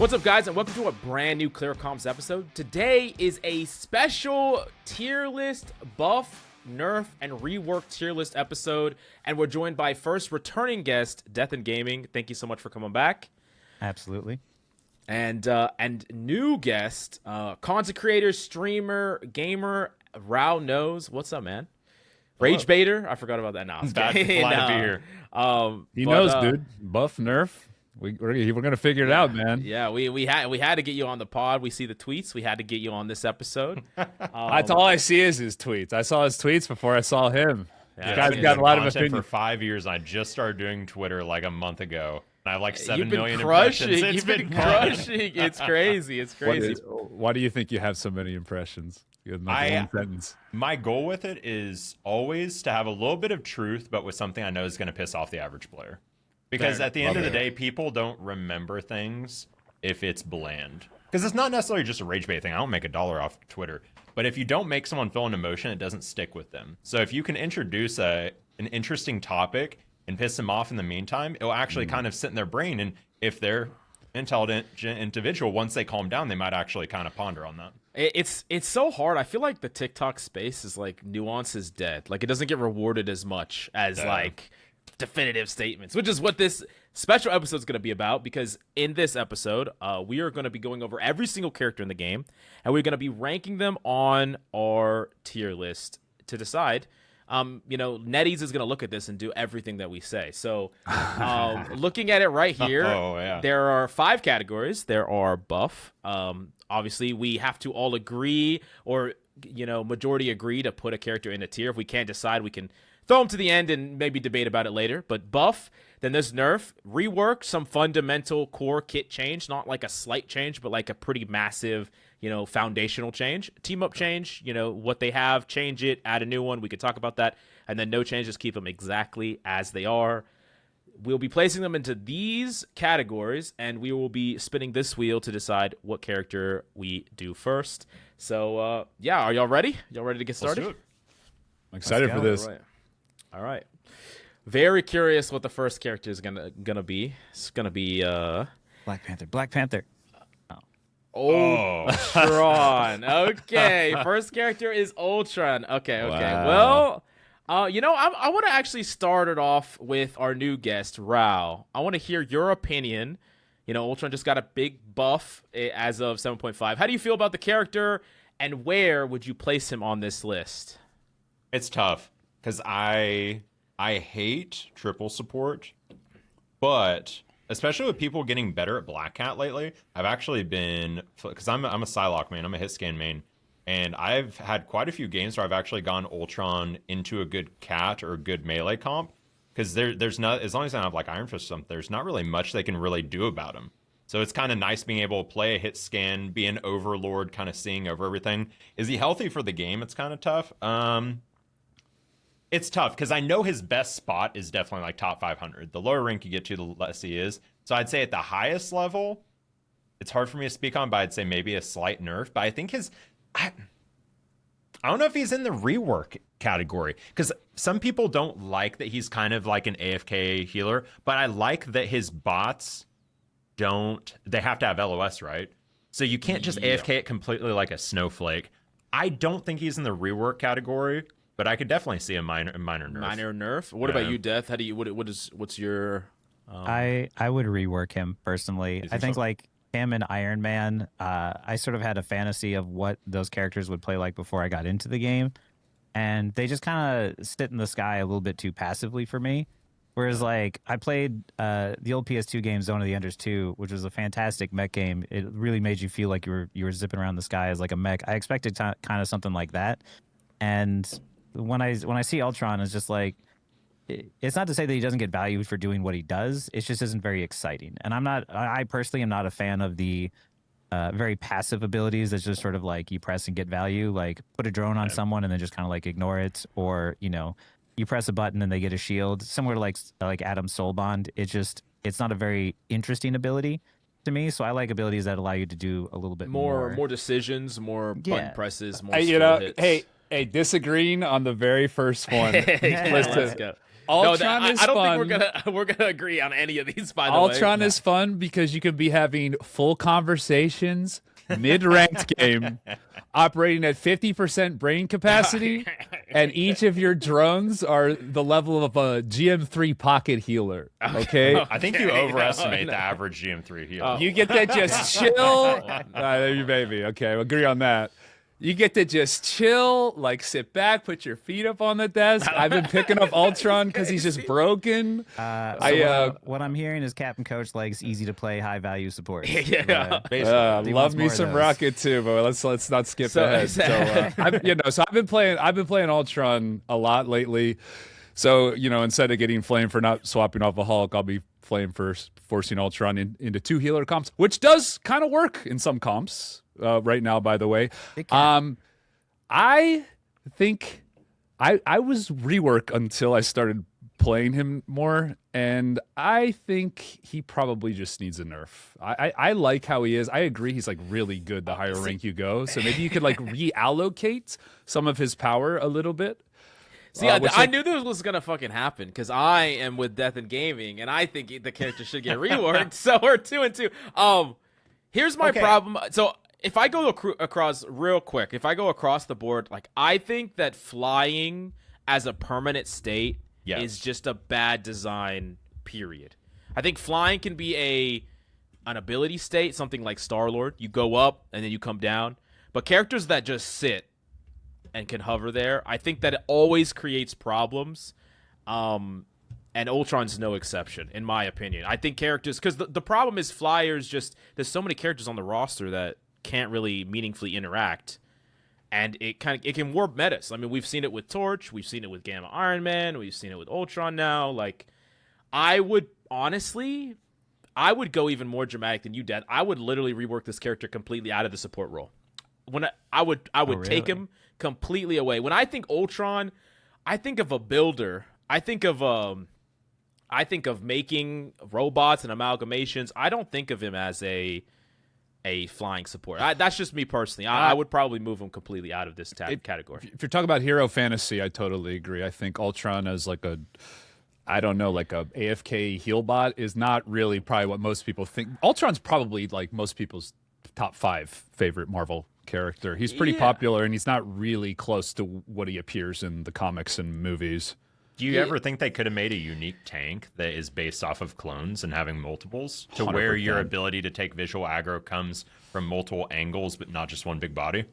What's up, guys, and welcome to a brand new Clear Comms episode. Today is a special tier list buff, nerf, and rework tier list episode, and we're joined by first returning guest, Death in Gaming. Thank you so much for coming back. Absolutely. And new guest, content creator, streamer, gamer, Rao Knows. What's up, man? Rage Baiter. I forgot about that. No, Glad to be here. He knows, dude. Buff, nerf. We're gonna figure it out, man. Yeah, we had to get you on the pod. We see the tweets. We had to get you on this episode. That's all I see is his tweets. I saw his tweets before I saw him. Yeah, This guy's got a lot of opinion. For 5 years. I just started doing Twitter like a month ago. And I have like 7 You've been million crushing. impressions. You've been crushing. It's crazy. It's crazy. Why do you think you have so many impressions? You have like one sentence. My goal with it is always to have a little bit of truth, but with something I know is going to piss off the average player. Because at the end of the day, people don't remember things if it's bland. Because it's not necessarily just a rage bait thing. I don't make $1 off Twitter. But if you don't make someone feel an emotion, it doesn't stick with them. So if you can introduce an interesting topic and piss them off in the meantime, it'll actually kind of sit in their brain. And if they're intelligent individual, once they calm down, they might actually kind of ponder on that. It's so hard. I feel like the TikTok space is like nuance is dead. Like it doesn't get rewarded as much as like definitive statements, which is what this special episode is going to be about. Because in this episode, we are going to be going over every single character in the game, and we're going to be ranking them on our tier list to decide. NetEase is going to look at this and do everything that we say. So looking at it right here, there are 5 categories. There are buff. Obviously, we have to all agree or, majority agree to put a character in a tier. If we can't decide, we can throw them to the end and maybe debate about it later. But buff, then there's nerf, rework, some fundamental core kit change, not like a slight change, but like a pretty massive, foundational change. Team up change, what they have, change it, add a new one. We could talk about that. And then no changes, keep them exactly as they are. We'll be placing them into these categories, and we will be spinning this wheel to decide what character we do first. So, are y'all ready? Y'all ready to get started? Let's do it. I'm excited for this. All right. Very curious what the first character is gonna be. It's gonna be Black Panther. Black Panther. Ultron. Okay, first character is Ultron. Okay. Wow. Well, I want to actually start it off with our new guest, Rao. I want to hear your opinion. Ultron just got a big buff as of 7.5. How do you feel about the character, and where would you place him on this list? It's tough because I hate triple support, but especially with people getting better at Black Cat lately, I've actually been, because I'm a Psylocke main, I'm a hit scan main, and I've had quite a few games where I've actually gone Ultron into a good cat or a good melee comp, because there's not, as long as I have like Iron Fist or something, there's not really much they can really do about him. So it's kind of nice being able to play a hit scan, be an overlord, kind of seeing over everything. Is he healthy for the game? It's kind of tough. It's tough because I know his best spot is definitely like top 500. The lower rank you get to, the less he is. So I'd say at the highest level, it's hard for me to speak on, but I'd say maybe a slight nerf. But I think I don't know if he's in the rework category, because some people don't like that he's kind of like an AFK healer, but I like that his bots they have to have LOS, right? So you can't just AFK it completely like a snowflake. I don't think he's in the rework category, but I could definitely see a minor nerf. Minor nerf. What about you, Death? How do you? What's your? I would rework him personally. I think like him and Iron Man. I sort of had a fantasy of what those characters would play like before I got into the game, and they just kind of sit in the sky a little bit too passively for me. Whereas like I played the old PS2 game Zone of the Enders 2, which was a fantastic mech game. It really made you feel like you were zipping around the sky as like a mech. I expected kind of something like that, and when I see Ultron, it's just like, it's not to say that he doesn't get value for doing what he does. It just isn't very exciting. And I personally am not a fan of the very passive abilities that's just sort of like you press and get value, like put a drone on someone and then just kind of like ignore it, or you press a button and they get a shield. Similar to like Adam's Soul Bond. It's not a very interesting ability to me. So I like abilities that allow you to do a little bit more decisions, more button presses, more hits. Hey, disagreeing on the very first one. Let's go. Ultron is I don't fun. think we're gonna agree on any of these. By the way, Ultron is fun because you can be having full conversations mid-ranked game, operating at 50% brain capacity, and each of your drones are the level of a GM3 pocket healer. Okay, I think you overestimate the average GM3 healer. you get that just chill. There you baby. Okay, we agree on that. You get to just chill, like sit back, put your feet up on the desk. I've been picking up Ultron because he's just broken. What I'm hearing is Captain Coach likes easy to play, high value support. Love me some Rocket too, but let's not skip ahead. So I've been playing Ultron a lot lately. So instead of getting flamed for not swapping off a Hulk, I'll be flamed for forcing Ultron into 2 healer comps, which does kind of work in some comps. Right now, by the way, I think I was rework until I started playing him more, and I think he probably just needs a nerf. I like how he is. I agree he's like really good the higher rank you go, so maybe you could like reallocate some of his power a little bit. See, I knew this was gonna fucking happen because I am with Death and Gaming, and I think the character should get reworked. So we're 2 and 2. Here's my problem. So if I go across real quick, if I go across the board, like I think that flying as a permanent state is just a bad design, period. I think flying can be an ability state, something like Star-Lord. You go up and then you come down. But characters that just sit and can hover there, I think that it always creates problems. And Ultron's no exception, in my opinion. I think characters, because the problem is flyers just, there's so many characters on the roster that can't really meaningfully interact, and it can warp metas. I mean, we've seen it with Torch, we've seen it with Gamma Iron Man, we've seen it with Ultron now. Like, I would go even more dramatic than you did. I would literally rework this character completely out of the support role. When I would take him completely away. When I think Ultron, I think of a builder. I think of making robots and amalgamations. I don't think of him as a flying support. That's just me personally. I would probably move him completely out of this category. If you're talking about hero fantasy, I totally agree. I think Ultron as like a AFK heal bot is not really probably what most people think. Ultron's probably like most people's top 5 favorite Marvel character. He's pretty popular, and he's not really close to what he appears in the comics and movies. Do you ever think they could have made a unique tank that is based off of clones and having multiples to 100%. Where your ability to take visual aggro comes from multiple angles, but not just one big body?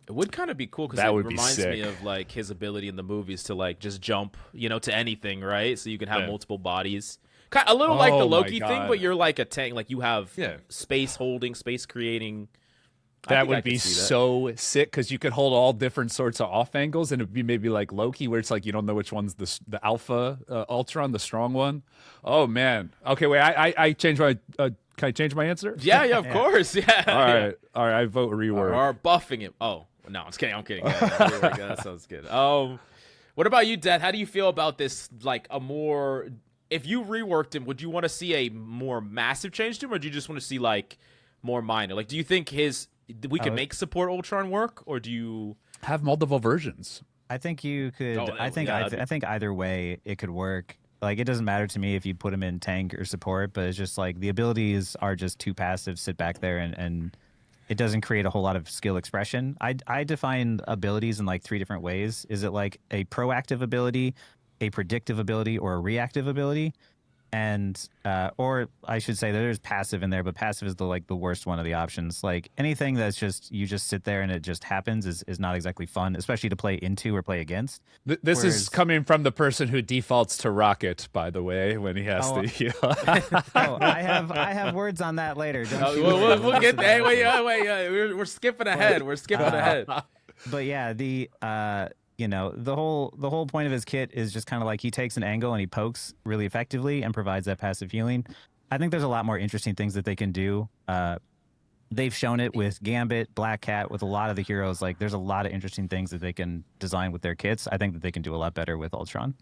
It would kind of be cool because it reminds me of like his ability in the movies to like just jump, to anything, right? So you can have multiple bodies. A little like the Loki thing, but you're like a tank. Like you have space holding, space creating. That would be so sick because you could hold all different sorts of off angles, and it'd be maybe like Loki, where it's like you don't know which one's the alpha Ultron, the strong one. Oh man. Okay, wait. I changed my. Can I change my answer? Yeah, of course. Yeah. All right. I vote rework. Or buffing him. Oh no, I'm kidding. Yeah, that sounds good. What about you, Dad? How do you feel about this? Like if you reworked him, would you want to see a more massive change to him, or do you just want to see like more minor? Like, do you think we can make support Ultron work, or do you have multiple versions? I think you could. I think either way it could work. Like, it doesn't matter to me if you put him in tank or support, but it's just like the abilities are just too passive. Sit back there and it doesn't create a whole lot of skill expression. I define abilities in like 3 different ways. Is it like a proactive ability, a predictive ability, or a reactive ability? And or I should say there's passive in there, but passive is the worst one of the options. Like anything that's just you just sit there and it just happens is not exactly fun, especially to play into or play against. This is coming from the person who defaults to Rocket, by the way, when he has to heal. I have words on that later. We'll get there. Wait. We're skipping ahead. We're skipping ahead. But yeah, the whole point of his kit is just kind of like he takes an angle and he pokes really effectively and provides that passive healing. I think there's a lot more interesting things that they can do. They've shown it with Gambit, Black Cat, with a lot of the heroes. Like, there's a lot of interesting things that they can design with their kits. I think that they can do a lot better with Ultron.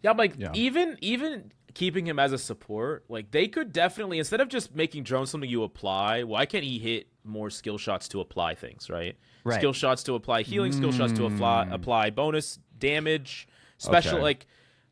Yeah, I'm like, even keeping him as a support, like, they could definitely, instead of just making drone something you apply, why can't he hit more skill shots to apply things, right? Skill shots to apply healing, skill shots to apply bonus damage, special,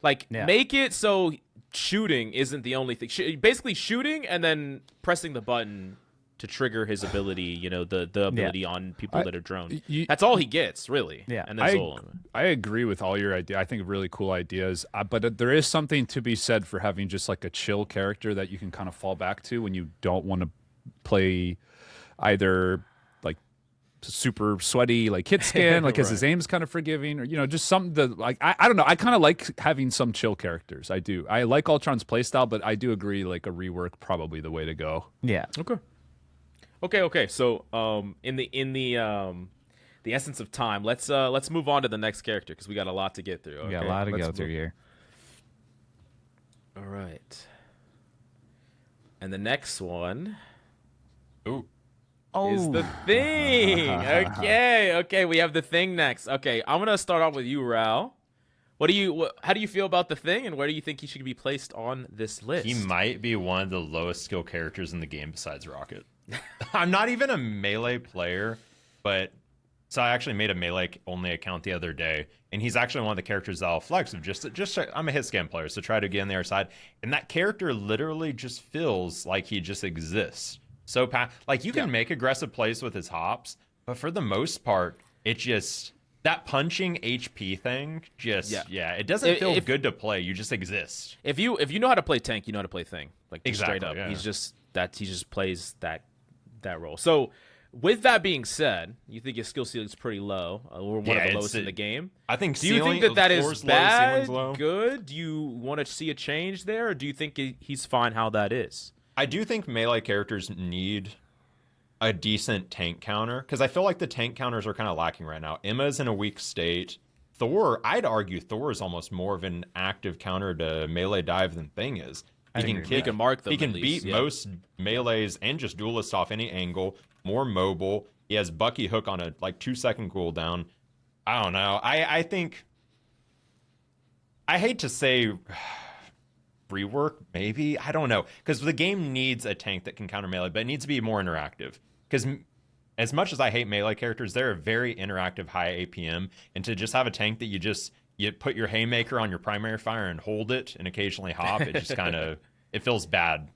Like, make it so shooting isn't the only thing. Basically, shooting and then pressing the button to trigger his ability, the ability on people that are drone. That's all he gets, really. Yeah. And then I agree with all your ideas. I think really cool ideas. But there is something to be said for having just like a chill character that you can kind of fall back to when you don't want to play either like super sweaty like hit scan like because his aim's kind of forgiving, or just something that like I don't know, I kind of like having some chill characters. I like Ultron's playstyle, but I do agree like a rework probably the way to go. Okay. So in the essence of time, let's move on to the next character because we got a lot to get through. Okay? We got a lot to go through here. All right. And the next one is the Thing. Okay, we have the Thing next. Okay, I'm gonna start off with you, Ral. How do you feel about the Thing, and where do you think he should be placed on this list? He might be one of the lowest skill characters in the game besides Rocket. I'm not even a melee player, but so I actually made a melee only account the other day, and he's actually one of the characters that I'll flex of just I'm a hit scan player, so try to get on the other side, and that character literally just feels like he just exists. So like you can make aggressive plays with his hops, but for the most part, it just that punching HP thing it doesn't feel good to play. You just exist. If you know how to play tank, you know how to play Thing. Like exactly, straight up. Yeah. He just plays that role. So with that being said, you think his skill ceiling is pretty low, or one of the lowest in the game. I think. Do you think that is bad? Good? Do you want to see a change there, or do you think he's fine how that is? I do think melee characters need a decent tank counter, because I feel like the tank counters are kind of lacking right now. Emma's in a weak state. Thor, I'd argue Thor is almost more of an active counter to melee dive than Thing is. He can mark them. He can beat most melees and just duelists off any angle. More mobile. He has Bucky Hook on a 2-second cooldown. I don't know. I think I hate to say rework, maybe. I don't know, because the game needs a tank that can counter melee, but it needs to be more interactive. Because as much as I hate melee characters, they're a very interactive high APM, and to just have a tank that you put your haymaker on your primary fire and hold it and occasionally hop, it just kind of it feels bad.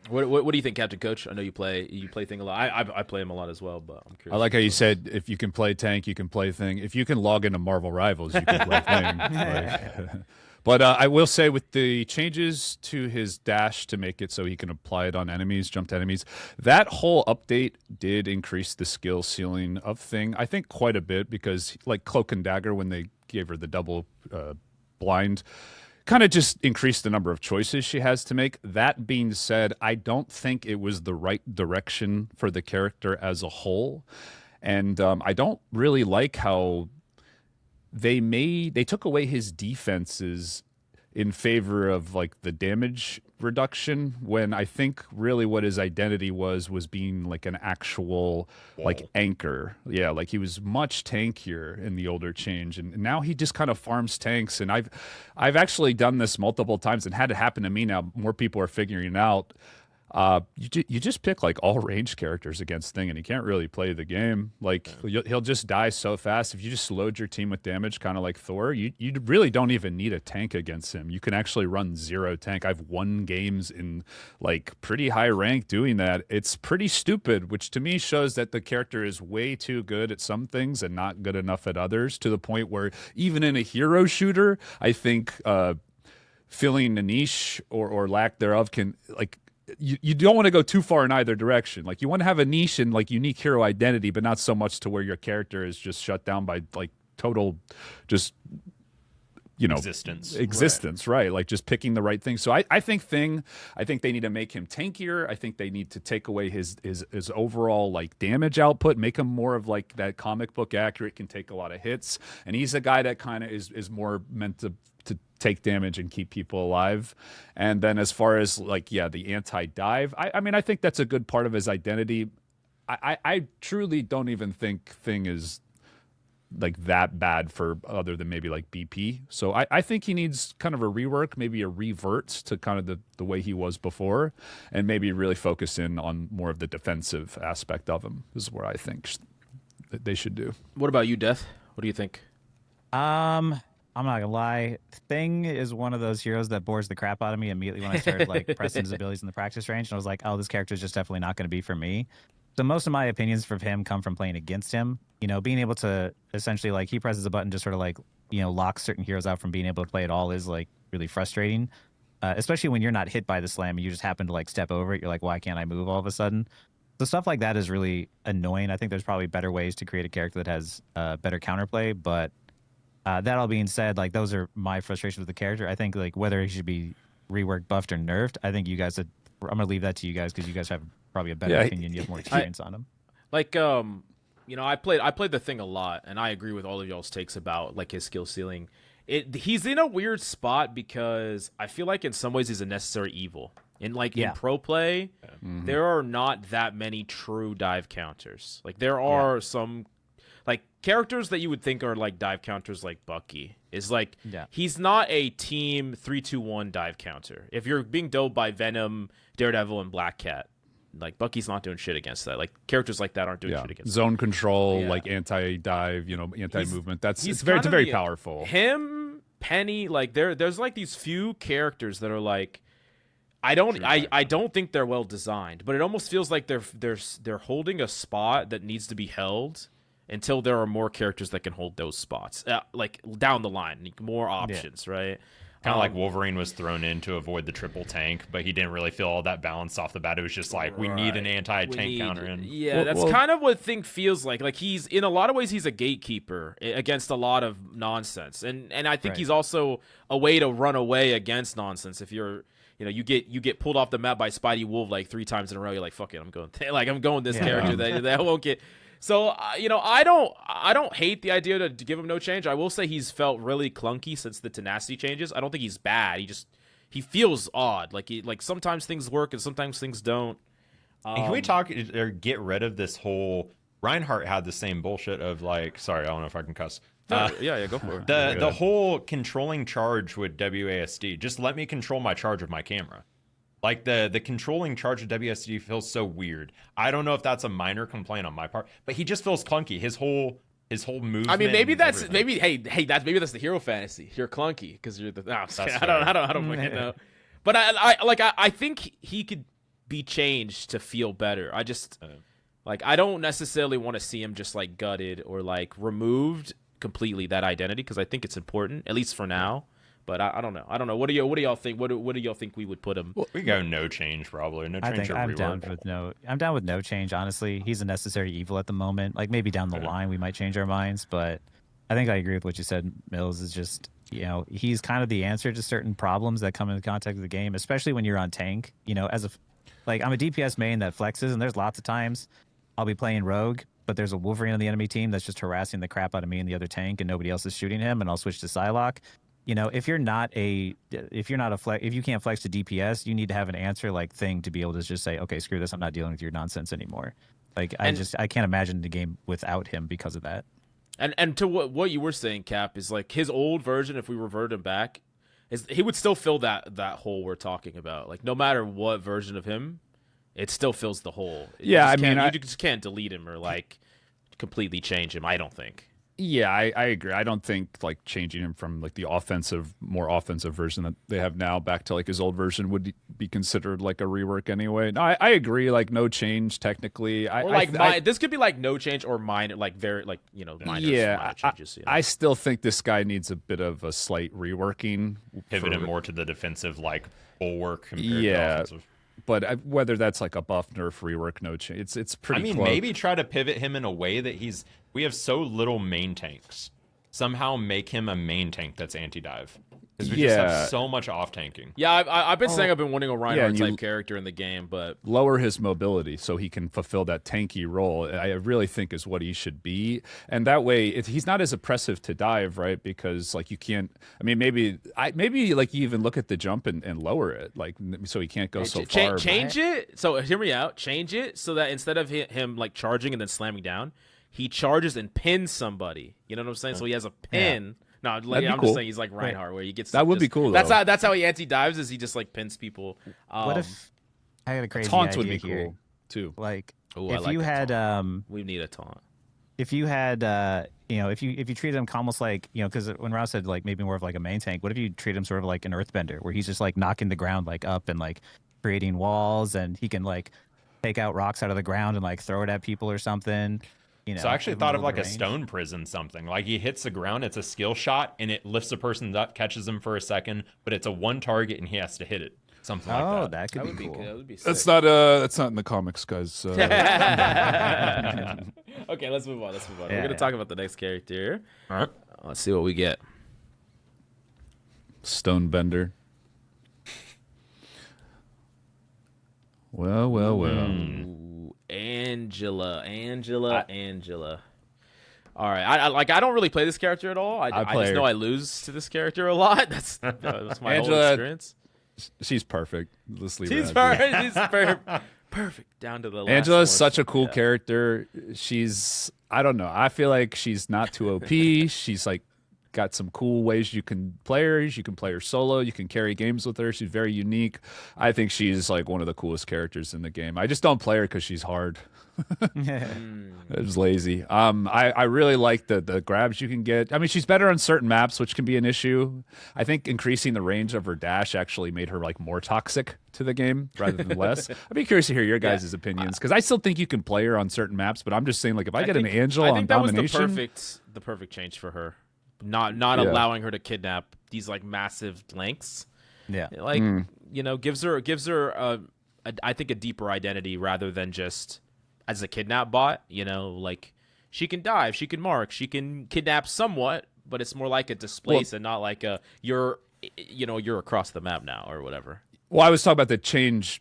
What do you think, Captain Coach? I know you play Thing a lot. I play him a lot as well, but I'm curious. I like how you said if you can play tank, you can play Thing. If you can log into Marvel Rivals, you can play Thing. But I will say with the changes to his dash to make it so he can apply it on enemies, jump to enemies, that whole update did increase the skill ceiling of Thing, I think quite a bit, because like Cloak and Dagger, when they gave her the double blind, kind of just increased the number of choices she has to make. That being said, I don't think it was the right direction for the character as a whole. And I don't really like how they took away his defenses in favor of like the damage reduction, when I think really what his identity was being like an actual like anchor. Yeah, like he was much tankier in the older change, and now he just kind of farms tanks. And I've actually done this multiple times and had it happen to me. Now more people are figuring it out. You just pick like all range characters against Thing, and he can't really play the game. Like he'll just die so fast. If you just load your team with damage, kind of like Thor, you really don't even need a tank against him. You can actually run 0 tank. I've won games in like pretty high rank doing that. It's pretty stupid, which to me shows that the character is way too good at some things and not good enough at others, to the point where even in a hero shooter, I think filling a niche or lack thereof can like. You don't want to go too far in either direction. Like you want to have a niche and like unique hero identity, but not so much to where your character is just shut down by like total, just existence, right? Like just picking the right thing. So I think they need to make him tankier. I think they need to take away his overall like damage output, make him more of like that comic book accurate, can take a lot of hits, and he's a guy that kind of is more meant to take damage and keep people alive. And then as far as like the anti-dive, I mean I think that's a good part of his identity. I truly don't even think Thing is like that bad for other than maybe like BP. So I think he needs kind of a rework, maybe a revert to kind of the way he was before, and maybe really focus in on more of the defensive aspect of him is where I think they should do. What about you, Death? What do you think? I'm not gonna lie. Thing is one of those heroes that bores the crap out of me immediately when I started like pressing his abilities in the practice range, and I was like, oh, this character is just definitely not going to be for me. So most of my opinions for him come from playing against him. Being able to essentially like he presses a button, just sort of like locks certain heroes out from being able to play at all is like really frustrating. Especially when you're not hit by the slam and you just happen to like step over it. You're like, why can't I move all of a sudden? So stuff like that is really annoying. I think there's probably better ways to create a character that has better counterplay, but. That all being said, like those are my frustrations with the character. I think like whether he should be reworked, buffed, or nerfed, I think you guys I'm gonna leave that to you guys because you guys have probably a better opinion. You have more experience on him. Like I played the Thing a lot, and I agree with all of y'all's takes about like his skill ceiling. He's in a weird spot because I feel like in some ways he's a necessary evil. In pro play, there are not that many true dive counters. Like there are some. Like characters that you would think are like dive counters, like Bucky, is like he's not a team 3-2-1 dive counter. If you're being doped by Venom, Daredevil, and Black Cat, like Bucky's not doing shit against that. Like characters like that aren't doing shit against zone that. Control, like anti-dive, anti-movement. It's very powerful. Him, Penny, like there's like these few characters that are like I don't think they're well designed, but it almost feels like they're holding a spot that needs to be held. Until there are more characters that can hold those spots, like down the line, more options, right? Kind of like Wolverine was thrown in to avoid the triple tank, but he didn't really feel all that balance off the bat. It was just like, we need an anti-tank counter in. Yeah, that's kind of what Thing feels like. Like he's, in a lot of ways, he's a gatekeeper against a lot of nonsense. And I think he's also a way to run away against nonsense. If you're, you get pulled off the map by Spidey Wolf like 3 times in a row, you're like, fuck it, I'm going this character that won't get... So, I don't hate the idea to give him no change. I will say he's felt really clunky since the tenacity changes. I don't think he's bad. He feels odd. Like sometimes things work and sometimes things don't. Can we talk or get rid of this whole... Reinhardt had the same bullshit of like... Sorry, I don't know if I can cuss. Yeah, go for it. The whole controlling charge with WASD. Just let me control my charge of my camera. Like the controlling charge of WSD feels so weird. I don't know if that's a minor complaint on my part, but he just feels clunky. His whole movement. I mean, maybe that's the hero fantasy. You're clunky because you're the. No, I don't fucking know. But I think he could be changed to feel better. I just I don't necessarily want to see him just like gutted or like removed completely that identity because I think it's important at least for now. But I don't know. What do y'all think? What do y'all think we would put him? We go no change probably. No change. I'm down with no change. Honestly, he's a necessary evil at the moment. Like maybe down the line we might change our minds, but I think I agree with what you said. Mills is just he's kind of the answer to certain problems that come into contact with the game, especially when you're on tank. I'm a DPS main that flexes, and there's lots of times I'll be playing rogue, but there's a Wolverine on the enemy team that's just harassing the crap out of me and the other tank, and nobody else is shooting him, and I'll switch to Psylocke. If you can't flex to DPS, you need to have an answer like Thing to be able to just say, okay, screw this, I'm not dealing with your nonsense anymore. I can't imagine the game without him because of that. And to what you were saying, Cap, is like his old version, if we revert him back, is he would still fill that hole we're talking about. Like no matter what version of him, it still fills the hole. You just can't delete him or like completely change him, I don't think. Yeah, I agree. I don't think like changing him from like the more offensive version that they have now back to like his old version would be considered like a rework anyway. No, I agree. Like no change technically. This could be like no change or minor, like very like minor changes. I still think this guy needs a bit of a slight reworking, pivoting more to the defensive like bulwark compared to offensive. But whether that's like a buff, nerf, rework, no change, it's pretty close. Maybe try to pivot him in a way that we have so little main tanks. Somehow make him a main tank that's anti-dive. Because we just have so much off-tanking. Yeah, I've been saying I've been wanting a Reinhardt-type character in the game, but... Lower his mobility so he can fulfill that tanky role, I really think is what he should be. And that way, he's not as oppressive to dive, right? Because, like, you can't... I mean, maybe like, you even look at the jump and lower it, like, so he can't go so far. Change it. So, hear me out. Change it so that instead of him, like, charging and then slamming down, he charges and pins somebody. You know what I'm saying? So he has a pin... Yeah. No, I'm just saying he's like Reinhardt, where he gets. That would be cool. That's how he anti-dives, is he just like pins people. What if I got a crazy taunts idea would be here. cool too. Like if you had we need a taunt. if you had if you treated him almost like, because when Rouse said like maybe more of like a main tank, what if you treat him sort of like an earthbender where he's just like knocking the ground like up and like creating walls, and he can like take out rocks out of the ground and like throw it at people or something. So I actually thought of like a stone prison, something like he hits the ground, it's a skill shot, and it lifts a person up, catches him for a second, but it's a one target and he has to hit it. Something like that. Oh, that could be cool. That would be sick. That's not in the comics, guys. Okay, let's move on. We're gonna talk about the next character. All right. Let's see what we get. Stonebender. Well. Ooh, Angela. All right, I don't really play this character at all. I just know I lose to this character a lot. That's my whole experience. She's perfect. Let's leave She's her perfect. She's perfect down to the last. Angela's such a cool character. I don't know. I feel like she's not too OP. She's like got some cool ways you can play her. You can play her solo. You can carry games with her. She's very unique. I think she's like one of the coolest characters in the game. I just don't play her because she's hard. It's lazy. I really like the grabs you can get. I mean, she's better on certain maps, which can be an issue. I think increasing the range of her dash actually made her like more toxic to the game rather than less. I'd be curious to hear your guys' opinions, because I still think you can play her on certain maps, but I'm just saying, like, if I get an Angela on domination, I think that was the perfect change for her. Not allowing her to kidnap these like massive lengths. Yeah, like gives her I think a deeper identity rather than just as a kidnap bot. Like she can dive, she can mark, she can kidnap somewhat, but it's more like a displace and not like a you're across the map now or whatever. Well, I was talking about the change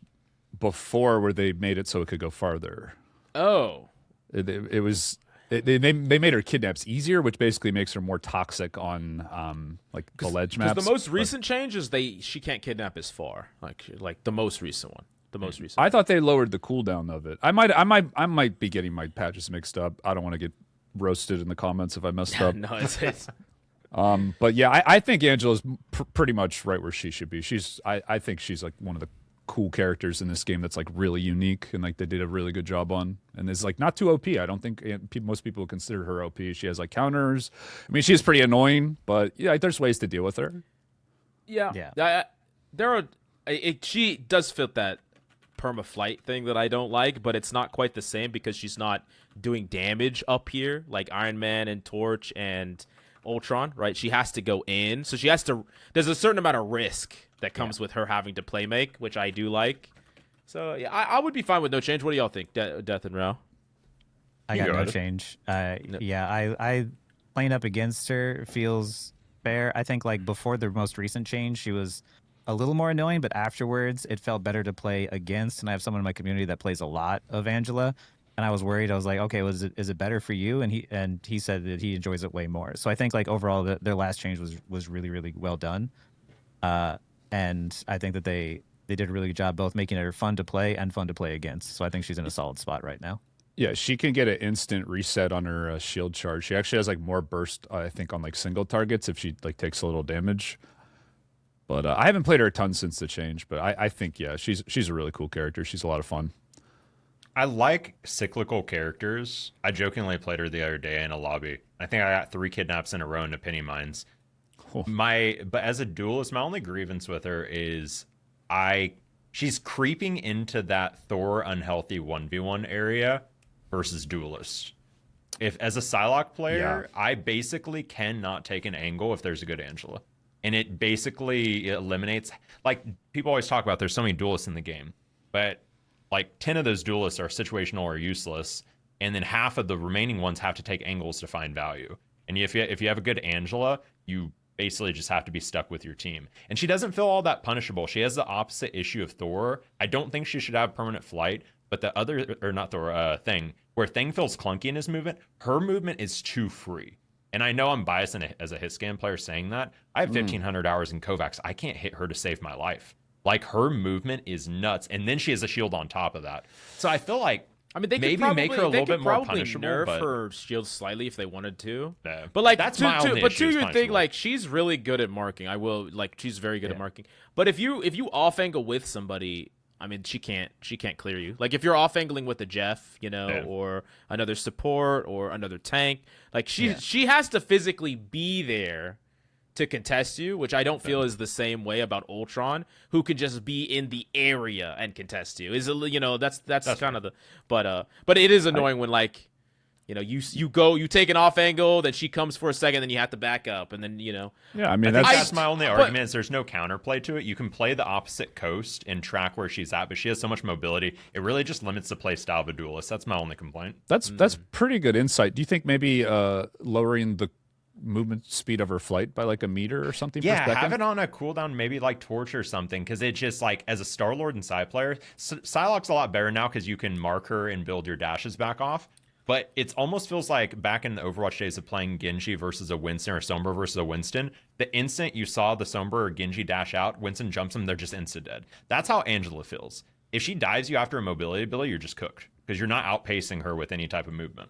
before where they made it so it could go farther. Oh, it was. They made her kidnaps easier, which basically makes her more toxic on like the ledge maps. Because the most recent change is she can't kidnap as far, like the most recent one. I thought they lowered the cooldown of it. I might be getting my patches mixed up. I don't want to get roasted in the comments if I messed up. No, it's but yeah, I think Angela's pretty much right where she should be. I think she's like one of the cool characters in this game that's like really unique and like they did a really good job on, and is like not too OP. I don't think most people would consider her OP. She has like counters. I mean, she's pretty annoying, but yeah, there's ways to deal with her. Yeah. She does fit that perma-flight thing that I don't like, but it's not quite the same because she's not doing damage up here like Iron Man and Torch and Ultron, right? She has to go in, so she has to. There's a certain amount of risk that comes with her having to play make, which I do like. So yeah, I would be fine with no change. What do y'all think, Death and Rao? I got no change. I playing up against her feels fair. I think like before the most recent change, she was a little more annoying, but afterwards it felt better to play against. And I have someone in my community that plays a lot of Angela, and I was worried. I was like, okay, is it better for you? And he said that he enjoys it way more. So I think like overall their last change was really, really well done. And I think that they did a really good job both making her fun to play and fun to play against. So I think she's in a solid spot right now. Yeah, she can get an instant reset on her shield charge. She actually has like more burst, I think, on like single targets if she like takes a little damage. But I haven't played her a ton since the change, but I think she's a really cool character. She's a lot of fun. I like cyclical characters. I jokingly played her the other day in a lobby. I think I got 3 kidnaps in a row into penny mines. But as a duelist, my only grievance with her is she's creeping into that Thor unhealthy 1v1 area versus duelist. If as a Psylocke player, I basically cannot take an angle if there's a good Angela. And it basically eliminates, like people always talk about there's so many duelists in the game, but like 10 of those duelists are situational or useless, and then half of the remaining ones have to take angles to find value. And if you have a good Angela, you basically just have to be stuck with your team. And she doesn't feel all that punishable. She has the opposite issue of Thor. I don't think she should have permanent flight, but the other, or not Thor, Thing, where Thing feels clunky in his movement, her movement is too free. And I know I'm biased as a hit scan player saying that. I have 1,500 hours in Kovacs. I can't hit her to save my life. Like, her movement is nuts. And then she has a shield on top of that. So I feel like, I mean, they maybe could probably make her a little bit more punishable. Nerf her shield slightly if they wanted to. Yeah. But like, that's my only but issue to your thing, like, she's really good at marking. She's very good at marking. But if you off angle with somebody I mean, she can't clear you. Like if you're off angling with a Jeff, or another support or another tank, like she has to physically be there to contest you, which I don't feel is the same way about Ultron, who could just be in the area and contest you. That's kind of the but it is annoying when like you take an off angle, then she comes for a second, then you have to back up, and then Yeah, I mean that's my only argument is there's no counterplay to it. You can play the opposite coast and track where she's at, but she has so much mobility, it really just limits the play style of a duelist. That's my only complaint. That's pretty good insight. Do you think maybe lowering the movement speed of her flight by like a meter or something? Yeah, have it on a cooldown, maybe like Torch or something, because it's just like as a Star-Lord and Psy player, Psylocke's a lot better now because you can mark her and build your dashes back off. But it almost feels like back in the Overwatch days of playing Genji versus a Winston or Sombra versus a Winston, the instant you saw the Sombra or Genji dash out, Winston jumps them, they're just insta-dead. That's how Angela feels. If she dives you after a mobility ability, you're just cooked because you're not outpacing her with any type of movement.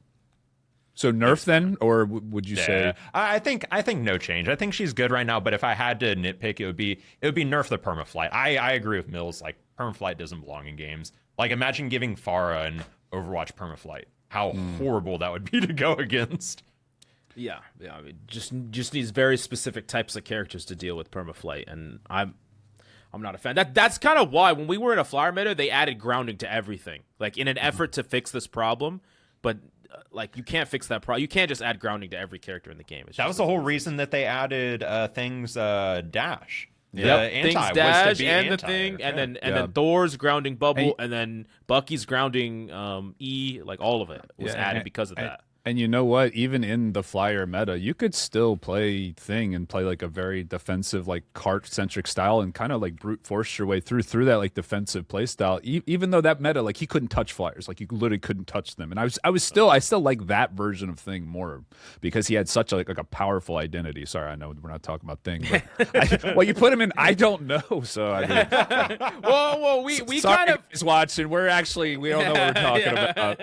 So nerf then, or would you say? I think no change. I think she's good right now, but if I had to nitpick, it would be nerf the permaflight. I agree with Mills. Like permaflight doesn't belong in games. Like imagine giving Pharah an Overwatch permaflight. How horrible that would be to go against. Yeah. I mean, just needs very specific types of characters to deal with permaflight, and I'm not a fan. That's kind of why when we were in a flyer meta, they added grounding to everything, like in an effort to fix this problem. But like you can't fix that problem. You can't just add grounding to every character in the game. That was the whole reason that they added things dash. Things dash and the thing, and then Thor's grounding bubble, and then Bucky's grounding E, like all of it was added because of that. And you know what? Even in the flyer meta, you could still play Thing and play like a very defensive, like cart-centric style and kind of like brute force your way through that like defensive play style. Even though that meta, like he couldn't touch flyers, like you literally couldn't touch them. And I still like that version of Thing more because he had such a powerful identity. Sorry, I know we're not talking about Thing, but you put him in, I don't know. So I mean, well, we kind of is watching. We don't know what we're talking about.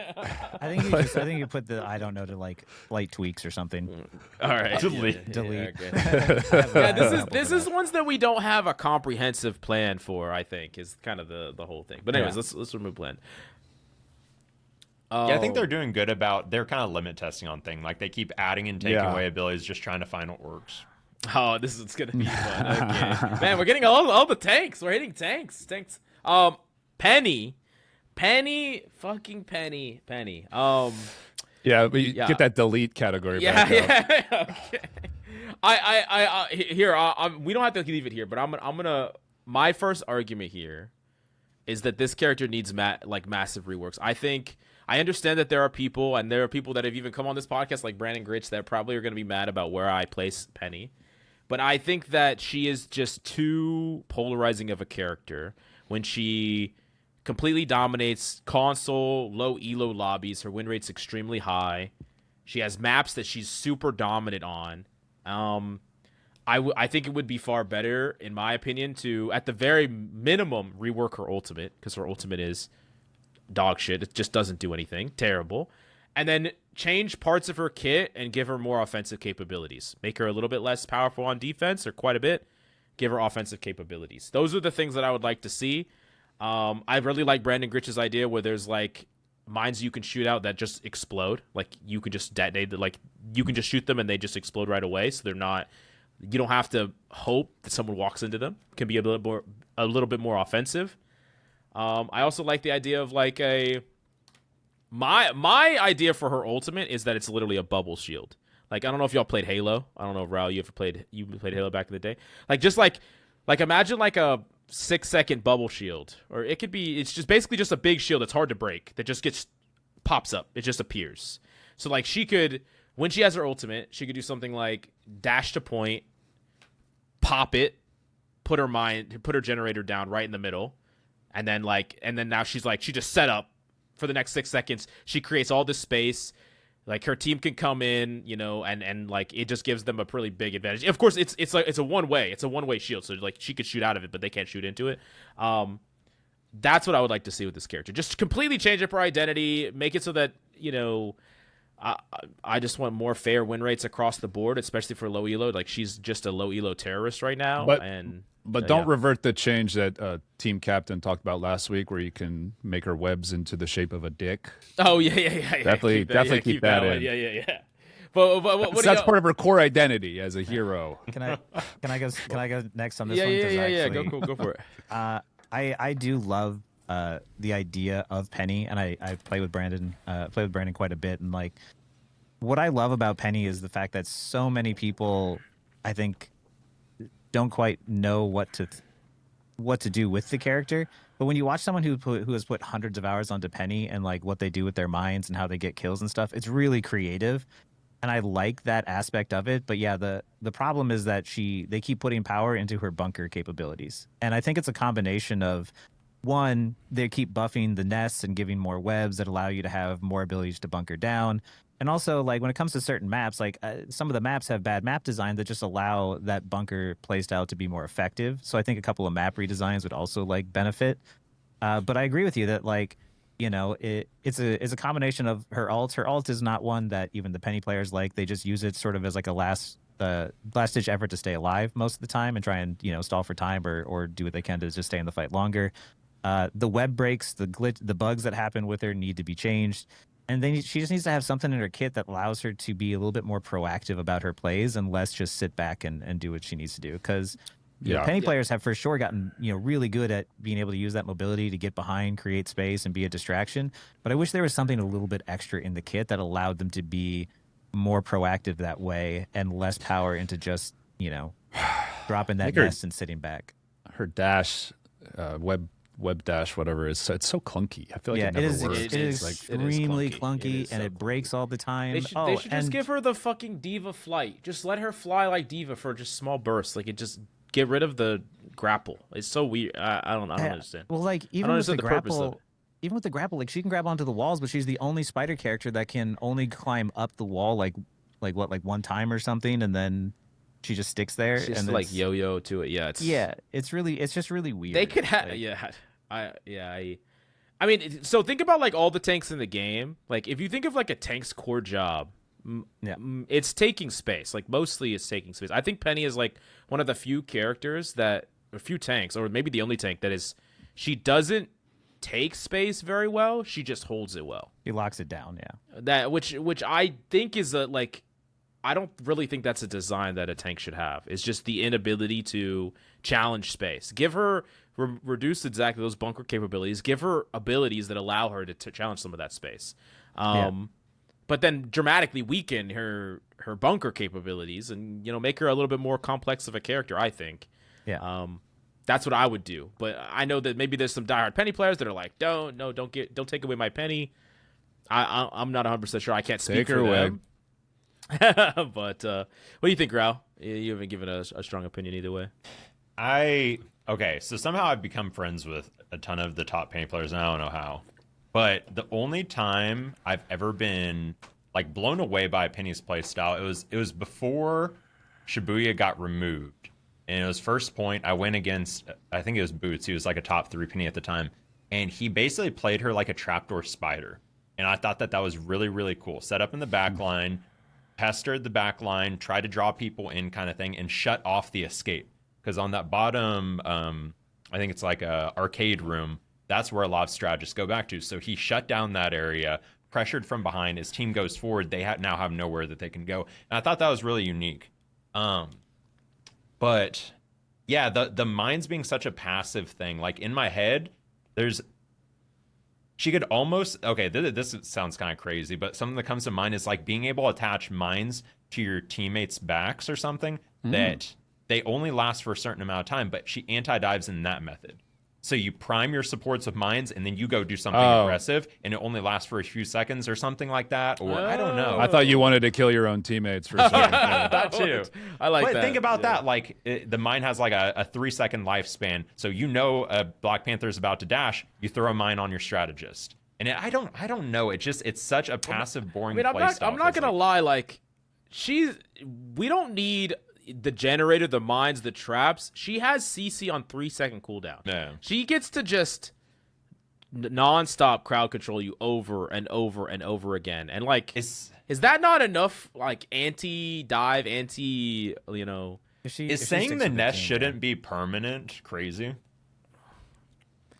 I think you put the I don't know to like light tweaks or something. All right, delete. This is ones that we don't have a comprehensive plan for. I think is kind of the whole thing. But anyways, let's remove blend. Yeah, I think they're doing good about they're kind of limit testing on Thing. Like they keep adding and taking away abilities, just trying to find what works. Oh, this is gonna be fun. Okay. Man, we're getting all the tanks. We're hitting tanks. Penny. Yeah, but get that delete category back up. Okay. I here. We don't have to leave it here, but I'm gonna. My first argument here is that this character needs massive reworks. I understand that there are people that have even come on this podcast, like Brandon Gritch, that probably are gonna be mad about where I place Penny, but I think that she is just too polarizing of a character when she completely dominates console, low elo lobbies. Her win rate's extremely high. She has maps that she's super dominant on. I think it would be far better, in my opinion, to, at the very minimum, rework her ultimate, because her ultimate is dog shit. It just doesn't do anything. Terrible. And then change parts of her kit and give her more offensive capabilities. Make her a little bit less powerful on defense, or quite a bit. Give her offensive capabilities. Those are the things that I would like to see. I really like Brandon Gritch's idea where there's like mines you can shoot out that just explode. Like you could just detonate, like you can just shoot them and they just explode right away. So they're not, you don't have to hope that someone walks into them. It can be a little bit more offensive. I also like the idea of like my idea for her ultimate is that it's literally a bubble shield. Like I don't know if y'all played Halo. I don't know if Raul, you played Halo back in the day. Like just like imagine like a 6-second bubble shield, or it's just basically just a big shield that's hard to break that just pops up. It just appears. So like she could, when she has her ultimate, she could do something like dash to point, pop it, put her generator down right in the middle, and then now she just set up for the next 6 seconds. She creates all this space. Like her team can come in, and like it just gives them a pretty big advantage. Of course, it's a one-way shield, so like she could shoot out of it, but they can't shoot into it. That's what I would like to see with this character. Just completely change up her identity, make it so that I just want more fair win rates across the board, especially for low elo. Like she's just a low elo terrorist right now, But don't revert the change that Team Captain talked about last week, where you can make her webs into the shape of a dick. Oh yeah. Definitely keep that in. Yeah. But that's part of her core identity as a hero. Can I go next on this one? Yeah. Go for it. I do love the idea of Penny, and I play with Brandon quite a bit, and like what I love about Penny is the fact that so many people, I think, don't quite know what to do with the character. But when you watch someone who has put hundreds of hours onto Penny and like what they do with their minds and how they get kills and stuff, it's really creative. And I like that aspect of it. But yeah, the problem is that they keep putting power into her bunker capabilities. And I think it's a combination of, one, they keep buffing the nests and giving more webs that allow you to have more abilities to bunker down. And also, like, when it comes to certain maps, like some of the maps have bad map design that just allow that bunker playstyle to be more effective. So I think a couple of map redesigns would also like benefit. But I agree with you that, like, you know, it's a combination of her ult. Her ult is not one that even the Penny players like. They just use it sort of as like a last ditch effort to stay alive most of the time and try and, you know, stall for time or do what they can to just stay in the fight longer. The web breaks, the bugs that happen with her need to be changed. And then she just needs to have something in her kit that allows her to be a little bit more proactive about her plays and less just sit back and do what she needs to do. Because Penny players have for sure gotten, you know, really good at being able to use that mobility to get behind, create space, and be a distraction. But I wish there was something a little bit extra in the kit that allowed them to be more proactive that way and less power into just, you know, dropping that nest and sitting back. Her dash, web dash, whatever, it's so clunky. I feel like it never works. It is extremely clunky, and it breaks all the time. They should just give her the fucking diva flight. Just let her fly like diva for just small bursts. Like, it just get rid of the grapple. It's so weird. I don't understand. Well, like, even with the grapple, like, she can grab onto the walls, but she's the only spider character that can only climb up the wall like one time or something, and then she just sticks there. It's just and like yo-yo to it. It's just really weird. They could have I mean, so think about like all the tanks in the game. Like, if you think of like a tank's core job, it's taking space. Like, mostly it's taking space. I think Penny is like one of the few characters a few tanks, or maybe the only tank that is, she doesn't take space very well. She just holds it well. He locks it down. Yeah. That which I think is I don't really think that's a design that a tank should have. It's just the inability to challenge space. Give her reduce exactly those bunker capabilities. Give her abilities that allow her to challenge some of that space. But then dramatically weaken her bunker capabilities and, you know, make her a little bit more complex of a character, I think. Yeah. That's what I would do. But I know that maybe there's some diehard Penny players that are like, don't take away my Penny. I'm not 100% sure. I can't speak for them. But what do you think, Rao? You haven't given a strong opinion either way. Okay, so somehow I've become friends with a ton of the top Penny players, and I don't know how. But the only time I've ever been like blown away by Penny's playstyle, it was before Shibuya got removed. And it was first point. I went against, I think it was Boots. He was like a top 3 Penny at the time. And he basically played her like a trapdoor spider. And I thought that was really, really cool. Set up in the back line, pestered the back line, tried to draw people in kind of thing, and shut off the escape. Because on that bottom, I think it's like a arcade room, that's where a lot of strategists go back to. So he shut down that area, pressured from behind. His team goes forward. They now have nowhere that they can go. And I thought that was really unique. But yeah, the mines being such a passive thing, like in my head, she could almost, okay, this sounds kind of crazy, but something that comes to mind is like being able to attach mines to your teammates' backs or something that they only last for a certain amount of time, but she anti-dives in that method. So you prime your supports with mines, and then you go do something aggressive, and it only lasts for a few seconds or something like that. Or I don't know. I thought you wanted to kill your own teammates for a second. That too. I like that. But think about that. Like the mine has like a 3-second lifespan. So you know a Black Panther's about to dash. You throw a mine on your strategist, and I don't know. It's such a passive, boring. I mean, I'm not gonna lie. Like we don't need the generator, the mines, the traps. She has CC on 3-second cooldown. Yeah. She gets to just non-stop crowd control you over and over and over again. And like, is that not enough? Like anti-dive, you know, Is saying the nest shouldn't be permanent crazy?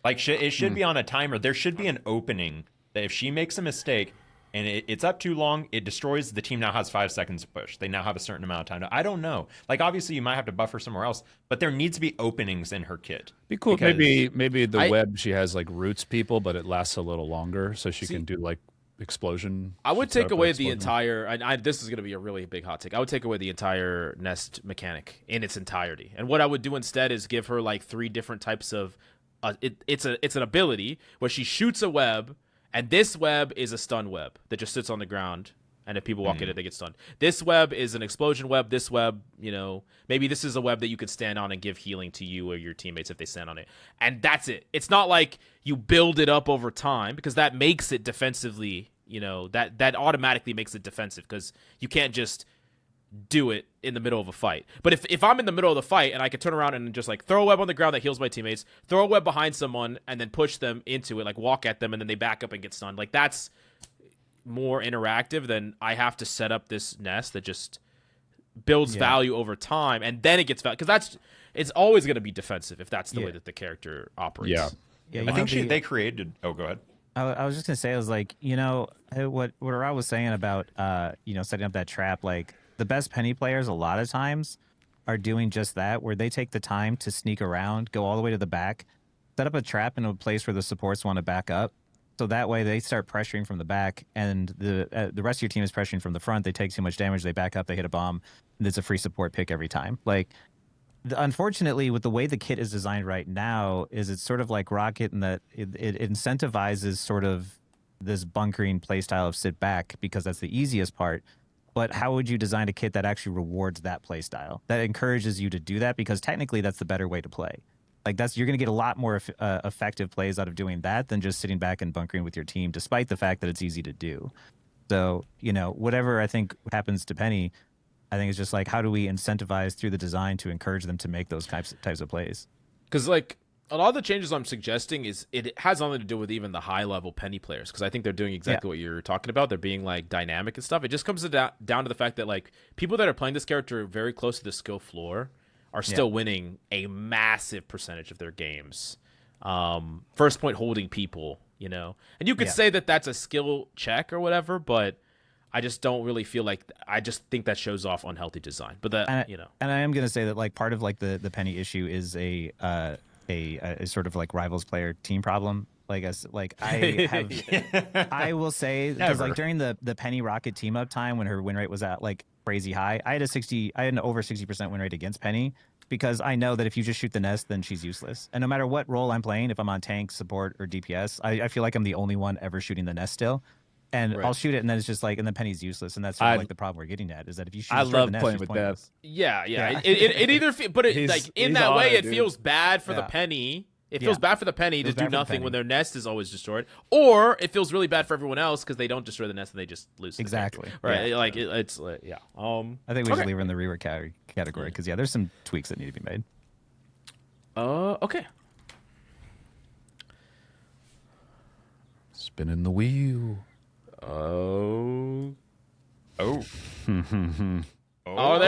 Like, it should be on a timer. There should be an opening that if she makes a mistake and it's up too long, it destroys. The team now has 5 seconds to push. They now have a certain amount of time. I don't know. Like, obviously, you might have to buffer somewhere else, but there needs to be openings in her kit. Be cool. Maybe the web, she has like roots people, but it lasts a little longer, so she can do like explosion. I would take away the entire. This is going to be a really big hot take. I would take away the entire nest mechanic in its entirety, and what I would do instead is give her like 3 different types of. It's an ability where she shoots a web. And this web is a stun web that just sits on the ground. And if people walk in it, they get stunned. This web is an explosion web. This web, maybe this is a web that you could stand on and give healing to you or your teammates if they stand on it. And that's it. It's not like you build it up over time because that makes it defensively, that automatically makes it defensive because you can't just do it in the middle of a fight. But if I'm in the middle of the fight and I could turn around and just like throw a web on the ground that heals my teammates, throw a web behind someone and then push them into it, like walk at them and then they back up and get stunned. Like that's more interactive than I have to set up this nest that just builds value over time and then it gets value because it's always going to be defensive if that's the way that the character operates. Yeah. I think they created. Oh, go ahead. I was just gonna say, I was like, what Rob was saying about setting up that trap, like. The best Penny players a lot of times are doing just that, where they take the time to sneak around, go all the way to the back, set up a trap in a place where the supports want to back up. So that way they start pressuring from the back, and the rest of your team is pressuring from the front. They take too much damage, they back up, they hit a bomb, and it's a free support pick every time. Like, unfortunately, with the way the kit is designed right now, is it's sort of like Rocket in that it incentivizes sort of this bunkering playstyle of sit back because that's the easiest part. But how would you design a kit that actually rewards that play style, that encourages you to do that? Because technically that's the better way to play. Like you're going to get a lot more effective plays out of doing that than just sitting back and bunkering with your team, despite the fact that it's easy to do. So, whatever I think happens to Penny, I think it's just like, how do we incentivize through the design to encourage them to make those types of plays? Because like a lot of the changes I'm suggesting it has nothing to do with even the high level Penny players because I think they're doing exactly what you're talking about. They're being like dynamic and stuff. It just comes down to the fact that like people that are playing this character very close to the skill floor are still winning a massive percentage of their games. First point holding people, and you could say that that's a skill check or whatever, but I just don't really feel like I just think that shows off unhealthy design. But that and I am gonna say that like part of like the Penny issue is a sort of like rivals player team problem. I will say because like during the Penny Rocket team up time when her win rate was at like crazy high, I had an over 60% win rate against Penny because I know that if you just shoot the nest, then she's useless. And no matter what role I'm playing, if I'm on tank, support, or DPS, I feel like I'm the only one ever shooting the nest still. And I'll shoot it, and then it's just like, and then Penny's useless, and that's sort of like the problem we're getting at is that if you shoot, I love the nest, playing with Death. Yeah. It either, but it like in that way, it feels bad for the Penny. It feels bad for the Penny to do nothing when their nest is always destroyed, or it feels really bad for everyone else because they don't destroy the nest and they just lose. Exactly. Right. Yeah. Like it's I think we should leave her in the rework category because there's some tweaks that need to be made. Okay. Spinning the wheel. Oh, there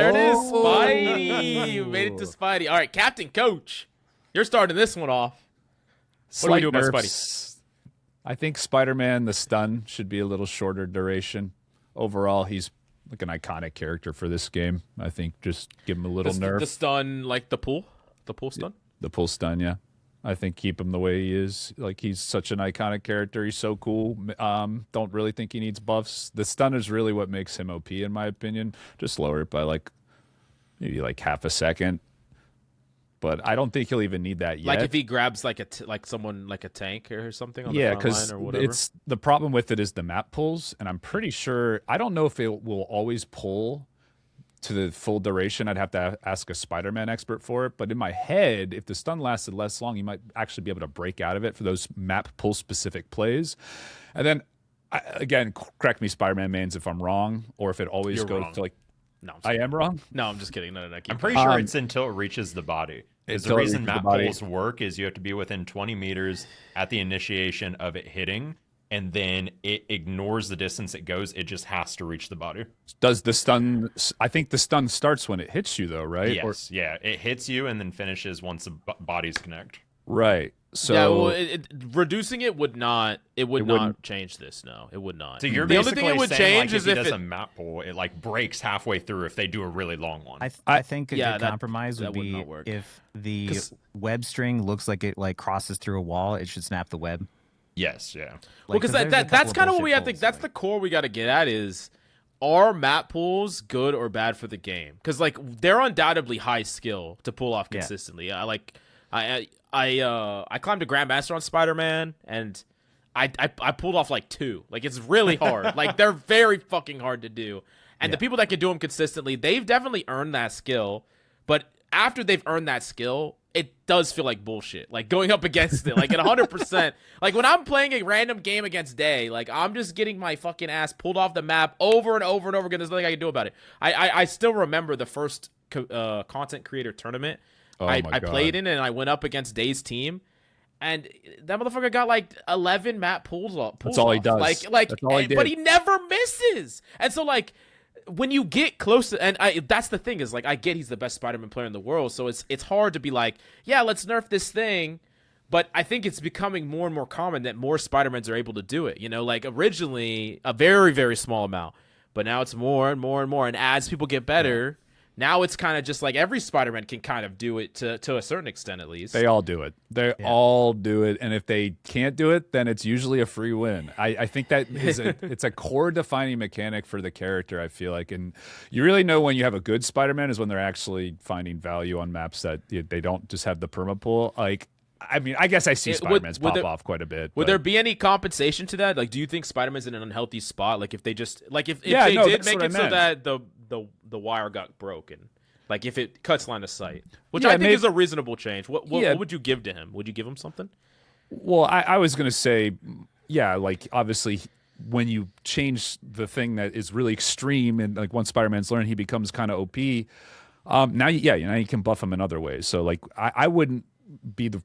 it is, Spidey. You made it to Spidey. All right, Captain Coach, you're starting this one off. What do we do about Spidey? I think Spider-Man, the stun should be a little shorter duration. Overall, he's like an iconic character for this game. I think just give him a little nerf. The stun, like the pull stun? The pull stun, yeah. I think keep him the way he is. Like, he's such an iconic character. He's so cool. Don't really think he needs buffs. The stun is really what makes him OP, in my opinion. Just lower it by maybe half a second. But I don't think he'll even need that yet. Like if he grabs someone like a tank or something on the front line or whatever. It's the problem with it is the map pulls, and I'm pretty sure I don't know if it will always pull to the full duration. I'd have to ask a Spider-Man expert for it. But in my head, if the stun lasted less long, you might actually be able to break out of it for those map pull specific plays. And then, again, correct me, Spider-Man mains, if I'm wrong, or if it always goes wrong. to No, I am wrong? No, I'm just kidding. No. I'm pretty sure it's until it reaches the body. Because the reason map pulls work is you have to be within 20 meters at the initiation of it hitting. and then it ignores the distance it goes. It just has to reach the body. Does the stun? I think the stun starts when it hits you, though, right? Yes. Yeah. It hits you and then finishes once the bodies connect. Right. So yeah, well, reducing it would not. It would not change this. No, it would not. So you're the only basically thing it would saying, change like, is if if he does it, a map pull, it like breaks halfway through if they do a really long one. I think a good that- compromise would that would be not work. if the 'Cause- web string looks like it like crosses through a wall, it should snap the web. Yes. Yeah. well, because there's a that's couple kind of what we bullshit have to. pulls, That's like- the core we got to get at is. Are map pulls good or bad for the game? Because like they're undoubtedly high skill to pull off consistently. I climbed a Grandmaster on Spider-Man and I pulled off like 2. Like it's really hard. Like they're very fucking hard to do. And the people that can do them consistently, they've definitely earned that skill. But after they've earned that skill, it does feel like bullshit. Like going up against it, like at 100%. Like when I'm playing a random game against Day, like I'm just getting my fucking ass pulled off the map over and over and over again. There's nothing I can do about it. I still remember the first content creator tournament. I played in and I went up against Day's team. And that motherfucker got like 11 map pulls off. That's all he does. Like, That's all he did. but he never misses. And so like, when you get close to, and that's the thing is like I get he's the best Spider-Man player in the world, so it's hard to be like, yeah, let's nerf this thing, but I think it's becoming more and more common that more Spider-Mans are able to do it. You know, like originally a very very small amount, but now it's more and more and more, and as people get better, now it's kind of just like every Spider-Man can kind of do it to a certain extent at least. They all do it. They all do it, and if they can't do it, then it's usually a free win. I think that is it's a core defining mechanic for the character. I feel like, and you really know when you have a good Spider-Man is when they're actually finding value on maps that they don't just have the perma pull. Like, I mean, I guess I see Spider-Man's pop off quite a bit. Would there be any compensation to that? Like, do you think Spider-Man's in an unhealthy spot? Like, if they just like if they did make it so that the wire got broken, like if it cuts line of sight, which I think is a reasonable change. What would you give to him? Would you give him something? Well, I was gonna say, yeah, like obviously when you change the thing that is really extreme and like once Spider-Man's learned, he becomes kind of OP. Now you can buff him in other ways. So like I wouldn't be the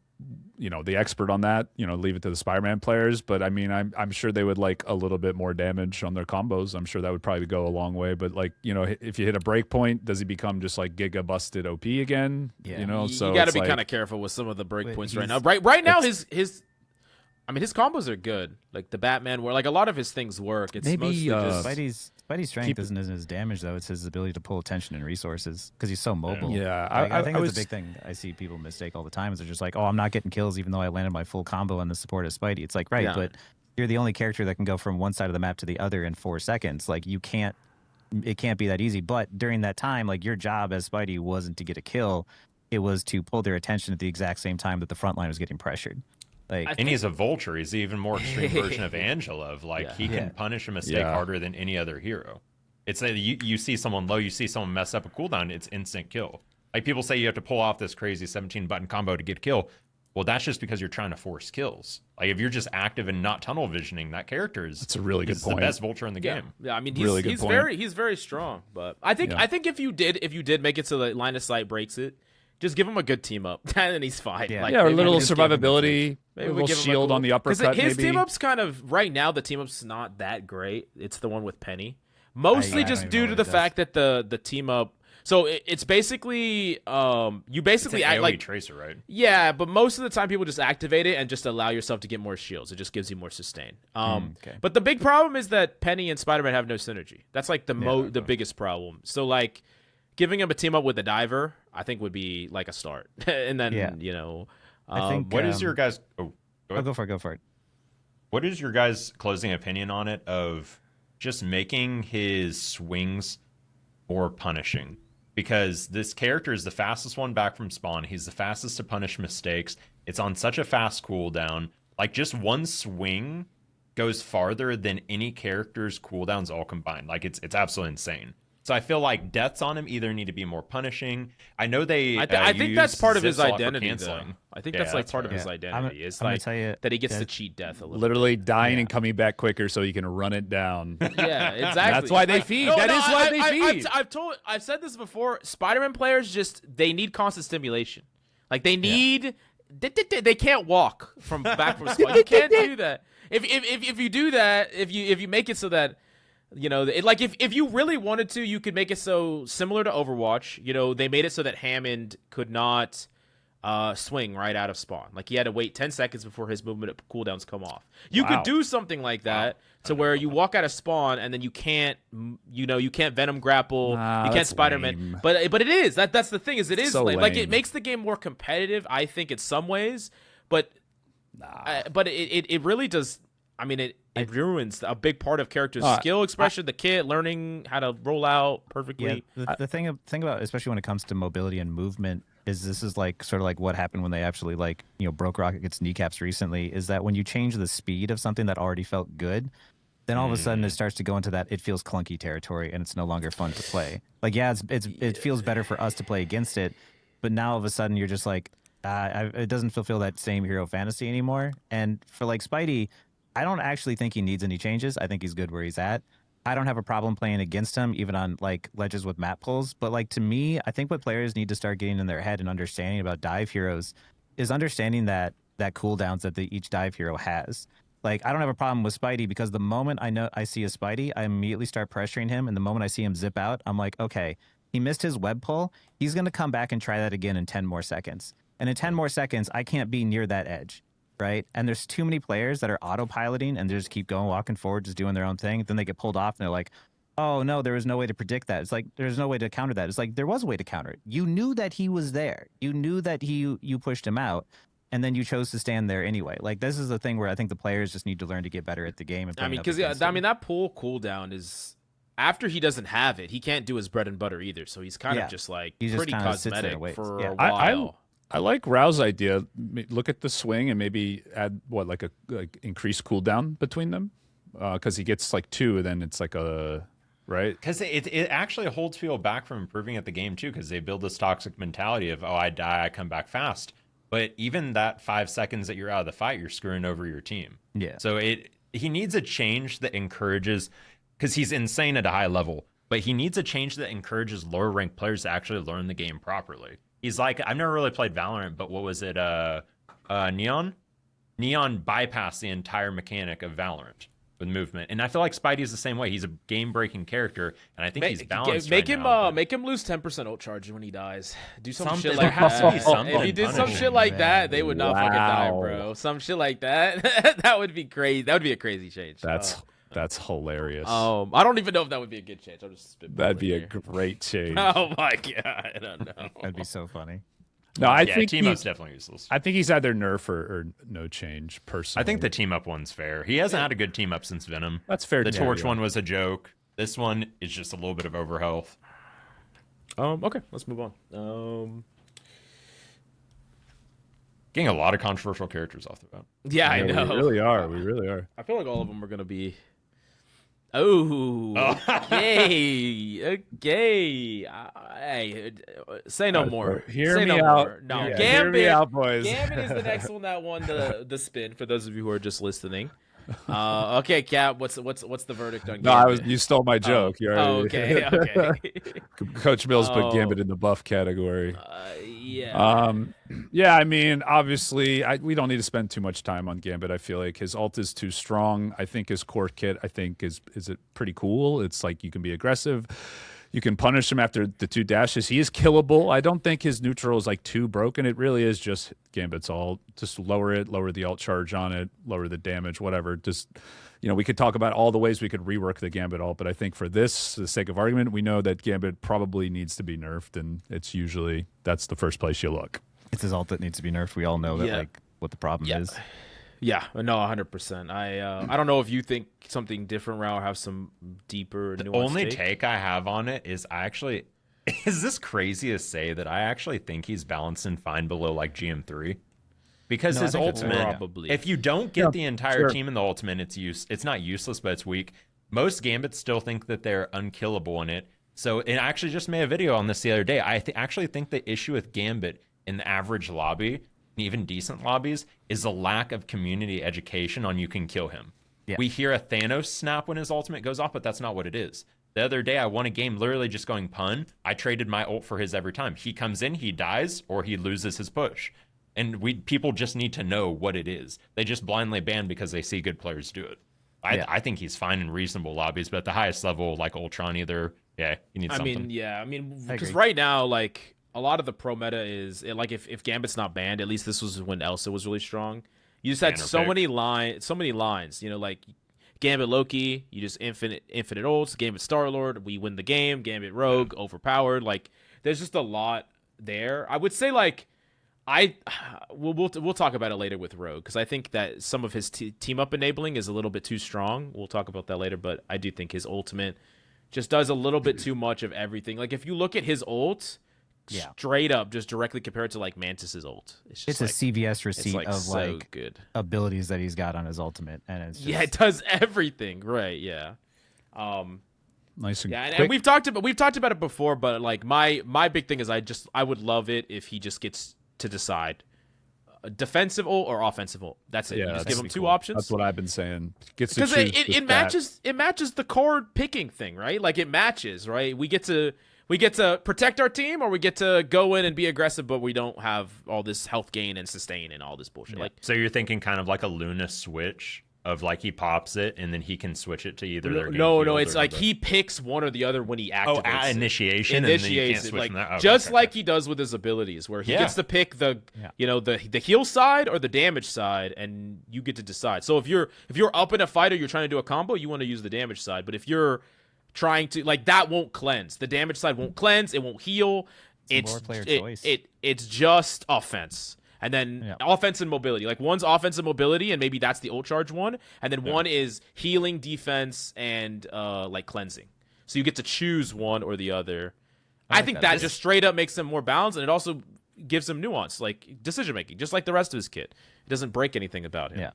expert on that, leave it to the Spider-Man players, but I mean I'm sure they would like a little bit more damage on their combos. I'm sure that would probably go a long way, but like if you hit a break point, does he become just like giga busted OP again? So you got to be kind of careful with some of the break points right now. Right now his combos are good. Like the Batman, where like a lot of his things work. It's maybe mostly just Spidey's strength isn't his damage though; it's his ability to pull attention and resources because he's so mobile. Yeah, I think that's a big thing I see people mistake all the time. Is they're just like, "Oh, I'm not getting kills even though I landed my full combo on the support of Spidey." It's like, right, but you're the only character that can go from one side of the map to the other in 4 seconds. Like it can't be that easy. But during that time, like your job as Spidey wasn't to get a kill; it was to pull their attention at the exact same time that the front line was getting pressured. And he's a vulture. He's the even more extreme version of Angela. He can punish a mistake harder than any other hero. It's that you see someone low, you see someone mess up a cooldown, it's instant kill. Like people say you have to pull off this crazy 17-button combo to get a kill. Well, that's just because you're trying to force kills. Like if you're just active and not tunnel visioning, that character is that's a really good point. The best vulture in the game. Yeah, I mean he's very strong. But I think if you did make it so the line of sight breaks it, just give him a good team up, and then he's fine. Yeah, like, a little survivability, maybe a little shield on the uppercut. His team up's kind of right now. The team up's not that great. It's the one with Penny, mostly just due to the fact that the team up. So it's basically you basically it's an AoE like tracer, right? Yeah, but most of the time people just activate it and just allow yourself to get more shields. It just gives you more sustain. But the big problem is that Penny and Spider-Man have no synergy. That's like the biggest problem. So like giving him a team up with a diver, I think would be like a start. And then I think what is your guys? Oh, go for it. What is your guys' closing opinion on it of just making his swings more punishing? Because this character is the fastest one back from spawn. He's the fastest to punish mistakes. It's on such a fast cooldown. Like just one swing goes farther than any character's cooldowns all combined. Like it's absolutely insane. So I feel like deaths on him either need to be more punishing. I know they. I think that's part of his identity, though. Canceling. I think that's like part of his identity. It's like that he gets to cheat death a little. Literally dying and coming back quicker so he can run it down. Yeah, exactly. That's why they feed. That is why they feed. I've said this before. Spider-Man players they need constant stimulation. Like they need. They can't walk back from spawn. You can't do that. if you do that, if you make it so that, you know, like if you really wanted to, you could make it so similar to Overwatch. You know, they made it so that Hammond could not swing right out of spawn. Like he had to wait 10 seconds before his movement cooldowns come off. You could do something like that to where you walk out of spawn and then you can't, you know, you can't Venom grapple, you can't Spider-Man. Lame. But it is that's the thing, is it is So lame. Like it lame. makes the game more competitive, I think, in some ways, but it really does. I mean, it ruins a big part of characters' skill expression, the kid learning how to roll out perfectly. Yeah, the thing about, especially when it comes to mobility and movement, is this is like sort of like what happened when they actually, like, you know, broke Rocket's kneecaps recently, is that when you change the speed of something that already felt good, then all of a sudden it starts to go into that it feels clunky territory and it's no longer fun to play. Like, yeah, it feels better for us to play against it, but now all of a sudden you're just like, it doesn't fulfill that same hero fantasy anymore. And for like Spidey, I don't actually think he needs any changes. I think he's good where he's at. I don't have a problem playing against him, even on like ledges with map pulls. But like, to me, I think what players need to start getting in their head and understanding about dive heroes is understanding that cooldowns that each dive hero has. Like, I don't have a problem with Spidey because the moment I see a Spidey, I immediately start pressuring him. And the moment I see him zip out, I'm like, okay, he missed his web pull. He's going to come back and try that again in 10 more seconds. And in 10 more seconds, I can't be near that edge. Right. And there's too many players that are autopiloting and they just keep going, walking forward, just doing their own thing. Then they get pulled off and they're like, oh, no, there was no way to predict that. It's like, there's no way to counter that. It's like, there was a way to counter it. You knew that he was there. You knew that you pushed him out. And then you chose to stand there anyway. Like, this is the thing where I think the players just need to learn to get better at the game. And I mean, because that pull cooldown is, after he doesn't have it, he can't do his bread and butter either. So he's kind of just like pretty cosmetic for a while. I like Rao's idea. Look at the swing and maybe add like increased cooldown between them, because he gets like 2, and then it's like a right. Because it actually holds people back from improving at the game too, because they build this toxic mentality of, oh, I die, I come back fast. But even that 5 seconds that you're out of the fight, you're screwing over your team. Yeah. So he needs a change that encourages, because he's insane at a high level, but he needs a change that encourages lower ranked players to actually learn the game properly. He's like, I've never really played Valorant, but what was it? Neon? Neon bypassed the entire mechanic of Valorant with movement. And I feel like Spidey's the same way. He's a game-breaking character, and I think he's balanced make him lose 10% ult charge when he dies. Do some shit like that. If he did some shit like that, they would not fucking die, bro. Some shit like that. That would be crazy. That would be a crazy change. That's hilarious. I don't even know if that would be a good change. I'm just That'd be a great change. Oh my god, I don't know. That'd be so funny. No, I think team-up's definitely useless. I think he's either nerf or no change, personally. I think the team-up one's fair. He hasn't had a good team-up since Venom. That's fair. The Torch one was a joke. This one is just a little bit of overhealth. Okay, let's move on. Getting a lot of controversial characters off the bat. Yeah, I know. We really are. I feel like all of them are going to be... Oh, okay. Hey, say no more. Hear say me no out. More. No, Yeah, Gambit, hear me out, boys. Gambit is the next one that won the spin. For those of you who are just listening. Okay, Cap. What's the verdict on Gambit? No, you stole my joke. Okay. Coach Mills put Gambit in the buff category. Yeah. Yeah. I mean, obviously, we don't need to spend too much time on Gambit. I feel like his ult is too strong. I think his core kit, is it pretty cool. It's like you can be aggressive. You can punish him after the 2 dashes. He is killable. I don't think his neutral is like too broken. It really is just Gambit's ult. Just lower the ult charge on it, lower the damage, whatever. Just, we could talk about all the ways we could rework the Gambit ult, but I think for this, for the sake of argument, we know that Gambit probably needs to be nerfed, and that's the first place you look. It's his ult that needs to be nerfed. We all know that, what the problem is. Yeah, no, 100%. I don't know if you think something different, Rao, or have some deeper nuanced only take I have on it is is this crazy to say that I actually think he's balanced and fine below like GM3? Because his ultimate, if you don't get the entire team in the ultimate, it's not useless, but it's weak. Most Gambits still think that they're unkillable in it. So, and I actually just made a video on this the other day. I actually think the issue with Gambit in the average lobby, even decent lobbies, is a lack of community education on you can kill him. Yeah. We hear a Thanos snap when his ultimate goes off, but that's not what it is. The other day, I won a game literally just going pun. I traded my ult for his every time. He comes in, he dies, or he loses his push. And people just need to know what it is. They just blindly ban because they see good players do it. I think he's fine in reasonable lobbies, but at the highest level, like Ultron, either you need something. Because right now, like a lot of the pro meta is like if Gambit's not banned, at least this was when Elsa was really strong. You just had so many lines. You know, like Gambit Loki, you just infinite ults. Gambit Star-Lord, we win the game. Gambit Rogue, overpowered. Like there's just a lot there. I would say like. We'll talk about it later with Rogue, because I think that some of his team up enabling is a little bit too strong. We'll talk about that later, but I do think his ultimate just does a little bit too much of everything. Like if you look at his ult, straight up, just directly compared to like Mantis's ult, it's like, a CVS receipt of so like good abilities that he's got on his ultimate, and it's just... it does everything right. Yeah. Nice and and we've talked about it before, but like my big thing is I would love it if he just gets to decide a defensive ult or offensive ult. That's it. Yeah, just give him two options. That's what I've been saying. Gets to because it matches the card picking thing, right? Like it matches, right? We get to protect our team, or we get to go in and be aggressive, but we don't have all this health gain and sustain and all this bullshit. Yeah. Like, so you're thinking kind of like a Luna switch of like he pops it and then he can switch it to either their game no, it's like he picks one or the other when he activates initiation, and then you can't switch like from that. Just like he does with his abilities, where he gets to pick the heal side or the damage side, and you get to decide. So if you're up in a fight or you're trying to do a combo, you want to use the damage side. But if you're trying to, like, that won't cleanse. The damage side won't cleanse. It won't heal. It's more player choice. It's just offense. And then offense and mobility. Like, one's offensive mobility, and maybe that's the ult charge one. And then one is healing, defense, and like cleansing. So you get to choose one or the other. I think that just straight up makes him more balanced, and it also gives him nuance, like decision making, just like the rest of his kit. It doesn't break anything about him. Yeah.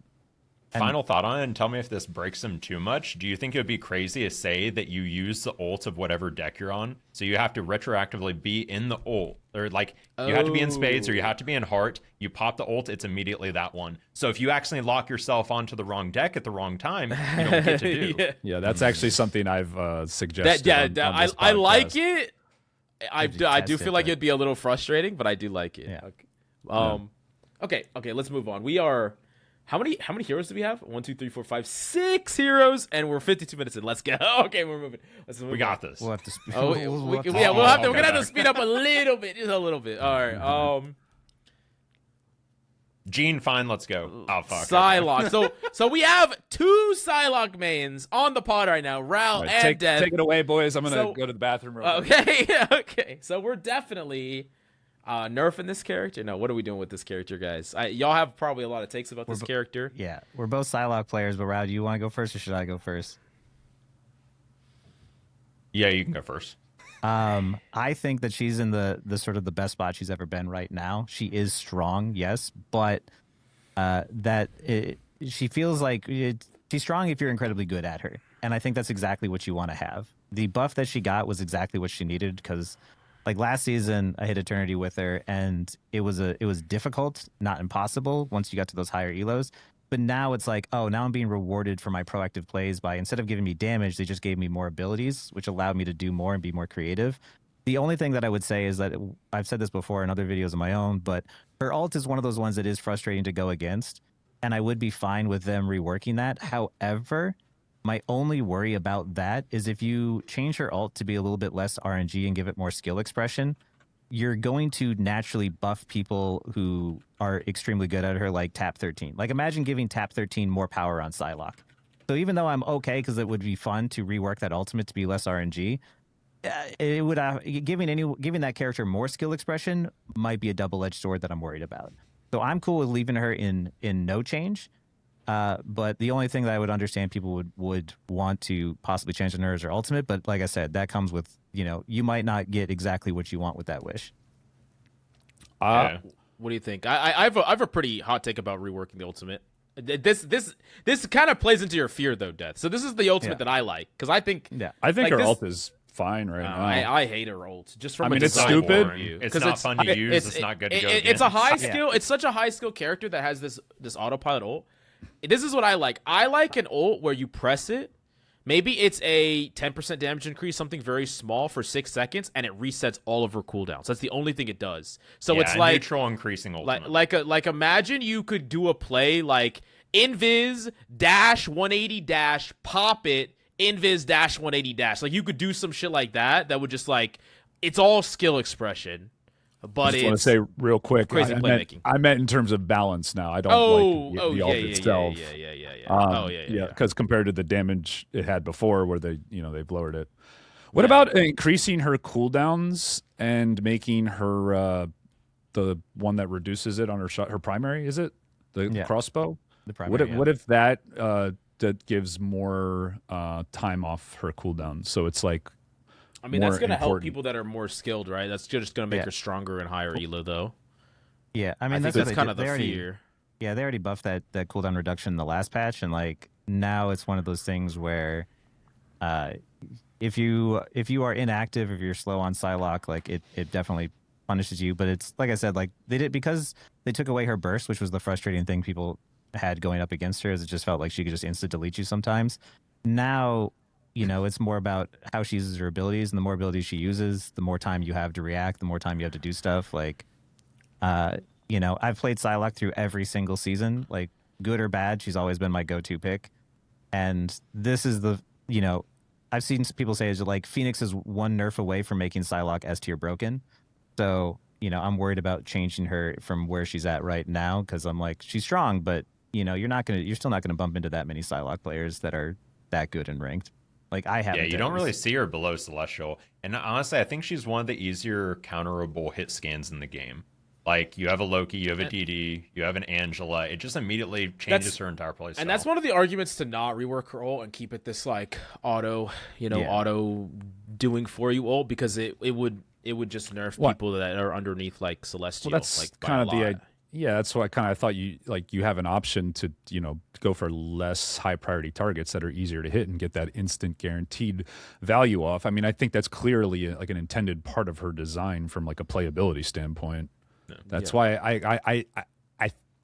Final thought on it, and tell me if this breaks him too much. Do you think it would be crazy to say that you use the ult of whatever deck you're on? So you have to retroactively be in the ult. Or like you have to be in spades or you have to be in heart. You pop the ult, it's immediately that one. So if you accidentally lock yourself onto the wrong deck at the wrong time, you don't get to do. Yeah, that's actually something I've suggested. I like it. I do feel like it'd be a little frustrating, but I do like it. Yeah. Okay, let's move on. We are... How many heroes do we have? 1, 2, 3, 4, 5, 6 heroes, and we're 52 minutes in. Let's go. Okay, we're moving. We got this. We'll have to speed. We're gonna have to speed up a little bit, just a little bit. All right. Gene, fine. Let's go. Oh fuck. Psylocke. So we have 2 Psylocke mains on the pod right now. Ral and Dev. Take it away, boys. I'm gonna go to the bathroom. Real quick. Okay. So we're definitely. Nerfing this character? No, what are we doing with this character, guys? Y'all have probably a lot of takes about this character. Yeah, we're both Psylocke players, but Rao, do you want to go first or should I go first? Yeah, you can go first. I think that she's in the sort of the best spot she's ever been right now. She is strong, yes, but she feels like she's strong if you're incredibly good at her, and I think that's exactly what you want to have. The buff that she got was exactly what she needed, because like last season, I hit Eternity with her, and it was difficult, not impossible, once you got to those higher elos. But now it's like, oh, now I'm being rewarded for my proactive plays by, instead of giving me damage, they just gave me more abilities, which allowed me to do more and be more creative. The only thing that I would say is that, I've said this before in other videos of my own, but her ult is one of those ones that is frustrating to go against, and I would be fine with them reworking that. However, my only worry about that is if you change her ult to be a little bit less RNG and give it more skill expression, you're going to naturally buff people who are extremely good at her, like Tap 13. Like, imagine giving Tap 13 more power on Psylocke. So even though I'm okay, because it would be fun to rework that ultimate to be less RNG, it would giving that character more skill expression might be a double-edged sword that I'm worried about. So I'm cool with leaving her in no change. But the only thing that I would understand people would want to possibly change the nerves or ultimate, but like I said, that comes with, you might not get exactly what you want with that wish. What do you think? I have a pretty hot take about reworking the ultimate. This kind of plays into your fear though, Death. So this is the ultimate that I like, because I think her ult is fine right now. I hate her ult. Just from it's stupid. It's not fun to use. It's not good to go against. It's a high skill. It's such a high skill character that has this autopilot ult. This is what I like. I like an ult where you press it, Maybe it's a 10% damage increase, something very small for 6 seconds, and it resets all of her cooldowns. That's the only thing it does. So it's like neutral increasing ultimate. Like imagine you could do a play like invis dash 180 dash pop it invis dash 180 dash. Like you could do some shit like that. That would just like it's all skill expression. But I just want to say real quick, crazy playmaking. I meant in terms of balance now. I don't like the ult itself. Yeah. Because compared to the damage it had before, where they've lowered it. What about increasing her cooldowns and making her the one that reduces it on her shot, her primary? Is it the crossbow? The primary. What if that that gives more time off her cooldown? So it's like. I mean, that's going to help people that are more skilled, right? That's just going to make her stronger and higher elo, though. Yeah, I mean, that's kind of the fear. Yeah, they already buffed that cooldown reduction in the last patch, and like now it's one of those things where, if you are inactive, if you're slow on Psylocke, like it definitely punishes you. But it's like I said, like they did because they took away her burst, which was the frustrating thing people had going up against her, is it just felt like she could just insta delete you sometimes. Now. It's more about how she uses her abilities, and the more abilities she uses, the more time you have to react, the more time you have to do stuff. Like, I've played Psylocke through every single season, like good or bad. She's always been my go-to pick. And this is I've seen people say is like Phoenix is one nerf away from making Psylocke S tier broken. So, I'm worried about changing her from where she's at right now, because I'm like, she's strong, but you're still not gonna bump into that many Psylocke players that are that good and ranked. Like I have. Yeah, you don't really see her below Celestial. And honestly, I think she's one of the easier counterable hit scans in the game. Like you have a Loki, you have a DD, you have an Angela. It just immediately changes her entire playstyle. And that's one of the arguments to not rework her ult and keep it this like auto doing for you ult, because it would just nerf people that are underneath like Celestial. Well, that's like kind of the idea. Yeah, that's why I thought you have an option to go for less high priority targets that are easier to hit and get that instant guaranteed value off. I mean, I think that's clearly like an intended part of her design from like a playability standpoint. That's why I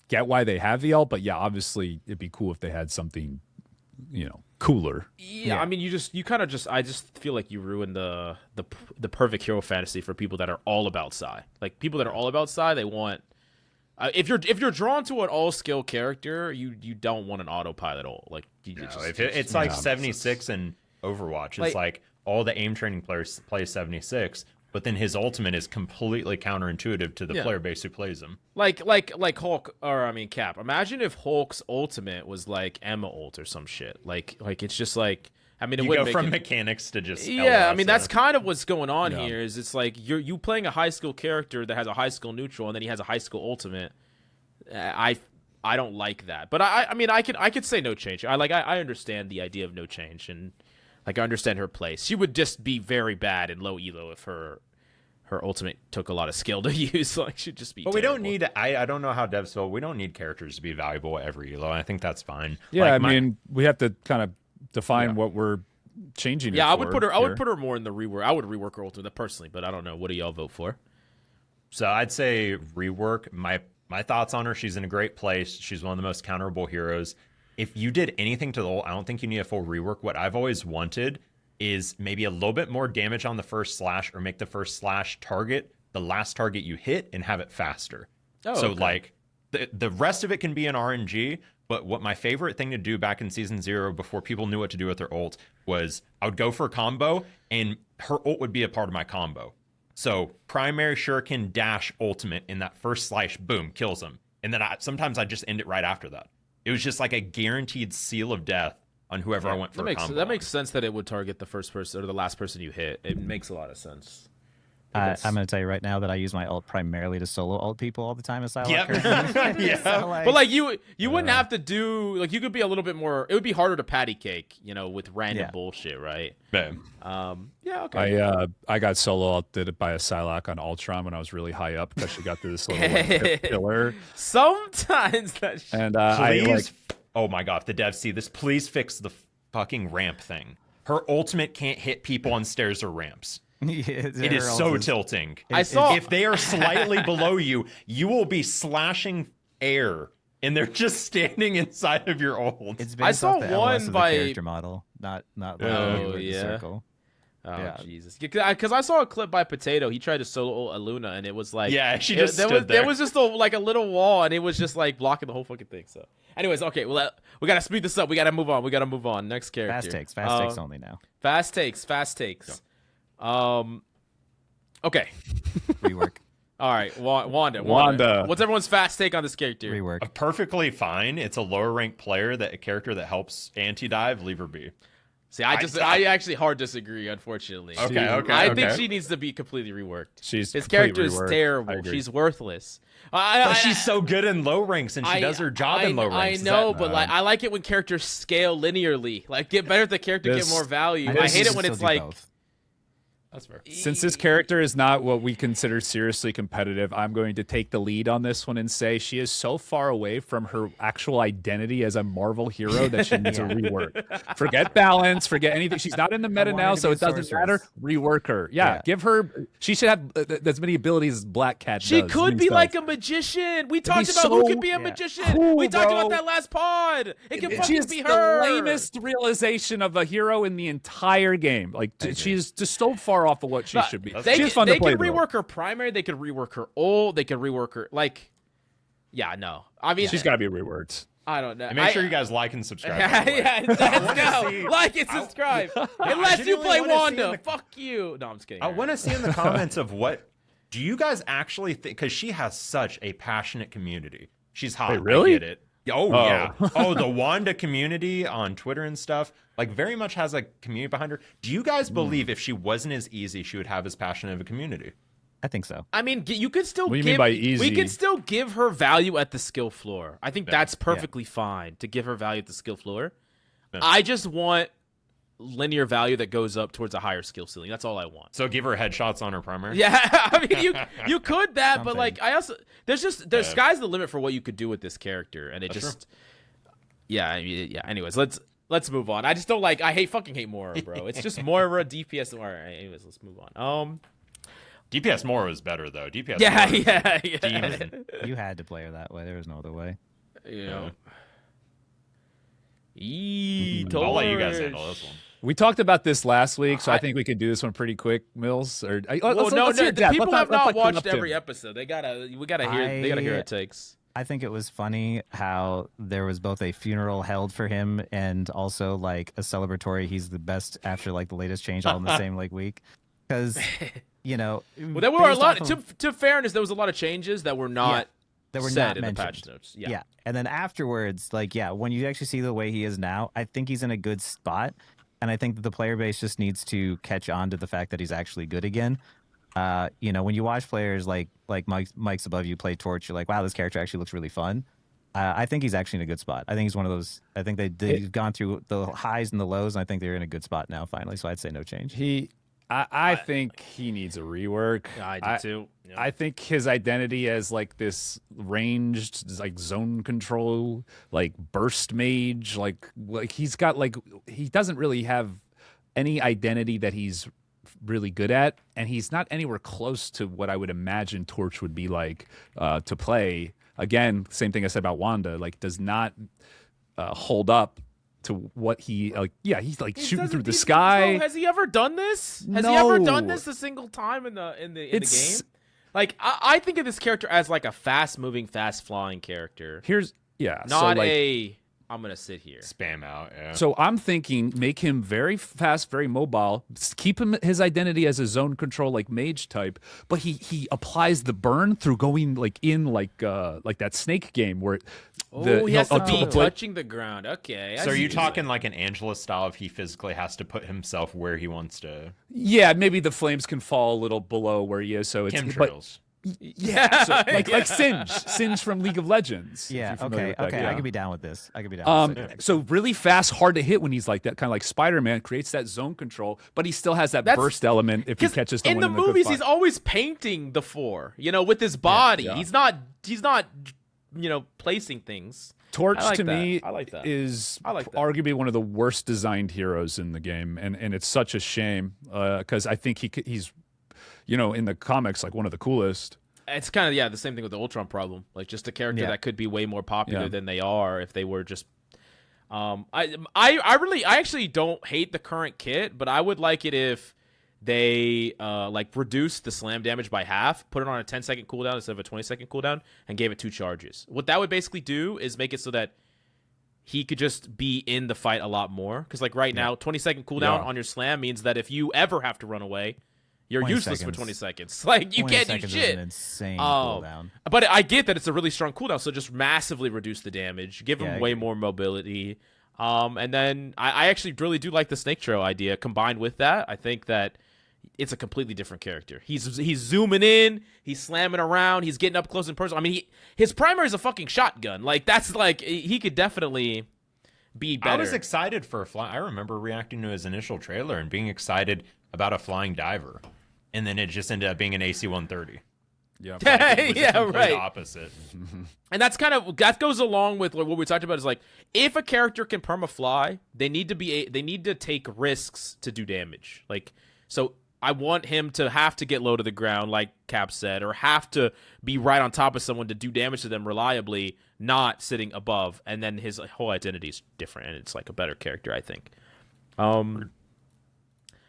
get why they have the ult, but yeah, obviously it'd be cool if they had something cooler. Yeah, I mean, I just feel like you ruined the perfect hero fantasy for people that are all about Psy. Like people that are all about Psy, they want. If you're drawn to an all skill character, you don't want an autopilot ult. Like it's like 76 in Overwatch. It's like all the aim training players play 76, but then his ultimate is completely counterintuitive to the player base who plays him. Like Hulk, or I mean Cap. Imagine if Hulk's ultimate was like Emma ult or some shit. Like it's just like. I mean, it would go from mechanics to just LS, I mean, that's kind of what's going on here. Is it's like you playing a high skill character that has a high skill neutral, and then he has a high skill ultimate. I don't like that, but I mean, I could say no change. I understand the idea of no change, and like I understand her place. She would just be very bad in low elo if her ultimate took a lot of skill to use. Like she'd just be. But we don't need. I don't know how devs feel. We don't need characters to be valuable at every elo. I think that's fine. Yeah, like, I mean, we have to kind of define what we're changing. Yeah, I would put her more in the rework. I would rework her ultimate personally, but I don't know. What do y'all vote for? So I'd say rework. My thoughts on her: she's in a great place. She's one of the most counterable heroes. If you did anything to the ult, I don't think you need a full rework. What I've always wanted is maybe a little bit more damage on the first slash, or make the first slash target the last target you hit and have it faster. Like the rest of it can be an RNG. But what my favorite thing to do back in Season 0 before people knew what to do with their ult was I would go for a combo, and her ult would be a part of my combo. So primary shuriken dash ultimate in that first slash, boom, kills him. And then sometimes I just end it right after that. It was just like a guaranteed seal of death on whoever I went for a combo. That makes sense that it would target the first person or the last person you hit. It makes a lot of sense. I'm going to tell you right now that I use my ult primarily to solo ult people all the time as Psylocke. Yeah. So, like, but like you wouldn't have to do like you could be a little bit more. It would be harder to patty cake, with random bullshit, right? Yeah. Okay. I got solo ulted by a Psylocke on Ultron when I was really high up because she got to this little pillar. Sometimes that shit. And oh my god, if the devs see this, please fix the fucking ramp thing. Her ultimate can't hit people on stairs or ramps. It is so tilting. If they are slightly below you, you will be slashing air, and they're just standing inside of your ult. It's based off the LS of the character model. not like Oh, the yeah. circle. Oh Yeah. Jesus! Because I saw a clip by Potato. He tried to solo ult Luna, and it was like Yeah, she just stood there there. was just like a little wall, and it was just like blocking the whole fucking thing. So, anyways, okay, well we gotta speed this up. We gotta move on. Next character. Fast takes only now. Fast takes. Okay. Rework. All right, Wanda. What's everyone's fast take on this character? Rework. Perfectly fine. It's a lower ranked player a character that helps anti-dive, leave her be. See, I actually hard disagree, unfortunately. Okay. I think she needs to be completely reworked. His character is reworked. terrible. She's worthless. But she's so good in low ranks, and she does her job in low ranks. I know, but like I like it when characters scale linearly. Like get better if the character get more value. I hate it when it's like. That's fair. Since this character is not what we consider seriously competitive, I'm going to take the lead on this one and say she is so far away from her actual identity as a Marvel hero that she needs a rework. Forget balance, forget anything. She's not in the meta now, so it doesn't matter. Rework her. Yeah, give her. She should have as many abilities as Black Cat does. She could be like a magician. We talked about who could be a magician. Cool, we talked about that last pod. It can fucking be her. The lamest realization of a hero in the entire game. Like she's just so far off of what she should be. They could rework her primary. They could rework her ult. They could rework her I mean, she's got to be reworked. I don't know. And make sure you guys like and subscribe. Yeah, let's go. Like and subscribe. Unless you play Wanda. Fuck you. No, I'm just kidding. I want to see in the comments of what do you guys actually think? Because she has such a passionate community. She's hot. Wait, really? I get it. Yeah. Oh, the Wanda community on Twitter and stuff, like very much has a community behind her. Do you guys believe if she wasn't as easy, she would have as passionate of a community? I think so. I mean, you could still What do you mean by easy? We could still give her value at the skill floor. I think that's perfectly fine to give her value at the skill floor. Yeah. I just want linear value that goes up towards a higher skill ceiling. That's all I want. So give her headshots on her primary? Yeah, I mean you could that, but like I also there's sky's the limit for what you could do with this character, and it just true. Anyways, let's move on. I just don't like. I fucking hate Moira, bro. It's just Moira DPS. All right, anyways, let's move on. DPS Moira is better though. DPS. Yeah. Demon. You had to play her that way. There was no other way. You know. I'll let you guys handle this one. We talked about this last week, so I think we could do this one pretty quick, Mills. Or people have not watched every episode. We gotta hear it takes. I think it was funny how there was both a funeral held for him and also like a celebratory. He's the best after like the latest change all in the same like week, because well, there were a lot. To fairness, there was a lot of changes that were not. That were said not in mentioned. The patch notes. Yeah. And then afterwards, when you actually see the way he is now, I think he's in a good spot. And I think that the player base just needs to catch on to the fact that he's actually good again. When you watch players like Mike's above you play Torch, you're like, wow, this character actually looks really fun. I think he's actually in a good spot. I think he's one of those. I think they've gone through the highs and the lows, and I think they're in a good spot now finally. So I'd say no change. I think he needs a rework. I do too. Yeah. I think his identity as like this ranged like zone control, like burst mage, like he's got like he doesn't really have any identity that he's really good at, and he's not anywhere close to what I would imagine Torch would be like to play. Again, same thing I said about Wanda, like does not hold up to what he he's like shooting through the sky. Has he ever done this? Has No. he ever done this a single time in the game? Like I think of this character as like a fast moving, fast flying character. Not I'm gonna sit here. Spam out, yeah. So I'm thinking make him very fast, very mobile. Keep him his identity as a zone control like mage type, but he applies the burn through going like in like that snake game where he has to be touching the ground. Okay. So are you talking like an Angela style if he physically has to put himself where he wants to? Yeah, maybe the flames can fall a little below where he is, so it's chemtrails. Yeah, so, like Singe from League of Legends. Yeah, okay. I could be down with this. So really fast, hard to hit when he's like that, kind of like Spider-Man creates that zone control, but he still has that burst element if he catches someone in the movies. He's always painting the four, with his body. Yeah. He's not, placing things. Torch to me is arguably one of the worst designed heroes in the game, and it's such a shame because I think he's. In the comics, like one of the coolest. It's kind of the same thing with the Ultron problem. Like just a character that could be way more popular than they are if they were just. I actually don't hate the current kit, but I would like it if they like reduced the slam damage by half, put it on a 10-second cooldown instead of a 20-second cooldown, and gave it 2 charges. What that would basically do is make it so that he could just be in the fight a lot more. Because like right now, 20-second cooldown on your slam means that if you ever have to run away, you're useless for 20 seconds. Like you can't do shit. Is an insane cooldown. But I get that it's a really strong cooldown, so just massively reduce the damage, give him way more mobility. And then I actually really do like the snake trail idea. Combined with that, I think that it's a completely different character. He's zooming in, he's slamming around, he's getting up close and personal. I mean, his primary is a fucking shotgun. Like that's like he could definitely be better. I was excited for a fly. I remember reacting to his initial trailer and being excited about a flying diver, and then it just ended up being an AC 130. Yeah, right. Opposite. And that goes along with what we talked about. Is like if a character can perma-fly, they need to take risks to do damage. Like so. I want him to have to get low to the ground, like Cap said, or have to be right on top of someone to do damage to them reliably, not sitting above. And then his whole identity is different, and it's like a better character, I think.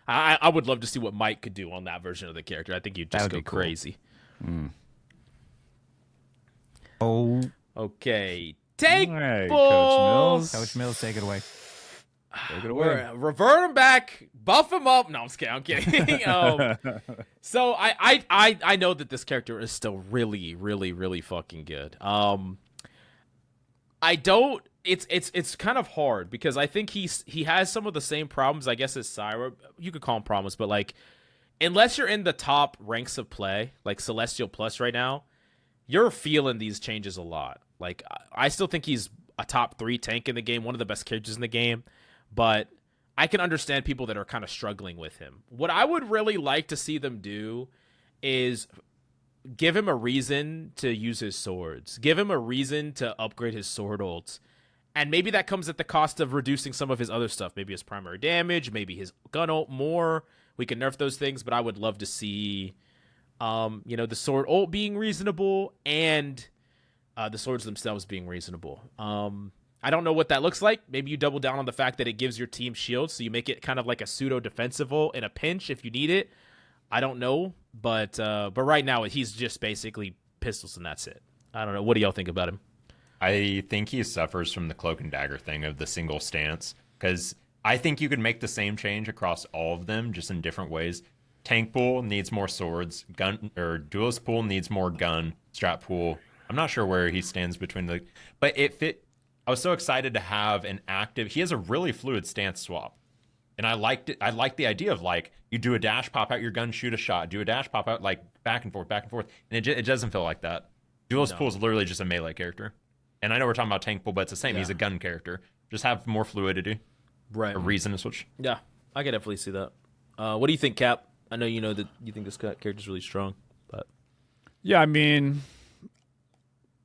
I would love to see what Mike could do on that version of the character. I think he'd just go crazy. Oh, okay. Take Coach Mills. Coach Mills, take it away. Take it away. Revert him back, buff him up. No, I'm kidding. So I know that this character is still really, really, really fucking good. It's kind of hard because I think he has some of the same problems, I guess, as Syra. You could call them problems, but like unless you're in the top ranks of play, like Celestial Plus right now, you're feeling these changes a lot. Like I still think he's a top 3 tank in the game, one of the best characters in the game. But I can understand people that are kind of struggling with him. What I would really like to see them do is give him a reason to use his swords. Give him a reason to upgrade his sword ults. And maybe that comes at the cost of reducing some of his other stuff. Maybe his primary damage, maybe his gun ult more. We can nerf those things, but I would love to see the sword ult being reasonable and the swords themselves being reasonable. I don't know what that looks like. Maybe you double down on the fact that it gives your team shields, so you make it kind of like a pseudo-defensive ult in a pinch if you need it. I don't know, but right now he's just basically pistols and that's it. I don't know. What do y'all think about him? I think he suffers from the cloak and dagger thing of the single stance, because I think you could make the same change across all of them, just in different ways. Tank pool needs more swords. Gun or duelist pool needs more gun. Strap pool. I'm not sure where he stands between the, but it fit. I was so excited to have an active. He has a really fluid stance swap, and I liked it. I liked the idea of like you do a dash, pop out your gun, shoot a shot, do a dash, pop out, like back and forth, and it doesn't feel like that. Duelist pool is literally just a melee character, and I know we're talking about tank pool, but it's the same. Yeah. He's a gun character. Just have more fluidity, right? A reason to switch. Yeah, I can definitely see that. What do you think, Cap? I know you know that you think this character's really strong, but yeah, I mean,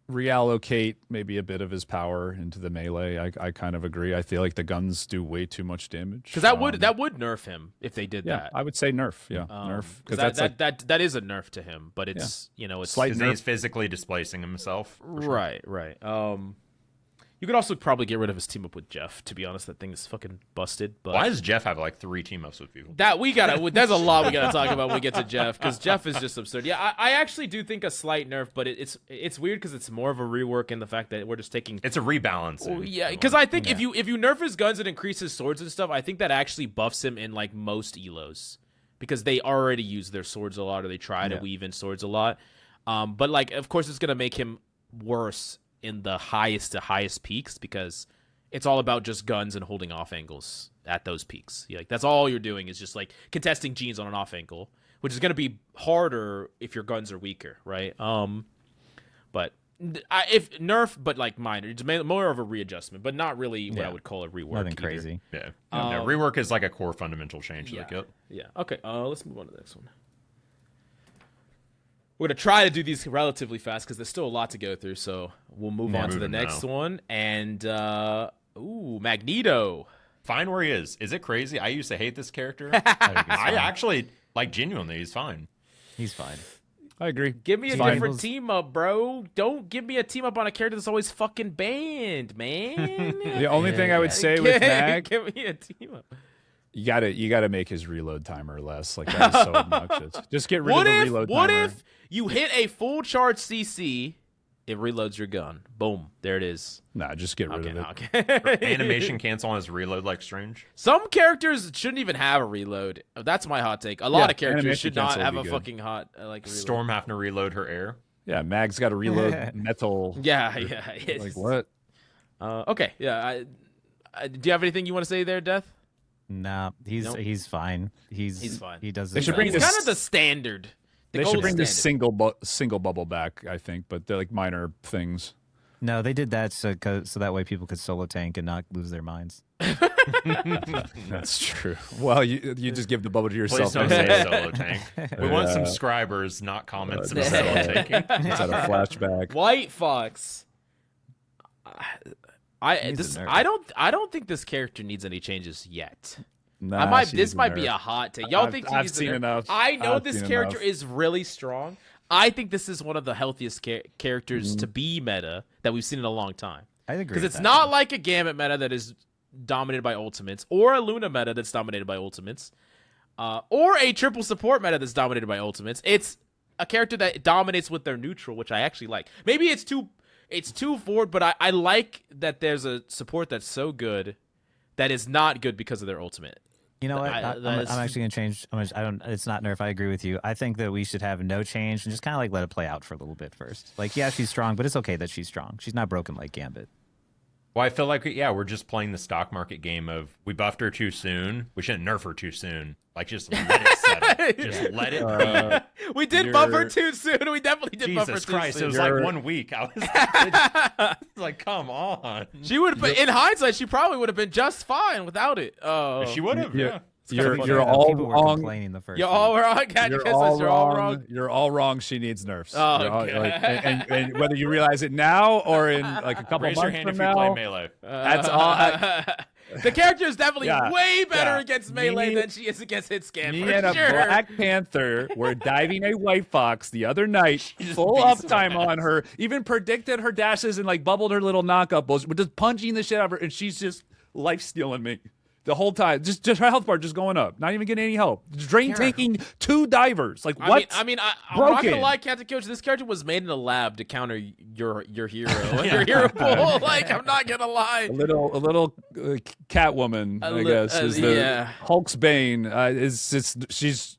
reallocate maybe a bit of his power into the melee. I kind of agree. I feel like the guns do way too much damage. Because that would nerf him if they did that. I would say nerf. Yeah, nerf. Because that is a nerf to him, but it's it's slight nerf. He's physically displacing himself. Right, sure. Right. You could also probably get rid of his team up with Jeff. To be honest, that thing is fucking busted. But why does Jeff have like 3 team ups with people? There's a lot we gotta talk about when we get to Jeff, because Jeff is just absurd. Yeah, I actually do think a slight nerf, but it's weird because it's more of a rework in the fact that we're just taking. It's a rebalance. Yeah, because I think if you nerf his guns and increase his swords and stuff, I think that actually buffs him in like most elos, because they already use their swords a lot, or they try to weave in swords a lot. But like, of course, it's gonna make him worse in the highest to highest peaks, because it's all about just guns and holding off angles at those peaks. Like that's all you're doing is just like contesting genes on an off angle, which is going to be harder if your guns are weaker, right? But if nerf, but like minor, it's more of a readjustment, but not really what I would call a rework. Nothing crazy. Yeah. Rework is like a core fundamental change. Yeah. Okay. Let's move on to the next one. We're going to try to do these relatively fast because there's still a lot to go through, so we'll move on to the next one. And, Magneto. Fine where he is. Is it crazy? I used to hate this character. I actually, like, genuinely, he's fine. He's fine. I agree. Give me a It's fine. different team up, bro. Don't give me a team up on a character that's always fucking banned, man. The only thing I would say with Mag, give me a team up. you gotta make his reload timer less. Like that is so obnoxious. Just get rid of the reload timer. What if you hit a full charge CC? It reloads your gun. Boom. There it is. Nah, just get rid of it. Okay. Animation cancel on his reload like Strange. Some characters shouldn't even have a reload. That's my hot take. A lot of characters animation should not cancel have would a be fucking hot reload. Storm having to reload her air. Yeah, Mag's got to reload metal. Yeah. Like what? Okay. Yeah. Do you have anything you want to say there, Death? Nah, he's fine. He's fine. He does. They should his bring He's best. kind of the standard. They should bring this standard. single bubble back, I think, but they're like minor things. No, they did that so that way people could solo tank and not lose their minds. That's true. Well, you just give the bubble to yourself. Please don't say solo tank. We want subscribers, not comments about solo tanking. Is that a flashback? White Fox. I He's a nerd. don't think this character needs any changes yet. Nah, This might be a hot take. Y'all think I've seen enough. I know I've this seen character enough. is really strong. I think this is one of the healthiest characters to be meta that we've seen in a long time. I agree. Because with it's that. not like a Gambit meta that is dominated by ultimates, or a Luna meta that's dominated by ultimates, or a triple support meta that's dominated by ultimates. It's a character that dominates with their neutral, which I actually like. Maybe it's too forward, but I like that there's a support that's so good that is not good because of their ultimate. You know what? I- I'm that's- actually gonna change. I don't. It's not Nerf. I agree with you. I think that we should have no change and just kind of like let it play out for a little bit first. Like, yeah, she's strong, but it's okay that she's strong. She's not broken like Gambit. Well, I feel like, we're just playing the stock market game of we buffed her too soon. We shouldn't nerf her too soon. Like, just let it settle. Just let it be. We did buff her too soon. We definitely did buff her Jesus too Christ, soon. it was like 1 week. I was like, come on. She would, but in hindsight, she probably would have been just fine without it. Oh, She would have, yeah. You're all People were wrong. complaining the first. You're all week. wrong. You're all wrong. You're all wrong. She needs nerfs. Oh, You're all- God. like, and whether you realize it now or in like a couple Raise your months hand from if you play now, melee. that's all. The character is definitely Yeah, way better yeah. against melee Me- than she is against hit scan. Me For and a sure. Black Panther were diving a White Fox the other night, just full beats uptime her ass. on her, even predicted her dashes and like bubbled her little knockup balls. We're just punching the shit out of her, and she's just life stealing me the whole time. Just her health bar just going up, not even getting any help. Drain tanking 2 divers. Like what? I'm not gonna Broken. lie, Captain Coach. This character was made in a lab to counter your hero and your hero pool. Like, I'm not gonna lie. A little Catwoman, I guess, is the yeah. Hulk's bane. Is just she's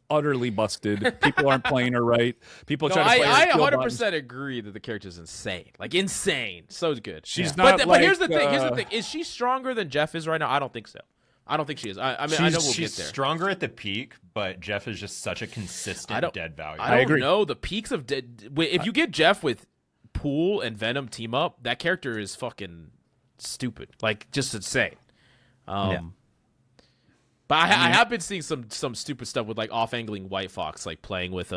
utterly busted. People aren't playing her right. People No, try to play her I skill 100% buttons. agree that the character's insane. Like, insane. So good. She's But, not but like, here's the thing. Here's the thing. Is she stronger than Jeff is right now? I don't think so. I don't think she is. I mean, I know we'll She's get there. stronger at the peak, but Jeff is just such a consistent dead value. I don't agree. know. The peaks of if you get Jeff with Pool and Venom team up, that character is fucking stupid. Like, just insane. Yeah. But I have been seeing some stupid stuff with like off-angling White Fox, like playing with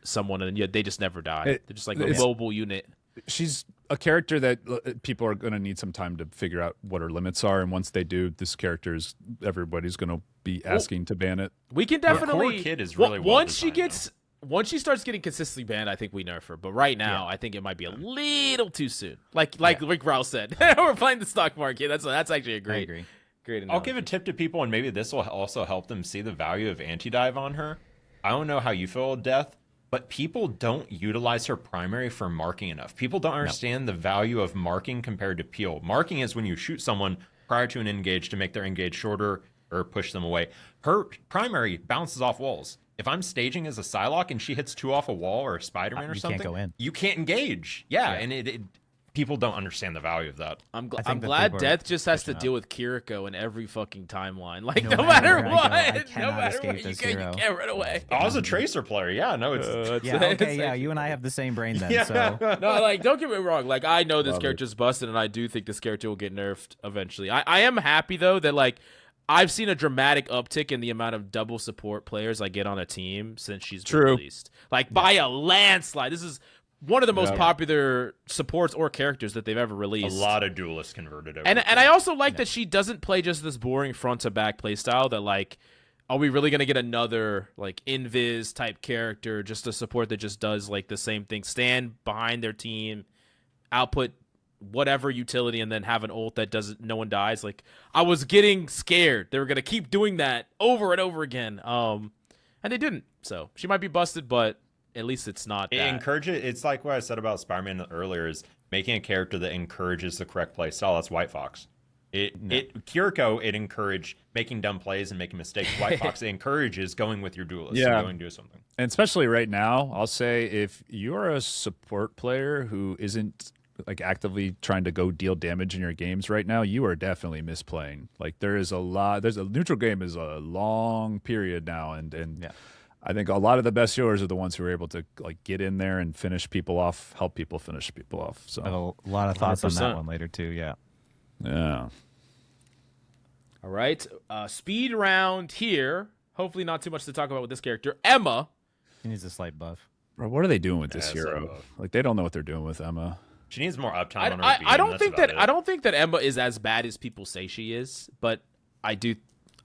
someone, and yet they just never die. They're just like a mobile unit. She's a character that people are going to need some time to figure out what her limits are, and once they do, this character is everybody's going to be asking to ban it. We can core definitely kit is really well once she designed, gets once she starts getting consistently banned, I think we nerf her. But right now, I think it might be a little too soon. Like Rick Rouse said, we're playing the stock market. That's actually a I great. agree. Great I'll analogy. give a tip to people, and maybe this will also help them see the value of anti-dive on her. I don't know how you feel, Death, but people don't utilize her primary for marking enough. People don't understand the value of marking compared to peel. Marking is when you shoot someone prior to an engage to make their engage shorter or push them away. Her primary bounces off walls. If I'm staging as a Psylocke and she hits 2 off a wall or a Spider-Man or You something, can't go in. you can't engage. Yeah. And people don't understand the value of that. I'm think that glad people are Death just has to pushing deal with Kiriko in every fucking timeline. Like, no, No matter matter where I what, go, I no cannot matter escape what, this you hero. can't run away. I was a Tracer player. Yeah, no, it's Yeah, okay, yeah. You and I have the same brain then. So No, like, don't get me wrong. Like, I know this character's busted, and I do think this character will get nerfed eventually. I am happy, though, that, like, I've seen a dramatic uptick in the amount of double support players I get on a team since she's been released. Like, by a landslide. This is one of the most popular supports or characters that they've ever a released. lot of duelists converted over. And I also like that she doesn't play just this boring front to back playstyle that, like, are we really gonna get another like invis type character, just a support that just does like the same thing, stand behind their team, output whatever utility, and then have an ult that doesn't, no one dies? Like, I was getting scared they were gonna keep doing that over and over again, and they didn't. So she might be busted, but at least it's not. It encourages. It's like what I said about Spider-Man earlier: is making a character that encourages the correct play style. That's White Fox. Kiriko, it encouraged making dumb plays and making mistakes. White Fox, it encourages going with your duelist and going to do something. And especially right now, I'll say if you're a support player who isn't like actively trying to go deal damage in your games right now, you are definitely misplaying. Like there's a neutral game is a long period now, and I think a lot of the best healers are the ones who are able to like get in there and finish people off, help people finish people off. So I have a lot of thoughts 100%. on that one later too. Yeah. All right, speed round here. Hopefully not too much to talk about with this character. Emma. He needs a slight buff. Bro, what are they doing with this hero? Like they don't know what they're doing with Emma. She needs more uptime on her beam. I don't think that Emma is as bad as people say she is, but I do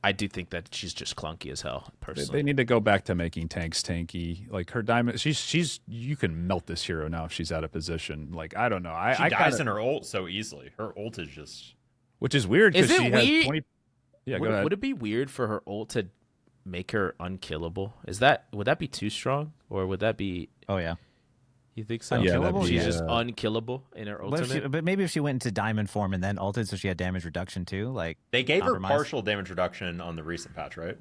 think that she's just clunky as hell. Personally, they need to go back to making tanks tanky. Like her diamond, she's you can melt this hero now if she's out of position. Like I don't know, she dies in her ult so easily. Her ult is just, which is weird because she weird? has 20. Yeah, go ahead. Would it be weird for her ult to make her unkillable? Would that be too strong, or would that be? Oh yeah. You think so? Unkillable? She's just unkillable in her ultimate. But maybe if she went into diamond form and then ulted, so she had damage reduction too. Like they gave her partial damage reduction on the recent patch, right?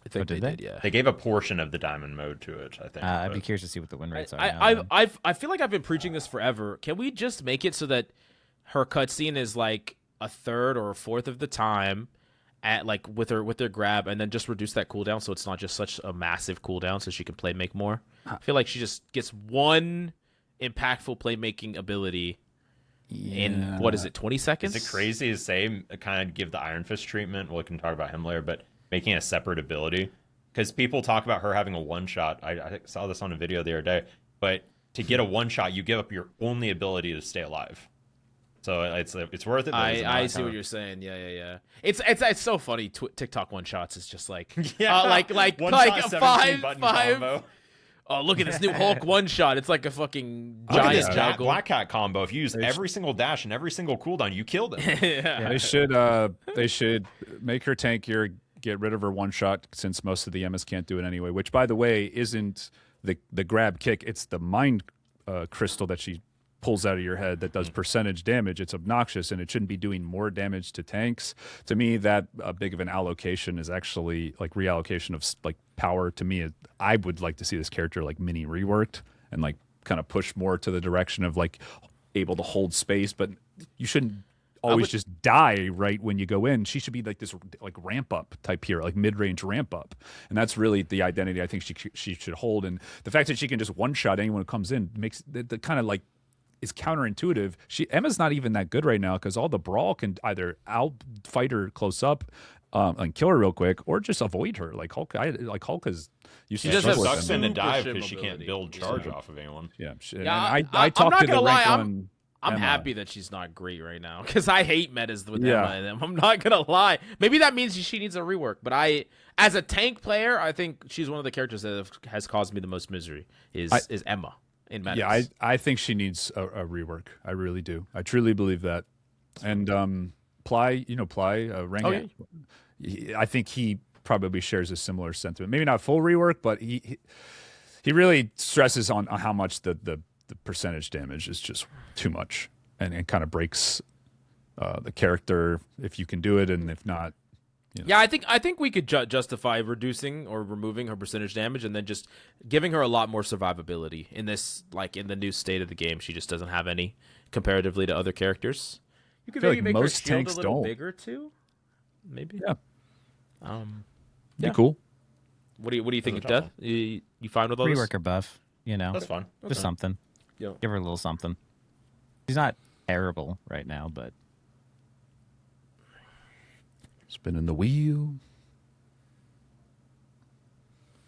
I think they did. Yeah, they gave a portion of the diamond mode to it. I think. I'd be curious to see what the win rates are. I feel like I've been preaching this forever. Can we just make it so that her cutscene is like a third or a fourth of the time, at like with her grab, and then just reduce that cooldown so it's not just such a massive cooldown, so she can make more. I feel like she just gets one impactful playmaking ability in what is it, 20 seconds? Is it crazy to say kind of give the Iron Fist treatment? We can talk about him later, but making a separate ability, because people talk about her having a one shot. I saw this on a video the other day, but to get a one shot, you give up your only ability to stay alive. So it's worth it. I see what you're saying. Yeah. It's so funny. TikTok one shots is just like like one like shot, a 17 button five. combo. Oh, look at this new Hulk one shot. It's like a fucking Look at giant this juggle. Black Cat combo. If you use every single dash and every single cooldown, you kill them. Yeah. They should make her tankier, get rid of her one shot, since most of the Emmas can't do it anyway. Which, by the way, isn't the grab kick. It's the mind crystal that she pulls out of your head that does percentage damage. It's obnoxious, and it shouldn't be doing more damage to tanks. To me, that big of an allocation is actually like reallocation of like power. To me, I would like to see this character like mini reworked and like kind of push more to the direction of like able to hold space, but you shouldn't always just die right when you go in. She should be like this like ramp up type hero, like mid-range ramp up, and that's really the identity I think she should hold. And the fact that she can just one shot anyone who comes in makes the kind of like is counterintuitive. Emma's not even that good right now because all the brawl can either outfight her close up and kill her real quick, or just avoid her. Like Hulk is. She just sucks in a dive because she can't build charge off of anyone. Yeah, I talked to the rank one. I'm happy that she's not great right now because I hate metas with Emma and them. I'm not gonna lie. Maybe that means she needs a rework, but as a tank player, I think she's one of the characters that has caused me the most misery. Is Emma in metas? Yeah, I think she needs a rework. I really do. I truly believe that. And Ply, Rang. I think he probably shares a similar sentiment. Maybe not full rework, but he really stresses on how much the percentage damage is just too much, and it kind of breaks the character if you can do it, and if not, Yeah, I think we could justify reducing or removing her percentage damage, and then just giving her a lot more survivability in this, like in the new state of the game. She just doesn't have any comparatively to other characters. You could maybe make most her shield tanks a little don't. bigger too. Maybe. Yeah. Yeah. Be cool. What do you think, Death? You fine with all this? Rework her buff, That's fun. just something. Yeah. Give her a little something. She's not terrible right now, but Spinning the wheel.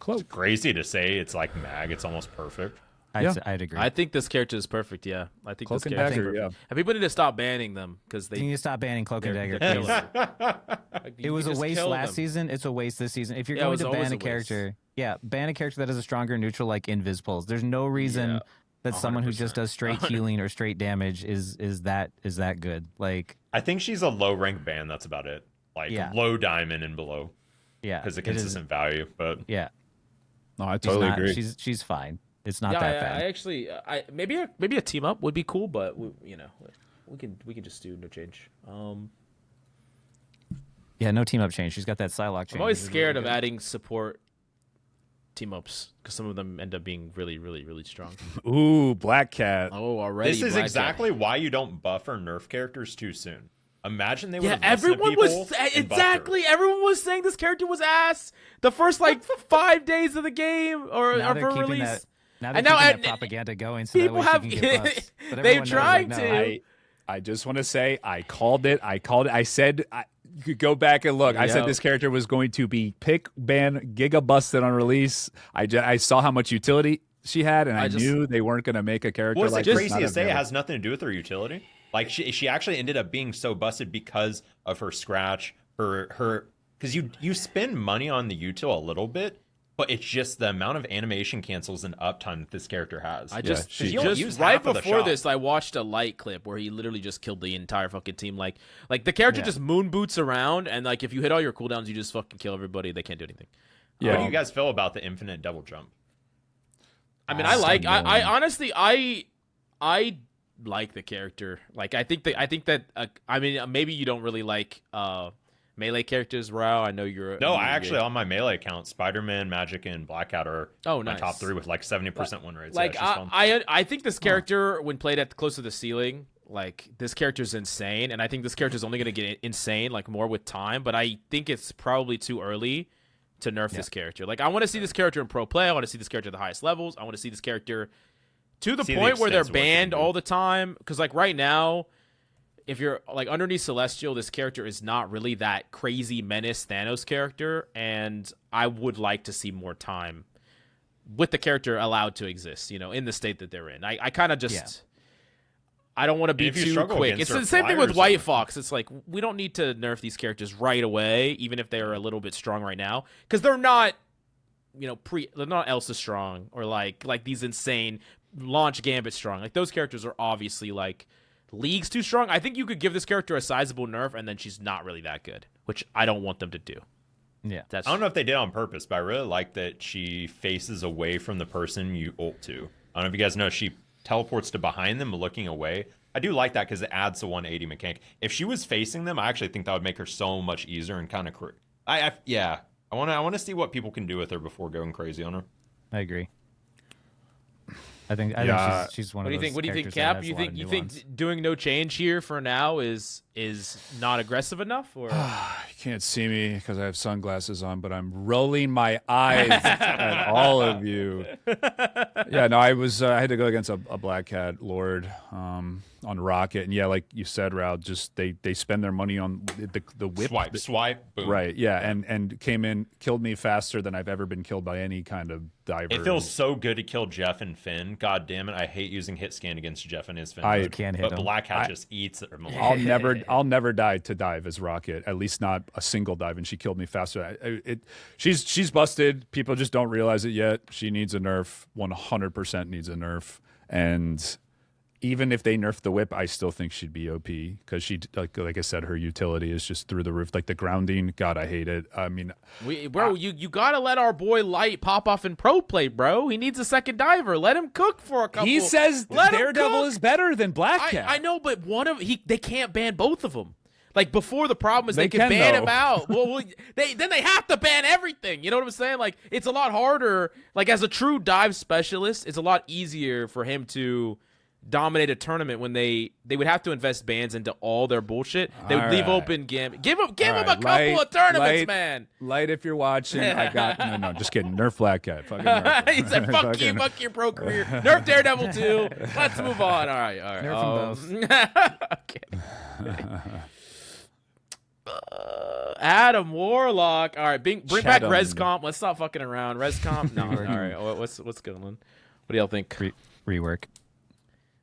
It's crazy to say it's like Mag. It's almost perfect. I'd agree. I think this character is perfect. Yeah, I think Cloak this and character is Dagger, perfect. And people need to stop banning them because they you need to stop banning Cloak and Dagger, they're please. killer. Like, it was a waste last season. It's a waste this season. If you're going to ban a character, ban a character that has a stronger neutral like Invis Pulse. There's no reason that someone who just does straight healing or straight damage is that good. Like, I think she's a low rank ban. That's about it. Like low diamond and below. Yeah, because of consistent value. But yeah, no, I totally agree. She's fine. It's not that bad. I actually, maybe a team up would be cool, but we can just do no change. Yeah, no team up change. She's got that Psylocke change. I'm always scared of adding support team ups because some of them end up being really, really, really strong. Ooh, Black Cat. Oh, already. This is exactly why you don't buff or nerf characters too soon. Imagine they would have everyone was exactly. Everyone was saying this character was ass the first 5 days of the game or for release. Now they're keeping that propaganda going. So people have. They've tried to. I just want to say I called it. I said you could go back and look. I said this character was going to be pick, ban, giga busted on release. I saw how much utility she had, and I knew they weren't going to make a character like this. What's crazy to say it has nothing to do with her utility. Like she actually ended up being so busted because of her scratch, her because you spend money on the util a little bit, but it's just the amount of animation cancels and uptime that this character has. Right before this, I watched a light clip where he literally just killed the entire fucking team. Like the character just moon boots around, and like if you hit all your cooldowns, you just fucking kill everybody. They can't do anything. Yeah. What do you guys feel about the infinite double jump? I mean, I honestly like the character. Like I think that I mean maybe you don't really like melee characters, Rao. I know you're I actually on my melee account, Spider-Man, Magic, and Black Cat are my nice. top 3 with like 70% win rates. Like I think this character when played at close to the ceiling, like this character is insane, and I think this character is only going to get insane like more with time. But I think it's probably too early to nerf this character. Like I want to see this character in pro play. I want to see this character at the highest levels. I want to see this character to the point where they're banned all the time. Because like right now, if you're like underneath Celestial, this character is not really that crazy menace Thanos character, and I would like to see more time with the character allowed to exist, in the state that they're in. I kind of just I don't want to be too quick. It's the same thing with White Fox. It's like we don't need to nerf these characters right away, even if they're a little bit strong right now, because they're not, they're not Elsa strong or like these insane launch Gambit strong. Like those characters are obviously like leagues too strong. I think you could give this character a sizable nerf and then she's not really that good, which I don't want them to do. Yeah, I don't know if they did on purpose, but I really like that she faces away from the person you ult to. I don't know if you guys know, she teleports to behind them, looking away. I do like that because it adds the 180 mechanic. If she was facing them, I actually think that would make her so much easier and kind of I want to see what people can do with her before going crazy on her. I agree. I think she's one of those. What do you think, Cap? You think doing no change here for now is not aggressive enough, or you can't see me because I have sunglasses on, but I'm rolling my eyes at all of you. Yeah, no, I had to go against a Black Cat Lord on Rocket, and like you said, Raul, just they spend their money on the whip, swipe, boom. Right? Yeah, and came in, killed me faster than I've ever been killed by any kind of diver. It feels so good to kill Jeff and Finn. God damn it, I hate using hit scan against Jeff and his Finn. I can't hit him. But Black Cat just eats it. I'll never die to dive as Rocket. At least not a single dive, and she killed me faster. She's busted. People just don't realize it yet. She needs a nerf. 100% needs a nerf. And even if they nerf the whip, I still think she'd be OP because she, like I said, her utility is just through the roof. Like the grounding, God, I hate it. I mean, you gotta let our boy Light pop off in pro play, bro. He needs a second diver. Let him cook for a couple. He says Daredevil is better than Black Cat. I know, but they can't ban both of them. Like before, the problem is they can ban him out. Well, they have to ban everything. You know what I'm saying? Like it's a lot harder. Like as a true dive specialist, it's a lot easier for him to dominate a tournament when they would have to invest bans into all their bullshit. They would leave open Gambit. Give him a couple of tournaments, man. Light, if you're watching, I got no, just kidding. Nerf Black Cat. Fucking nerf. He said, "Fuck you, fuck your pro career." Nerf Daredevil too. Let's move on. All right. Okay. Adam Warlock. All right, bring back ResComp. Let's stop fucking around. ResComp. No. All right. What's going on? What do y'all think? Rework.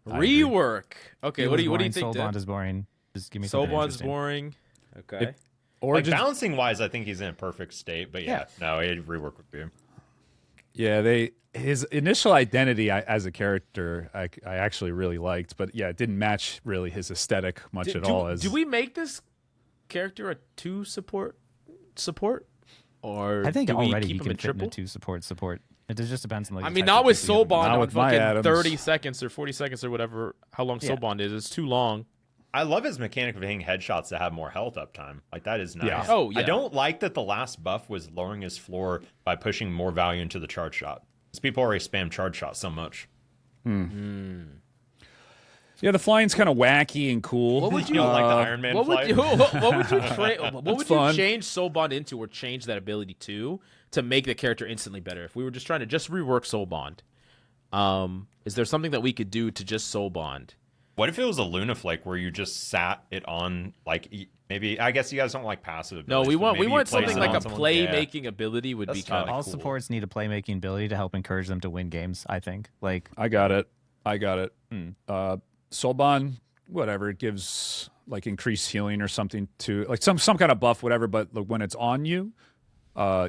Rework. Okay. What do you think? Soul Bond is boring. Just give me Soul Bond's boring. Okay. Or like just, balancing wise, I think he's in a perfect state. But no, a rework would be him. Yeah, his initial identity as a character, I actually really liked, but yeah, it didn't match really his aesthetic much at all. Do we make this character a 2 support, or I think do we already keep he him can in fit into triple? support. It just depends on like. I mean, not with Soul Bond on with my fucking Adams. 30 seconds or 40 seconds or whatever. How long Soul Bond is? It's too long. I love his mechanic of hitting headshots that have more health uptime. Like, that is nice. Yeah. Oh, yeah. I don't like that the last buff was lowering his floor by pushing more value into the charge shot. Because people already spam charge shot so much. Yeah, the flying's kind of wacky and cool. What would you like the Iron Man what flight? What would you fun. change Soul Bond into, or change that ability to make the character instantly better? If we were just trying to rework Soul Bond, is there something that we could do to just Soul Bond? What if it was a Luna Flake where you just sat it on, like, maybe, I guess you guys don't like passive abilities. No, we want you place something it like on a someone. playmaking ability would That's be kind of all cool. supports need a playmaking ability to help encourage them to win games. I think like I got it. Soulbond, whatever, it gives like increased healing or something to like some kind of buff, whatever. But like, when it's on you,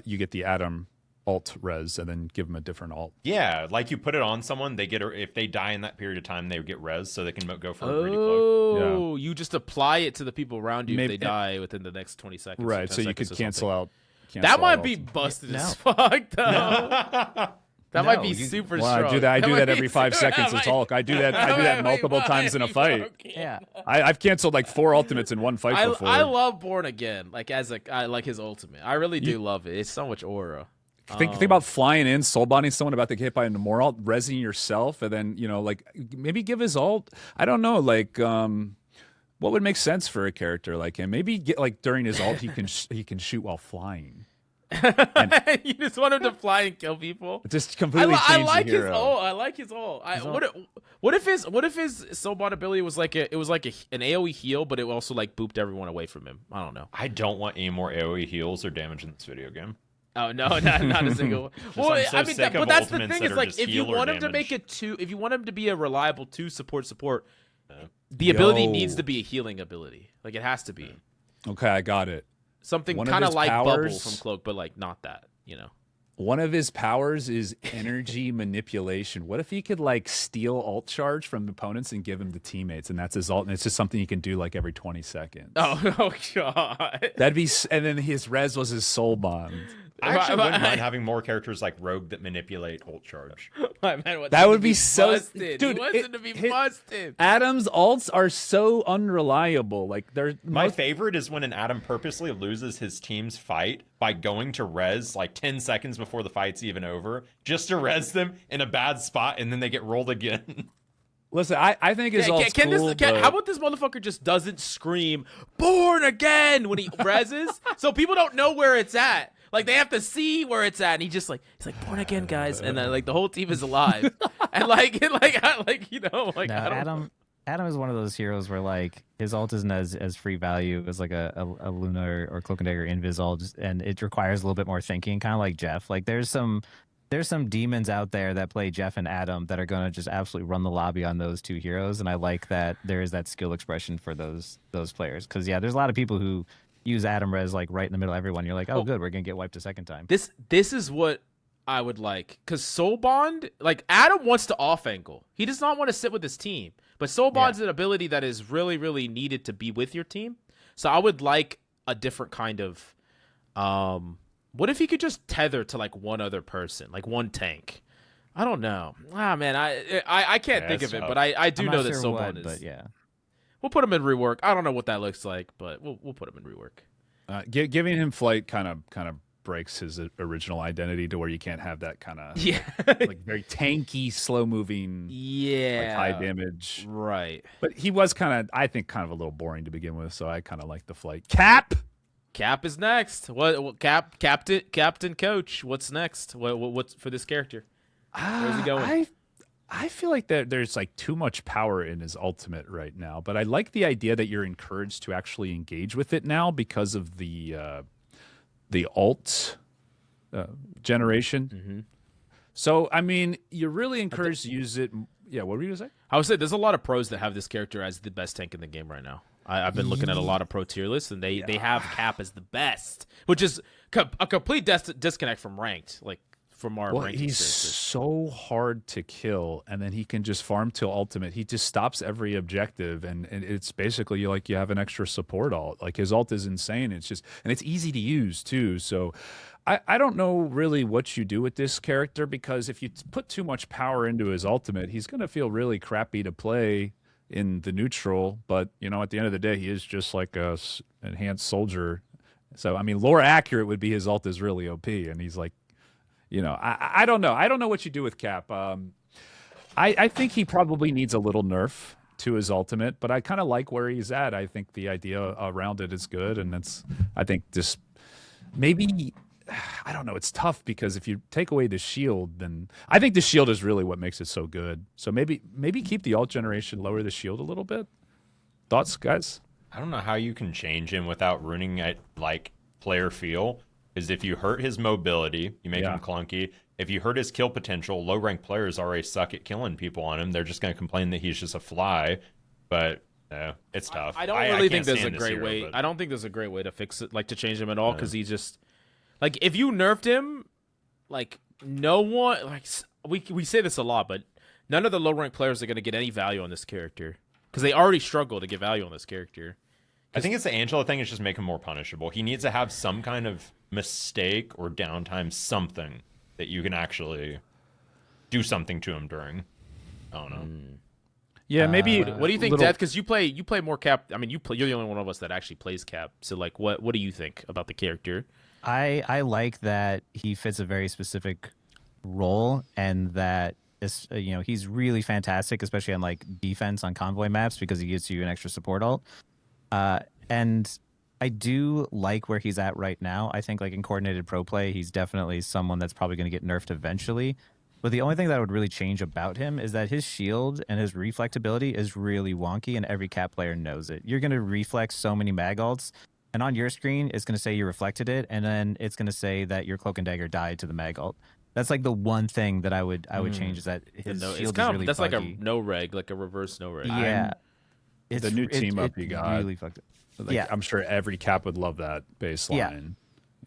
you get the Adam alt res and then give them a different alt. Yeah, like you put it on someone, they get if they die in that period of time, they get res, so they can go for a greedy cloak. Oh, you just apply it to the people around you if they die within the next 20 seconds. Right, so you could cancel out. That might be busted as fuck, though. That might be super Well, strong. I do that might every be 5 seconds as Hulk. I do that multiple times in a fight. yeah. I've canceled like 4 ultimates in one fight before. I love Born Again. Like I like his ultimate. I really do love it. It's so much aura. Think about flying in, soul bonding someone about to get hit by a more alt, resing yourself, and then like maybe give his ult. I don't know, like what would make sense for a character like him? Maybe get like during his ult he can shoot while flying. You just want him to fly and kill people. Just completely I change like the his hero. ult. I like his ult. What if his soul bond ability was like an AoE heal, but it also like booped everyone away from him? I don't know. I don't want any more AoE heals or damage in this video game. Oh no, not a single one. Well, I'm so I mean, sick of but that's the ultimates thing that is are like just if you heal or want him to damage. make it 2, if you want him to be a reliable 2 support, the ability needs to be a healing ability. Like it has to be Okay, I got it. something One of kind of his like Bubble powers- from Cloak, but like not that. You know. One of his powers is energy manipulation. What if he could like steal ult charge from opponents and give him to teammates, and that's his ult, and it's just something he can do like every 20 seconds. Oh god. That'd be, and then his res was his soul bond. I actually wouldn't mind having more characters like Rogue that manipulate ult charge. My man wants That him would to be so- busted. dude, He wants it- him to be it- busted. Adam's ults are so unreliable. Like they're My favorite is when an Adam purposely loses his team's fight by going to res like 10 seconds before the fight's even over, just to res them in a bad spot, and then they get rolled again. Listen, I think his ult's cool. How about this motherfucker just doesn't scream "Born Again" when he reses, so people don't know where it's at. Like they have to see where it's at, and he's like "Born Again, guys," and then like the whole team is alive, and like you know, like No, I don't Adam is one of those heroes where like his ult isn't as free value as like a Luna or Cloak and Dagger Invis ult, and it requires a little bit more thinking, kind of like Jeff. Like there's some demons out there that play Jeff and Adam that are gonna just absolutely run the lobby on those 2 heroes, and I like that there is that skill expression for those players, because yeah, there's a lot of people who use Adam res like right in the middle of everyone. You're like, oh good, we're gonna get wiped a second time. This is what I would like, because Soul Bond, like Adam wants to off angle. He does not want to sit with his team, but Soul Bond's an ability that is really, really needed to be with your team. So I would like a different kind of, what if he could just tether to like one other person, like one tank? I don't know. Man, I can't think of it, but I do I'm know not that sure Soul what, Bond is. but yeah. We'll put him in rework. I don't know what that looks like, but we'll put him in rework. Giving him flight kind of breaks his original identity to where you can't have that kind of like very tanky, slow moving, like high damage. Right. But he was I think kind of a little boring to begin with, so I kind of like the flight. Cap is next. What Captain Coach? What's next? What's for this character? Where's he going? I feel like there's like too much power in his ultimate right now, but I like the idea that you're encouraged to actually engage with it now because of the ult generation. Mm-hmm. So I mean, you're really encouraged to use it. Yeah, what were you gonna say? I would say there's a lot of pros that have this character as the best tank in the game right now. I've been looking at a lot of pro tier lists, and they have Cap as the best, which is a complete disconnect from ranked, like from our ranked he's experiences. so hard to kill, and then he can just farm till ultimate. He just stops every objective, and it's basically like you have an extra support ult. Like his ult is insane. It's just, and it's easy to use too. So I don't know really what you do with this character, because if you put too much power into his ultimate, he's going to feel really crappy to play in the neutral. But, you know, at the end of the day, he is just like a enhanced soldier. So, I mean, lore accurate would be his ult is really OP, and he's like, you know, I don't know. I don't know what you do with Cap. I think he probably needs a little nerf to his ultimate, but I kind of like where he's at. I think the idea around it is good, and I think this maybe, I don't know. It's tough because if you take away the shield, then I think the shield is really what makes it so good. So maybe keep the ult generation, lower the shield a little bit. Thoughts, guys? I don't know how you can change him without ruining it, like player feel. Because if you hurt his mobility, you make him clunky. If you hurt his kill potential, low ranked players already suck at killing people on him. They're just going to complain that he's just a fly. But it's tough. I don't really think there's a great way. I don't think there's a great way to fix it, like to change him at all, because he just, like, if you nerfed him, like, no one, like, we say this a lot, but none of the low ranked players are going to get any value on this character, because they already struggle to get value on this character. I think it's the Angela thing is just make him more punishable. He needs to have some kind of mistake or downtime, something that you can actually do something to him during. I don't know. Yeah, maybe. What do you think, Death? Because you play more Cap. I mean, you're the only one of us that actually plays Cap. So, like, what do you think about the character? I like that he fits a very specific role, and that you know, he's really fantastic, especially on like defense on convoy maps, because he gives you an extra support ult. And I do like where he's at right now. I think like in coordinated pro play, he's definitely someone that's probably going to get nerfed eventually. But the only thing that would really change about him is that his shield and his reflectability is really wonky, and every Cap player knows it. You're going to reflex so many mag ults, and on your screen, it's going to say you reflected it, and then it's going to say that your cloak and dagger died to the mag ult. That's like the one thing that I would change, is that his shield is really that's buggy. like a no reg, like a reverse no reg. Yeah. It's the new team up you got. Really fucked up. Like, yeah, I'm sure every Cap would love that baseline. Yeah.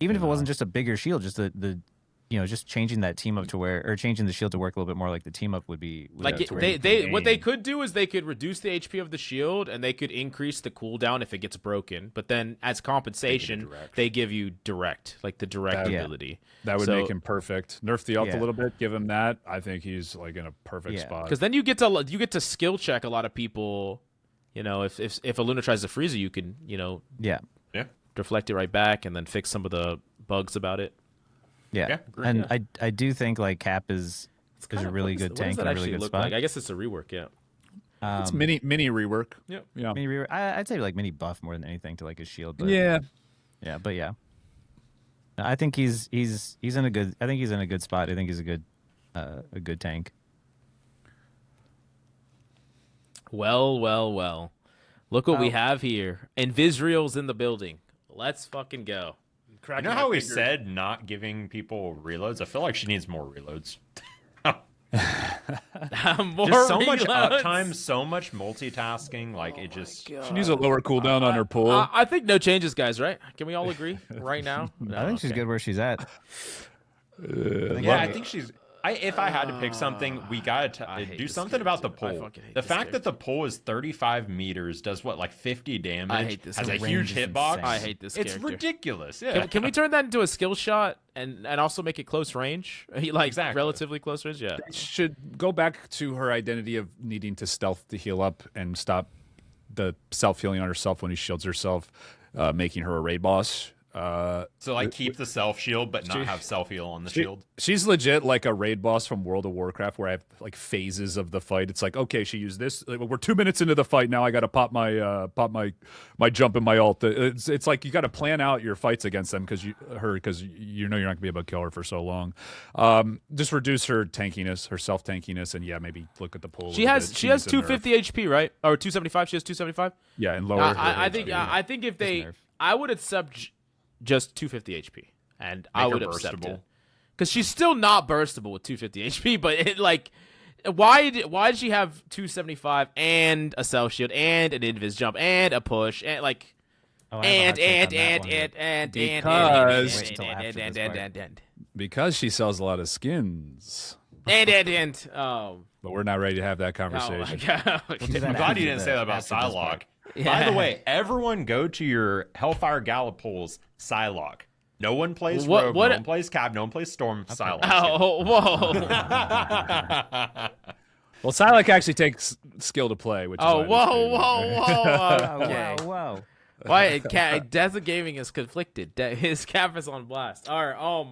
Even if it wasn't just a bigger shield, just the you know, just changing that team up to where, or changing the shield to work a little bit more like the team up would be. Like what they could do is they could reduce the HP of the shield, and they could increase the cooldown if it gets broken. But then as compensation, they give you direct, like the direct ability. That would make him perfect. Nerf the ult a little bit, give him that. I think he's like in a perfect spot. Because then you get to skill check a lot of people. You know, if a Luna tries to freeze you, can, you know, deflect it right back and then fix some of the bugs about it. Yeah, and I do think like Cap is a really good tank and a really good spot. Like? I guess it's a rework, it's mini rework. Yep. Yeah, mini rework. I'd say like mini buff more than anything to like his shield. But, but I think he's in a good. I think he's in a good spot. I think he's a good tank. Well. Look what we have here. And Visriel's in the building. Let's fucking go. You know how we said not giving people reloads? I feel like she needs more reloads. Just so much uptime, so much multitasking. Like it just. She needs a lower cooldown on her pull. I think no changes, guys. Right? Can we all agree right now? No, I think she's good where she's at. I think she's. If I had to pick something, we gotta do something about the pull. The fact that the pull is 35 meters, does what, like 50 damage? I hate this. Has a huge hitbox. I hate this. It's ridiculous. Yeah. Can we turn that into a skill shot and also make it close range? Like relatively close range. Yeah. It should go back to her identity of needing to stealth to heal up and stop the self healing on herself when he shields herself, making her a raid boss. So like keep the self shield but not have self heal on the shield. She's legit like a raid boss from World of Warcraft, where I have like phases of the fight. It's like, okay, she used this, we're 2 minutes into the fight now, I gotta pop my jump and my ult. It's like you gotta plan out your fights against them because you know you're not gonna be able to kill her for so long. Just reduce her tankiness, her self tankiness, and maybe look at the pull. She has 250 HP, right? Or 275. She has 275. Yeah, and lower. I think if I would accept just 250 HP, and I would accept it because she's still not burstable with 250 HP. But why did she have 275 and a cell shield and an invis jump and a push and like because she sells a lot of skins. But we're not ready to have that conversation. Oh my God. I'm glad you didn't say that about Psylocke. By the way, everyone go to your Hellfire Gala polls, Psylocke. No one plays Rogue, no one plays Cab, no one plays Storm, Psylocke. Oh, whoa. Well, Psylocke actually takes skill to play, which is whoa. Okay. Whoa. Why? Desert Gaming is conflicted. His cap is on blast. All right,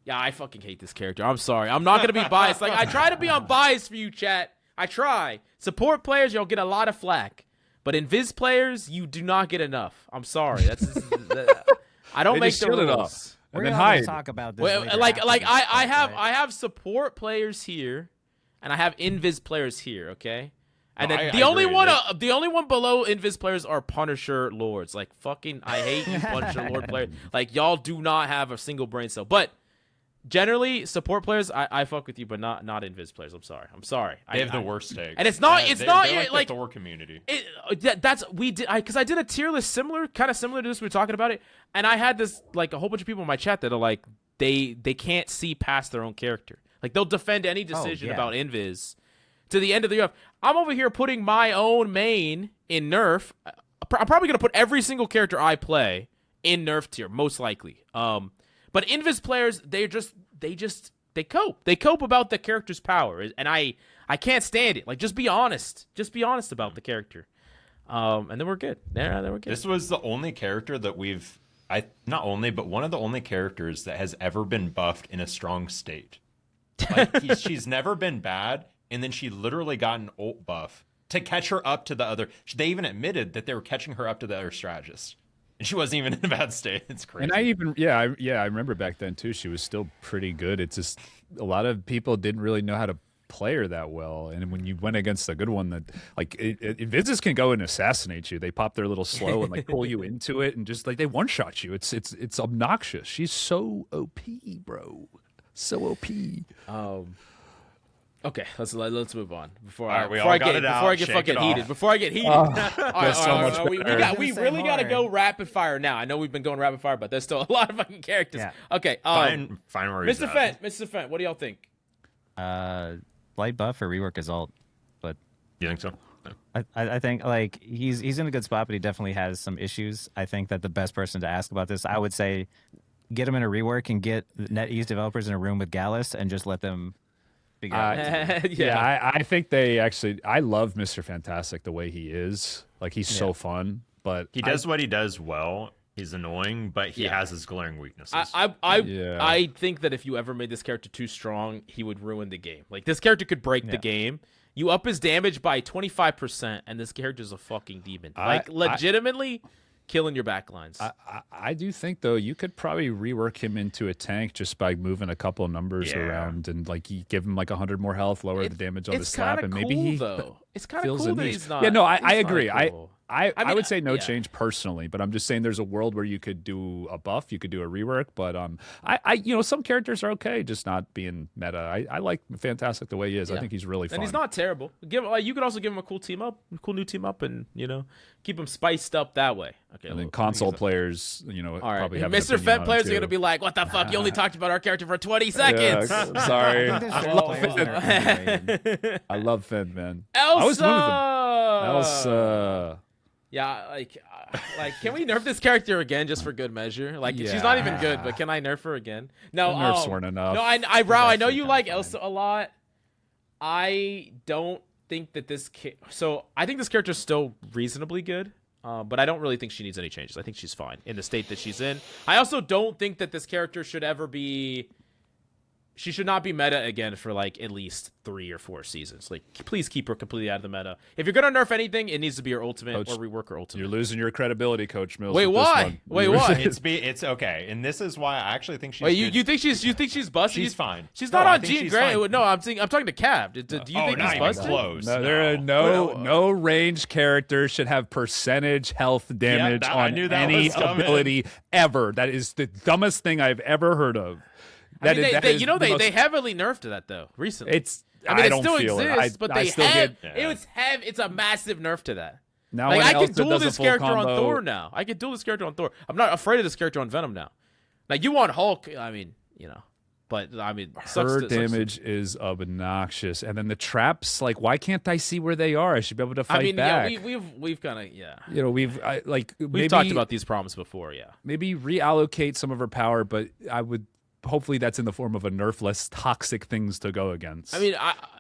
yeah, I fucking hate this character. I'm sorry. I'm not gonna be biased. Like, I try to be unbiased for you, chat. I try. Support players, you'll get a lot of flack. But Invis players, you do not get enough. I'm sorry. I don't make the rules. We're gonna talk about this. I have support players here, and I have Invis players here. Okay, and then the only one below Invis players are Punisher Lords. Like, fucking, I hate you, Punisher Lord players. Like, y'all do not have a single brain cell. But generally, support players, I fuck with you, but not Invis players. I'm sorry. They have the worst take. And it's not they're like the Thor community. Because I did a tier list kind of similar to this. We were talking about it, and I had this like a whole bunch of people in my chat that are like they can't see past their own character. Like, they'll defend any decision about Invis to the end of the UF. I'm over here putting my own main in Nerf. I'm probably gonna put every single character I play in Nerf tier, most likely. But Invis players, they cope. They cope about the character's power, and I can't stand it. Like, just be honest. Just be honest about the character. And then we're good. Then we're good. This was the only character that not only, but one of the only characters that has ever been buffed in a strong state. Like, she's never been bad, and then she literally got an ult buff to catch her up to the other. They even admitted that they were catching her up to the other strategist. And she wasn't even in a bad state. It's crazy. And I remember back then too. She was still pretty good. It's just a lot of people didn't really know how to play her that well. And when you went against a good one, that like Invis can go and assassinate you. They pop their little slow and like pull you into it, and just like they one shot you. It's obnoxious. She's so OP, bro. So OP. Okay, let's move on before I get fucking heated. Before I get heated, we really gotta go rapid fire now. I know we've been going rapid fire, but there's still a lot of fucking characters. Yeah. Okay, fine. Mr. Fent, what do y'all think? Light buff or rework his ult, but you think so? No. I think like he's in a good spot, but he definitely has some issues. I think that the best person to ask about this, I would say, get him in a rework and get NetEase developers in a room with Gallus and just let them. I think they actually. I love Mr. Fantastic the way he is. Like, he's so fun, but he does what he does well. He's annoying, but he has his glaring weaknesses. I think that if you ever made this character too strong, he would ruin the game. Like, this character could break the game. You up his damage by 25%, and this character's a fucking demon. Like, legitimately. Killing your backlines. I do think, though, you could probably rework him into a tank just by moving a couple of numbers around, and like you give him like 100 more health, lower the damage on the slap, and maybe it's kind of cool that he's not. Yeah, no, I agree. Cool. I would say no change personally, but I'm just saying there's a world where you could do a buff, you could do a rework, but some characters are okay just not being meta. I like Fantastic the way he is. I think he's really fun. And he's not terrible. You could also give him a cool new team up, and keep him spiced up that way. Okay. And then console players, probably have Mr. Fent players are gonna be like, "What the fuck? You only talked about our character for 20 seconds." Yeah, sorry. I love Fent, man. Elsa. Yeah, like, can we nerf this character again just for good measure? Like, she's not even good, but can I nerf her again? No, the nerfs weren't enough. No, I know you like Elsa a lot. I don't think that I think this character's still reasonably good, but I don't really think she needs any changes. I think she's fine in the state that she's in. I also don't think that this character should ever be. She should not be meta again for like at least 3 or 4 seasons. Like, please keep her completely out of the meta. If you're gonna nerf anything, it needs to be her ultimate, Coach, or rework her ultimate. You're losing your credibility, Coach Mills. Wait, why? Wait, why? It's okay, and this is why I actually think she's. Wait, you think she's busted? She's fine. She's not on Jean Grey. No, I'm talking to Cav. Do you think he's busted? Close. No, there are no ranged characters should have percentage health damage on any ability ever. That is the dumbest thing I've ever heard of. They heavily nerfed that though recently. I mean, it don't still feel exists, it. but I they still have. get, It's a massive nerf to that. now Like when I can Elsa duel does a this full character on combo, Thor now. I can duel this character on Thor. I'm not afraid of this character on Venom now. Like you want Hulk, I mean, but I mean, her damage is obnoxious, and then the traps. Like, why can't I see where they are? I should be able to fight back. Yeah, we've kind of we've we've talked about these problems before. Yeah, maybe reallocate some of her power, but I would. Hopefully, that's in the form of a nerf less toxic things to go against. I mean,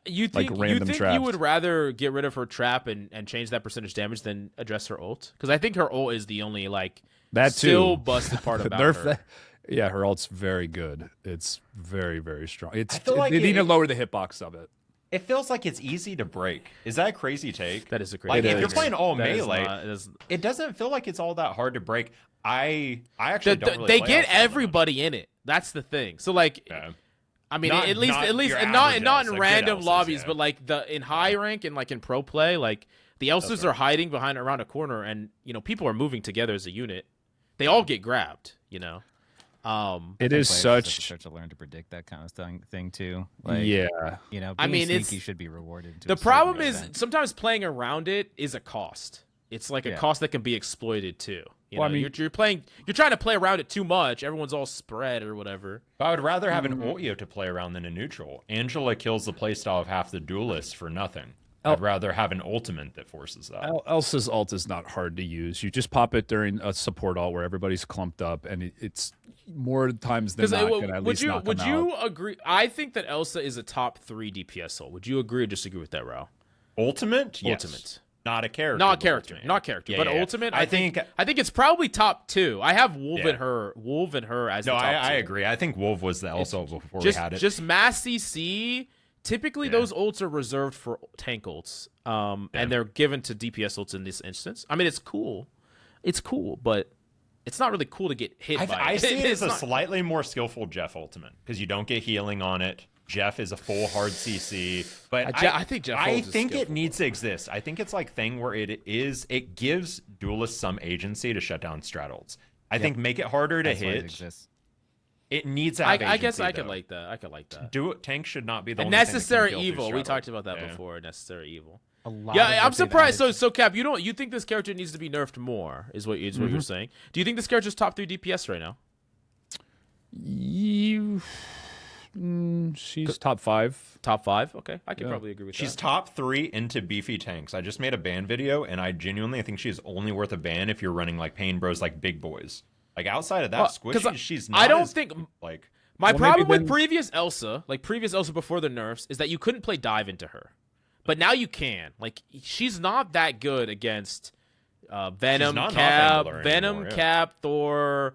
you think traps. you would rather get rid of her trap and change that percentage damage than address her ult? Because I think her ult is the only that still busted part about nerf her. That. Yeah, her ult's very good. It's very, very strong. I feel like they need to lower the hitbox of it. It feels like it's easy to break. Is that a crazy take? That is a crazy like take. if you're playing all melee, not, it doesn't feel like it's all that hard to break. I actually don't really they play get outside everybody in it. That's the thing. So I mean, Not- at least not your not average in Elsa, good random Elsas, lobbies, yeah. but in high rank and in pro play, the Elsas are hiding around a corner, and people are moving together as a unit. They all get grabbed. Players It is have to such. start to learn to predict that kind of thing too. Yeah. Being I mean, sneaky should be rewarded. To The a certain problem is extent. sometimes playing around it is a cost. It's like a cost that can be exploited too. Well, I mean- you're trying to play around it too much. Everyone's all spread or whatever. I would rather have an ult you have to play around than a neutral. Angela kills the playstyle of half the duelists for nothing. I'd rather have an ultimate that forces that. Elsa's ult is not hard to use. You just pop it during a support ult where everybody's clumped up, and it's more times than not going to at least knock them out. Would you agree? I think that Elsa is a top 3 DPS ult. Would you agree or disagree with that, Rao? Ultimate? Yes. Ultimate. Not a character. Not character. Ultimate. Not character. Yeah, but yeah. ultimate, I think it's probably top 2. I have Wolf Yeah. and her as No, the top 2. I agree. I think Wolf was the Elsa before we had it. Just mass CC. Typically, those ults are reserved for tank ults, and they're given to DPS ults in this instance. I mean, it's cool. It's cool, but it's not really cool to get hit by it. I see it as a not- slightly more skillful Jeff ultimate because you don't get healing on it. Jeff is a full hard CC, but I think Jeff I Holmes is think it skillful. needs to exist. I think it's like thing where it gives duelists some agency to shut down strat ults. I think make it harder to That's why it hit. exists. It needs to have I guess agency, I could though. like that. I could like that. Tank should not be the A only thing that can necessary kill through evil. We strat talked ults. about that Yeah. before. Necessary evil. A lot Yeah, of I'm what they've surprised. added- So Cap, you think this character needs to be nerfed more? Is what you're saying? Do you think this character's top 3 DPS right now? She's top 5. Top 5? Okay, I could probably agree with She's that. top 3 into beefy tanks. I just made a ban video, and I genuinely think she's only worth a ban if you're running Pain Bros big boys. Outside of that, 'Cause squishy, she's not. I don't as, think like. my Well, problem maybe with previous Elsa before the nerfs, is that you couldn't play dive into her, but now you can. She's not that good against Venom, not an Cap, off-angler Venom, anymore, yeah. Cap, Thor,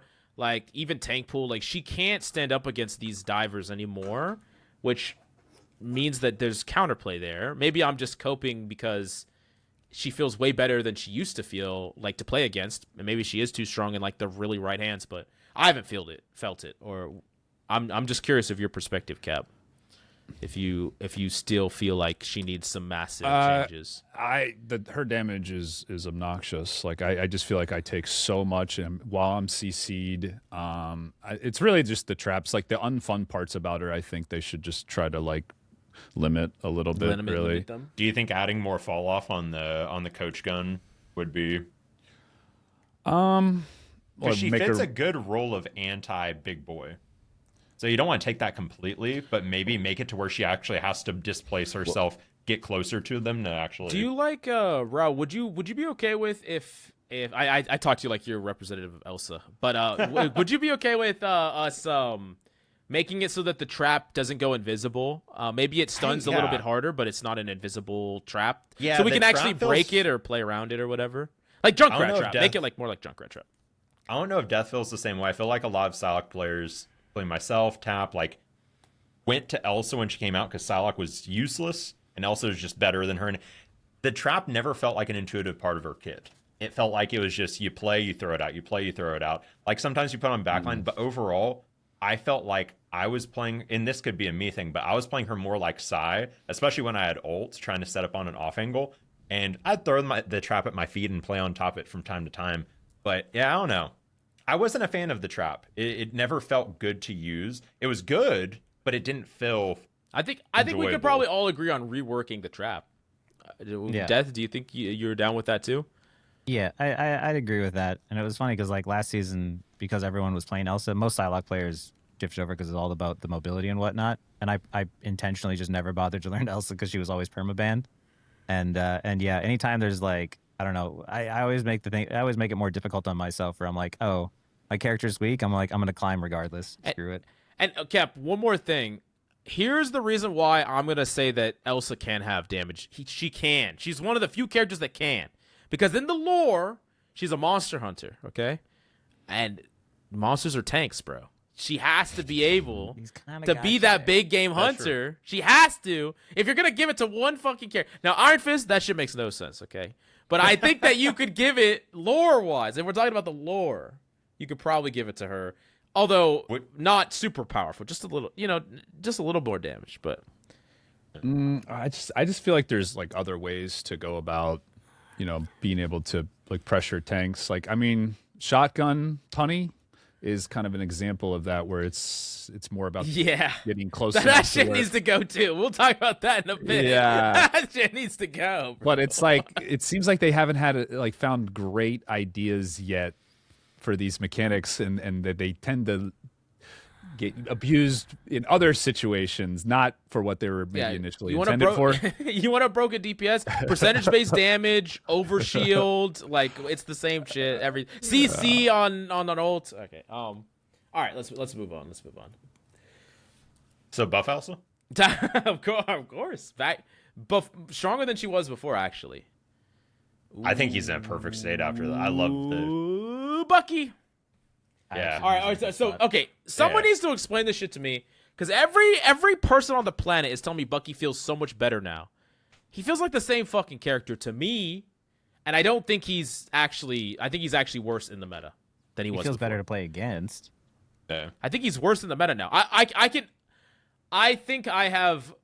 even tank pool. She can't stand up against these divers anymore, which means that there's counterplay there. Maybe I'm just coping because she feels way better than she used to feel to play against, and maybe she is too strong in the really right hands, but I haven't felt it, or I'm just curious of your perspective, Cap. If you still feel like she needs some massive changes. Her damage is obnoxious. I just feel like I take so much, and while I'm CC'd, it's really just the traps. The unfun parts about her, I think they should just try to limit a little bit. Limit them. Do you think adding more fall off on the coach gun would be? Or Because she make fits her- a good role of anti big boy. So you don't want to take that completely, but maybe make it to where she actually has to displace herself, get closer to them to actually. Do you Rao? Would you be okay with if I talked to you like you're a representative of Elsa, but would you be okay with us making it so that the trap doesn't go invisible? Maybe it stuns a little bit harder, but it's not an invisible trap. Yeah, so we the can actually trap feels- break it or play around it or whatever. I don't Junkrat know if trap. Death- Make it more like Junkrat trap. I don't know if Death feels the same way. I feel like a lot of Psylocke players, including myself, Tap, went to Elsa when she came out because Psylocke was useless and Elsa was just better than her. And the trap never felt like an intuitive part of her kit. It felt like it was just you play, you throw it out, you play, you throw it out. Sometimes you put on backline, but overall, I felt like I was playing, and this could be a me thing, but I was playing her more like Psy, especially when I had ults trying to set up on an off angle. And I'd throw the trap at my feet and play on top of it from time to time. But yeah, I don't know. I wasn't a fan of the trap. It never felt good to use. It was good, but it didn't feel I think we could probably all agree on reworking the trap. Death, do you think you're down with that too? Yeah, I'd agree with that. And it was funny because like last season, because everyone was playing Elsa, most Psylocke players shifted over because it's all about the mobility and whatnot. And I intentionally just never bothered to learn Elsa because she was always permabanned. And yeah, anytime there's like, I don't know, I always make it more difficult on myself where I'm like, oh, my character's weak. I'm like, I'm gonna climb regardless. Screw it. And Cap, one more thing. Here's the reason why I'm gonna say that Elsa can have damage. She can. She's one of the few characters that can. Because in the lore, she's a monster hunter, okay? And monsters are tanks, bro. She has to be able to be that big game hunter. She has to. If you're going to give it to one fucking character. Now, Iron Fist, that shit makes no sense, okay? But I think that you could give it lore-wise. If we're talking about the lore, you could probably give it to her. Although, not super powerful. Just a little, just a little more damage. But I just feel like there's like other ways to go about being able to like pressure tanks. Like, I mean, shotgun punny is kind of an example of that, where it's more about getting close. That shit needs to go too. We'll talk about that in a bit. Yeah, that shit needs to go. Bro. But it's like it seems like they haven't found great ideas yet for these mechanics, and that they tend to get abused in other situations, not for what they were maybe initially intended for. You want a broken DPS, percentage-based damage, overshield, like it's the same shit. Every CC on an ult. Okay. All right. Let's move on. Let's move on. So buff Elsa? Of course. Stronger than she was before, actually. I think he's in a perfect state after that. I love the Bucky. Yeah. All right. So okay, someone needs to explain this shit to me, because every person on the planet is telling me Bucky feels so much better now. He feels like the same fucking character to me, and I don't think he's actually. I think he's actually worse in the meta than he was. Feels before. better to play against. Yeah. I think he's worse in the meta now. I think I have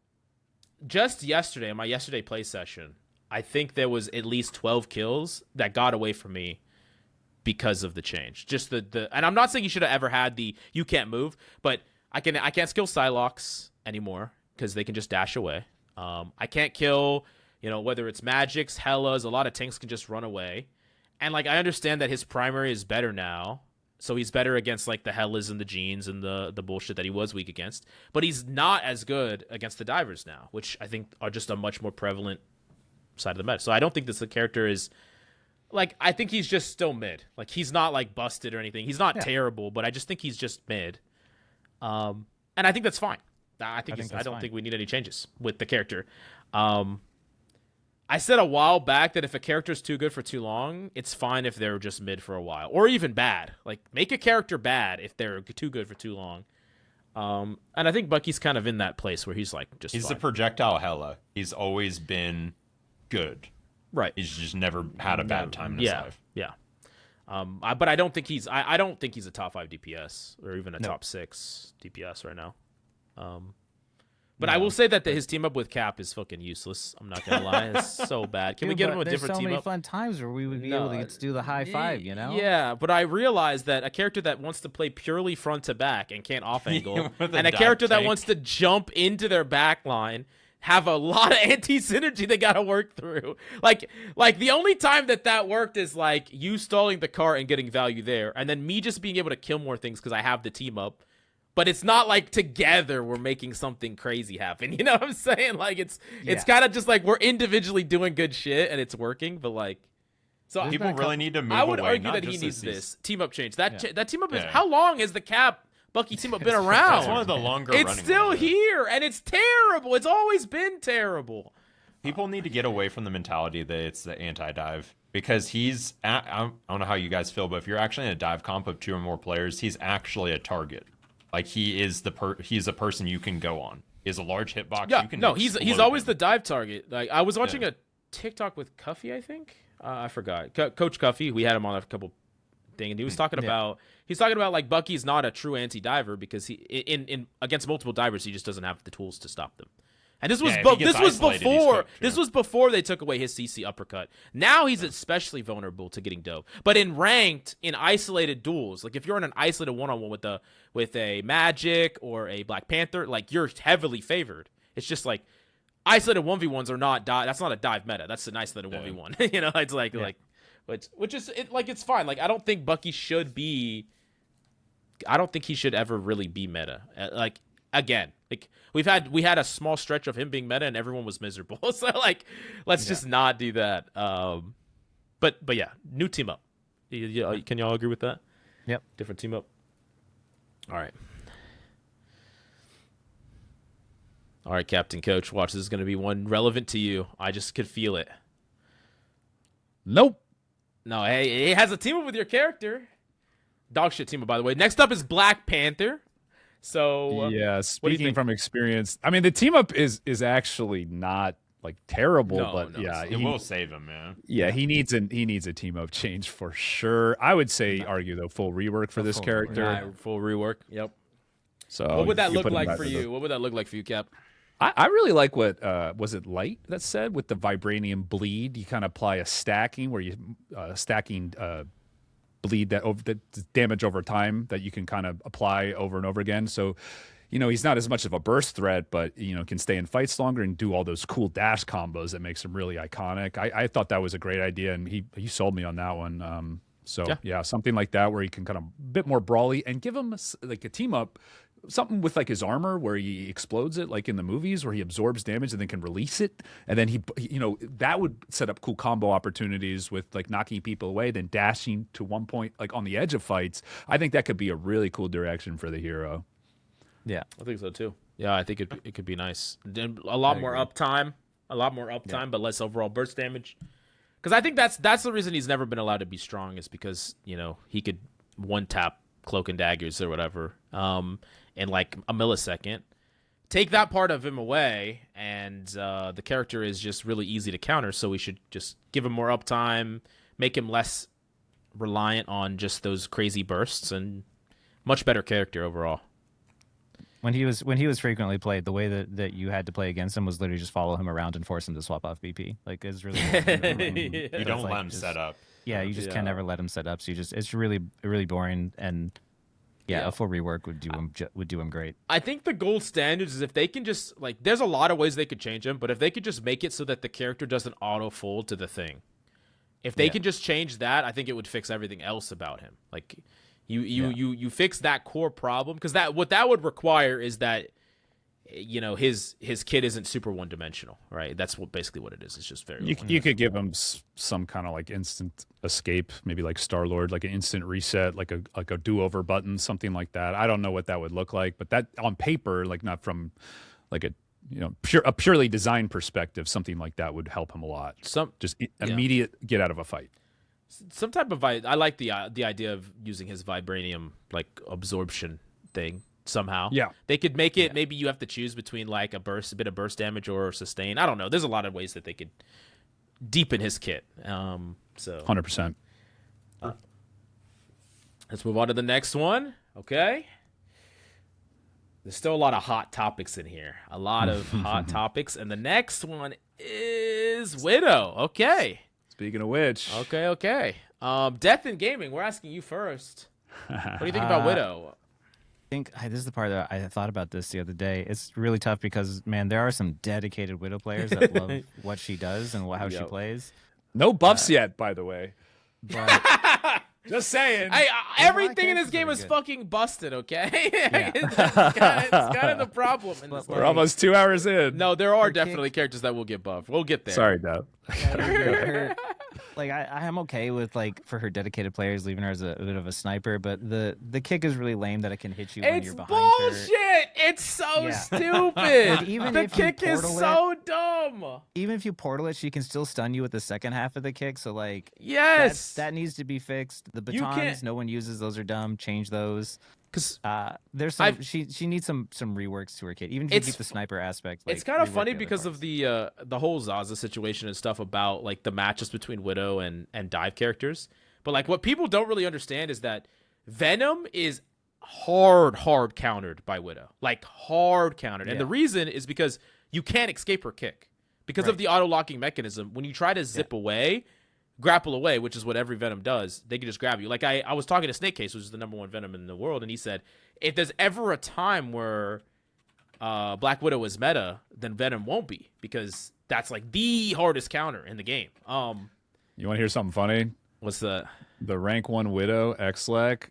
just yesterday in my yesterday play session. I think there was at least 12 kills that got away from me because of the change. Just the and I'm not saying you should have ever had the you can't move, but I can't skill Psylocks anymore because they can just dash away. I can't kill, whether it's magics, Hellas, a lot of tanks can just run away. And like I understand that his primary is better now. So he's better against like the Hellas and the Jeans and the bullshit that he was weak against. But he's not as good against the divers now, which I think are just a much more prevalent side of the meta. So I don't think this character is like, I think he's just still mid. Like, he's not, like, busted or anything. He's not terrible, but I just think he's just mid. And I think that's fine. I don't think we need any changes with the character. I said a while back that if a character's too good for too long, it's fine if they're just mid for a while. Or even bad. Like, make a character bad if they're too good for too long. And I think Bucky's kind of in that place where he's, like, just He's fine. the projectile Hela. He's always been good. Right. He's just never had a bad time in his life. Yeah. But I don't think he's I don't think he's a top 5 DPS or even a top 6 DPS right now. But I will say that his team up with Cap is fucking useless. I'm not gonna lie, it's so bad. Can we get him a different team up? There's so many fun times where we would be able to get to do the high five, Yeah, but I realized that a character that wants to play purely front to back and can't off angle, and a character that wants to jump into their back line have a lot of anti-synergy they gotta work through. Like the only time that worked is like you stalling the cart and getting value there, and then me just being able to kill more things because I have the team up. But it's not like together we're making something crazy happen. You know what I'm saying? Like it's kind of just like we're individually doing good shit and it's working. But like, so people really need to move away. I would argue not that he just needs these- this team up change. That team up is how long has the Cap Bucky team up been around? That's one of the longer. It's running still ones. here and it's terrible. It's always been terrible. People need to get away from the mentality that it's the anti-dive, because I don't know how you guys feel, but if you're actually in a dive comp of 2 or more players, he's actually a target. Like he is he's a person you can go on. He has a large hitbox. Yeah, you can no, he's always him. the dive target. Like I was watching a TikTok with Cuffy, I think. I forgot. Coach Cuffy. We had him on a couple thing, and he was talking about like Bucky's not a true anti-diver because he in against multiple divers he just doesn't have the tools to stop them. And this was this was before they took away his CC uppercut. Now he's especially vulnerable to getting dove. But in ranked, in isolated duels, like if you're in an isolated one-on-one with a Magic or a Black Panther, like you're heavily favored. It's just like isolated 1v1s are not that's not a dive meta. That's an isolated 1v1. You know, it's like which is it's fine. Like I don't think Bucky should be. I don't think he should ever really be meta. Like again, like we had a small stretch of him being meta and everyone was miserable. So like, let's just not do that. But yeah, new team up. Can y'all agree with that? Yep. Different team up. All right, Captain Coach. Watch, this is going to be one relevant to you. I just could feel it. Nope. No, hey, it has a team up with your character. Dog shit team up, by the way. Next up is Black Panther. So yeah, speaking from experience, I mean the team up is actually not like terrible, but yeah, it will save him, man. Yeah, he needs a team up change for sure. I would say argue though full rework for this character. Full rework. Yep. So what would that look like for you? What would that look like for you, Cap? I really like what was it Light that said with the vibranium bleed. You kind of apply a stacking where you stacking bleed that damage over time that you can kind of apply over and over again. So, you know, he's not as much of a burst threat, but you know, can stay in fights longer and do all those cool dash combos that makes him really iconic. I thought that was a great idea, and he sold me on that one. So yeah, something like that where he can kind of a bit more brawly and give him like a team up. Something with like his armor where he explodes it, like in the movies, where he absorbs damage and then can release it, and then he you know, that would set up cool combo opportunities with like knocking people away, then dashing to one point like on the edge of fights. I think that could be a really cool direction for the hero. Yeah, I think so too. Yeah, I think it could be nice. A lot more uptime, but less overall burst damage. Because I think that's the reason he's never been allowed to be strong, is because, you know, he could one tap cloak and daggers or whatever. In like a millisecond, take that part of him away, and the character is just really easy to counter. So we should just give him more uptime, make him less reliant on just those crazy bursts, and much better character overall. When he was frequently played, the way that you had to play against him was literally just follow him around and force him to swap off BP. Like it's really you don't let him set up. Yeah, you just can never let him set up. So it's really boring. And yeah, a full rework would do him great. I think the gold standard is if they can just, like, there's a lot of ways they could change him, but if they could just make it so that the character doesn't auto fold to the thing, if they can just change that, I think it would fix everything else about him. Like, you fix that core problem, because what that would require is that, you know, his kid isn't super one dimensional, right? That's basically what it is. It's just very. You could give him some kind of like instant escape, maybe like Star-Lord, like an instant reset, like a do-over button, something like that. I don't know what that would look like, but that on paper, like not from like a purely design perspective, something like that would help him a lot. Immediate get out of a fight. Some type of I like the idea of using his vibranium like absorption thing. Somehow, they could make it. Maybe you have to choose between like a bit of burst damage or sustain. I don't know. There's a lot of ways that they could deepen his kit. So 100%. Let's move on to the next one. Okay. There's still a lot of hot topics in here. A lot of hot topics, and the next one is Widow. Okay. Speaking of which, okay. Death in Gaming. We're asking you first. What do you think about Widow? This is the part that I thought about this the other day. It's really tough because, man, there are some dedicated Widow players that love what she does and how she plays. No buffs yet, by the way. But just saying. Everything in this game is fucking busted, okay? It's kind of the problem. We're almost 2 hours in. No, there are definitely characters that will get buffed. We'll get there. Sorry, Dub. Like I'm okay with, like, for her dedicated players leaving her as a bit of a sniper, but the kick is really lame that it can hit you when you're behind her. It's bullshit. It's so stupid. Even the kick is so dumb. Even if you portal it, she can still stun you with the second half of the kick. So like, yes, that needs to be fixed. The batons, no one uses. Those are dumb. Change those. Because there's some, she needs some reworks to her kit. Even if you keep the sniper aspect. Like, it's kind of funny because of the whole Zaza situation and stuff about like the matches between Widow and dive characters. But like what people don't really understand is that Venom is hard countered by Widow. Like hard countered. And the reason is because you can't escape her kick. Because of the auto-locking mechanism, when you try to zip away, grapple away, which is what every Venom does, they can just grab you. Like I was talking to Snake Case, which is the #1 Venom in the world, and he said, if there's ever a time where Black Widow is meta, then Venom won't be, because that's like the hardest counter in the game. You want to hear something funny? What's that? The rank 1 Widow, X-Lec,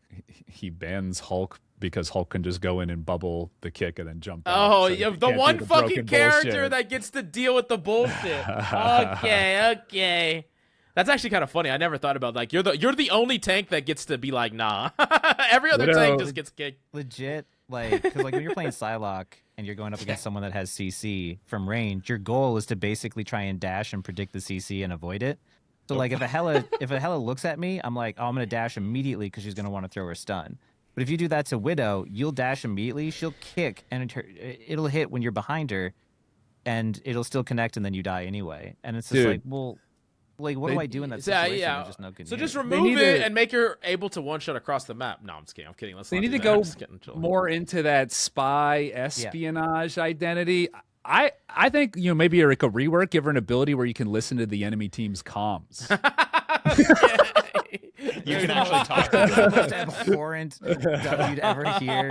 he bans Hulk because Hulk can just go in and bubble the kick and then jump out. Oh, so yeah, the one fucking character that gets to deal with the bullshit. Okay. That's actually kind of funny. I never thought about, like, you're the only tank that gets to be like, nah. Every other tank just gets kicked. Legit, like, because like when you're playing Psylocke and you're going up against someone that has CC from range, your goal is to basically try and dash and predict the CC and avoid it. So like if a Hela looks at me, I'm like, oh, I'm gonna dash immediately because she's gonna want to throw her stun. But if you do that to Widow, you'll dash immediately. She'll kick and it'll hit when you're behind her, and it'll still connect, and then you die anyway. And it's just like, well, like what do I do in that situation? Yeah. Just no good so news. just remove it and make her able to one-shot across the map. No, I'm just kidding. I'm kidding. They need to go more into that spy espionage identity. I think, you know, maybe like a rework, give her an ability where you can listen to the enemy team's comms. You can actually talk to the most abhorrent stuff you'd ever hear.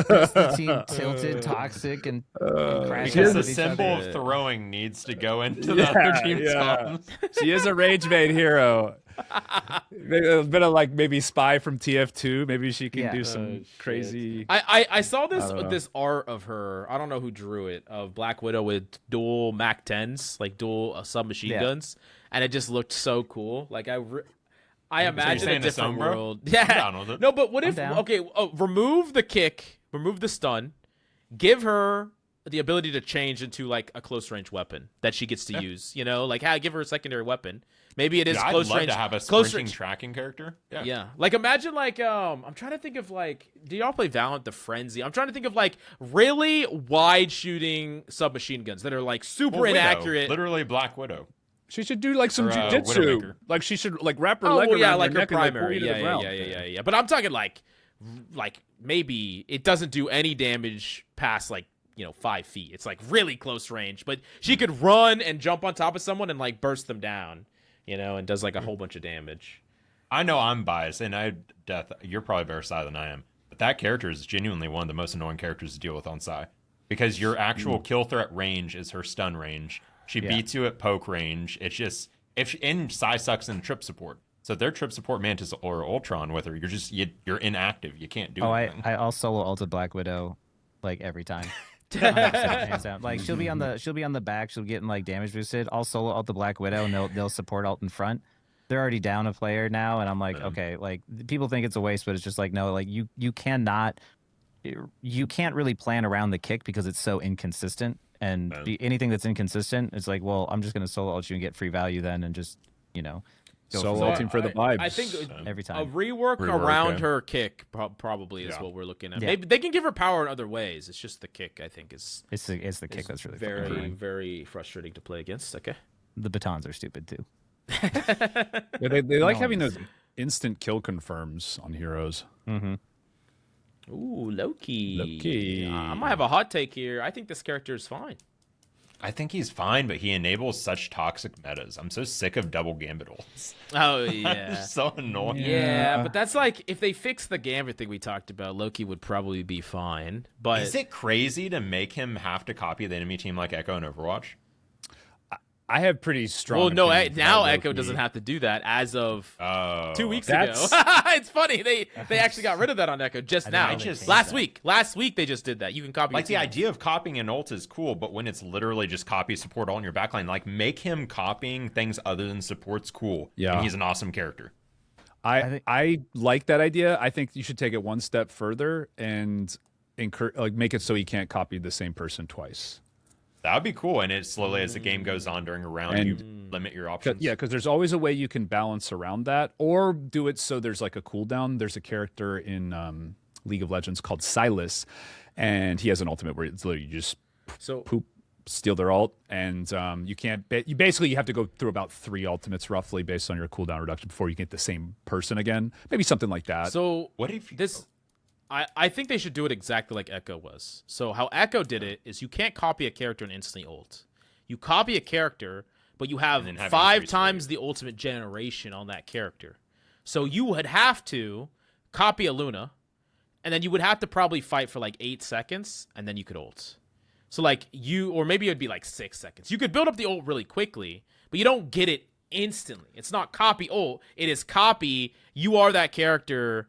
Just the team tilted, toxic, and crashing. Because the symbol of throwing needs to go into the other team's comms. She is a rage bait hero. A bit of like maybe spy from TF2. Maybe she can do some crazy. I saw this with this art of her. I don't know who drew it, of Black Widow with dual Mac 10s, like dual submachine guns, and it just looked so cool. Like I imagine a different world. Yeah. No, but what if? Okay, remove the kick, remove the stun, give her the ability to change into like a close range weapon that she gets to use. You know, like give her a secondary weapon. Maybe it is close range. I'd love to have a sprinting tracking character. Yeah. Like imagine like I'm trying to think of like, do y'all play Valorant the Frenzy? I'm trying to think of like really wide shooting submachine guns that are like super inaccurate. Literally Black Widow. She should do like some jujitsu. Like she should like wrap her leg around like her her neck primary. And, like, Yeah. But I'm talking like maybe it doesn't do any damage past like, 5 feet. It's like really close range, but she could run and jump on top of someone and like burst them down, and does like a whole bunch of damage. I know I'm biased, and you're probably better Psy than I am, but that character is genuinely one of the most annoying characters to deal with on Psy, because your actual kill threat range is her stun range. She beats you at poke range. It's just and Psy sucks in trip support. So if they're trip support Mantis or Ultron with her, you're inactive. You can't do anything. I also ulted Black Widow like every time. Hands down. Like she'll be on the back, she'll get like damage boosted. I'll solo ult the Black Widow and they'll support ult in front. They're already down a player now, and I'm like, okay, like people think it's a waste, but it's just like, no, like you can't really plan around the kick because it's so inconsistent. And anything that's inconsistent, it's like, well, I'm just gonna solo ult you and get free value then, and just solo ulting for the vibes. I think every time a rework around her kick probably is what we're looking at. Maybe they can give her power in other ways. It's just the kick, I think, is it's the kick that's really very frustrating to play against. Okay, the batons are stupid too. They like having those instant kill confirms on heroes. Mm-hmm. Ooh, Loki. I might have a hot take here. I think this character is fine. I think he's fine, but he enables such toxic metas. I'm so sick of double Gambit ults. Oh, yeah. So annoying. Yeah, but that's like, if they fix the Gambit thing we talked about, Loki would probably be fine. But is it crazy to make him have to copy the enemy team like Echo in Overwatch? I have pretty strong. Well, no, now Echo doesn't have to do that as of 2 weeks ago. It's funny they actually got rid of that on Echo just now. Last week they just did that. You can copy. Like the idea of copying an ult is cool, but when it's literally just copy support all in your backline, like make him copying things other than support's cool. Yeah, and he's an awesome character. I like that idea. I think you should take it one step further and make it so he can't copy the same person twice. That would be cool, and it slowly, as the game goes on during a round, you limit your options. Yeah, because there's always a way you can balance around that, or do it so there's like a cooldown. There's a character in League of Legends called Silas, and he has an ultimate where it's literally you just steal their ult, and you can't. You have to go through about 3 ultimates roughly based on your cooldown reduction before you get the same person again. Maybe something like that. So what if this? I think they should do it exactly like Echo was. So how Echo did it is you can't copy a character and instantly ult. You copy a character, but you have 5 times the ultimate generation on that character. So you would have to copy a Luna, and then you would have to probably fight for like 8 seconds, and then you could ult. So like or maybe it would be like 6 seconds. You could build up the ult really quickly, but you don't get it instantly. It's not copy ult. It is copy. You are that character.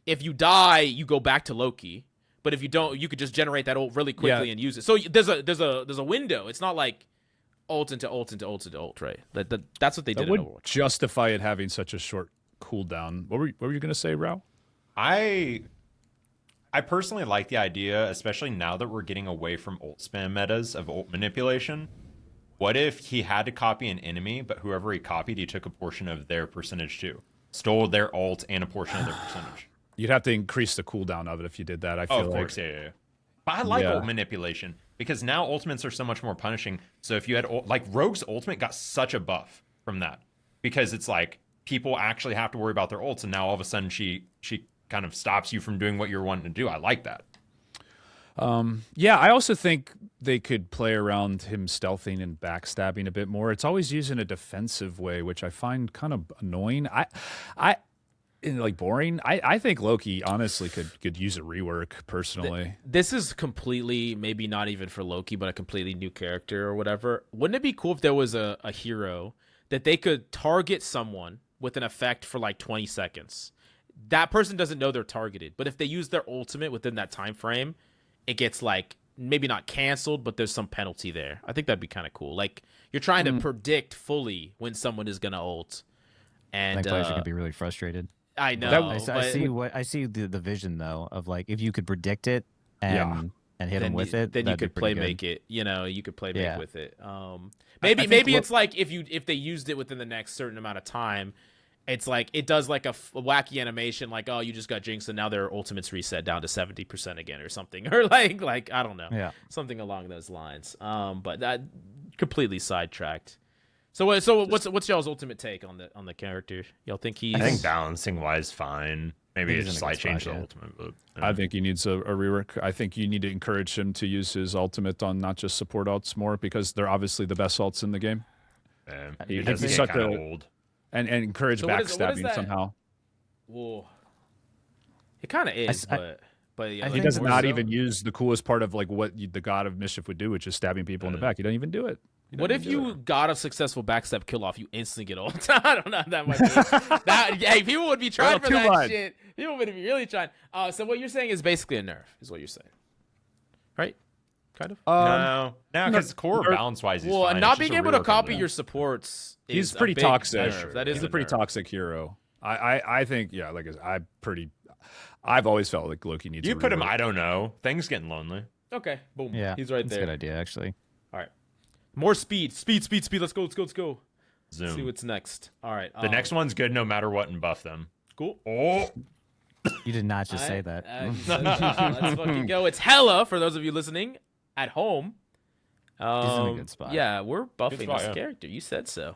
If you die, you go back to Loki. But if you don't, you could just generate that ult really quickly and use it. So there's a window. It's not like ult into ult into ult into ult, right? That's what they did in Overwatch. Justify it having such a short cooldown. What were you going to say, Rao? I personally like the idea, especially now that we're getting away from ult spam metas of ult manipulation. What if he had to copy an enemy, but whoever he copied, he took a portion of their percentage too? Stole their ult and a portion of their percentage. You'd have to increase the cooldown of it if you did that. I feel of like. Course, yeah. But I like ult manipulation because now ultimates are so much more punishing. So if you had like Rogue's ultimate got such a buff from that because it's like people actually have to worry about their ults, and now all of a sudden she kind of stops you from doing what you're wanting to do. I like that. Yeah, I also think they could play around him stealthing and backstabbing a bit more. It's always used in a defensive way, which I find kind of annoying. Like boring. I think Loki honestly could use a rework personally. This is completely, maybe not even for Loki, but a completely new character or whatever. Wouldn't it be cool if there was a hero that they could target someone with an effect for like 20 seconds? That person doesn't know they're targeted, but if they use their ultimate within that time frame, it gets like maybe not canceled, but there's some penalty there. I think that'd be kind of cool. Like you're trying to predict fully when someone is gonna ult, and that players could be really frustrated. I know. I see the vision though of like if you could predict it and hit him with it, then you could play make it. You know, you could play make with it. Maybe it's like if they used it within the next certain amount of time, it's like it does like a wacky animation, like you just got jinxed and now their ultimates reset down to 70% again or something, or like I don't know, something along those lines. But that completely sidetracked. So what's y'all's ultimate take on the character? Y'all think he's? I think balancing wise fine. Maybe it's a slight change the ultimate. But, I think he needs a rework. I think you need to encourage him to use his ultimate on not just support ults more because they're obviously the best ults in the game. He does get kind of old. And encourage backstabbing somehow. Well, it kind of is, but yeah, he does not even use the coolest part of like what the God of Mischief would do, which is stabbing people in the back. He doesn't even do it. What if you got a successful backstab kill off, you instantly get ult? I don't know. That might be. Hey, people would be trying for that shit. People would be really trying. So what you're saying is basically a nerf, is what you're saying, right? Kind of. No, because core balance wise, he's fine. Not being able to copy your supports. He's pretty toxic. That is a pretty toxic hero. I think like I've always felt like Loki needs. You put him. I don't know. Things getting lonely. Okay. Boom. Yeah. He's right there. That's a good idea, actually. All right. More speed. Let's go. Zoom. See what's next. All right. The next one's good no matter what and buff them. Cool. Oh. You did not just say that. Let's fucking go. It's Hella for those of you listening at home. He's in a good spot. Yeah, we're buffing this character. You said so.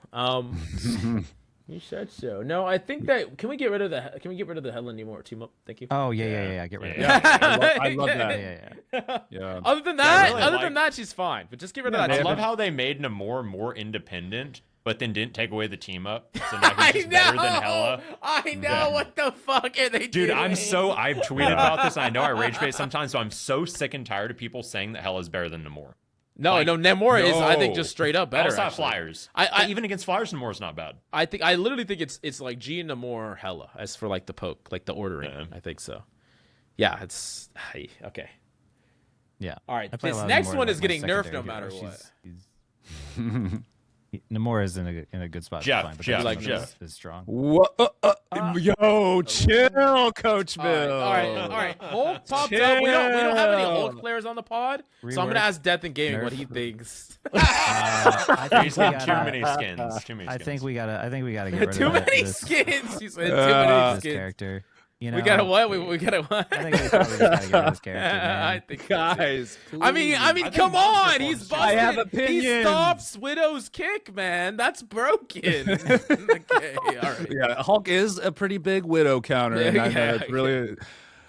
You said so. No, I think that can we get rid of the Hella anymore? Team up. Thank you. Oh yeah. Get rid of that. I love that. Yeah. Other than that, she's fine. But just get rid of that. I love how they made Namor more independent, but then didn't take away the team up. So now he's just better than Hella. I know what the fuck are they doing? Dude, I've tweeted about this, and I know I rage bait sometimes, so I'm so sick and tired of people saying that Hella's better than Namor. No, Namor is, I think, just straight up better. Also not Flyers. Even against Flyers, Namor's not bad. I literally think it's like G and Namor Hella as for like the poke, like the ordering. Yeah. I think so. Yeah, it's okay. Yeah. All right. This next one is getting nerfed no matter what. Namor is in a good spot. Jeff is strong. Yo, chill, Coach Bill. All right. Hulk popped up. We don't have any Hulk players on the pod, so I'm gonna ask Death and Gaming what he thinks. I think He's got too many skins. I think we gotta get rid of too many skins. He said too many skins. This character. You know, we gotta what? We gotta what? I think we probably just gotta get rid of this character, man. I think guys. I mean, come on. He's busted. I have opinions. He stops Widow's kick, man. That's broken. Okay, all right. Yeah, Hulk is a pretty big Widow counter. And I know it's really.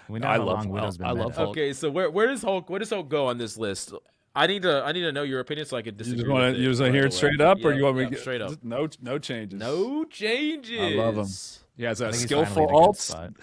We know I how love long Widow's been I love meta. Hulk. Okay, so where does Hulk go on this list? I need to know your opinion so I can You disagree. just want to hear it straight up, or you want me to get straight up? No changes. No changes. I love him. He has a I think he's skillful finally in a good ult. spot.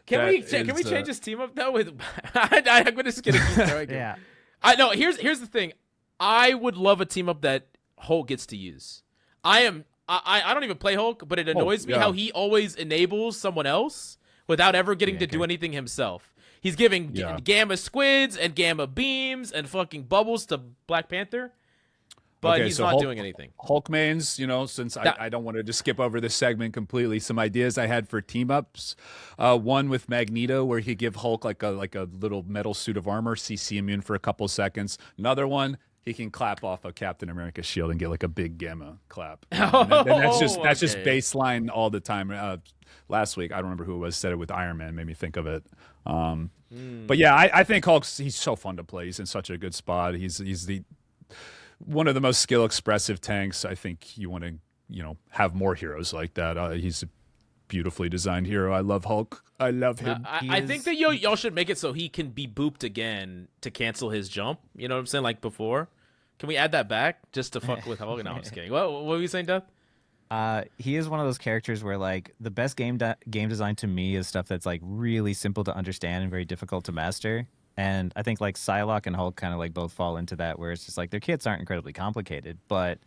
Can we change his team up though? With I'm just gonna keep throwing. Yeah. I know. Here's the thing. I would love a team up that Hulk gets to use. I don't even play Hulk, but it annoys me how he always enables someone else without ever getting to do anything himself. He's giving gamma squids and gamma beams and fucking bubbles to Black Panther, but he's not doing anything. Hulk mains, since I don't want to just skip over this segment completely, some ideas I had for team ups. One with Magneto, where he give Hulk like a little metal suit of armor, CC immune for a couple seconds. Another one, he can clap off a Captain America shield and get like a big gamma clap. And that's just baseline all the time. Last week, I don't remember who it was, said it with Iron Man, made me think of it. But yeah, I think he's so fun to play. He's in such a good spot. He's one of the most skill expressive tanks. I think you want to have more heroes like that. He's a beautifully designed hero. I love Hulk. I love him. I think that y'all should make it so he can be booped again to cancel his jump. You know what I'm saying? Like before. Can we add that back just to fuck with Hulk? No, I'm just kidding. What were you saying, Death? He is one of those characters where like the best game design to me is stuff that's like really simple to understand and very difficult to master. And I think like Psylocke and Hulk kind of like both fall into that, where it's just like their kits aren't incredibly complicated, but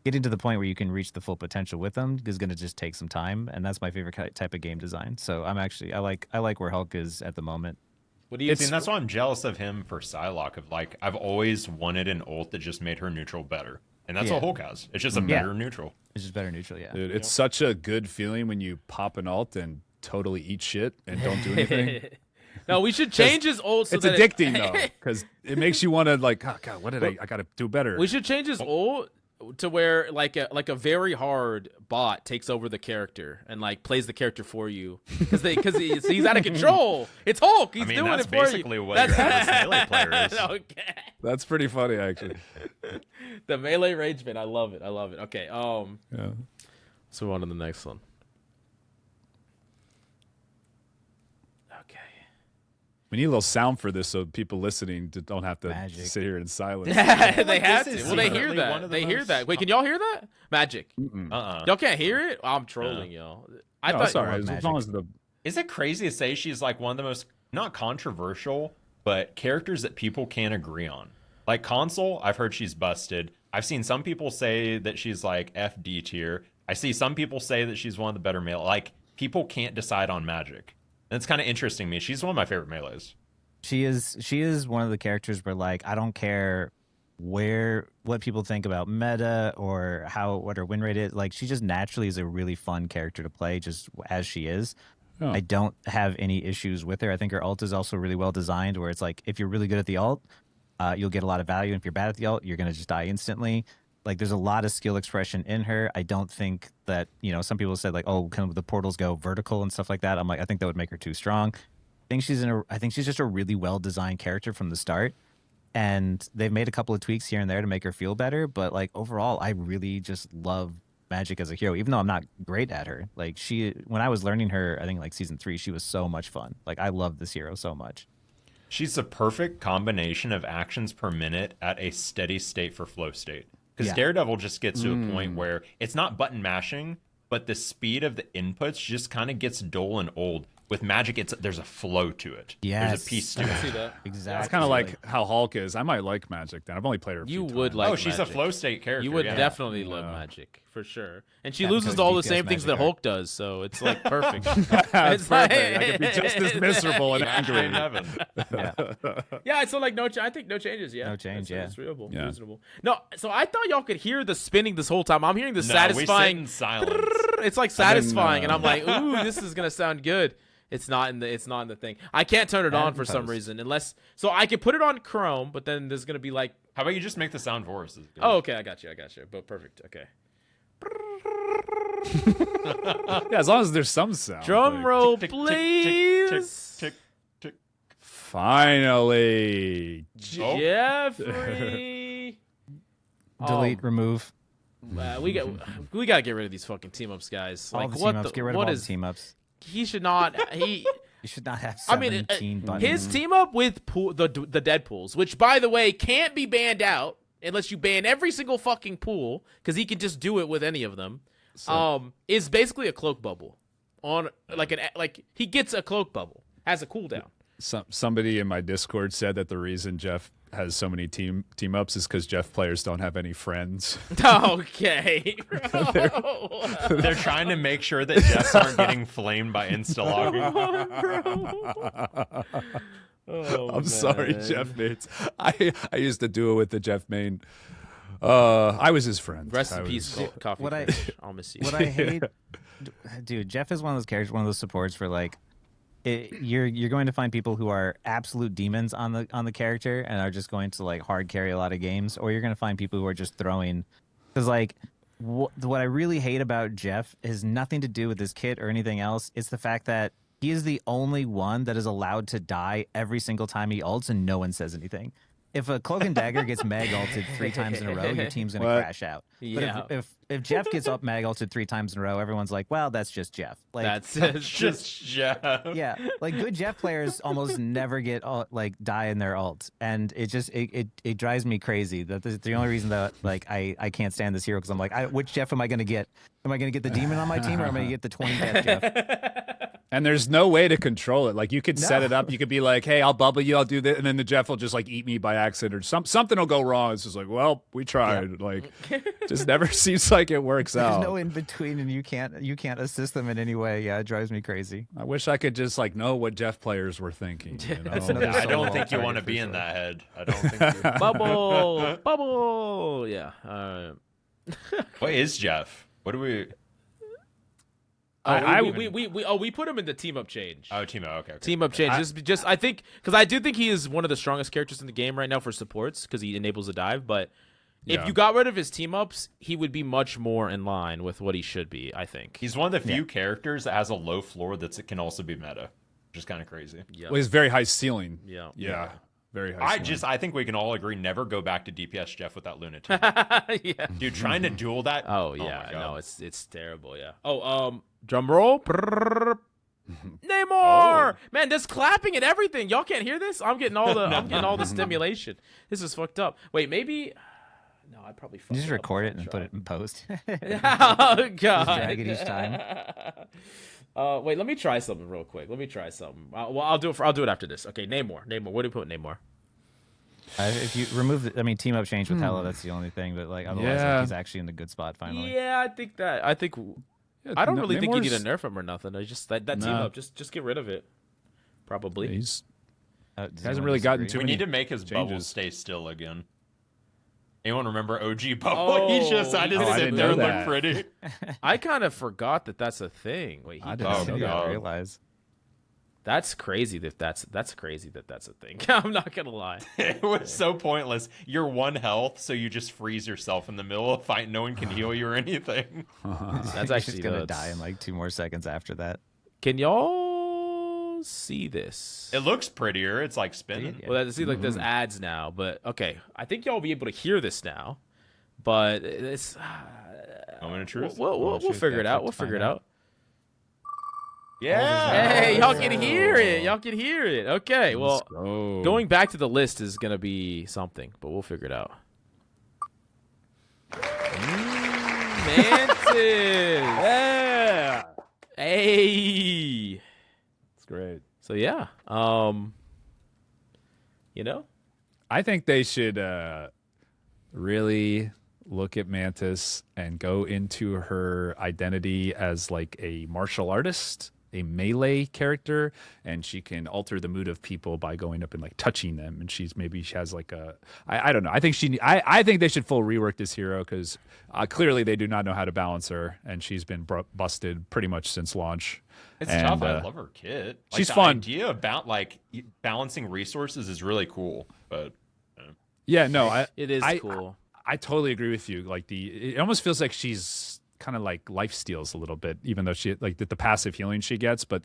getting to the point where you can reach the full potential with them is going to just take some time. And that's my favorite type of game design. So I like where Hulk is at the moment. What do you think? That's why I'm jealous of him for Psylocke. Of like, I've always wanted an ult that just made her neutral better, and that's what Hulk has. It's just a better neutral. It's just better neutral, yeah. Dude, it's such a good feeling when you pop an ult and totally eat shit and don't do anything. No, we should change his ult. So it's addicting though, because it makes you want to like, oh god, what did I got to do better. We should change his ult to where like a very hard bot takes over the character and like plays the character for you because he's out of control. It's Hulk. He's doing it for you. That's basically what your average melee player is. Okay. That's pretty funny actually. The melee rage man, I love it. Okay. Let's move on to the next one. We need a little sound for this so people listening don't have to sit here in silence. They have to. Well, they hear that. They hear that. Wait, can y'all hear that? Magic. Y'all can't hear it? I'm trolling y'all. I thought sorry. Is it crazy to say she's like one of the most, not controversial, but characters that people can't agree on? Like console, I've heard she's busted. I've seen some people say that she's like FD tier. I see some people say that she's one of the better melee. Like people can't decide on Magic. And it's kind of interesting to me. She's one of my favorite melees. She is one of the characters where like I don't care what people think about meta or what her win rate is. Like she just naturally is a really fun character to play just as she is. Oh. I don't have any issues with her. I think her ult is also really well designed where it's like if you're really good at the ult, you'll get a lot of value. And if you're bad at the ult, you're going to just die instantly. Like there's a lot of skill expression in her. I don't think that, some people said like, oh, can the portals go vertical and stuff like that? I'm like, I think that would make her too strong. I think she's just a really well designed character from the start. And they've made a couple of tweaks here and there to make her feel better. But like overall, I really just love Magic as a hero, even though I'm not great at her. Like when I was learning her, I think like season 3, she was so much fun. Like I love this hero so much. She's the perfect combination of actions per minute at a steady state for flow state. Because Daredevil just gets to a point where it's not button mashing, but the speed of the inputs just kind of gets dull and old. With Magic, there's a flow to it. Yes. There's a piece to it. See that? Exactly. It's kind of like how Hulk is. I might like Magic then. I've only played her a few times. Like she's Magic. A flow state character. You would definitely love Magic, for sure. And she loses to all the same things that Hulk does, so it's like perfect. It's perfect. I could be just as miserable and angry in heaven. Yeah, so like I think no changes, No change, It's reasonable. No, so I thought y'all could hear the spinning this whole time. I'm hearing the satisfying we sit in silence. It's like satisfying, and I'm like, ooh, this is gonna sound good. It's not in the thing. I can't turn it on for some reason unless I could put it on Chrome, but then there's gonna be like. How about you just make the sound for us? Oh, okay, I got you. But perfect. Okay. Yeah, as long as there's some sound. Drum roll, please. Tick, tick. Finally, Jeffrey. Delete, remove. We gotta get rid of these fucking team ups, guys. All Like the what? Team ups. Get rid of all the team ups. He should not. You should not have I mean, 17 buttons. his team up with the Deadpools, which, by the way, can't be banned out unless you ban every single fucking pool, because he can just do it with any of them, is basically a cloak bubble. He gets a cloak bubble, has a cooldown. Somebody in my Discord said that the reason Jeff has so many team ups is because Jeff players don't have any friends. Okay. They're trying to make sure that Jeffs aren't getting flamed by insta-logging. I'm sorry, Jeff mates. I used to do it with the Jeff main. I was his friend. Rest in peace, Coffee Crush. I'll miss you. What I hate, dude, Jeff is one of those characters, one of those supports for like, you're going to find people who are absolute demons on the character and are just going to like hard carry a lot of games, or you're going to find people who are just throwing. Because like what I really hate about Jeff has nothing to do with his kit or anything else. It's the fact that he is the only one that is allowed to die every single time he ults, and no one says anything. If a Cloak and Dagger gets mag ulted 3 times in a row, your team's going to crash out. Yeah. But if Jeff gets up mag ulted 3 times in a row, everyone's like, well, that's just Jeff. Like, That's just Jeff. yeah, like good Jeff players almost never get like die in their ult, and it drives me crazy. That's the only reason that like I can't stand this hero, because I'm like, which Jeff am I going to get? Am I going to get the demon on my team, or am I going to get the 20 death Jeff? And there's no way to control it. Like you could set it up. You could be like, "Hey, I'll bubble you. I'll do this," and then the Jeff will just like eat me by accident, or something will go wrong. It's just like, well, we tried. Yeah. Like, just never seems like it works out. There's no in between, and you can't assist them in any way. Yeah, it drives me crazy. I wish I could just like know what Jeff players were thinking. You know? I don't think you want to be in that head. I don't think. Bubble. Yeah. What is Jeff? What do we? We put him in the team up change. Oh, team up. Okay. Team up change. Just I think, because I do think he is one of the strongest characters in the game right now for supports, because he enables a dive. But if you got rid of his team ups, he would be much more in line with what he should be. I think he's one of the few characters that has a low floor that can also be meta, which is kind of crazy. Well, he's very high ceiling. Yeah. Very high. I think we can all agree, never go back to DPS Jeff with that lunatic. Yeah. Dude, trying to duel that. Oh yeah, no, it's terrible. Yeah. Oh, drum roll. Namor. Oh. Man, there's clapping and everything. Y'all can't hear this? I'm getting all the stimulation. This is fucked up. Wait, maybe. No, I'd probably. You just record it and put it in post. Oh god. Just drag it each time. Wait, let me try something real quick. I'll do it after this. Okay, Namor. What do you put Namor? If you remove team up change with Hella, that's the only thing. But like otherwise, like, he's actually in the good spot finally. Yeah, I don't really think you need to nerf him or nothing. I just that team up, just get rid of it. Probably. Yeah, he hasn't really gotten too many. We need to make his bubble stay still again. Anyone remember OG bubble? He just sit there and look pretty. I kind of forgot that that's a thing. Wait, I didn't realize. That's crazy that's a thing. I'm not gonna lie. It was so pointless. You're 1 health, so you just freeze yourself in the middle of a fight. No one can heal you or anything. That's actually just gonna die in like 2 more seconds after that. Can y'all see this? It looks prettier. It's like spinning. Yeah. Well, there's ads now, but okay. I think y'all will be able to hear this now, but it's. Moment of truth. We'll figure it out. We'll figure it out. Yeah. Hey, y'all can hear it. Okay, well, going back to the list is going to be something, but we'll figure it out. Mantis. Yeah. Hey. It's great. So, yeah. I think they should really look at Mantis and go into her identity as like a martial artist, a melee character, and she can alter the mood of people by going up and like touching them. And she has like a, I don't know. I think they should full rework this hero, because clearly they do not know how to balance her, and she's been busted pretty much since launch. It's tough. I love her kit. Like, she's fun. The idea about like balancing resources is really cool, but yeah, no, it is cool. I totally agree with you. Like it almost feels like she's kind of like life steals a little bit, even though she like the passive healing she gets. But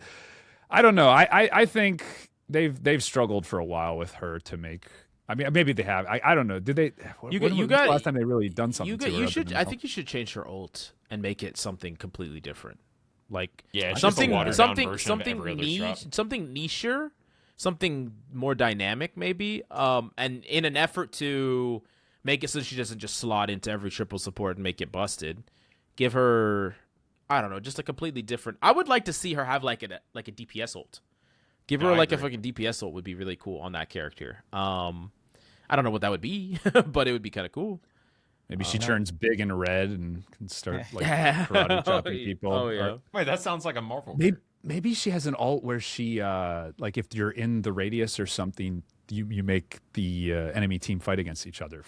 I don't know. I think they've struggled for a while with her to make. I mean, maybe they have. I don't know. Did they? Last time they really done something. I think you should change her ult and make it something completely different. Like Yeah, something something niche, something nicher, something more dynamic maybe. And in an effort to make it so she doesn't just slot into every triple support and make it busted, give her, I don't know, just a completely different. I would like to see her have like a DPS ult. Give her like a fucking DPS ult would be really cool on that character. I don't know what that would be, but it would be kind of cool. Maybe she turns big and red and can start like karate chopping people. Oh yeah. Wait, that sounds like a Marvel. Maybe she has an ult where she like if you're in the radius or something, you make the enemy team fight against each other.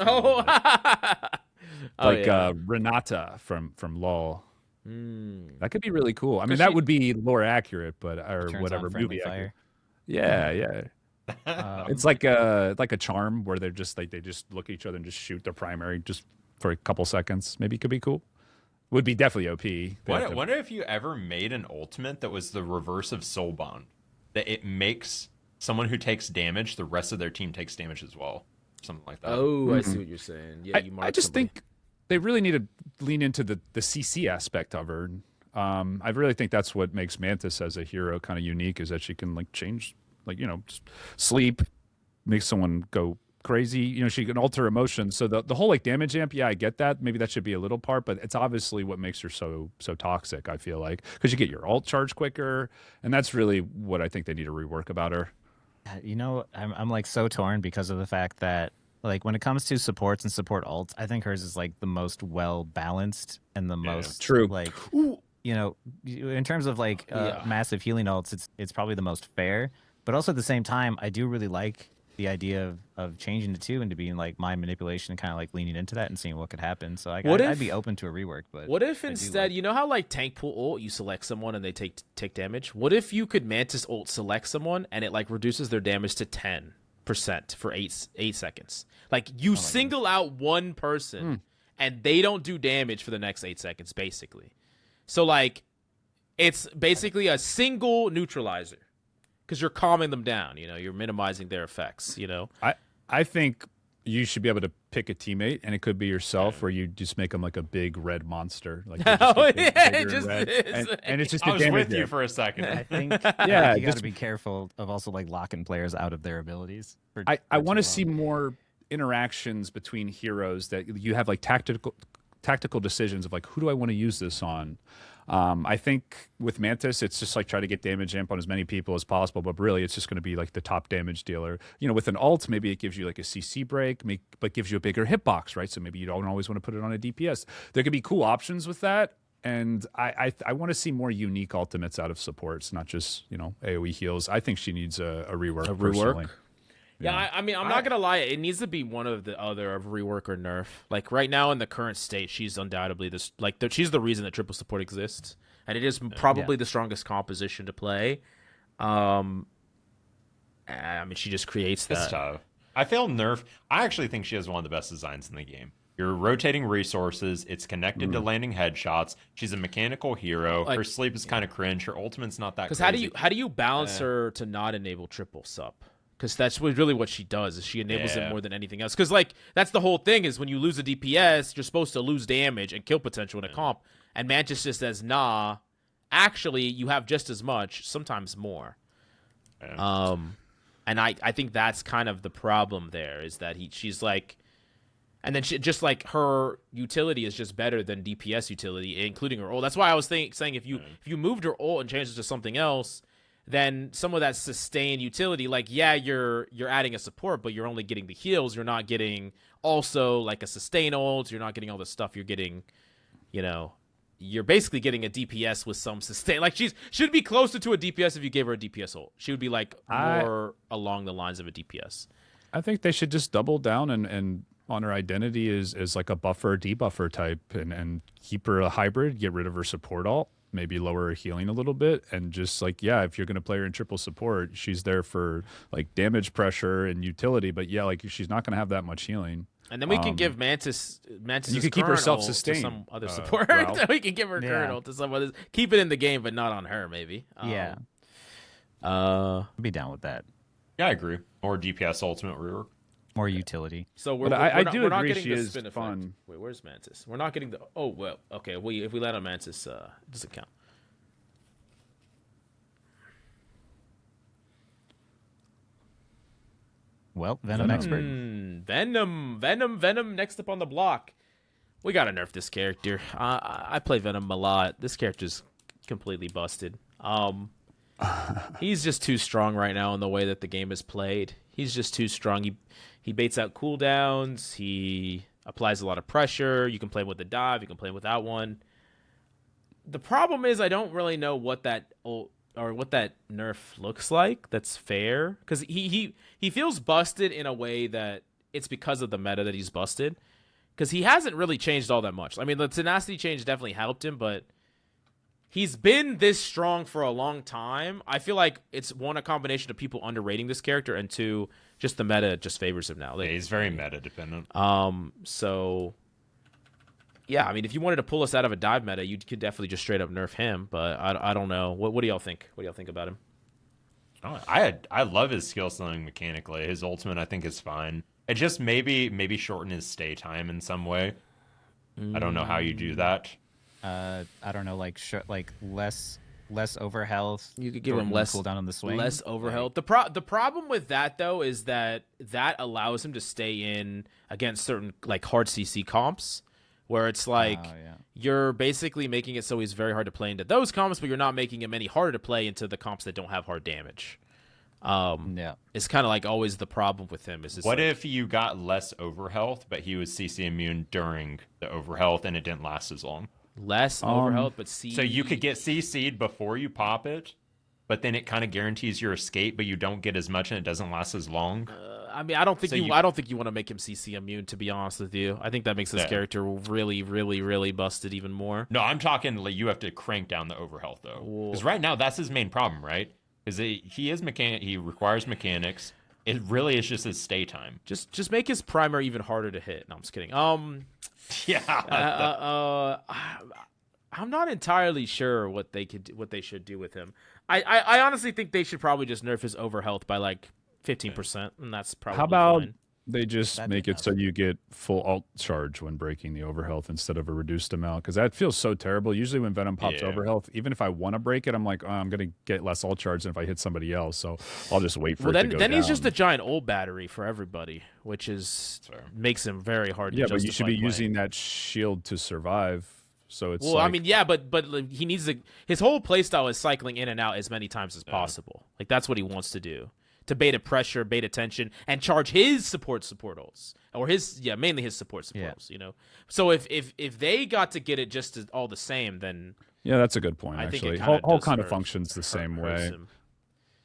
Renata from LoL. That could be really cool. I mean, that would be lore accurate, but or whatever movie accurate. Yeah. It's like a charm where they just look at each other and just shoot their primary just for a couple seconds. Maybe it could be cool. Would be definitely OP. Wonder if you ever made an ultimate that was the reverse of Soulbound, that it makes someone who takes damage, the rest of their team takes damage as well, something like that. Oh, I see what you're saying. Yeah, I just think they really need to lean into the CC aspect of her. I really think that's what makes Mantis as a hero kind of unique, is that she can like change, like, you know, just sleep, make someone go crazy. You know, she can alter emotions. So the whole like damage amp, yeah, I get that. Maybe that should be a little part, but it's obviously what makes her so toxic, I feel like, because you get your ult charge quicker, and that's really what I think they need to rework about her. You know, I'm like so torn because of the fact that like when it comes to supports and support ults, I think hers is like the most well balanced and the most true. Like, you know, in terms of like massive healing ults, it's probably the most fair. But also at the same time, I do really like the idea of changing the two into being like mind manipulation and kind of like leaning into that and seeing what could happen. So I'd be open to a rework. But what if instead, you know how like tank pool ult, you select someone and they take damage? What if you could Mantis ult select someone and it like reduces their damage to 10% for 8 seconds? Like you single out one person and they don't do damage for the next 8 seconds, basically. So like it's basically a single neutralizer. Because you're calming them down, you know, you're minimizing their effects, you know. I think you should be able to pick a teammate, and it could be yourself, where you just make them like a big red monster. Like it just is. And it's just I was with you for a second. I think you got to be careful of also like locking players out of their abilities. I want to see more interactions between heroes, that you have like tactical decisions of like, who do I want to use this on? I think with Mantis, it's just like try to get damage amp on as many people as possible, but really it's just going to be like the top damage dealer. You know, with an ult, maybe it gives you like a CC break, but gives you a bigger hitbox, right? So maybe you don't always want to put it on a DPS. There could be cool options with that, and I want to see more unique ultimates out of supports, not just, you know, AoE heals. I think she needs a rework. Personally. Yeah, I mean, I'm not gonna lie. It needs to be one of the other of rework or nerf. Like right now in the current state, she's undoubtedly this. Like she's the reason that triple support exists, and it is probably the strongest composition to play. I mean, she just creates that. It's tough. I feel nerf. I actually think she has one of the best designs in the game. You're rotating resources. It's connected to landing headshots. She's a mechanical hero. Like, her sleep is kind of cringe. Her ultimate's not that. Because how do you balance her to not enable triple sup? Because that's really what she does, is she enables it more than anything else. Because, like, that's the whole thing, is when you lose a DPS, you're supposed to lose damage and kill potential in a comp. And Mantis just says, nah, actually, you have just as much, sometimes more. Yeah. And I think that's kind of the problem there, is that she's like... And then just like her utility is just better than DPS utility, including her ult. That's why I was saying if you moved her ult and changed it to something else, then some of that sustained utility, like, yeah, you're adding a support, but you're only getting the heals. You're not getting also like a sustain ult. You're not getting all the stuff. You're getting, you know, you're basically getting a DPS with some sustain. Like she'd be closer to a DPS if you gave her a DPS ult. She would be like more along the lines of a DPS. I think they should just double down and on her identity is like a buffer debuffer type, and keep her a hybrid. Get rid of her support ult. Maybe lower her healing a little bit, and just like, yeah, if you're going to play her in triple support, she's there for like damage pressure and utility, but yeah, like she's not going to have that much healing. And then we can give Mantis you can keep her self-sustained to some other support. We can give her kernel to some others. Keep it in the game, but not on her, maybe. I'd be down with that. Yeah, I agree. Or DPS ultimate rework. More utility. So I do we're not agree getting she the is spin fun. Effect. Wait, where's Mantis? We're not getting the... Oh, well, okay. If we land on Mantis, it doesn't count. Well, Venom expert. Venom next up on the block. We gotta nerf this character. I play Venom a lot. This character's completely busted. He's just too strong right now in the way that the game is played. He's just too strong. He baits out cooldowns. He applies a lot of pressure. You can play him with a dive. You can play him without one. The problem is I don't really know what that nerf looks like. That's fair because he feels busted in a way that it's because of the meta that he's busted. Because he hasn't really changed all that much. I mean, the tenacity change definitely helped him, but he's been this strong for a long time. I feel like it's, one, a combination of people underrating this character, and two, just the meta just favors him now. Yeah, he's very meta dependent. So, yeah, I mean, if you wanted to pull us out of a dive meta, you could definitely just straight up nerf him, but I don't know. What do y'all think? What do y'all think about him? I love his skill ceiling mechanically. His ultimate, I think, is fine. It just maybe shorten his stay time in some way. I don't know how you do that. I don't know, like less over health. You could give him less cooldown on the swing. Less over health. The problem with that though is that allows him to stay in against certain like hard CC comps, where it's like you're basically making it so he's very hard to play into those comps, but you're not making him any harder to play into the comps that don't have hard damage. It's kind of like always the problem with him. Is what if you got less overhealth, but he was CC immune during the overhealth and it didn't last as long? Less overhealth, but C. So you could get CC'd before you pop it, but then it kind of guarantees your escape, but you don't get as much and it doesn't last as long. I mean, I don't think you want to make him CC immune. To be honest with you, I think that makes this character really, really, really busted even more. No, I'm talking like you have to crank down the overhealth though, because right now that's his main problem, right? Because he requires mechanics. It really is just his stay time. Just make his primary even harder to hit. No, I'm just kidding. I'm not entirely sure what they should do with him. I honestly think they should probably just nerf his overhealth by like 15%, and that's probably how about fine. They just make it so you get full alt charge when breaking the overhealth instead of a reduced amount, because that feels so terrible. Usually when Venom pops overhealth, even if I want to break it, I'm like, oh, I'm going to get less alt charge than if I hit somebody else, so I'll just wait for it to go down. Then he's just a giant ult battery for everybody, which makes him very hard to justify. Yeah, but you should be using that shield to survive. So it's I mean, yeah, but he needs his whole playstyle is cycling in and out as many times as possible. Like that's what he wants to do. To beta pressure, beta tension, and charge his support ults, or mainly his support ults. You know, so if they got to get it just all the same, then that's a good point. Actually, whole kind of functions the same way.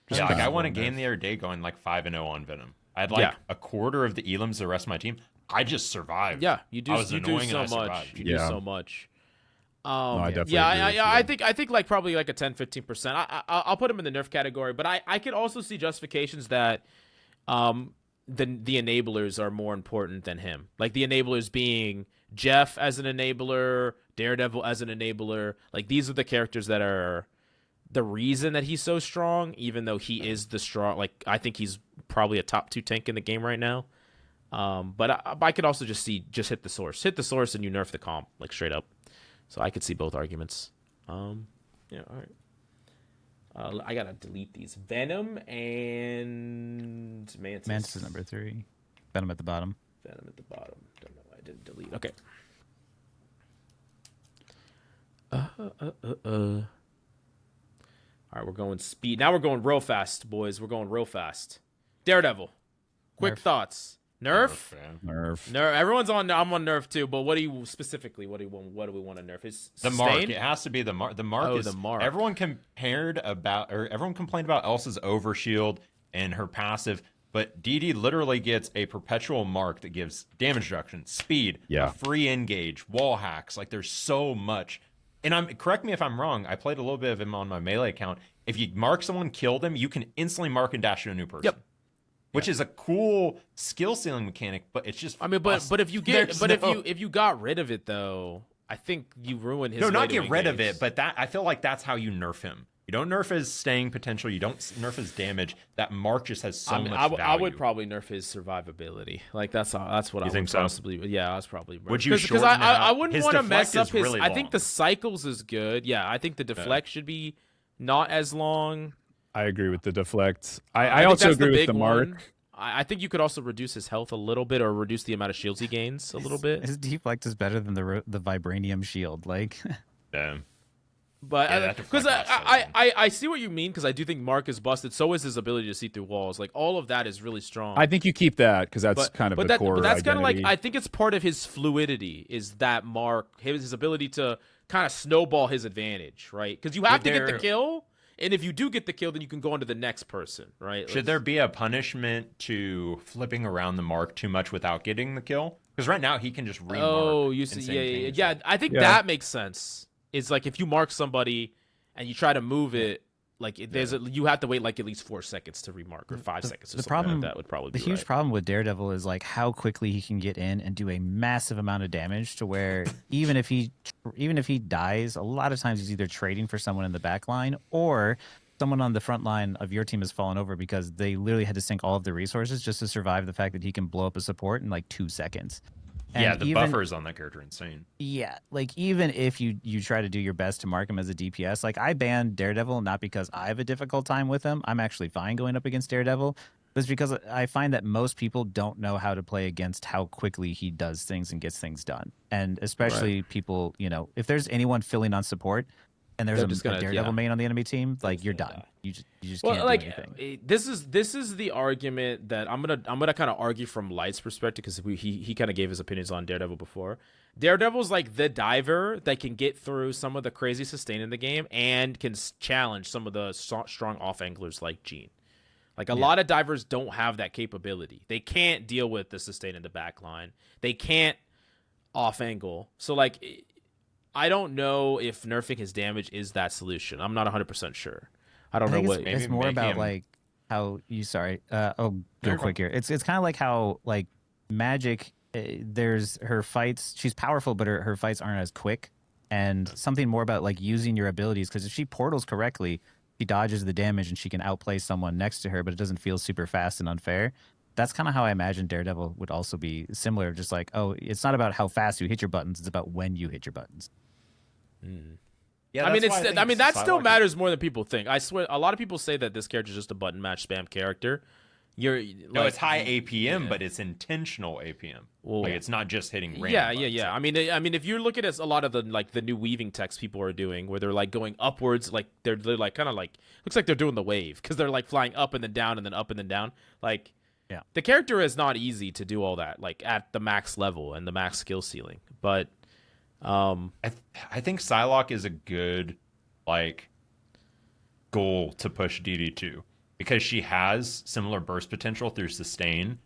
Yeah, like I won a game the other day going like 5-0 on Venom. I had like a quarter of the elims the rest of my team. I just survived. Yeah, you do. You do so much. You do so much. I think like probably like a 10-15%. I'll put him in the nerf category, but I could also see justifications that the enablers are more important than him. Like the enablers being Jeff as an enabler, Daredevil as an enabler. Like these are the characters that are the reason that he's so strong, even though he is the strong. Like I think he's probably a top 2 tank in the game right now. But I could also just hit the source, and you nerf the comp like straight up. So I could see both arguments. All right. I gotta delete these. Venom and Mantis. Mantis is number 3. Venom at the bottom. Don't know why I didn't delete. Okay. All right, we're going speed. Now we're going real fast, boys. We're going real fast. Daredevil. Quick thoughts. Nerf. Everyone's on. I'm on nerf too. But what do you specifically? What do we want to nerf? Is the mark? It has to be the mark. The mark is the mark. Everyone complained about Elsa's overshield and her passive, but DD literally gets a perpetual mark that gives damage reduction, speed, a free engage, wall hacks. Like there's so much. And correct me if I'm wrong. I played a little bit of him on my melee account. If you mark someone, kill them, you can instantly mark and dash to a new person. Yep. Which is a cool skill ceiling mechanic, but it's just. I mean, but if you if you got rid of it though, I think you ruin his. No, not get rid of it, but I feel like that's how you nerf him. You don't nerf his staying potential. You don't nerf his damage. That mark just has so much value. I would probably nerf his survivability. Like that's what I would possibly. Yeah, that's probably. Would you? Because I wouldn't want to mess up his. Really I think the cycles is good. Yeah, I think the deflect should be not as long. I agree with the deflect. I also agree with the mark. I think you could also reduce his health a little bit, or reduce the amount of shields he gains a little bit. His deflect is better than the vibranium shield. Like, Damn. But because I see what you mean, because I do think Mark is busted. So is his ability to see through walls. Like, all of that is really strong. I think you keep that because that's kind of the core. But that's kind of like, identity. I think it's part of his fluidity, is that Mark, his ability to kind of snowball his advantage, right? Because you have to get the kill, and if you do get the kill, then you can go on to the next person, right? Should there be a punishment to flipping around the Mark too much without getting the kill? Because right now he can just remark. Oh, you see, yeah. I think that makes sense. It's like if you mark somebody and you try to move it, like you have to wait like at least 4 seconds to remark, or 5 seconds. Or the problem like that would probably be the huge right. problem with Daredevil is like how quickly he can get in and do a massive amount of damage, to where even if he dies, a lot of times he's either trading for someone in the back line, or someone on the front line of your team has fallen over because they literally had to sink all of their resources just to survive the fact that he can blow up a support in like 2 seconds. And the buffers on that character are insane. Yeah, like even if you try to do your best to mark him as a DPS, like I banned Daredevil not because I have a difficult time with him. I'm actually fine going up against Daredevil. But it's because I find that most people don't know how to play against how quickly he does things and gets things done. And especially people, if there's anyone filling on support and there's a Daredevil main on the enemy team, like you're done. You just can't do anything. This is the argument that I'm gonna kind of argue from Light's perspective, because he kind of gave his opinions on Daredevil before. Daredevil's like the diver that can get through some of the crazy sustain in the game and can challenge some of the strong off anglers like Jean. Like a lot of divers don't have that capability. They can't deal with the sustain in the back line. They can't off angle. So like, I don't know if nerfing his damage is that solution. I'm not 100% sure. I don't know what. It's more about like how you. Sorry. Real quick here. It's kind of like how like Magic. There's her fights. She's powerful, but her fights aren't as quick. And something more about like using your abilities, because if she portals correctly, she dodges the damage and she can outplay someone next to her, but it doesn't feel super fast and unfair. That's kind of how I imagine Daredevil would also be similar. Just like, it's not about how fast you hit your buttons; it's about when you hit your buttons. Yeah, that still matters more than people think. I swear, a lot of people say that this character is just a button mash spam character. It's high APM, but it's intentional APM. Well, like it's not just hitting random buttons. I mean, if you're looking at a lot of the new weaving techs people are doing, where they're like going upwards, like they're like kind of like looks like they're doing the wave, because they're like flying up and then down and then up and then down. Like, the character is not easy to do all that like at the max level and the max skill ceiling, but. I think Psylocke is a good like goal to push DD2, because she has similar burst potential through sustain,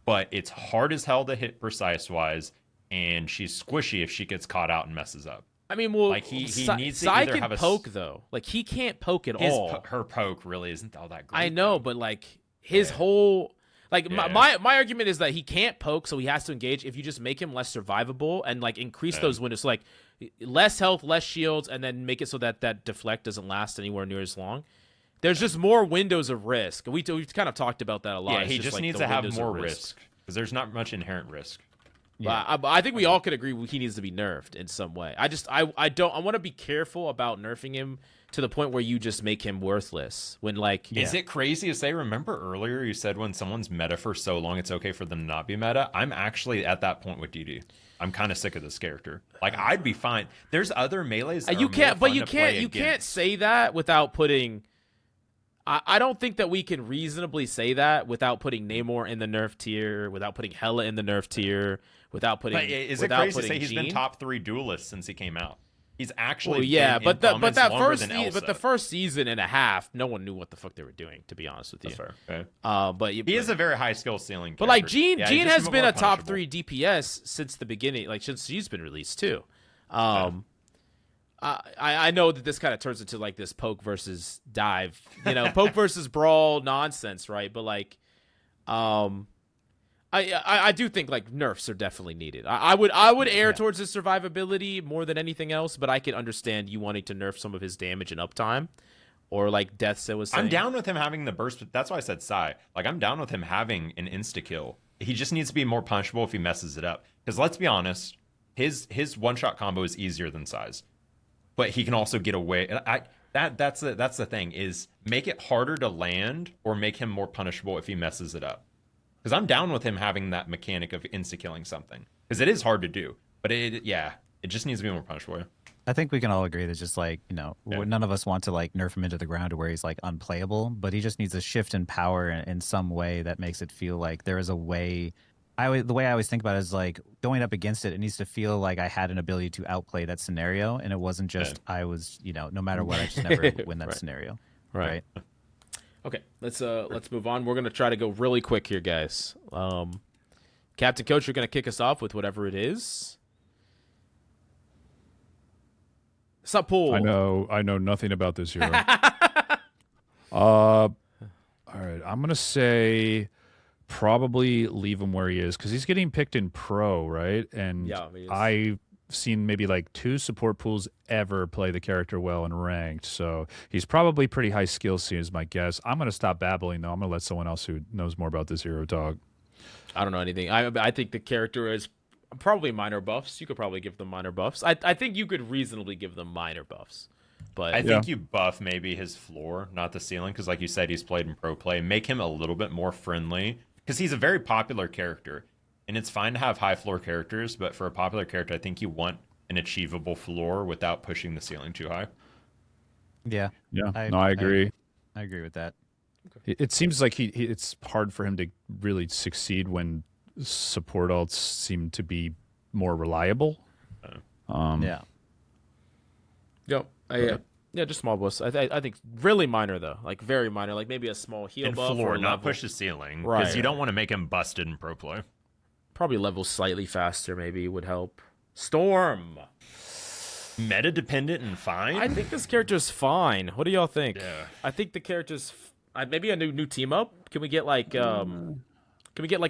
but it's hard as hell to hit precise wise, and she's squishy if she gets caught out and messes up. I mean, well, like he needs to either have a poke though. Like he can't poke at all. Her poke really isn't all that great. I know, but like his whole. Like, my argument is that he can't poke, so he has to engage. If you just make him less survivable and, like, increase those windows. So, like, less health, less shields, and then make it so that deflect doesn't last anywhere near as long. There's just more windows of risk. We've kind of talked about that a lot. Yeah, he just needs to have more risk, because there's not much inherent risk. Yeah. I think we all could agree he needs to be nerfed in some way. I want to be careful about nerfing him to the point where you just make him worthless. When like, is it crazy to say? Remember earlier you said when someone's meta for so long, it's okay for them to not be meta. I'm actually at that point with DD. I'm kind of sick of this character. Like I'd be fine. There's other melees. That you can't say that without putting. I don't think that we can reasonably say that without putting Namor in the nerf tier, without putting Hela in the nerf tier, without putting. But is it crazy to say he's been top 3 duelist since he came out? He's actually but the first season and a half, no one knew what the fuck they were doing, to be honest with you. That's fair. Okay. But he is a very high skill ceiling. But like Jean has been a top 3 DPS since the beginning, like since she's been released too. I know that this kind of turns into like this poke versus dive, poke versus brawl nonsense, right? But like, I do think like nerfs are definitely needed. I would err towards his survivability more than anything else, but I can understand you wanting to nerf some of his damage and uptime, or like Death was saying. I'm down with him having the burst. That's why I said Psy. Like I'm down with him having an insta kill. He just needs to be more punchable if he messes it up. Because let's be honest, his one shot combo is easier than Psy's, but he can also get away. That's the thing, is make it harder to land or make him more punishable if he messes it up. Because I'm down with him having that mechanic of insta-killing something. Because it is hard to do. But it just needs to be more punishable. I think we can all agree that just like, none of us want to like nerf him into the ground to where he's like unplayable, but he just needs a shift in power in some way that makes it feel like there is a way. The way I always think about it is like going up against it needs to feel like I had an ability to outplay that scenario, and it wasn't just I was, no matter what, I just never win that scenario. Right. Okay, let's move on. We're gonna try to go really quick here, guys. Captain Coach, you're gonna kick us off with whatever it is. Sup, Pool? I know nothing about this hero. All right, I'm gonna say probably leave him where he is because he's getting picked in pro, right? And yeah, I've seen maybe like 2 support pools ever play the character well in ranked, so he's probably pretty high skill C is my guess. I'm gonna stop babbling though. I'm gonna let someone else who knows more about this hero talk. I don't know anything. I think the character is probably minor buffs. You could probably give them minor buffs. I think you could reasonably give them minor buffs. But I think you buff maybe his floor, not the ceiling, because like you said, he's played in pro play. Make him a little bit more friendly, because he's a very popular character. And it's fine to have high floor characters, but for a popular character, I think you want an achievable floor without pushing the ceiling too high. Yeah. I agree. I agree with that. It seems like it's hard for him to really succeed when support alts seem to be more reliable. Yeah, just small buffs. I think really minor though, like very minor, like maybe a small heal and buff floor, or not level. push the ceiling, because Right. you don't want to make him busted in pro play. Probably level slightly faster maybe would help. Storm. Meta dependent and fine. I think this character's fine. What do y'all think? Yeah. I think the character's maybe a new team up. Can we get like a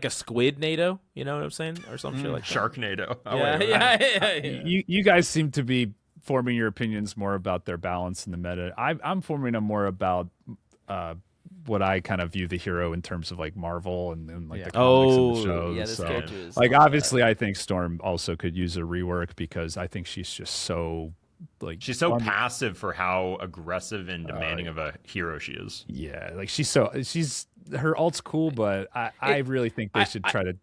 squid NATO? You know what I'm saying, or some shit like that. Sharknado. Yeah. You guys seem to be forming your opinions more about their balance in the meta. I'm forming them more about what I kind of view the hero in terms of like Marvel and like the comics and the shows. Yeah, this character is like obviously I think Storm also could use a rework because I think she's just so like she's so passive for how aggressive and demanding of a hero she is. Yeah, like her ult's cool, but I really think they should try to.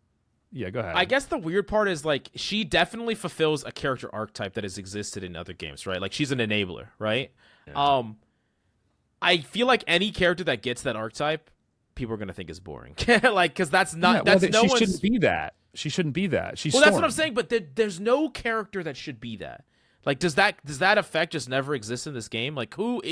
Yeah, go ahead. I guess the weird part is like she definitely fulfills a character archetype that has existed in other games, right? Like she's an enabler, right? Yeah. I feel like any character that gets that archetype, people are gonna think is boring, like because that's not she shouldn't be that. She shouldn't be that. She's that's what I'm saying. But there's no character that should be that. Like does that effect just never exist in this game? Like who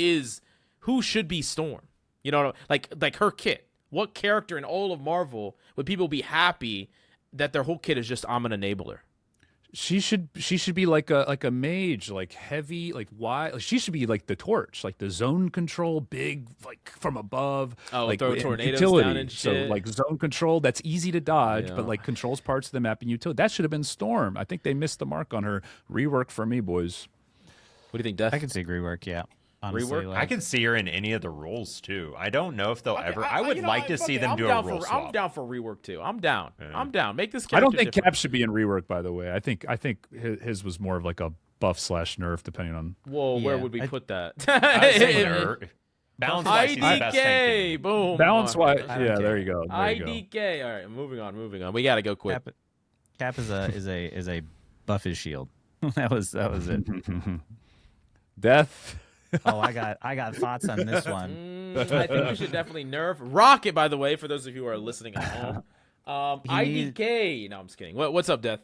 should be Storm? You know, like her kit. What character in all of Marvel would people be happy that their whole kit is just I'm an enabler? She should be like a mage, like heavy, like wide. Like she should be like the torch, like the zone control, big, like from above. Oh, like throw tornadoes utility. Down and shit. So like zone control, that's easy to dodge, but like controls parts of the map and utility. That should have been Storm. I think they missed the mark on her. Rework for me, boys. What do you think, Death? I can see rework. Yeah. Honestly, Rework? I can see her in any of the roles too. I don't know if they'll ever. I would like to see them do a role swap. I'm down for rework too. I'm down. Yeah. I'm down. Make this character I don't think different. Cap should be in rework. By the way, I think his was more of like a buff / nerf, depending on. Whoa, where would we put that? Balance wise, he's the best tank. IDK, boom. Balance wise, yeah, there you go. IDK. All right, moving on. We gotta go quick. Cap is a buff his shield. that was it. Death. Oh, I got thoughts on this one. I think we should definitely nerf Rocket. By the way, for those of you who are listening at home, IDK. No, I'm just kidding. What's up, Death?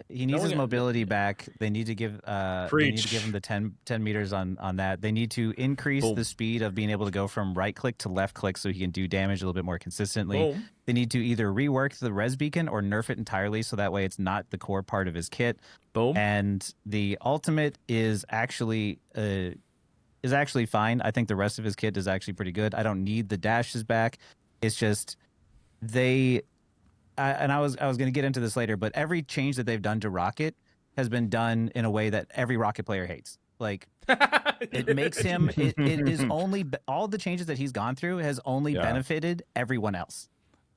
He needs his mobility back. They need to give him the 10 meters on that. They need to increase the speed of being able to go from right click to left click so he can do damage a little bit more consistently. Boom. They need to either rework the res beacon or nerf it entirely so that way it's not the core part of his kit. Boom. And the ultimate is actually fine. I think the rest of his kit is actually pretty good. I don't need the dashes back. It's just I was going to get into this later, but every change that they've done to Rocket has been done in a way that every Rocket player hates. Like it makes him. It is only all the changes that he's gone through has only benefited everyone else.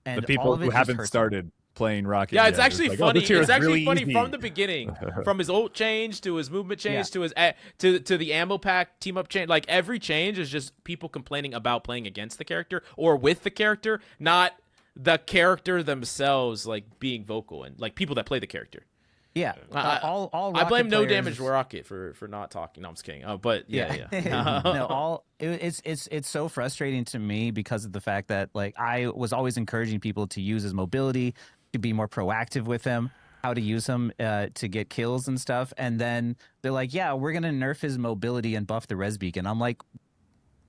And the people who haven't started playing Rocket. Yeah, it's actually like, funny. It's actually really funny easy. from the beginning, from his ult change to his movement change to his to the ammo pack team up change. Like every change is just people complaining about playing against the character or with the character, not the character themselves like being vocal and like people that play the character. Yeah, all I blame Rocket No Damage players- Rocket for not talking. No, I'm just kidding. But yeah. No, it's so frustrating to me because of the fact that like I was always encouraging people to use his mobility, to be more proactive with him, how to use him to get kills and stuff, and then they're like, yeah, we're gonna nerf his mobility and buff the res beacon. I'm like,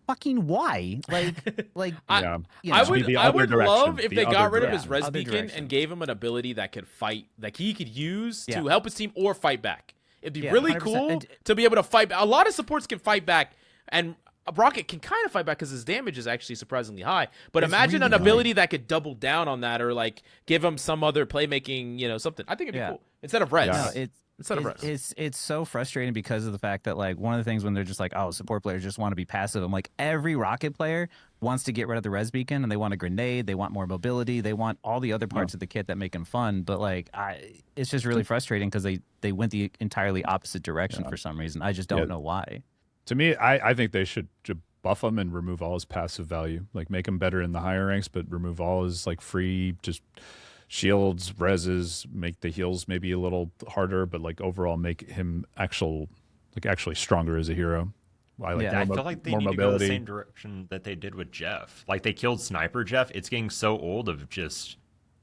fucking why? Like I the would other love direction, if the they got other rid of his direction. res Other beacon direction. and gave him an ability that could fight, like he could use to Yeah. help his team or fight back. It'd be Yeah, really 100%. cool And- to be able to fight. A lot of supports can fight back, and Rocket can kind of fight back because his damage is actually surprisingly high. But It's imagine really an ability that could double down on that, or like give him some other playmaking, something. I think it'd be Yeah. cool instead of res. No, Instead of res. it's so frustrating because of the fact that like one of the things when they're just like, oh, support players just want to be passive. I'm like, every Rocket player wants to get rid of the res beacon and they want a grenade, they want more mobility, they want all the other parts of the kit that make them fun. But like, it's just really frustrating because they went the entirely opposite direction for some reason. I just don't know why. To me, I think they should buff him and remove all his passive value. Like make him better in the higher ranks, but remove all his like free just shields, reses, make the heals maybe a little harder, but like overall make him actually stronger as a hero. I feel like they need to go the same direction that they did with Jeff. Like they killed Sniper Jeff. It's getting so old of just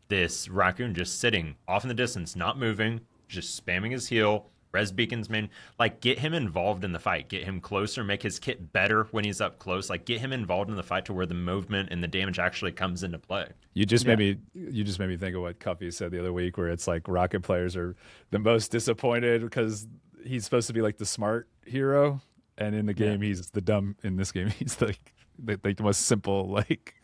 this raccoon just sitting off in the distance, not moving, just spamming his heal. Res beacons, man, like get him involved in the fight, get him closer, make his kit better when he's up close, like get him involved in the fight to where the movement and the damage actually comes into play. You just made me think of what Cuffy said the other week, where it's like Rocket players are the most disappointed because he's supposed to be like the smart hero, and in the game he's the dumb. In this game, he's the most simple. Like,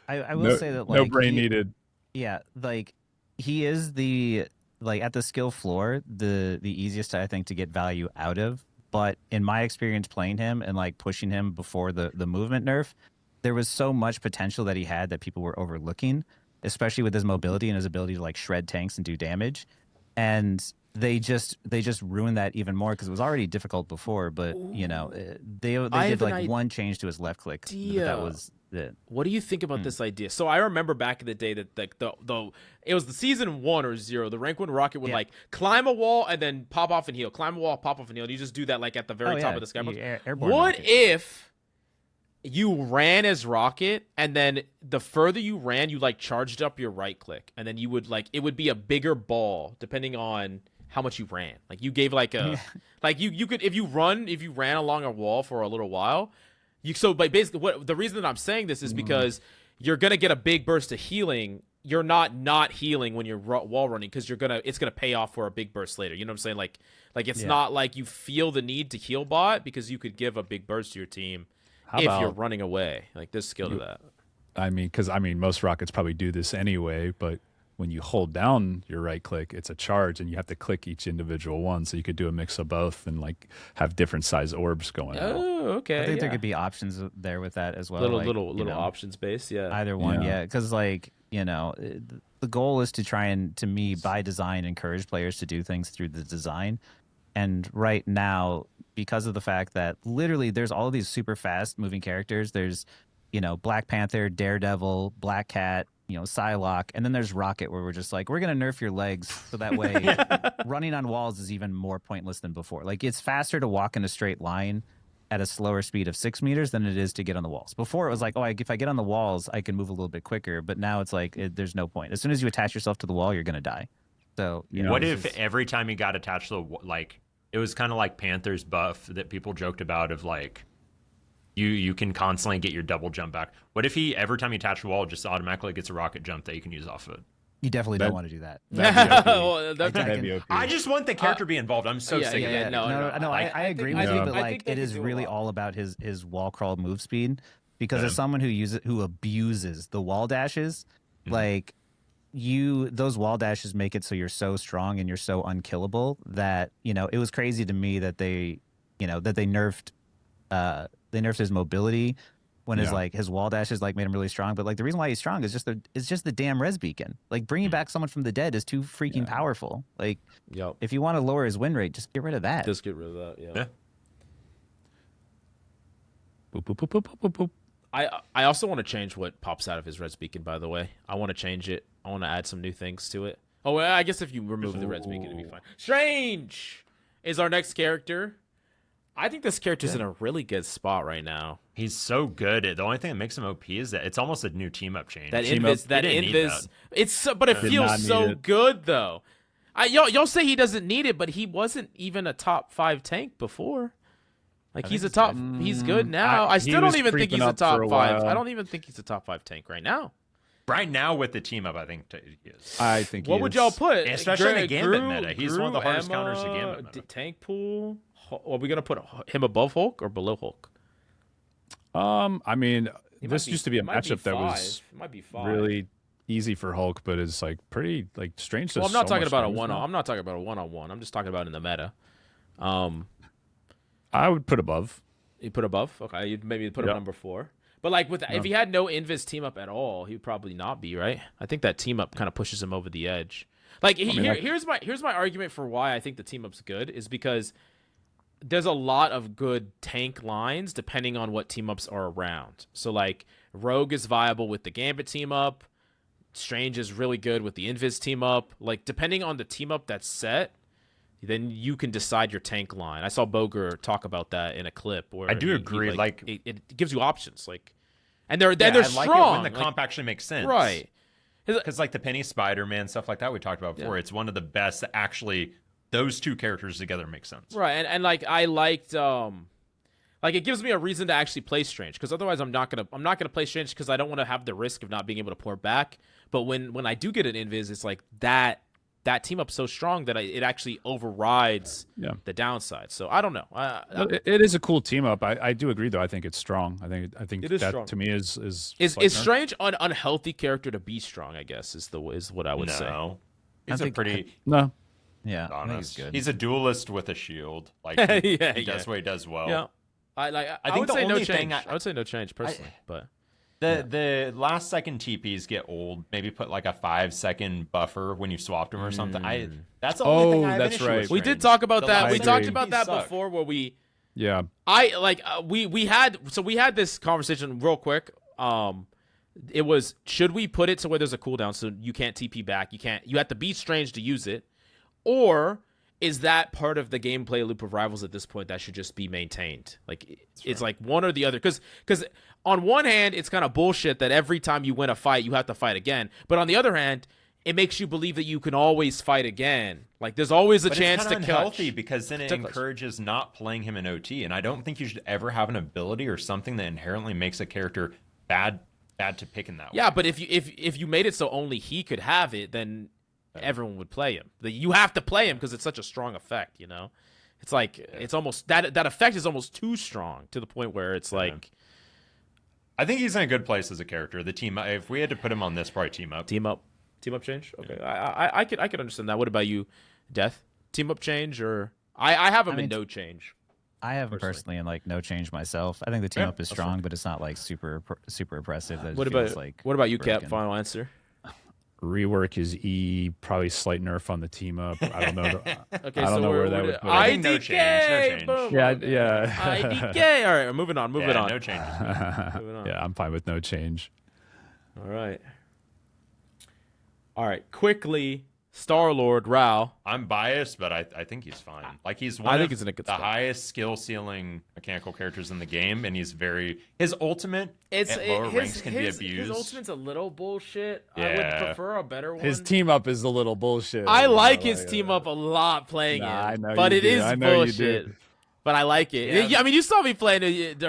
I will say that like no brain needed. Yeah, like he is the like at the skill floor the easiest I think to get value out of. But in my experience playing him and like pushing him before the movement nerf, there was so much potential that he had that people were overlooking, especially with his mobility and his ability to like shred tanks and do damage. And they just ruined that even more because it was already difficult before. But they did like one change to his left click. That was it. What do you think about this idea? So I remember back in the day that like the it was the season 1 or 0. The rank 1 Rocket would like climb a wall and then pop off and heal. Climb a wall, pop off and heal. You just do that like at the very top of the sky. What if you ran as Rocket and then the further you ran, you like charged up your right click and then you would like it would be a bigger ball depending on how much you ran. Like you gave like a like you could if you ran along a wall for a little while. But basically, the reason that I'm saying this is because you're gonna get a big burst of healing. You're not healing when you're wall running because it's gonna pay off for a big burst later. You know what I'm saying? Like it's not like you feel the need to heal bot because you could give a big burst to your team if you're running away. Like there's skill to that. I mean, because most Rockets probably do this anyway, but when you hold down your right click, it's a charge, and you have to click each individual one. So you could do a mix of both and like have different size orbs going out. Oh, okay. I think there could be options there with that as well. Little options based, yeah. Either one, yeah. Because like the goal is to try and, to me, by design, encourage players to do things through the design. And right now, because of the fact that literally there's all of these super fast moving characters, there's Black Panther, Daredevil, Black Cat, Psylocke, and then there's Rocket, where we're just like, we're gonna nerf your legs so that way running on walls is even more pointless than before. Like it's faster to walk in a straight line at a slower speed of 6 meters than it is to get on the walls. Before it was like, if I get on the walls, I can move a little bit quicker. But now it's like there's no point. As soon as you attach yourself to the wall, you're gonna die. So what if every time you got attached to like it was kind of like Panther's buff that people joked about of like. You can constantly get your double jump back. What if he every time you attach the wall just automatically gets a rocket jump that you can use off of it? You definitely don't want to do that. That'd be okay. I just want the character to be involved. I'm so sick of it. No, I agree with you, but like it is really all about his wall crawl move speed. Because as someone who abuses the wall dashes, like those wall dashes make it so you're so strong and you're so unkillable that it was crazy to me that they nerfed. They nerfed his mobility when his wall dashes like made him really strong. But like the reason why he's strong is just the damn res beacon. Like bringing back someone from the dead is too freaking powerful. Like if you want to lower his win rate, just get rid of that. Just get rid of that. Yeah. Boop, boop, boop, boop, boop, boop. I also want to change what pops out of his red beacon. By the way, I want to change it. I want to add some new things to it. Oh, well, I guess if you remove the red beacon, it'd be fine. Strange is our next character. I think this character's in a really good spot right now. He's so good. The only thing that makes him OP is that it's almost a new team up change. That invis. It's so, but it feels so good though. Y'all say he doesn't need it, but he wasn't even a top 5 tank before. Like he's a top. He's good now. I still don't even think he's a top 5. I don't even think he's a top 5 tank right now. Right now with the team up, I think he is. I think. What would y'all put? Especially in the Gambit meta. He's one of the hardest counters to Gambit meta. Tank pool. Are we gonna put him above Hulk or below Hulk? I mean, this used to be a matchup that was really easy for Hulk, but it's like pretty like strange. Well, I'm not talking about a one-on. I'm not talking about a one-on-one. I'm just talking about in the meta. I would put above. You put above? Okay, you'd maybe put him number 4. But like if he had no Invis team up at all, he would probably not be, right? I think that team up kind of pushes him over the edge. Like here's my argument for why I think the team up's good is because there's a lot of good tank lines depending on what team ups are around. So like Rogue is viable with the Gambit team up. Strange is really good with the Invis team up. Like depending on the team up that's set, then you can decide your tank line. I saw Boger talk about that in a clip where I do agree. It gives you options, like, and they're I strong. like it when the comp actually makes sense, right? Because like the Penny Spider-Man stuff like that we talked about before, it's one of the best that actually those two characters together make sense, right? And like I liked, like it gives me a reason to actually play Strange because otherwise I'm not gonna play Strange because I don't want to have the risk of not being able to pour back. But when I do get an Invis, it's like that team up so strong that it actually overrides the downside. So I don't know. It is a cool team up. I do agree though. I think it's strong. I think it is that strong. To me is Strange an unhealthy character to be strong, I guess is what I would say. No. He's no. Yeah, honest. He's good. He's a duelist with a shield. Like he does what he does well. Yeah. I would say no change. I would say no change personally, but the last second TPs get old.Maybe put like a 5-second buffer when you swapped them or something. That's the only thing I have an issue with. We did talk about that. We talked about that before where we we had this conversation real quick. It was, should we put it to where there's a cooldown so you can't TP back? You have to be Strange to use it. Or is that part of the gameplay loop of Rivals at this point that should just be maintained? Like it's like one or the other. Because on one hand, it's kind of bullshit that every time you win a fight, you have to fight again. But on the other hand, it makes you believe that you can always fight again. Like there's always a chance to catch. It's unhealthy because then it encourages not playing him in OT. And I don't think you should ever have an ability or something that inherently makes a character bad to pick in that way. Yeah, but if you made it so only he could have it, then everyone would play him. You have to play him because it's such a strong effect, you know? It's like it's almost that effect is almost too strong to the point where it's like I think he's in a good place as a character. The team, if we had to put him on this, probably team up change. Okay, I could understand that. What about you, Death? Team up change or I have him in no change. I have him personally in like no change myself. I think the team up is strong, but it's not like super impressive. That what about you, Cap? Final answer. Rework is E, probably slight nerf on the team up. I don't know. Okay, I don't know where that would put it. No change. Boom. Yeah. IDK. All right, moving on. No change. Yeah, I'm fine with no change. All right. Quickly, Star-Lord, Rao. I'm biased, but I think he's fine. Like he's one of the highest skill ceiling mechanical characters in the game, and he's his ultimate at lower ranks can be abused. His ultimate's a little bullshit. I would prefer a better one. His team up is a little bullshit. I like his team up a lot playing it, but it is bullshit. But I like it. Yeah. I mean, you saw me playing it.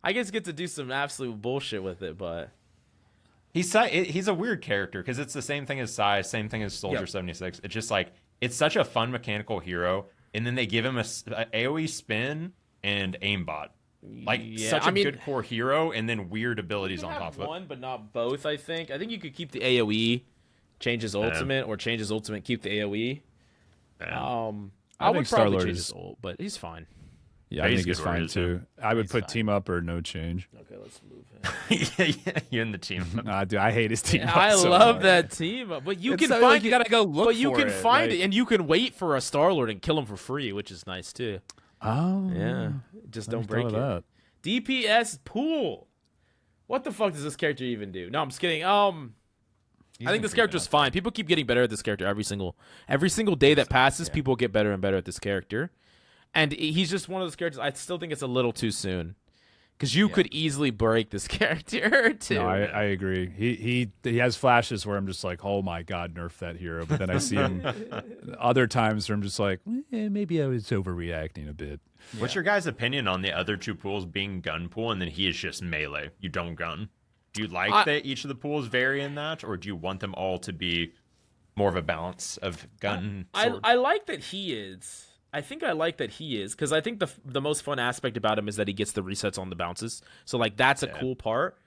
I guess get to do some absolute bullshit with it, but. He's a weird character because it's the same thing as Sai, same thing as Soldier 76. It's just like it's such a fun mechanical hero, and then they give him a AOE spin and aimbot, like such a good core hero, and then weird abilities on top of it. One, but not both. I think you could keep the AOE, change his ultimate, or change his ultimate, keep the AOE. I would probably change his ult, but he's fine. Yeah, I think he's fine too. I would put team up or no change. Okay, let's move him. You're in the team. Dude, I hate his team up. I love that team up, but you can find like you gotta go look. But you can find it, and you can wait for a Star-Lord and kill him for free, which is nice too. Oh, yeah. Just don't break it. DPS pool. What the fuck does this character even do? No, I'm just kidding. I think this character's fine. People keep getting better at this character every single day that passes. People get better and better at this character, and he's just one of those characters. I still think it's a little too soon, because you could easily break this character too. No, I agree. He has flashes where I'm just like, oh my god, nerf that hero. But then I see him other times where I'm just like, maybe I was overreacting a bit. What's your guys' opinion on the other two pools being gun pool and then he is just melee? You don't gun. Do you like that each of the pools vary in that, or do you want them all to be more of a balance of gun? I like that he is. I think I like that he is, because I think the most fun aspect about him is that he gets the resets on the bounces. So like that's a cool part.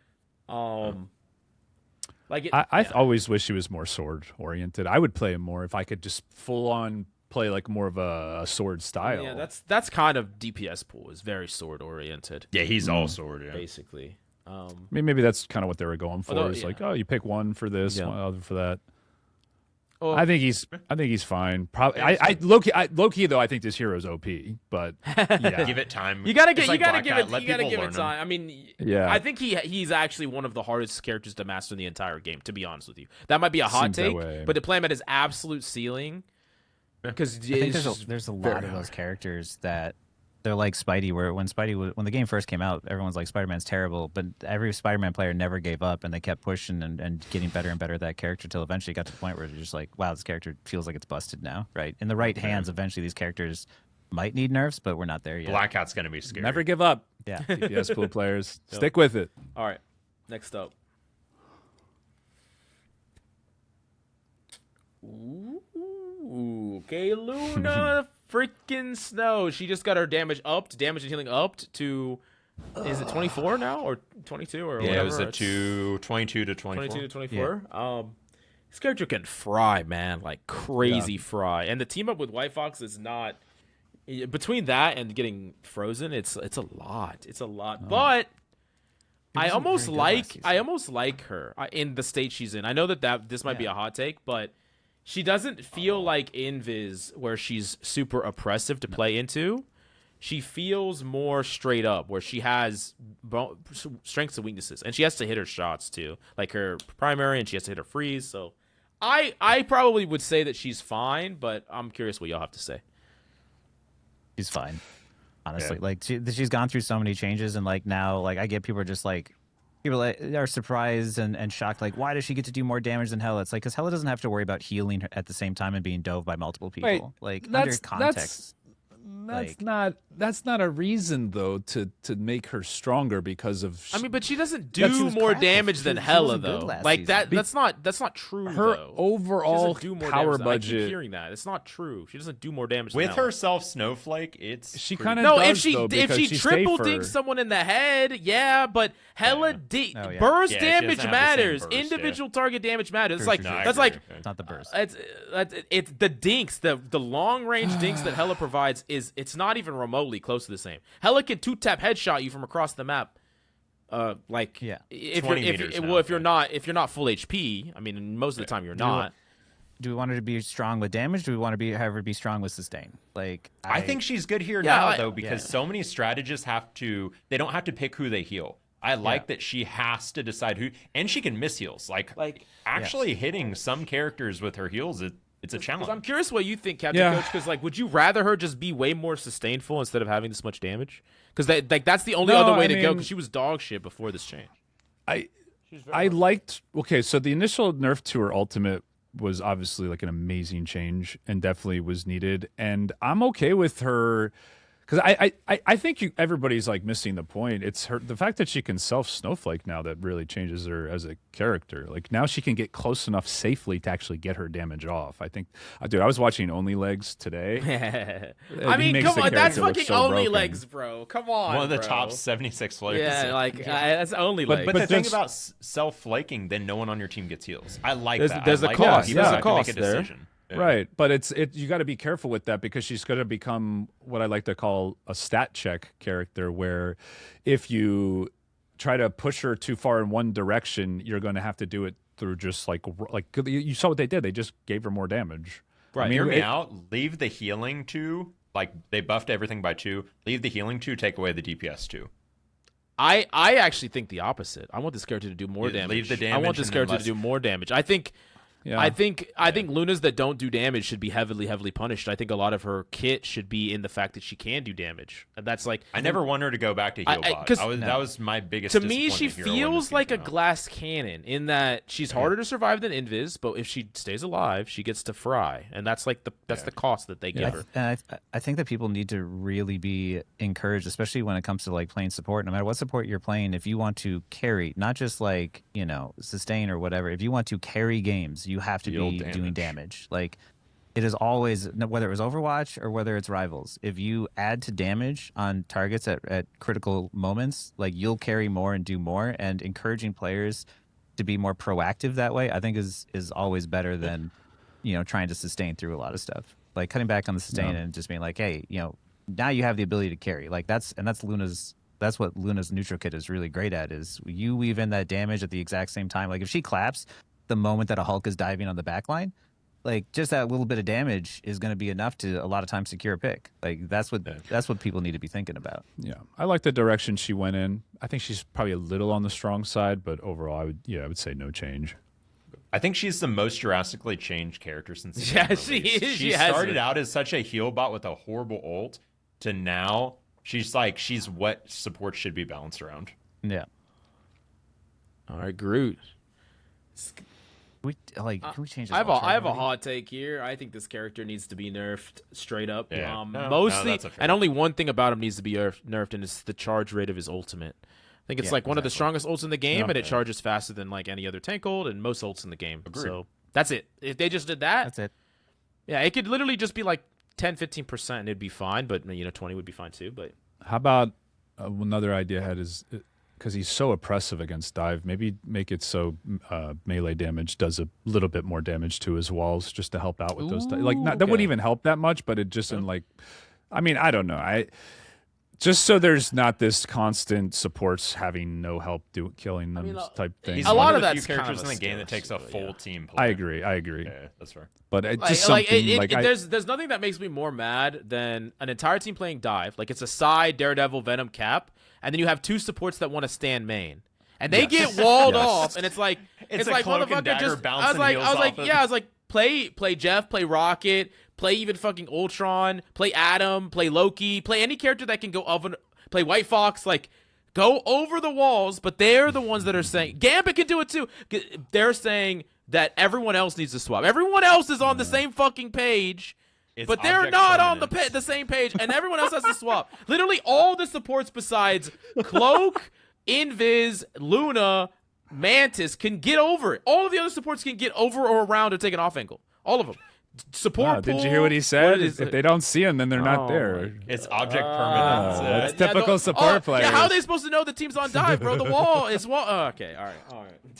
Like I always wish he was more sword oriented. I would play him more if I could just full on play like more of a sword style. Yeah, that's kind of DPS pool is very sword oriented. Yeah, he's all sword. Yeah. Basically. I mean, maybe that's kind of what they were going for. It's like, oh, you pick one for this, one other for that. Well, I think he's fine. Probably, Loki though. I think this hero's OP, but yeah, give it time. You gotta give it time. I mean, I think he's actually one of the hardest characters to master in the entire game. To be honest with you, that might be a hot take, but to play him at his absolute ceiling, because there's a lot of those characters that. They're like Spidey, where when the game first came out, everyone's like, Spider-Man's terrible, but every Spider-Man player never gave up, and they kept pushing and getting better and better at that character till eventually it got to the point where you're just like, wow, this character feels like it's busted now, right? In the right hands, eventually these characters might need nerfs, but we're not there yet. Black Cat's going to be scary. Never give up. Yeah. DPS pool players. Stick with it. All right. Next up. Ooh, okay, Luna freaking Snow. She just got her damage upped, damage and healing upped to, is it 24 now or 22 or whatever? Yeah, it was 22 to 24. 22 to 24. Yeah. This character can fry, man, like crazy fry. And the team up with White Fox is not, between that and getting frozen, it's a lot. It's a lot. But I almost like her in the state she's in. I know that this might be a hot take, but she doesn't feel like Invis, where she's super oppressive to play into. She feels more straight up, where she has strengths and weaknesses, and she has to hit her shots too, like her primary, and she has to hit her freeze. So, I probably would say that she's fine, but I'm curious what y'all have to say. She's fine, honestly. Yeah. Like she's gone through so many changes, and like now, like I get people are just like. People are surprised and shocked, like, why does she get to do more damage than Hela? It's like, because Hela doesn't have to worry about healing her at the same time and being dove by multiple people. Wait, like, under context. That's not a reason though to make her stronger because of. I mean, but she doesn't do more damage than Hela though. Like that's not true. Her though. overall power budget. I keep hearing that. It's not true. She doesn't do more damage with than Hela. herself. Snowflake, she kind of if she triple dinks someone in the head, yeah, but Hela burst damage matters. Individual target damage matters. It's like that's like not the burst. It's the dinks, the long range dinks that Hela provides. It's not even remotely close to the same. Hela can 2-tap headshot you from across the map. If you're not full HP, I mean most of the time you're not. Do we want her to be strong with damage? Do we want to have her be strong with sustain? Like I think she's good here now though, because so many strategists they don't have to pick who they heal. I like that she has to decide who, and she can miss heals. Like actually hitting some characters with her heals. It's a challenge. I'm curious what you think, Captain Coach, because like, would you rather her just be way more sustainful instead of having this much damage? Because that's the only other way to go. Because she was dog shit before this change. I liked. Okay, so the initial nerf to her ultimate was obviously like an amazing change and definitely was needed. And I'm okay with her. Because I think everybody's like missing the point. It's the fact that she can self snowflake now that really changes her as a character. Like now she can get close enough safely to actually get her damage off. I think, dude, I was watching Only Legs today. I mean, come on, that's fucking Only Legs, bro. Come on, one of the top 76 flakes. Yeah, like that's Only Legs. But the thing about self flaking, then no one on your team gets heals. I like that. There's a cost. There's a cost there. Yeah. Right, but you got to be careful with that because she's going to become what I like to call a stat check character, where if you try to push her too far in one direction, you're going to have to do it through just like you saw what they did. They just gave her more damage. Right. I mean, hear me out. Leave the healing 2. Like they buffed everything by 2. Leave the healing 2. Take away the DPS 2. I actually think the opposite. I want this character to do more damage. Leave the damage. I want this character to do more damage. I think Lunas that don't do damage should be heavily punished. I think a lot of her kit should be in the fact that she can do damage. And that's like I never want her to go back to Healbot. That was my biggest. To me, she feels like a glass cannon in that she's harder to survive than Invis, but if she stays alive, she gets to fry, and that's like the cost that they give her. And I think that people need to really be encouraged, especially when it comes to like playing support. No matter what support you're playing, if you want to carry, not just like sustain or whatever, if you want to carry games, you have to be doing damage. Like it is always, whether it was Overwatch or whether it's Rivals, if you add to damage on targets at critical moments, like you'll carry more and do more. And encouraging players to be more proactive that way, I think is always better than trying to sustain through a lot of stuff. Like cutting back on the sustain and just being like, hey, now you have the ability to carry. Like that's what Luna's neutral kit is really great at, is you weave in that damage at the exact same time. Like if she claps the moment that a Hulk is diving on the back line, like just that little bit of damage is going to be enough to a lot of times secure a pick. Like that's what people need to be thinking about. Yeah, I like the direction she went in. I think she's probably a little on the strong side, but overall, I would say no change. I think she's the most drastically changed character since the yeah, game she release. is. She started out as such a heal bot with a horrible ult to now she's what support should be balanced around. Yeah. All right, Groot. Can we change this? I have a hot take here. I think this character needs to be nerfed straight up. Yeah. Mostly, and only one thing about him needs to be nerfed, and it's the charge rate of his ultimate. I think it's one of the strongest ults in the game, and it charges faster than like any other tank ult and most ults in the game. Agreed. So that's it. If they just did that, that's it. Yeah, it could literally just be like 10-15%, and it'd be fine. But 20 would be fine too. But how about another idea I had is, because he's so oppressive against dive, maybe make it so melee damage does a little bit more damage to his walls just to help out with those. That wouldn't even help that much, but it just I don't know. Just so there's not this constant supports having no help killing them type thing. He's a lot one of the that's few characters kind of in the game that takes a full team play. I agree. Yeah, that's fair. But just something there's nothing that makes me more mad than an entire team playing dive. Like it's a side Daredevil Venom cap, and then you have two supports that want to stand main, and they get walled off, and it's like motherfucker just. I was like play Jeff, play Rocket, play even fucking Ultron, play Adam, play Loki, play any character that can go play White Fox, like go over the walls. But they're the ones that are saying Gambit can do it too. They're saying that everyone else needs to swap. Everyone else is on the same fucking page. But they're not on the same page, and everyone else has to swap. Literally all the supports besides Cloak, Invis, Luna, Mantis can get over it. All of the other supports can get over or around or take an off angle. All of them. Support pool. Did you hear what he said? If they don't see him, then they're not there. It's object permanence. That's typical support players. Yeah, how are they supposed to know the team's on dive, bro? The wall is wall. Okay, all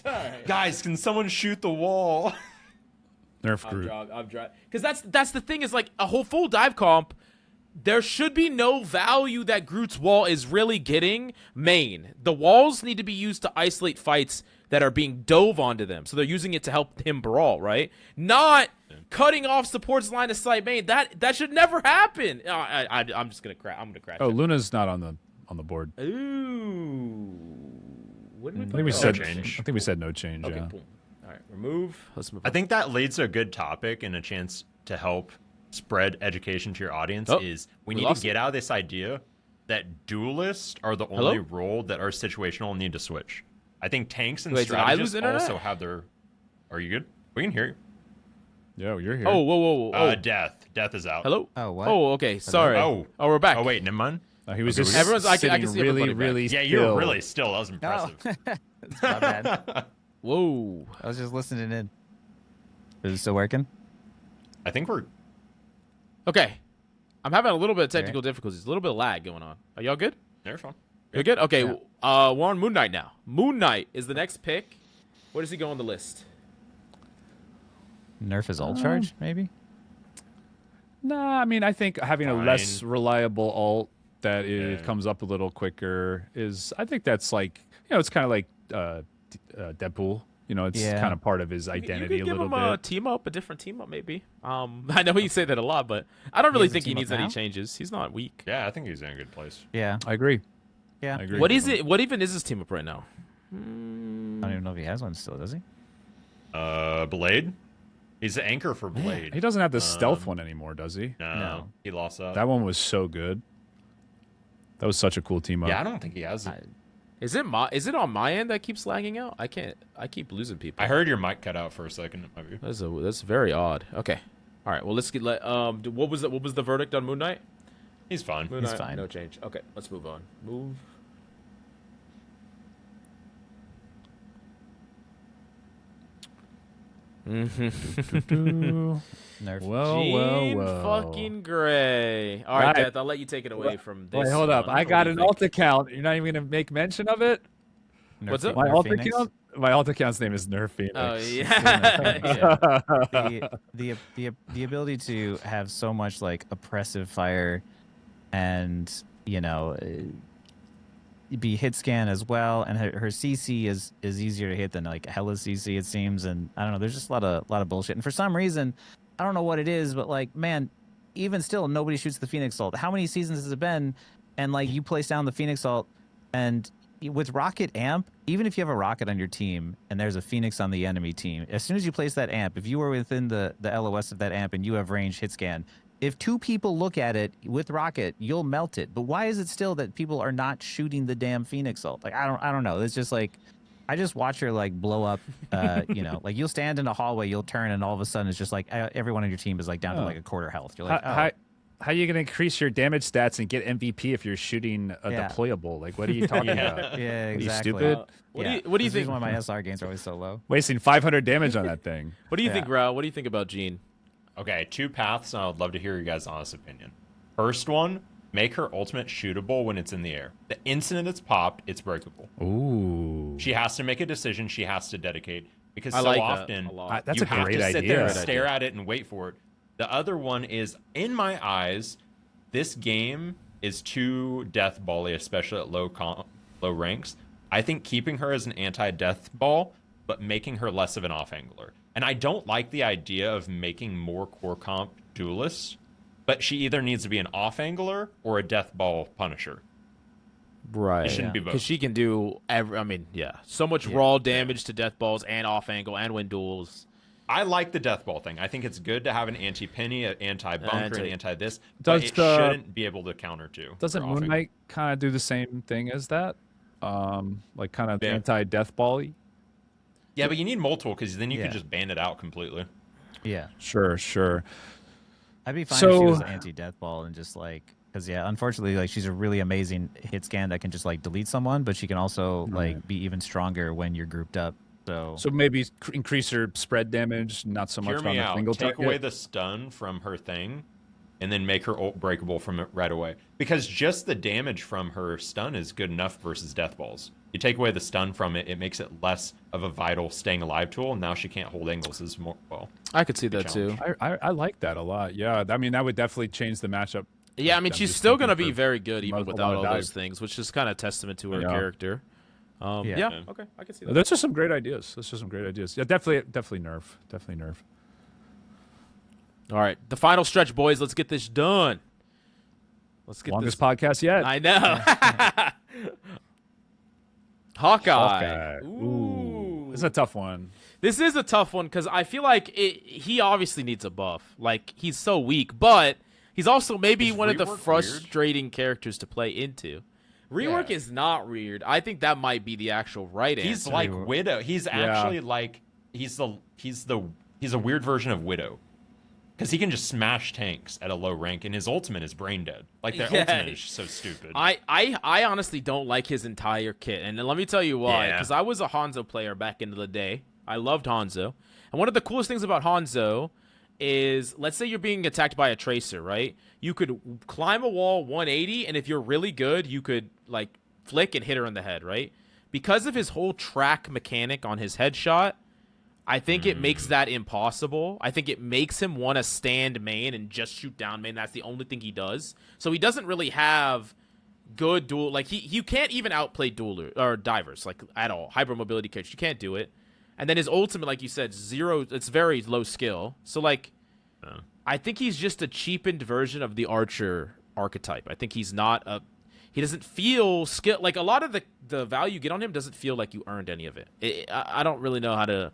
right. Guys, can someone shoot the wall? Nerf Groot. I'm dry. Because that's the thing, is like a whole full dive comp. There should be no value that Groot's wall is really getting main. The walls need to be used to isolate fights that are being dove onto them. So they're using it to help him brawl, right? Not cutting off support's line of sight main. That should never happen. I'm just gonna crash. I'm gonna crash. Oh, Luna's not on the board. Ooh. I think we said no change. Okay, yeah. boom. All right, remove. Let's move. I think that leads to a good topic and a chance to help spread education to your audience. We need to get out of this idea that duelists are the only role that are situational and need to switch. I think tanks and strategists also have their. Are you good? We can hear you. Yeah, you're here. Oh, whoa. Death is out. Hello. Oh, what? Oh, okay. Sorry. Oh, we're back. Oh, wait, never mind. He was just everyone's. I can see really Yeah, you're really still. That was impressive. It's not bad. Whoa. I was just listening in. Is it still working? I think we're. Okay. I'm having a little bit of technical difficulties. A little bit of lag going on. Are y'all good? They're fine. You're good? Okay. Yeah. We're on Moon Knight now. Moon Knight is the next pick. Where does he go on the list? Nerf his ult charge, maybe? Nah, I mean, I think having a less reliable ult that it comes up a little quicker is, I think that's like, it's kind of like Deadpool. It's kind of part of his identity a little bit. A team up, a different team up, maybe. I know you say that a lot, but I don't really think he needs any changes. He's not weak. Yeah, I think he's in a good place. Yeah, I agree. Yeah. I agree. What is it? What even is his team up right now? I don't even know if he has one still, does he? Blade. He's the anchor for Blade. He doesn't have the stealth one anymore, does he? No, he lost that. That one was so good. That was such a cool team up. Yeah, I don't think he has it. Is it on my end that keeps lagging out? I keep losing people. I heard your mic cut out for a second. It might be. That's very odd. Okay. All right. Well, let's get what was the verdict on Moon Knight? He's fine. Moon He's Knight, fine. No change. Okay. Let's move on. Move. Nerf. Jean fucking Grey. All right, Death. I'll let you take it away from this. Wait, hold up. one. I What got do an you think? alt account. You're not even gonna make mention of it. What's up? My Nerf alt Phoenix? account. My alt account's name is Nerf Phoenix. Oh yeah. Yeah. The ability to have so much like oppressive fire, and be hit scan as well, and her CC is easier to hit than like Hella's CC, it seems. And I don't know, there's just a lot of bullshit. And for some reason, I don't know what it is, but like, man, even still, nobody shoots the Phoenix Ult. How many seasons has it been? And like, you place down the Phoenix Ult, and with Rocket Amp, even if you have a Rocket on your team and there's a Phoenix on the enemy team, as soon as you place that amp, if you are within the LOS of that amp and you have range hit scan, if two people look at it with Rocket, you'll melt it. But why is it still that people are not shooting the damn Phoenix Ult? Like, I don't know. It's just like, I just watch her like blow up. Like you'll stand in a hallway, you'll turn, and all of a sudden it's just like everyone on your team is like down to like a quarter health. You're like, how are you going to increase your damage stats and get MVP if you're shooting a deployable? Like, what are you talking about? Yeah, exactly. Are you stupid? What do you This is think? why my SR gains are always so low. Wasting 500 damage on that thing. What do you think, Rao? What do you think about Jean? Okay, two paths, and I would love to hear your guys' honest opinion. First one, make her ultimate shootable when it's in the air. The instant it's popped, it's breakable. Ooh. She has to make a decision. She has to dedicate. Because I so like often, that a lot. That's you a have great to sit idea. there and stare at it and wait for it. The other one is, in my eyes, this game is too death ball-y, especially at low ranks. I think keeping her as an anti-death ball, but making her less of an off-angler. And I don't like the idea of making more core comp duelists, but she either needs to be an off-angler or a death ball punisher. Right. It shouldn't be both. Because she can do so much raw damage to death balls and off angle and win duels. I like the death ball thing. I think it's good to have an anti-penny, an anti-bunker, an anti-this, but Does it shouldn't be able to counter to. Doesn't Moon Knight kind of do the same thing as that? Like kind of anti-death ball-y? Yeah, but you need multiple because then you can just ban it out completely. Yeah. Sure. I'd be fine if she was anti-death ball and just like, because unfortunately, like she's a really amazing hit scan that can just like delete someone, but she can also like be even stronger when you're grouped up. So maybe increase her spread damage, not so much on the single Take target. away the stun from her thing, and then make her ult breakable from it right away. Because just the damage from her stun is good enough versus death balls. You take away the stun from it, it makes it less of a vital staying alive tool, and now she can't hold angles as well. I could see that too. I like that a lot. Yeah, I mean that would definitely change the matchup. Yeah, I mean she's still gonna be very good even without all those things, which is kind of testament to her character. Okay, I can see that. Those are some great ideas. Yeah, definitely nerf. All right, the final stretch, boys. Let's get this done. Let's get Longest podcast yet. I know. Hawkeye. Ooh, it's a tough one. This is a tough one because I feel like he obviously needs a buff. Like he's so weak, but he's also maybe one of the frustrating characters to play into. Rework is not weird. I think that might be the actual right answer. He's like Widow. He's actually like he's a weird version of Widow. Because he can just smash tanks at a low rank, and his ultimate is brain dead. Like, their ultimate is so stupid. I honestly don't like his entire kit, and let me tell you why. Because I was a Hanzo player back into the day. I loved Hanzo. And one of the coolest things about Hanzo is, let's say you're being attacked by a Tracer, right? You could climb a wall 180, and if you're really good, you could, like, flick and hit her in the head, right? Because of his whole track mechanic on his headshot, I think it makes that impossible. I think it makes him want to stand main and just shoot down main. That's the only thing he does. So he doesn't really have good duel. Like you can't even outplay dueler or divers like at all. Hyper mobility catch, you can't do it. And then his ultimate, like you said, zero. It's very low skill. So like, I think he's just a cheapened version of the Archer archetype. I think he's not he doesn't feel skill. Like a lot of the value you get on him doesn't feel like you earned any of it. I don't really know how to.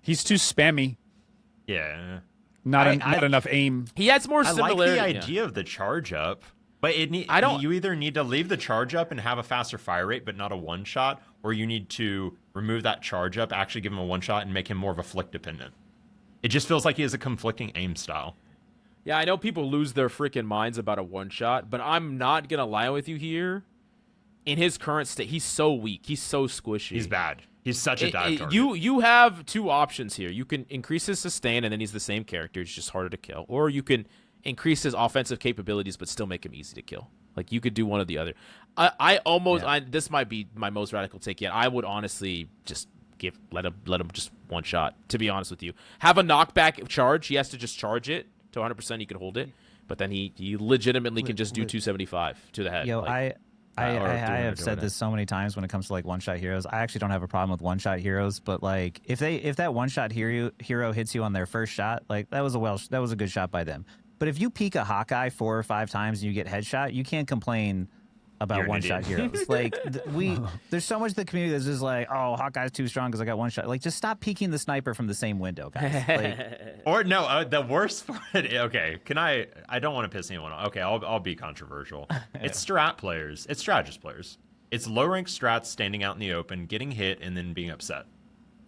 He's too spammy. Yeah. Not enough aim. He has more similarity. I like the idea of the charge up, but you either need to leave the charge up and have a faster fire rate, but not a one shot, or you need to remove that charge up, actually give him a one shot, and make him more of a flick dependent. It just feels like he has a conflicting aim style. Yeah, I know people lose their freaking minds about a one shot, but I'm not gonna lie with you here. In his current state, he's so weak. He's so squishy. He's bad. He's such a dive target. You have two options here. You can increase his sustain, and then he's the same character. It's just harder to kill. Or you can increase his offensive capabilities, but still make him easy to kill. Like, you could do one or the other. This might be my most radical take yet. I would honestly just let him just one shot, to be honest with you. Have a knockback charge. He has to just charge it to 100%. He can hold it. But then he legitimately can just do 275 to the head. Yo, I have said this so many times when it comes to like one-shot heroes. I actually don't have a problem with one-shot heroes, but like if that one-shot hero hits you on their first shot, like that was a good shot by them. But if you peek a Hawkeye 4 or 5 times and you get headshot, you can't complain about one-shot heroes. Like there's so much of the community that's just like, oh, Hawkeye's too strong because I got one shot. Like, just stop peeking the sniper from the same window, guys. Like, or no, the worst part. Okay, I don't want to piss anyone off. Okay, I'll be controversial. It's strat players. It's strategist players. It's low rank strats standing out in the open, getting hit, and then being upset.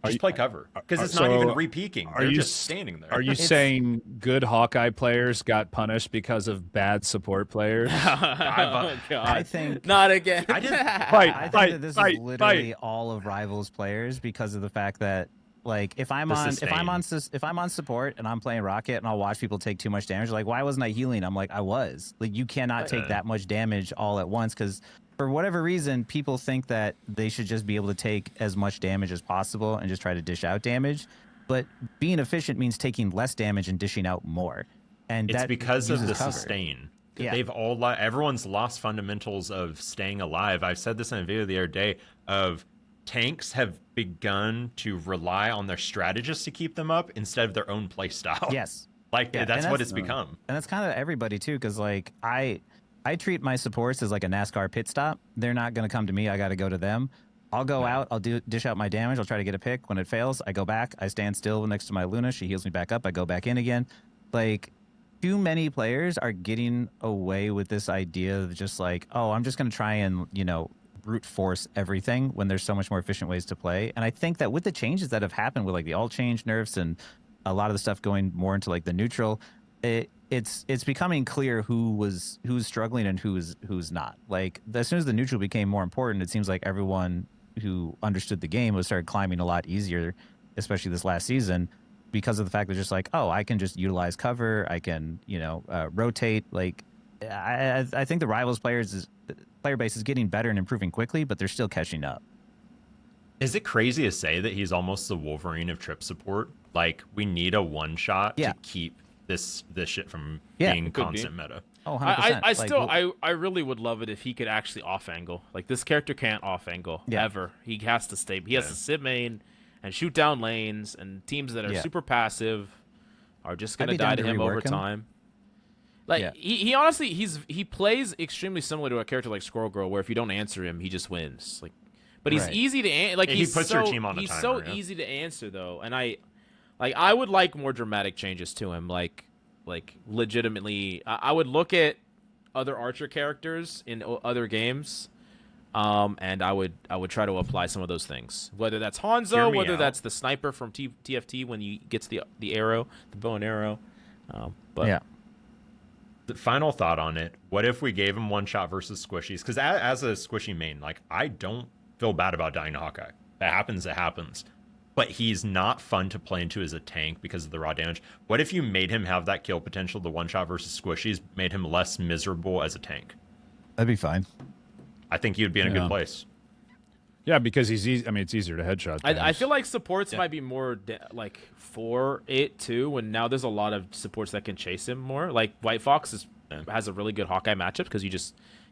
Just play cover, because it's not even re-peeking. They're just standing there. Are you saying good Hawkeye players got punished because of bad support players? Oh, God. I think not again. I think that this is literally all of Rivals players, because of the fact that, like, if I'm on support and I'm playing Rocket and I'll watch people take too much damage, like, why wasn't I healing? I'm like, I was. Like, you cannot take that much damage all at once, because for whatever reason, people think that they should just be able to take as much damage as possible and just try to dish out damage. But being efficient means taking less damage and dishing out more. And it's that because of the cover. sustain. Yeah. Everyone's lost fundamentals of staying alive. I've said this in a video the other day of tanks have begun to rely on their strategists to keep them up instead of their own play style. Yes. That's what it's become. And that's kind of everybody too, because like I treat my supports as like a NASCAR pit stop. They're not going to come to me. I got to go to them. I'll go out. I'll dish out my damage. I'll try to get a pick. When it fails, I go back. I stand still next to my Luna. She heals me back up. I go back in again. Like, too many players are getting away with this idea of just like, oh, I'm just going to try and, brute force everything when there's so much more efficient ways to play. And I think that with the changes that have happened with like the alt change nerfs and a lot of the stuff going more into like the neutral, it's becoming clear who's struggling and who's not. Like, as soon as the neutral became more important, it seems like everyone who understood the game was started climbing a lot easier, especially this last season, because of the fact that just like, oh, I can just utilize cover, I can rotate. Like, I think the Rivals player base is getting better and improving quickly, but they're still catching up. Is it crazy to say that he's almost the Wolverine of trip support? Like, we need a one shot to keep this shit from being constant meta. Oh, 100%. I really would love it if he could actually off angle. Like, this character can't off angle ever. He has to stay. He has to sit main and shoot down lanes, and teams that are super passive are just gonna die to him over time. Like, he honestly he plays extremely similar to a character like Squirrel Girl, where if you don't answer him, he just wins. Like, but he's easy to like, he puts your team on a timer. He's so easy to answer though, and I would like more dramatic changes to him. Like legitimately, I would look at other Archer characters in other games, and I would try to apply some of those things. Whether that's Hanzo, whether that's the sniper from TFT when he gets the arrow, the bow and arrow. But yeah. The final thought on it: what if we gave him one shot versus squishies? Because as a squishy main, like, I don't feel bad about dying to Hawkeye. It happens. But he's not fun to play into as a tank because of the raw damage. What if you made him have that kill potential, the one shot versus squishies, made him less miserable as a tank? That'd be fine. I think you'd be in a good place. Yeah, because he's easy. I mean, it's easier to headshot. I feel like supports might be more like for it too. When now there's a lot of supports that can chase him more. Like White Fox has a really good Hawkeye matchup because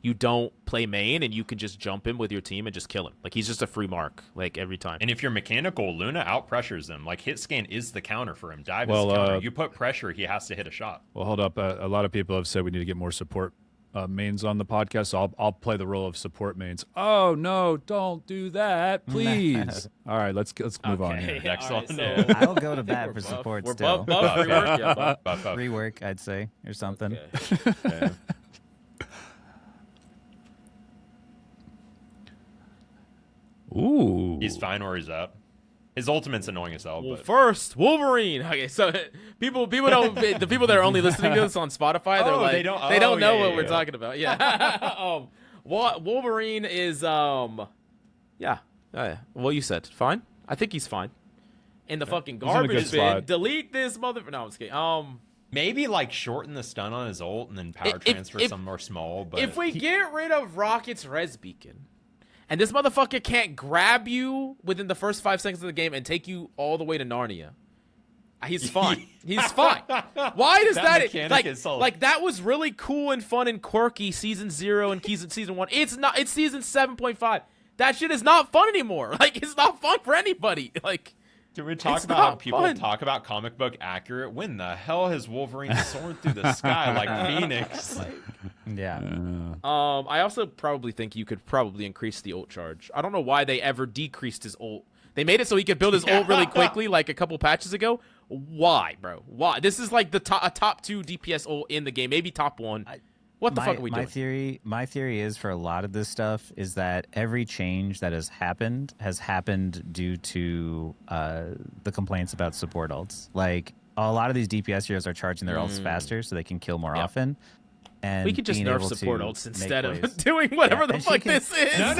you don't play main and you can just jump him with your team and just kill him. Like, he's just a free mark like every time. And if you're mechanical, Luna out pressures him. Like, hit scan is the counter for him. Dive is the counter. You put pressure, he has to hit a shot. Well, hold up. A lot of people have said we need to get more support mains on the podcast, so I'll play the role of support mains. Oh no, don't do that, please. All right, let's move on here. Next one. So I'll go to bat for support we're still. buff, rework, yeah, buff. Rework, I'd say, or something. Okay. Ooh, He's fine where he's at. His ultimate's annoying as hell. Well, But first, Wolverine. Okay, so people don't. The people that are only listening to this on Spotify, they're like, they don't know what we're talking about. Yeah. Wolverine is Well, you said fine. I think he's fine. In the fucking garbage bin. Delete this mother. No, I'm just kidding. maybe like shorten the stun on his ult and then power transfer some more small. But if we get rid of Rocket's res beacon, and this motherfucker can't grab you within the first 5 seconds of the game and take you all the way to Narnia, he's fine. He's fine. Why does that that was really cool and fun and quirky season 0 and season 1. It's not. It's season 7.5. That shit is not fun anymore. Like, it's not fun for anybody. Like, can we talk about how people talk about comic book accurate? When the hell has Wolverine soared through the sky like Phoenix? Yeah. I also probably think you could probably increase the ult charge. I don't know why they ever decreased his ult. They made it so he could build his ult really quickly, like a couple patches ago. Why, bro? Why? This is like a top 2 DPS ult in the game, maybe top 1. What the fuck are we doing? My theory is, for a lot of this stuff, is that every change that has happened due to the complaints about support ults. Like, a lot of these DPS heroes are charging their ults faster so they can kill more often. And we could just nerf support ults instead of doing whatever the fuck this is. No.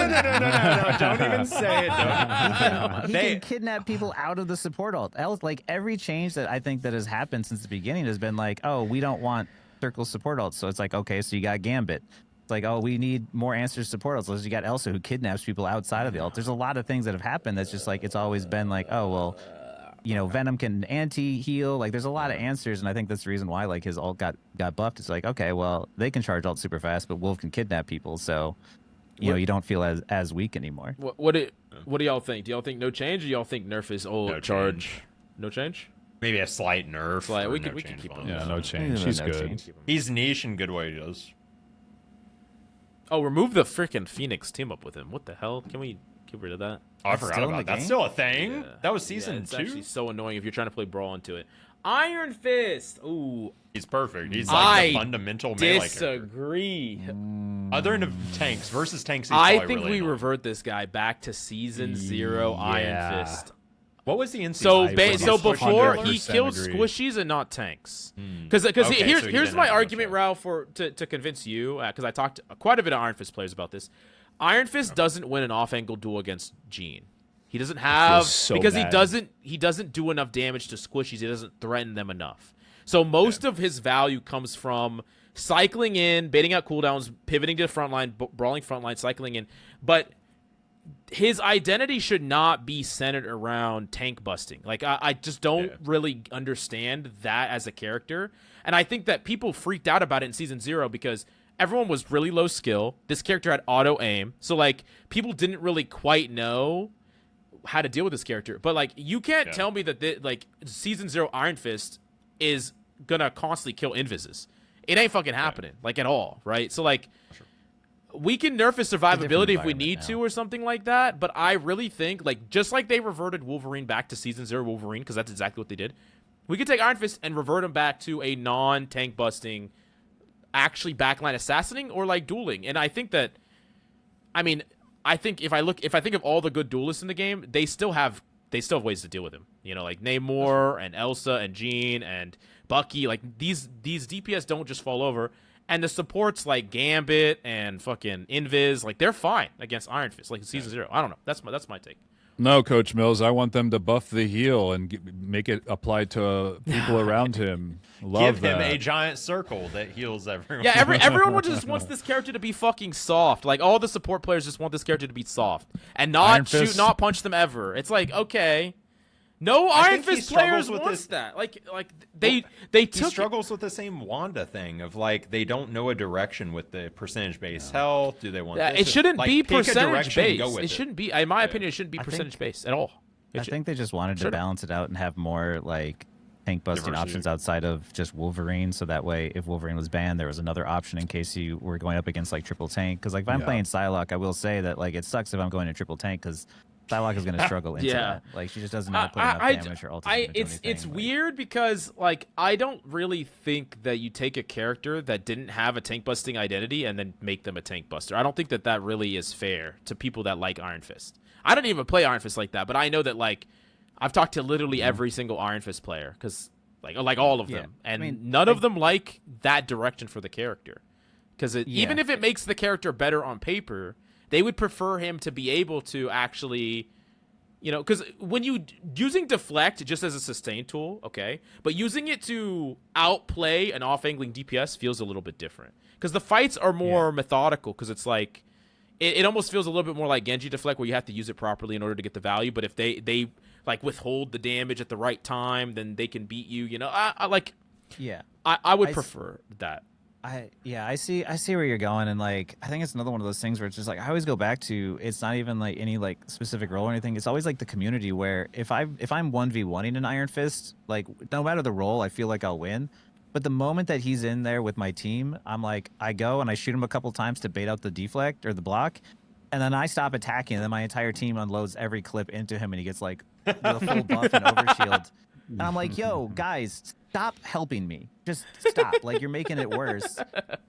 Don't even say it. He can kidnap people out of the support ult. Like, every change that I think that has happened since the beginning has been like, oh, we don't want circle support ults. So it's like, okay, so you got Gambit. It's like, oh, we need more answers to support ults. So you got Elsa, who kidnaps people outside of the ult. There's a lot of things that have happened that's just like, it's always been like, oh, well, you know, Venom can anti-heal. Like, there's a lot of answers, and I think that's the reason why, like, his ult got buffed. It's like, okay, well, they can charge ult super fast, but Wolf can kidnap people, so, you know, you don't feel as weak anymore. What do y'all think? Do y'all think no change, or do y'all think nerf his ult charge? No change? Maybe a slight nerf. We can keep him. Yeah, no change. He's good. He's niche and good what he does. Oh, remove the freaking Phoenix team up with him. What the hell? Can we get rid of that? Oh, I forgot about that. That's still a thing? Yeah. That was season 2? It's actually so annoying if you're trying to play Brawl into it. Iron Fist! Ooh. He's perfect. He's like the fundamental melee character. Disagree. Other than tanks. Versus tanks, he's I think really we annoying. revert this guy back to season 0 Iron Fist. What was the so before he killed squishies and not tanks. Because here's my argument, Ralph, to convince you, because I talked to quite a bit of Iron Fist players about this. Iron Fist doesn't win an off-angle duel against Jean. He doesn't have because he doesn't do enough damage to squishies. He doesn't threaten them enough. So most of his value comes from cycling in, baiting out cooldowns, pivoting to the front line, brawling front line, cycling in. But his identity should not be centered around tank busting. Like, I just don't really understand that as a character. And I think that people freaked out about it in season 0 because everyone was really low skill. This character had auto aim. So, like, people didn't really quite know how to deal with this character. But, like, you can't tell me that, season 0 Iron Fist is gonna constantly kill invises. It ain't fucking happening, like, at all, right? So, like, we can nerf his survivability if we need to or something like that, but I really think, like, just like they reverted Wolverine back to season 0 Wolverine, because that's exactly what they did, we could take Iron Fist and revert him back to a non-tank busting, actually backline assassinating or, like, dueling. And I think that, I mean, I think if I think of all the good duelists in the game, they still have ways to deal with him. You know, like Namor and Elsa and Jean and Bucky. Like, these DPS don't just fall over. And the supports like Gambit and fucking Invis, like, they're fine against Iron Fist, like in season 0. I don't know. That's my take. No, Coach Mills, I want them to buff the heal and make it apply to people around him. Give him a giant circle that heals everyone. Yeah, everyone just wants this character to be fucking soft. Like, all the support players just want this character to be soft and not shoot, not punch them ever. It's like, okay. No Iron Fist players wants that. Like they took. He struggles with the same Wanda thing of, like, they don't know a direction with the percentage based health. Do they want? It shouldn't be percentage based. It shouldn't be. In my opinion, it shouldn't be percentage based at all. I think they just wanted to balance it out and have more, like, tank busting Diversity. options outside of just Wolverine, so that way if Wolverine was banned, there was another option in case you were going up against like triple tank. Because like if I'm playing Psylocke, I will say that like it sucks if I'm going to triple tank because Psylocke is going to struggle into that. Like she just doesn't know how to put enough damage or ultimate. It's weird because like I don't really think that you take a character that didn't have a tank busting identity and then make them a tank buster. I don't think that really is fair to people that like Iron Fist. I don't even play Iron Fist like that, but I know that like I've talked to literally every single Iron Fist player because like all of them, and none of them like that direction for the character because even if it makes the character better on paper, they would prefer him to be able to actually, because when you using deflect just as a sustain tool, okay, but using it to outplay an off-angling DPS feels a little bit different because the fights are more methodical because it's like it almost feels a little bit more like Genji deflect where you have to use it properly in order to get the value. But if they like withhold the damage at the right time, then they can beat you. I would prefer that. I see where you're going, and like I think it's another one of those things where it's just like I always go back to it's not even like any like specific role or anything. It's always like the community where if I'm 1v1ing an Iron Fist, like no matter the role, I feel like I'll win. But the moment that he's in there with my team, I'm like I go and I shoot him a couple times to bait out the deflect or the block, and then I stop attacking, and then my entire team unloads every clip into him, and he gets like the full buff and overshield. And I'm like, yo, guys, stop helping me. Just stop. Like, you're making it worse.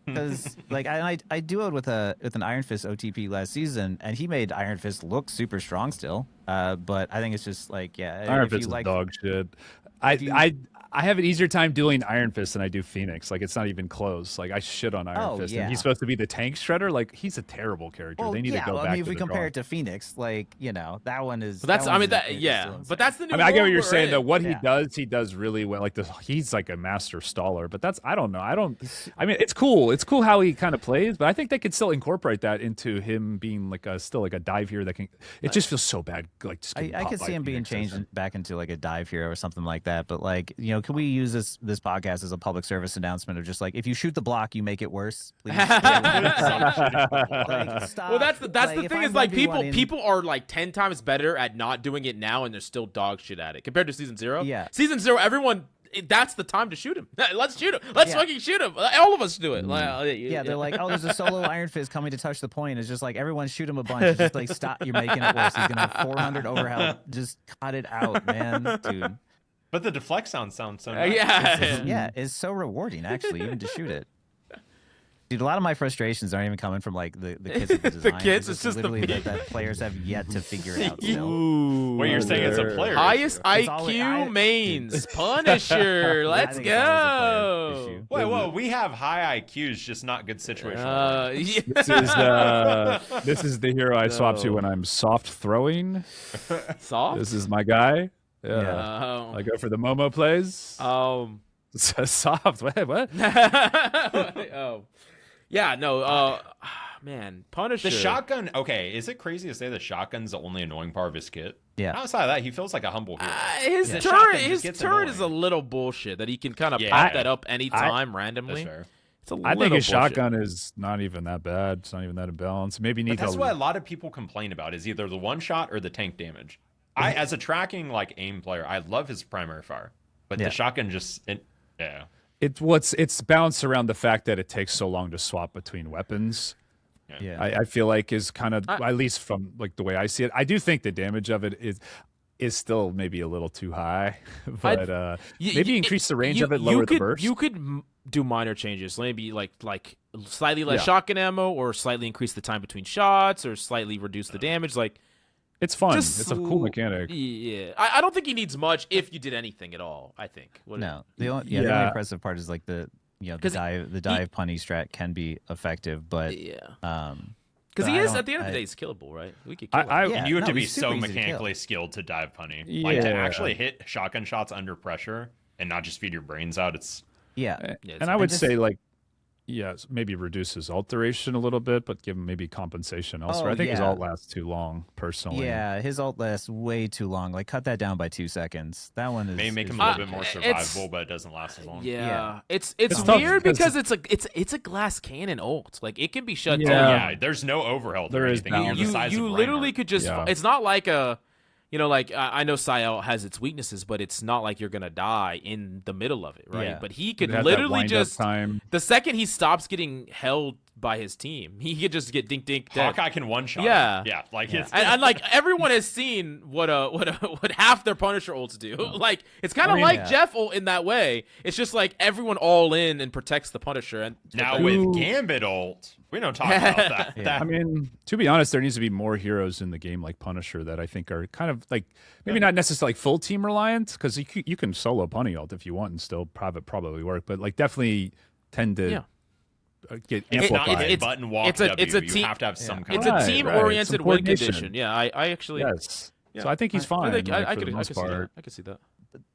Because, like, I duoed with an Iron Fist OTP last season, and he made Iron Fist look super strong still. But I think it's just, like, Iron Fist is dog shit. I have an easier time doing Iron Fist than I do Phoenix. Like, it's not even close. Like, I shit on Iron Fist. And he's supposed to be the tank shredder. Like, he's a terrible character. Well, they need to go back. I mean, if we compare it to Phoenix, like, that one is. But that's, but that's the new. I get what you're saying, though. What he does really well. Like, he's like a master staller. But I don't know. I mean, it's cool. It's cool how he kind of plays. But I think they could still incorporate that into him being like still like a dive hero that can. It just feels so bad. Like, just I could see him being changed back into like a dive hero or something like that. But like, can we use this podcast as a public service announcement of just like if you shoot the block, you make it worse, please. Stop. Well, that's the thing is like people are like 10 times better at not doing it now, and they're still dog shit at it compared to season 0. Yeah, season 0, everyone. That's the time to shoot him. Let's shoot him. Let's fucking shoot him. All of us do it. They're like, oh, there's a solo Iron Fist coming to touch the point. It's just like everyone shoot him a bunch. It's just like stop. You're making it worse. He's gonna have 400 overhealth. Just cut it out, man, dude. But the deflect sounds so nice. It's so rewarding actually, even to shoot it. Dude, a lot of my frustrations aren't even coming from like the kids at the design. The kids, it's just literally that players have yet to figure it out still. Ooh, what you're saying is a player. Highest IQ mains. Punisher. Let's go. Wait, whoa, we have high IQs, just not good situational. This is the hero I swap to when I'm soft throwing. Soft? This is my guy. Yeah. I go for the Momo plays. Soft. What? Yeah, no. Man, Punisher. The shotgun. Okay, is it crazy to say the shotgun's the only annoying part of his kit? Yeah. Outside of that, he feels like a humble hero. His turret is a little bullshit that he can kind of pop that up anytime randomly. That's fair. I think his shotgun is not even that bad. It's not even that imbalanced. Maybe need. That's what a lot of people complain about is either the one shot or the tank damage. As a tracking like aim player, I love his primary fire, but the shotgun it's bounced around the fact that it takes so long to swap between weapons. Yeah, I feel like is kind of at least from like the way I see it. I do think the damage of it is still maybe a little too high, but maybe increase the range of it, lower the burst. You could do minor changes, maybe like slightly less shotgun ammo, or slightly increase the time between shots, or slightly reduce the damage. Like. It's fun. It's a cool mechanic. Yeah, I don't think he needs much if you did anything at all. I think. The only impressive part is like the dive punny strat can be effective, but because he is at the end of the day he's killable, right? We could kill him. And you have to be so mechanically skilled to dive punny, like to actually hit shotgun shots under pressure and not just feed your brains out. It's and I would say like. Yes, maybe reduce his ult duration a little bit, but give him maybe compensation elsewhere. I think his ult lasts too long, personally. Yeah, his ult lasts way too long. Like, cut that down by 2 seconds. That one is maybe make him a little bit more survivable, but it doesn't last as long. Yeah. It's weird because it's a glass cannon ult. Like it can be shut down. Yeah, there's no overhealth. There is anything. You literally could just. It's not like a. you know, like I know Psylocke has its weaknesses, but it's not like you're gonna die in the middle of it, right? Yeah. But he could It has that literally wind-up just time. the second he stops getting held by his team, he could just get dink dead. Hawkeye can one shot. Yeah. Yeah. Like and like everyone has seen what half their Punisher ults do. Like it's kind of like Jeff ult in that way. It's just like everyone all in and protects the Punisher. And now with Gambit ult, we don't talk about that. I mean, to be honest, there needs to be more heroes in the game like Punisher that I think are kind of like maybe not necessarily like full team reliant, because you can solo Punny ult if you want and still probably work, but like definitely tend to get amplified. It's button walk. It's a you team. have to have some kind It's of a team oriented win condition. Yeah, I actually. Yes. So I think he's fine. I could for the most see part. that. I could see that.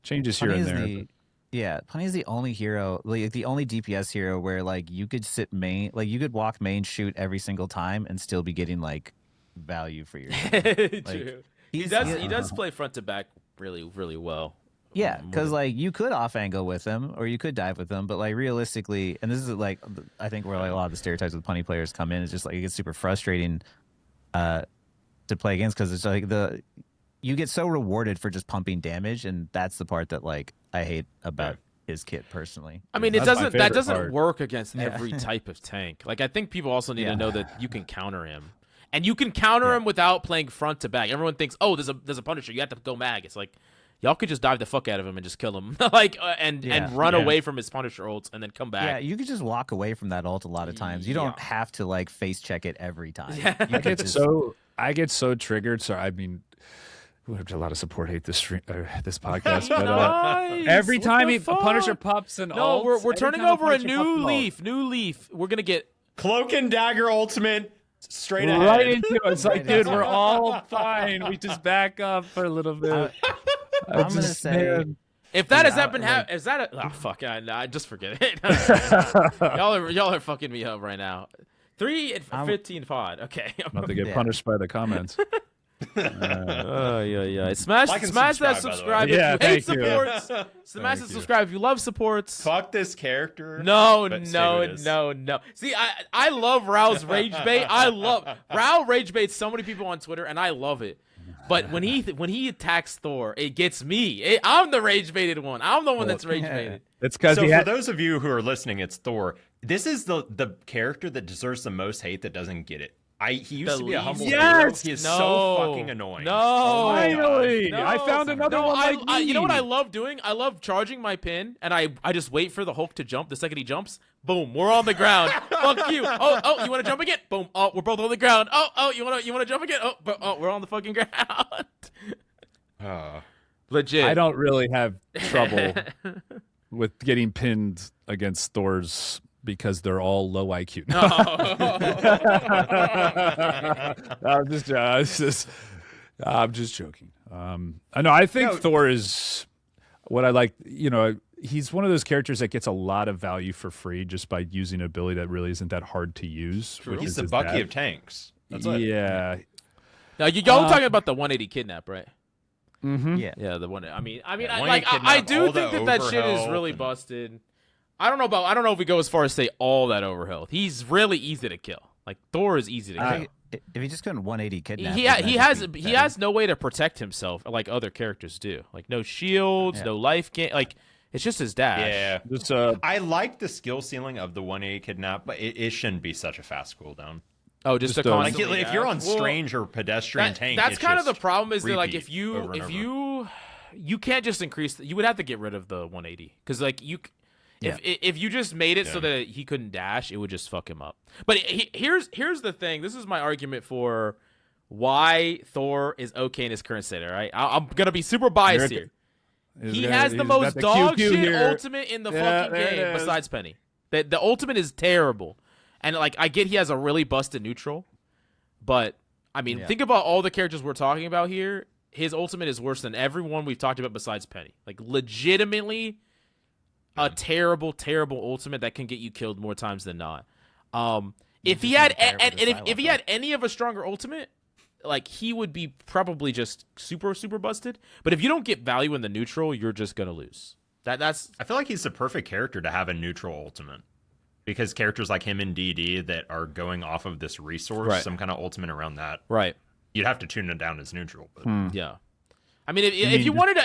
Changes here and there. Yeah, Punny is the only hero, like the only DPS hero where like you could sit main, like you could walk main, shoot every single time, and still be getting like value for your team. True. He does play front to back really well. Yeah, because like you could off angle with him or you could dive with him, but like realistically, and this is like I think where like a lot of the stereotypes of the Punny players come in, it's just like it gets super frustrating to play against, because it's like you get so rewarded for just pumping damage, and that's the part that like I hate about his kit personally. I mean, That doesn't work against every type of tank. Like I think people also need to know that you can counter him. And you can counter him without playing front to back. Everyone thinks, "Oh, there's a Punisher. You have to go mag." It's like y'all could just dive the fuck out of him and just kill him, and run away from his Punisher ults and then come back. Yeah, you could just walk away from that ult a lot of times. You don't have to like face check it every time. Yeah. I get so triggered. So I mean, we have a lot of support hate this podcast, but Nice. every What time the a fuck? Punisher pops an No, ult, we're every turning time over a Punisher pops new an ult, leaf. New leaf. We're gonna get Cloak and Dagger ultimate straight ahead. right into it. It's like, dude, we're all fine. We just back up for a little bit. I'm gonna say. If that has happened, is that a fuck? I just forget it. y'all are fucking me up right now. 3 and 15 pod. Okay. Not to get punished by the comments. Yeah. Smash Like and that subscribe, subscribe by the way. if you hate thank you. supports. Smash that subscribe if you love supports. Fuck this character. No. but stay with us. See, I love Rao's rage bait. Rao rage baits so many people on Twitter, and I love it. But when he attacks Thor, it gets me. I'm the rage baited one. I'm the one that's rage baited. It's because for those of you who are listening, it's Thor. This is the character that deserves the most hate that doesn't get it. He used to be a humble hero. He is so fucking annoying. No, finally, no. I found another one like me. You know what I love doing? I love charging my pin, and I just wait for the Hulk to jump. The second he jumps, boom, we're on the ground. Fuck you. Oh, you want to jump again? Boom. Oh, we're both on the ground. Oh, you want to jump again? Oh, we're on the fucking ground. Legit. I don't really have trouble with getting pinned against Thor's because they're all low IQ. I'm just joking. I know. I think Thor is what I like. You know, he's one of those characters that gets a lot of value for free just by using an ability that really isn't that hard to use. He's the Bucky of tanks. That's yeah. Now y'all talking about the 180 kidnap, right? Mm-hmm. Yeah, the one. I mean, Yeah, I do think that shit is really busted. I don't know if we go as far as say all that overhealth. He's really easy to kill. Like Thor is easy to kill. If he just couldn't 180 kidnap, he has no way to protect himself like other characters do. Like no shields, no life gain. Like it's just his dash. Yeah. I like the skill ceiling of the 180 kidnap, but it shouldn't be such a fast cooldown. Oh, just a constantly. If you're on strange or pedestrian tank, that's kind of the problem. Is that like if you can't just increase, you would have to get rid of the 180 because like you. If you just made it so that he couldn't dash, it would just fuck him up. But here's the thing. This is my argument for why Thor is okay in his current state. All right, I'm gonna be super biased here. He has the most dog shit ultimate in the fucking game besides Penny. The ultimate is terrible, and like I get he has a really busted neutral, but I mean think about all the characters we're talking about here. His ultimate is worse than everyone we've talked about besides Penny. Like legitimately. A terrible ultimate that can get you killed more times than not. If he had if he had any of a stronger ultimate, like he would be probably just super busted. But if you don't get value in the neutral, you're just gonna lose. That's. I feel like he's the perfect character to have a neutral ultimate because characters like him and DD that are going off of this resource, some kind of ultimate around that. Right. You'd have to tune it down as neutral. But. Yeah. I mean, if you wanted to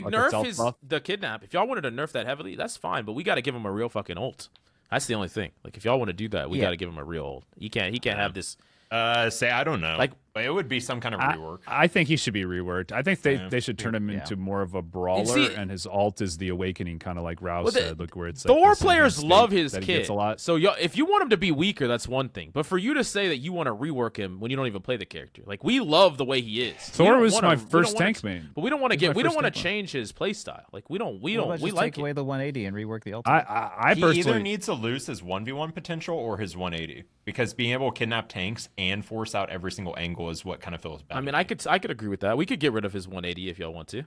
nerf the kidnap, if y'all wanted to nerf that heavily, that's fine. But we got to give him a real fucking ult. That's the only thing. Like, if y'all want to do that, we got to give him a real ult. He can't have this. I don't know. Like, it would be some kind of rework. I think he should be reworked. I think they should turn him into more of a brawler, and his ult is the awakening, kind of like Rouse said. Look where it's Thor players love his kit. So if you want him to be weaker, that's one thing. But for you to say that you want to rework him when you don't even play the character, like, we love the way he is. Thor was my first tank main, but we don't want to change his play style. Like, we like take away the 180 and rework the ult. I personally, he either needs to lose his 1v1 potential or his 180, because being able to kidnap tanks and force out every single angle is what kind of feels bad. I mean, I could agree with that. We could get rid of his 180 if y'all want to.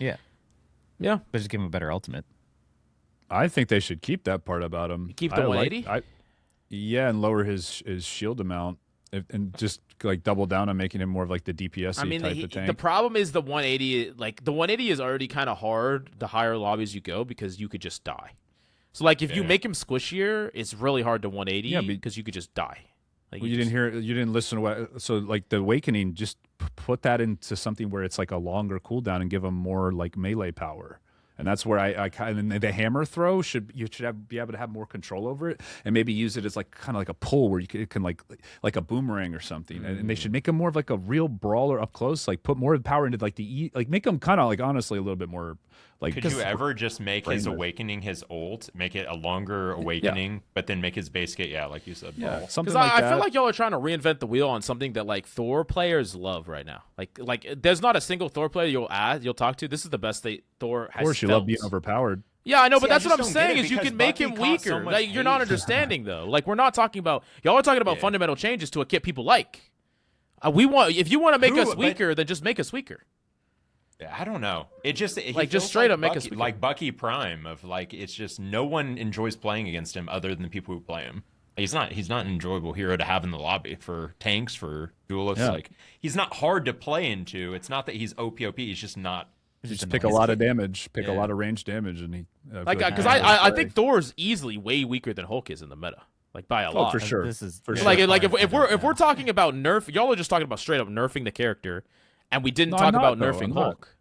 Yeah, but just give him a better ultimate. I think they should keep that part about him. Keep the 180. Yeah, and lower his shield amount, and just like double down on making him more of like the DPS type of tank. The problem is the 180. Like, the 180 is already kind of hard the higher lobbies you go, because you could just die. So like, if you make him squishier, it's really hard to 180 because you could just die. Like, you didn't listen to what. So like the awakening, just put that into something where it's like a longer cooldown and give him more like melee power. And that's where I kind of, the hammer throw you should be able to have more control over it, and maybe use it as like kind of like a pull where it can like a boomerang or something. And they should make him more of like a real brawler up close, like put more power into like like make him kind of like honestly a little bit more like. Could you ever just make his awakening his ult, make it a longer awakening, but then make his base kit like you said, brawl? Something like that. I feel like y'all are trying to reinvent the wheel on something that like Thor players love right now. Like there's not a single Thor player you'll talk to. This is the best Thor has. Of course, you love being overpowered. Yeah, I know, but that's what I'm saying is you can make him weaker. Like, you're not understanding though. Like, we're not talking about y'all are talking about fundamental changes to a kit people like. If you want to make us weaker, then just make us weaker. I don't know. It just just straight up make us weaker. Like Bucky Prime of like, it's just no one enjoys playing against him other than the people who play him. He's not an enjoyable hero to have in the lobby for tanks, for duelists. Yeah. Like, he's not hard to play into. It's not that he's OP. He's just not. Just pick a lot of damage, a lot of range damage, and he. Because I think Thor's easily way weaker than Hulk is in the meta, like by a lot. For sure. This is for sure. Like if we're talking about nerf, y'all are just talking about straight up nerfing the character, and we didn't talk about nerfing Hulk.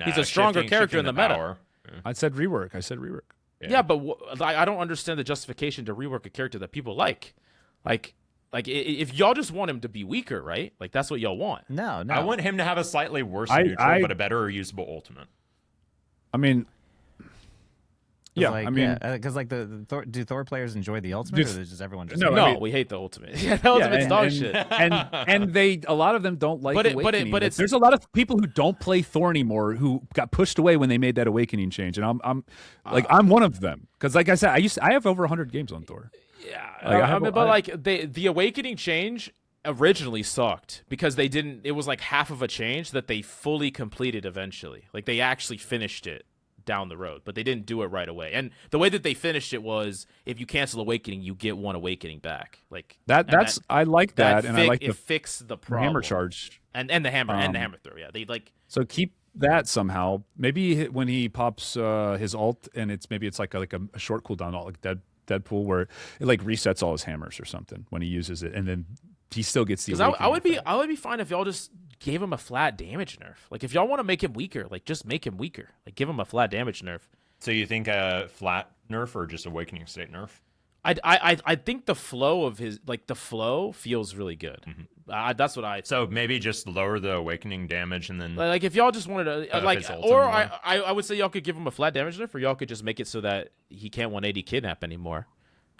He's a stronger character in the meta. I said rework. Yeah, but I don't understand the justification to rework a character that people like. Like if y'all just want him to be weaker, right? Like, that's what y'all want. No. I want him to have a slightly worse neutral, but a better or usable ultimate. I mean, yeah, because like do Thor players enjoy the ultimate, or does everyone just? No, we hate the ultimate. Yeah, the ultimate's dog shit. And a lot of them don't like Awakening. But there's a lot of people who don't play Thor anymore who got pushed away when they made that Awakening change, and I'm one of them, because like I said, I have over 100 games on Thor. Yeah, the Awakening change originally sucked because they didn't. It was like half of a change that they fully completed eventually. Like, they actually finished it down the road, but they didn't do it right away. And the way that they finished it was, if you cancel Awakening, you get one Awakening back. Like I like that, and I like it fixed the problem. Hammer charge and the hammer throw. Yeah, they like so keep that somehow. Maybe when he pops his ult, and it's like a short cooldown ult, like Deadpool, where it like resets all his hammers or something when he uses it, and then he still gets the. Because I would be fine if y'all just gave him a flat damage nerf. Like, if y'all want to make him weaker, like, just make him weaker. Like, give him a flat damage nerf. So you think a flat nerf or just Awakening state nerf? I think the flow of the flow feels really good. Mm-hmm. That's what I. So maybe just lower the Awakening damage, and then like if y'all just wanted to or I would say y'all could give him a flat damage nerf, or y'all could just make it so that he can't 180 kidnap anymore.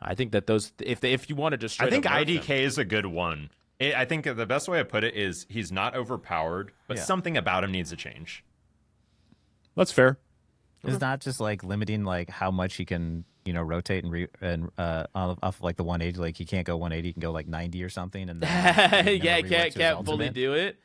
I think that those if you want to just straight I think up IDK is a good one. I think the best way to put it is he's not overpowered, but something about him needs to change. That's fair. It's not just like limiting like how much he can, rotate and off like the 180. Like, he can't go 180, he can go like 90 or something, and then can't fully do it.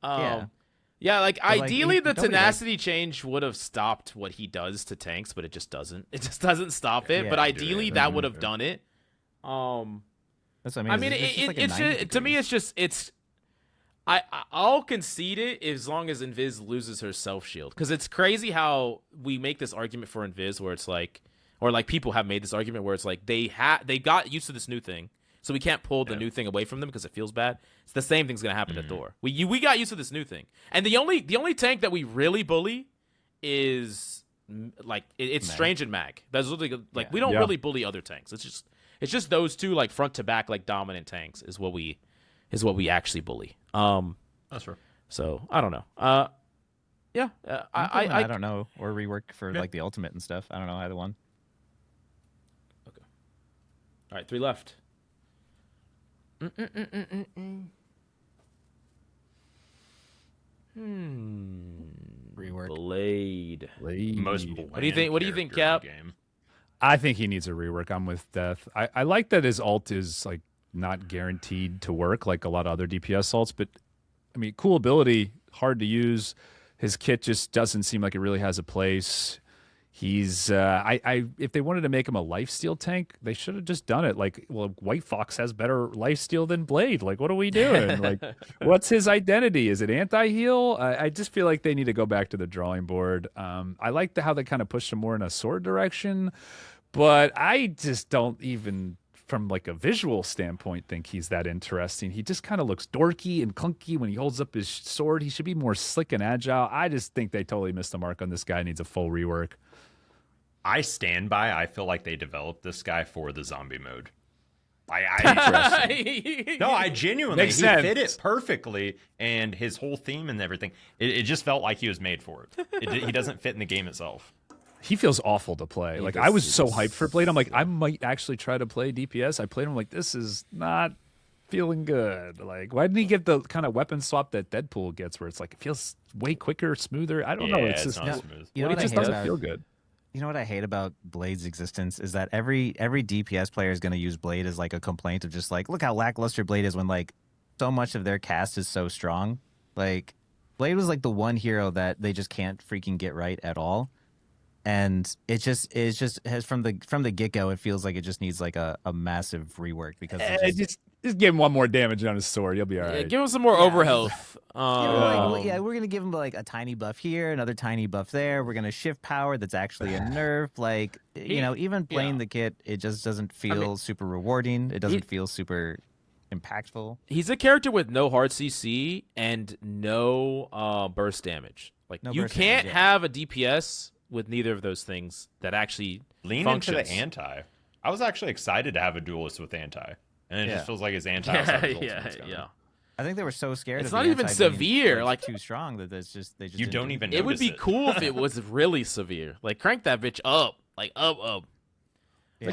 Like, ideally the tenacity change would have stopped what he does to tanks, but it just doesn't. It just doesn't stop it. But ideally that would have done it. That's what I mean. To me, I'll concede it as long as Invis loses her self shield, because it's crazy how we make this argument for Invis where it's like, or like people have made this argument where it's like they got used to this new thing, so we can't pull the new thing away from them because it feels bad. It's the same thing's gonna happen to Thor. We got used to this new thing, and the only tank that we really bully is like it's Strange and Mag. That's literally like we don't really bully other tanks. It's just those two like front to back like dominant tanks is what we actually bully. That's true. So I don't know. I don't know, or rework for like the ultimate and stuff. I don't know either one. Okay. All right, 3 left. Rework. Blade. Most What do you think? What do you think, Cap? Game. I think he needs a rework. I'm with Death. I like that his ult is like not guaranteed to work like a lot of other DPS ults, but I mean, cool ability, hard to use. His kit just doesn't seem like it really has a place. He's if they wanted to make him a lifesteal tank, they should have just done it. Like, well, White Fox has better lifesteal than Blade. Like, what are we doing? Like, what's his identity? Is it anti-heal? I just feel like they need to go back to the drawing board. I like how they kind of pushed him more in a sword direction, but I just don't even, from like a visual standpoint, think he's that interesting. He just kind of looks dorky and clunky when he holds up his sword. He should be more slick and agile. I just think they totally missed the mark on this guy. Needs a full rework. I stand by. I feel like they developed this guy for the zombie mode. No, I genuinely Makes he sense. fit it perfectly, and his whole theme and everything. It just felt like he was made for it. He doesn't fit in the game itself. He feels awful to play. Like, I was so hyped for Blade. I'm like, I might actually try to play DPS. I played him like, this is not feeling good. Like, why didn't he get the kind of weapon swap that Deadpool gets, where it's like it feels way quicker, smoother? I don't know. It's just not smooth. You know it what just I hate doesn't about, feel good. You know what I hate about Blade's existence is that every DPS player is going to use Blade as like a complaint of just like, look how lackluster Blade is, when like so much of their cast is so strong. Like, Blade was like the one hero that they just can't freaking get right at all. And it just has from the get go. It feels like it just needs like a massive rework because Just give him one more damage on his sword. You'll be all right. Yeah, give him some more overhealth. We're gonna give him like a tiny buff here, another tiny buff there. We're gonna shift power. That's actually a nerf. Like, even playing the kit, it just doesn't feel super rewarding. It doesn't feel super impactful. He's a character with no hard CC and no burst damage. Like, you can't have a DPS with neither of those things that actually lean functions. into the anti. I was actually excited to have a duelist with anti, and it just feels like his anti. Yeah. I think they were so scared. It's of not the even anti severe. being, like, too strong that they just you don't even. It would be it. cool if it was really severe. Like, crank that bitch up, like up. Yeah.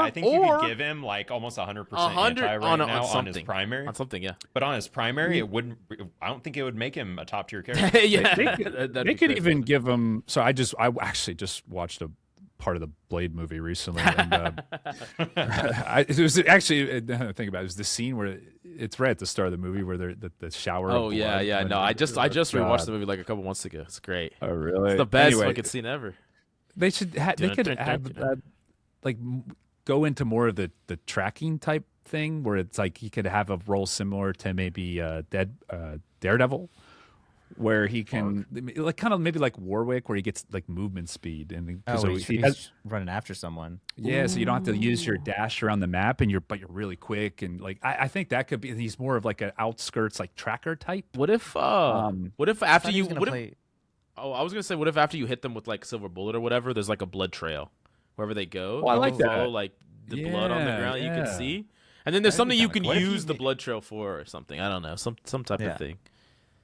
I think you could give him like almost 100% anti right now on his primary. On something, yeah. But on his primary, it wouldn't. I don't think it would make him a top tier character. Yeah, they could even give him. So I actually just watched a part of the Blade movie recently, and it was actually, think about it, was the scene where it's right at the start of the movie where they're the shower. Oh yeah. No, I just rewatched the movie like a couple months ago. It's great. Oh really? It's the best fucking scene ever. They should. They could have like go into more of the tracking type thing where it's like he could have a role similar to maybe Daredevil, where he can like kind of maybe like Warwick, where he gets like movement speed and he's running after someone. Yeah, so you don't have to use your dash around the map, and you're really quick, and like I think that could be. He's more of like an outskirts like tracker type. What if after you? I was gonna say, what if after you hit them with like silver bullet or whatever, there's like a blood trail wherever they go. Oh, I like that. Follow like the blood on the ground you can see, and then there's something you can use the blood trail for or something. I don't know, some type of thing.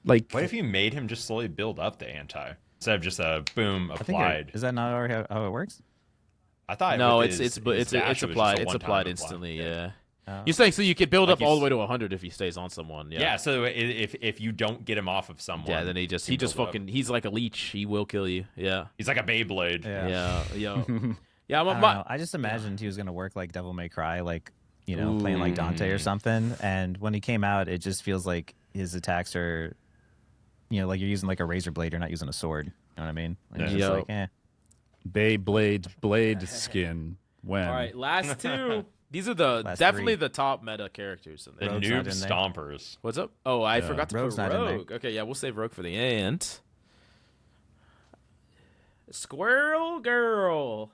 Like, what if you made him just slowly build up the anti instead of just a boom applied? Is that not already how it works? I thought no, it's applied. It's applied instantly. Yeah. You're saying so you could build up all the way to 100 if he stays on someone. Yeah. Yeah. So if you don't get him off of someone, yeah, then he just fucking he's like a leech. He will kill you. Yeah. He's like a Beyblade. Yeah. I just imagined he was gonna work like Devil May Cry, like playing like Dante or something. And when he came out, it just feels like his attacks are, like you're using like a razor blade. You're not using a sword. You know what I mean? Like, just like, Beyblade blade skin. When all right, last two. These are definitely the top meta characters in there. The noob stompers. What's up? Oh, I forgot to Rogue's put Rogue. Okay, yeah, we'll save Rogue for the end. Squirrel Girl.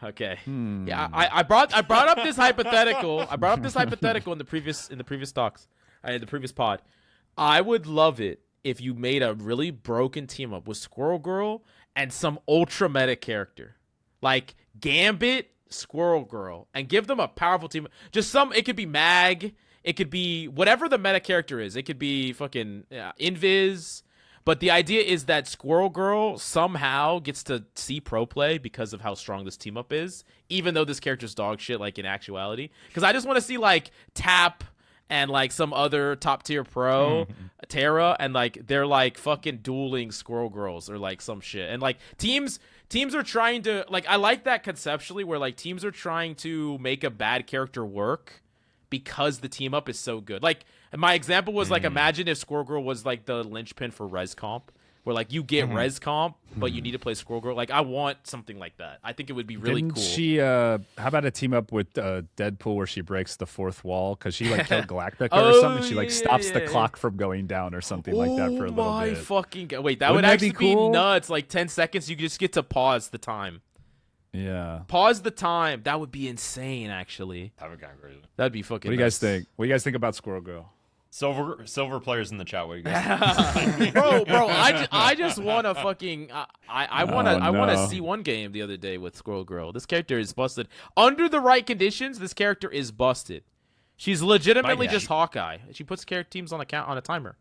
Okay. Yeah, I brought up this hypothetical. I brought up this hypothetical in the previous talks, in the previous pod. I would love it if you made a really broken team up with Squirrel Girl and some ultra meta character, like Gambit, Squirrel Girl, and give them a powerful team. It could be Mag, it could be whatever the meta character is. It could be fucking Invis. But the idea is that Squirrel Girl somehow gets to see pro play because of how strong this team up is, even though this character's dog shit, like, in actuality. Because I just want to see, like, Tap and, like, some other top tier pro, Terra, and, like, they're, like, fucking dueling Squirrel Girls or, like, some shit. And, like, teams are trying to, like, I like that conceptually where, like, teams are trying to make a bad character work because the team up is so good. Like, my example was, like, imagine if Squirrel Girl was, like, the linchpin for res comp, where, like, you get res comp, but you need to play Squirrel Girl. Like, I want something like that. I think it would be really cool. She, how about a team up with Deadpool where she breaks the fourth wall because she, like, killed Galactica or something? She, like, stops the clock from going down or something like that for a little bit. Oh my fucking god! Wait, that would that actually be cool? nuts. Like 10 seconds, you just get to pause the time. Yeah. Pause the time. That would be insane. Actually, That would be crazy. that'd be fucking. What do you guys nuts. think? What do you guys think about Squirrel Girl? Silver players in the chat. What do you guys think? bro, I just want to fucking I want to no. see one game the other day with Squirrel Girl. This character is busted. Under the right conditions, this character is busted. She's legitimately just Hawkeye. She puts teams on a timer.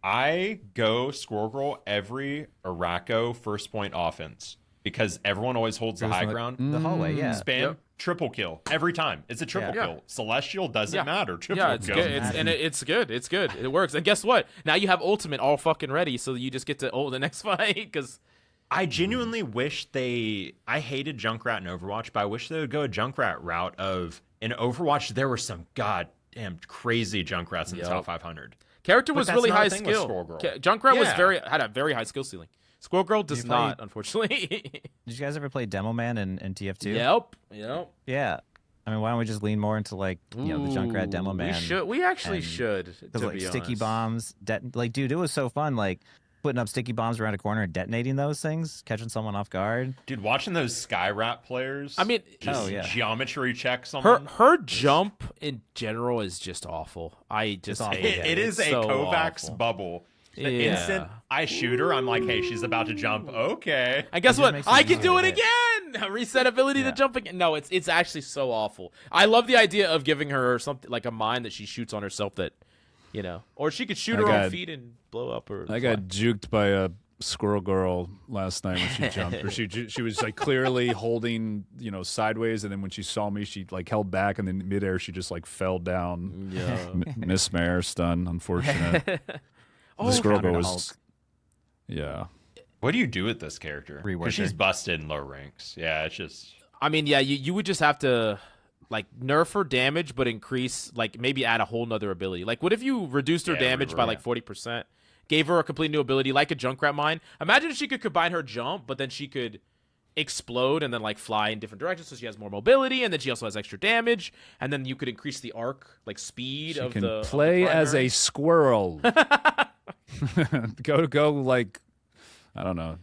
I go Squirrel Girl every Araco first point offense because everyone always holds the high ground. The hallway, yeah. Spam triple kill every time. It's a triple kill. Celestial doesn't matter. Triple Yeah, it's kill. good. It's good. It's good. It works. And guess what? Now you have ultimate all fucking ready, so you just get to ult the next fight. Because I genuinely wish I hated Junkrat in Overwatch, but I wish they would go a Junkrat route of in Overwatch there were some goddamn crazy Junkrats in the top 500. character was really high skill. Junkrat was had a very high skill ceiling. Squirrel Girl does not, unfortunately. Did you guys ever play Demo Man in TF2? Yep. Yeah. I mean, why don't we just lean more into, like, the Junkrat Demo Man? We actually should. Because, like, sticky bombs, like, dude, it was so fun, like, putting up sticky bombs around a corner and detonating those things, catching someone off guard. Dude, watching those Skyrap players, I mean, geometry check someone. Her jump in general is just awful. I just hate it. It is a so Kovacs awful. bubble. The instant I shoot her, I'm like, hey, she's about to jump. Okay. And guess what? I can do it again. Reset ability to jump again. No, it's actually so awful. I love the idea of giving her something like a mine that she shoots on herself that, or she could shoot her own feet and blow up her. I got juked by a Squirrel Girl last night when she jumped. Or she was like clearly holding, sideways, and then when she saw me, she like held back, and then midair she just like fell down. Yeah. Miss Mare stun, unfortunate. The Squirrel Girl was. Yeah. What do you do with this character? Because she's busted in low ranks. Yeah, it's just. I mean, yeah, you would just have to, like, nerf her damage, but increase, like, maybe add a whole nother ability. Like, what if you reduced her damage by, like, 40%? Gave her a complete new ability, like a Junkrat mine. Imagine if she could combine her jump, but then she could explode and then, like, fly in different directions, so she has more mobility, and then she also has extra damage, and then you could increase the arc, like, speed of the. She can play as a squirrel. go like, I don't know.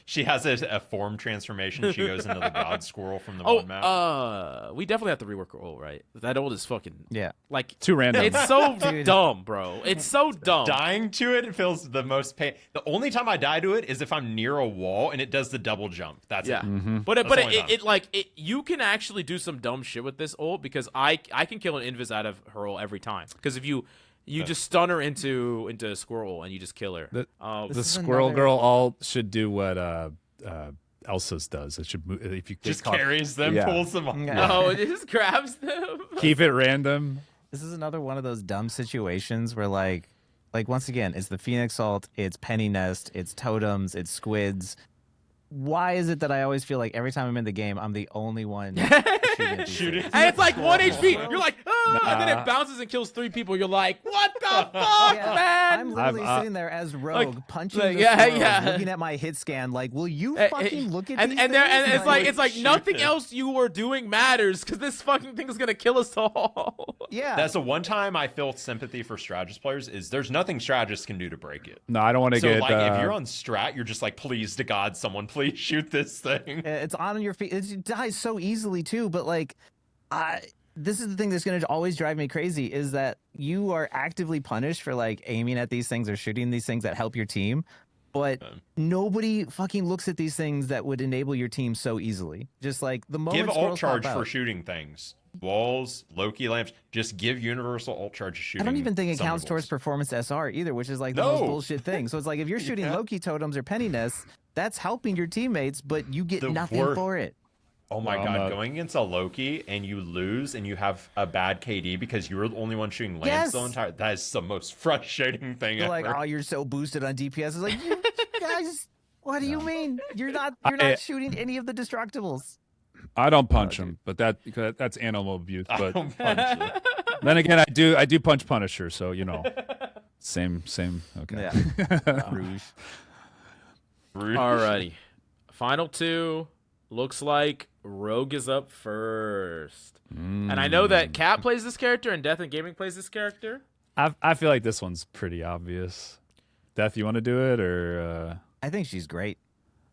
She has a form transformation. She goes into the god squirrel from the one map. We definitely have to rework her ult, right? That ult is fucking like too random. It's so dumb, bro. It's so dumb. Dying to it feels the most pain. The only time I die to it is if I'm near a wall and it does the double jump. That's it. But you can actually do some dumb shit with this ult because I can kill an invis out of her ult every time. Because if you just stun her into Squirrel and you just kill her. The Squirrel Girl all should do what Elsa's does. It should move if you just carries them, pulls them off. No, it just grabs them. Keep it random. This is another one of those dumb situations where like once again, it's the Phoenix ult, it's Penny Nest, it's totems, it's squids. Why is it that I always feel like every time I'm in the game, I'm the only one shooting? And it's like 1 HP. You're like, and then it bounces and kills 3 people. You're like, what the fuck, man? I'm literally sitting there as Rogue, punching the squirrel, looking at my hit scan. Like, will you fucking look at these things? And it's like nothing else you were doing matters because this fucking thing is gonna kill us all. Yeah. That's the one time I feel sympathy for strategist players is there's nothing strategists can do to break it. No, I don't want to get. So, like, if you're on strat, you're just like, please to God, someone please shoot this thing. It's on your feet. It dies so easily too. But like, this is the thing that's going to always drive me crazy is that you are actively punished for like aiming at these things or shooting these things that help your team. But nobody fucking looks at these things that would enable your team so easily. Just like the moment give ult charge out, for shooting things. Walls, Loki lamps, just give universal ult charge to shooting. I don't even think it counts summonables. towards performance SR either, which is like the most bullshit thing. So it's like if you're shooting Loki totems or penny nests, that's helping your teammates, but you get nothing for it. Oh my Well, God, going against a Loki and you lose and you have a bad KD because you were the only one shooting lamps the entire. That is the most frustrating thing You're ever. like, oh, you're so boosted on DPS. It's like, you guys, what do you mean? You're not shooting any of the destructibles. I don't punch him, but that's animal abuse. I But don't punch you. then again, I do punch Punisher, so you know, same. Okay. Yeah. Rouge. Alrighty. Final two. Looks like Rogue is up first. And I know that Cat plays this character and Death and Gaming plays this character. I feel like this one's pretty obvious. Death, you want to do it or? I think she's great.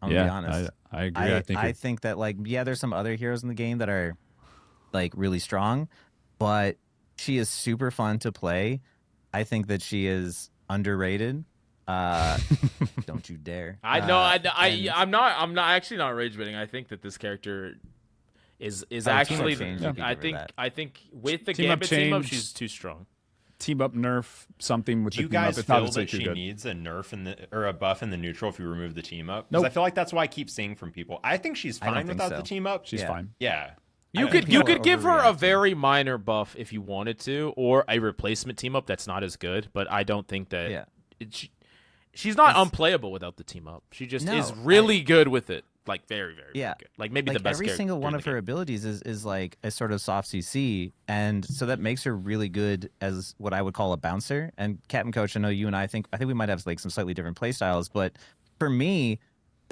I'm gonna be honest. I agree. I think that like there's some other heroes in the game that are like really strong, but she is super fun to play. I think that she is underrated. Don't you dare! I'm not actually not rage baiting. I think that this character is actually. I think with the Gambit team up, she's too strong. Team up nerf something with Do you guys feel that she needs a nerf or a buff in the neutral if you remove the team up? Because I feel like that's what I keep seeing from people. I think she's fine without the team up. She's fine. Yeah. You could give her a very minor buff if you wanted to, or a replacement team up that's not as good. But I don't think that she's not unplayable without the team up. She just is really good with it. Like very, very, very good. Like maybe the best every single one of her abilities is like a sort of soft CC, and so that makes her really good as what I would call a bouncer. And Captain Coach, I know you and I think we might have like some slightly different play styles, but for me,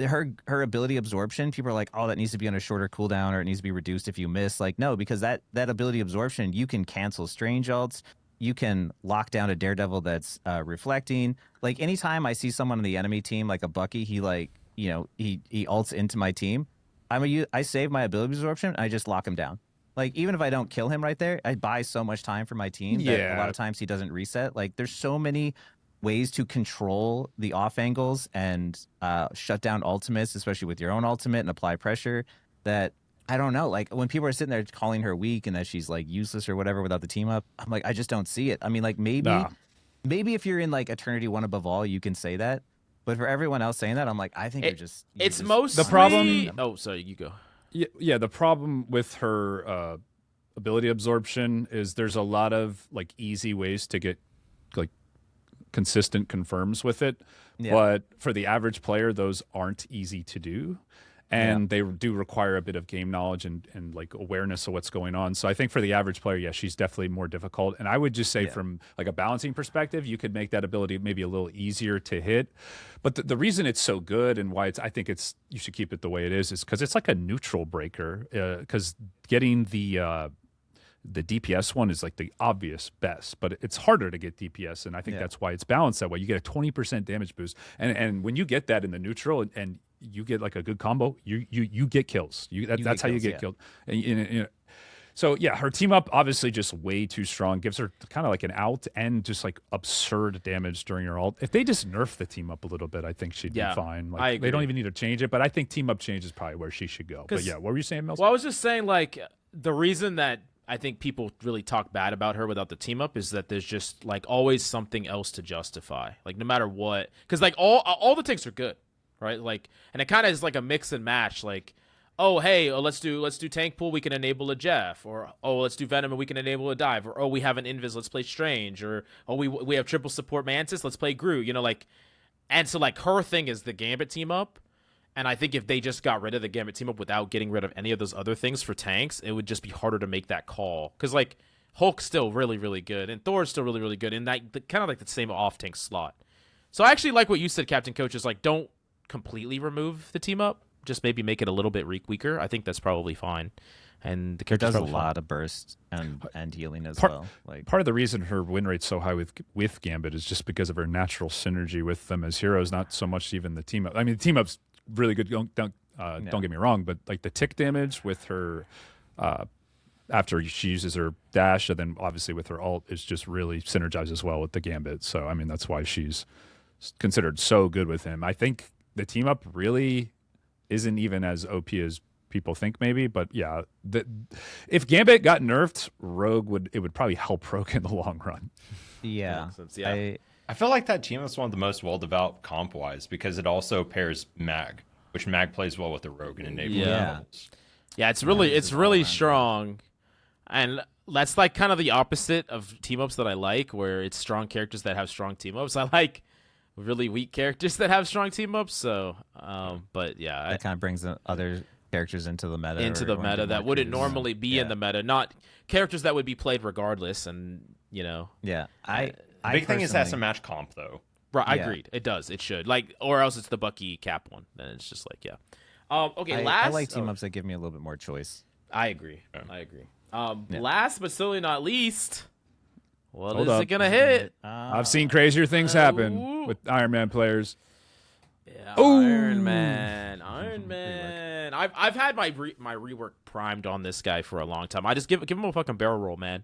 her ability absorption, people are like, oh, that needs to be on a shorter cooldown or it needs to be reduced if you miss. Like, no, because that ability absorption, you can cancel strange ults. You can lock down a Daredevil that's reflecting. Like anytime I see someone on the enemy team, like a Bucky, he ults into my team. I save my ability absorption. I just lock him down. Like even if I don't kill him right there, I buy so much time for my team that a lot of times he doesn't reset. Like there's so many ways to control the off angles and shut down ultimates, especially with your own ultimate and apply pressure. That I don't know. Like when people are sitting there calling her weak and that she's like useless or whatever without the team up, I'm like, I just don't see it. I mean, like maybe if you're in like Eternity One Above All, you can say that. But for everyone else saying that, I'm like, I think it's mostly the problem. Oh, sorry, you go. Yeah. The problem with her ability absorption is there's a lot of like easy ways to get like consistent confirms with it, but for the average player, those aren't easy to do. And they do require a bit of game knowledge and like awareness of what's going on. So I think for the average player, she's definitely more difficult. And I would just say from like a balancing perspective, you could make that ability maybe a little easier to hit. But the reason it's so good and why I think you should keep it the way it is because it's like a neutral breaker. Because getting the DPS one is like the obvious best, but it's harder to get DPS, and I think that's why it's balanced that way. You get a 20% damage boost, and when you get that in the neutral and you get like a good combo, you get kills. That's how you get killed. And, so her team up obviously just way too strong. Gives her kind of like an out and just like absurd damage during her ult. If they just nerf the team up a little bit, I think she'd be fine. Like, I agree. They don't even need to change it, but I think team up change is probably where she should go. But what were you saying, Mills? Well, I was just saying like the reason that I think people really talk bad about her without the team up is that there's just like always something else to justify. Like no matter what, because like all the tanks are good, right? Like, and it kind of is like a mix and match. Like, oh hey, let's do tank pool, we can enable a Jeff, or oh let's do Venom and we can enable a dive, or oh we have an Invis, let's play Strange, or oh we have triple support Mantis, let's play Groot. You know, like, and so like her thing is the Gambit team up. And I think if they just got rid of the Gambit team up without getting rid of any of those other things for tanks, it would just be harder to make that call. Because, like, Hulk's still really, really good, and Thor's still really, really good, and that kind of like the same off-tank slot. So I actually like what you said, Captain Coach, is like, don't completely remove the team up. Just maybe make it a little bit weaker. I think that's probably fine. and the It character's does a probably lot fun. of burst and healing as well. Like Part of the reason her win rate's so high with Gambit is just because of her natural synergy with them as heroes, not so much even the team up. I mean, the team up's really good. Don't get me wrong, but like the tick damage with her after she uses her dash, and then obviously with her ult, is just really synergizes well with the Gambit. So I mean, that's why she's considered so good with him. I think the team up really isn't even as OP as people think maybe, but yeah, if Gambit got nerfed, Rogue would probably help Rogue in the long run. yeah, Yeah. I feel like that team is one of the most well-developed comp-wise because it also pairs Mag, which Mag plays well with the Rogue and enabling Yeah. levels. Yeah, it's really strong, and that's like kind of the opposite of team ups that I like, where it's strong characters that have strong team ups. I like really weak characters that have strong team ups. So, but yeah, that kind of brings the other characters into the meta. that wouldn't normally be in the meta, not characters that would be played regardless, and you know. Yeah, The big thing is it has to match comp though. Right, I agreed. It does. It should. Like, or else it's the Bucky Cap one. Then it's just like, yeah. Okay, I like team ups that give me a little bit more choice. I agree. Yeah. I agree. Last but certainly not least, what Hold is up. it gonna hit? I've seen crazier things happen with Iron Man players. Yeah, Ooh. Iron Man. I've had my rework primed on this guy for a long time. I just give him a fucking barrel roll, man.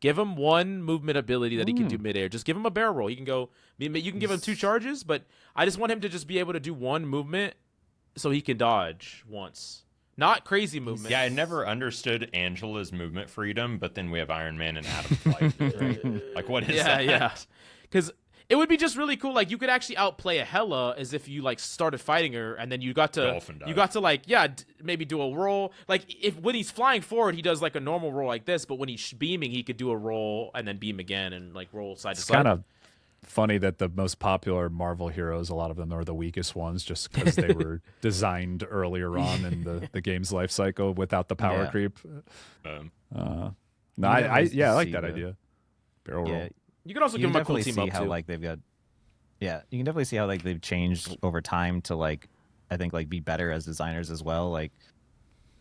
Give him one movement ability that he can do midair. Just give him a barrel roll. He can go. You can give him 2 charges, but I just want him to just be able to do one movement, so he can dodge once. Not crazy movement. Yeah, I never understood Angela's movement freedom, but then we have Iron Man and Atom Flight. Like, what is that? Yeah. Because it would be just really cool. Like, you could actually outplay a Hela as if you like started fighting her, and then you got to like maybe do a roll. Like, if when he's flying forward, he does like a normal roll like this, but when he's beaming, he could do a roll and then beam again and like roll side to side. It's kind of funny that the most popular Marvel heroes, a lot of them are the weakest ones, just because they were designed earlier on in the game's life cycle without the power creep. I like that idea. Barrel roll. You can also give them a cool team up how too. like they've got. Yeah, you can definitely see how like they've changed over time to like, I think like be better as designers as well. Like,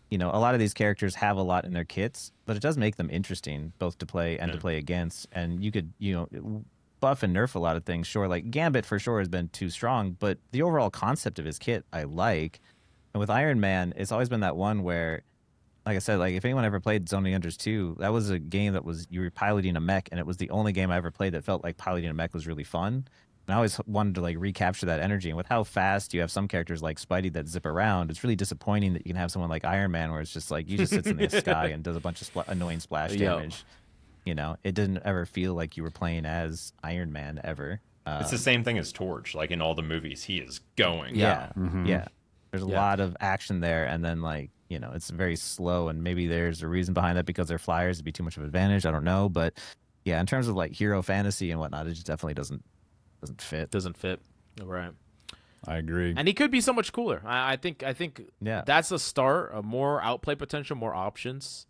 you know, a lot of these characters have a lot in their kits, but it does make them interesting both to play and to play against. And you could, you know, buff and nerf a lot of things. Sure, like Gambit for sure has been too strong, but the overall concept of his kit I like. And with Iron Man, it's always been that one where, like I said, like if anyone ever played Zone of Unders 2, that was a game that was you were piloting a mech, and it was the only game I ever played that felt like piloting a mech was really fun. And I always wanted to like recapture that energy. And with how fast you have some characters like Spidey that zip around, it's really disappointing that you can have someone like Iron Man where it's just like you just sits in the sky and does a bunch of annoying splash damage. You know, it didn't ever feel like you were playing as Iron Man ever. It's the same thing as Torch. Like in all the movies, he is going. Yeah. There's a lot of action there, and then like, you know, it's very slow, and maybe there's a reason behind that because they're flyers, it'd be too much of an advantage. I don't know, but yeah, in terms of like hero fantasy and whatnot, it just definitely doesn't fit. Doesn't fit. Right. I agree. And he could be so much cooler. I think that's a start of more outplay potential, more options.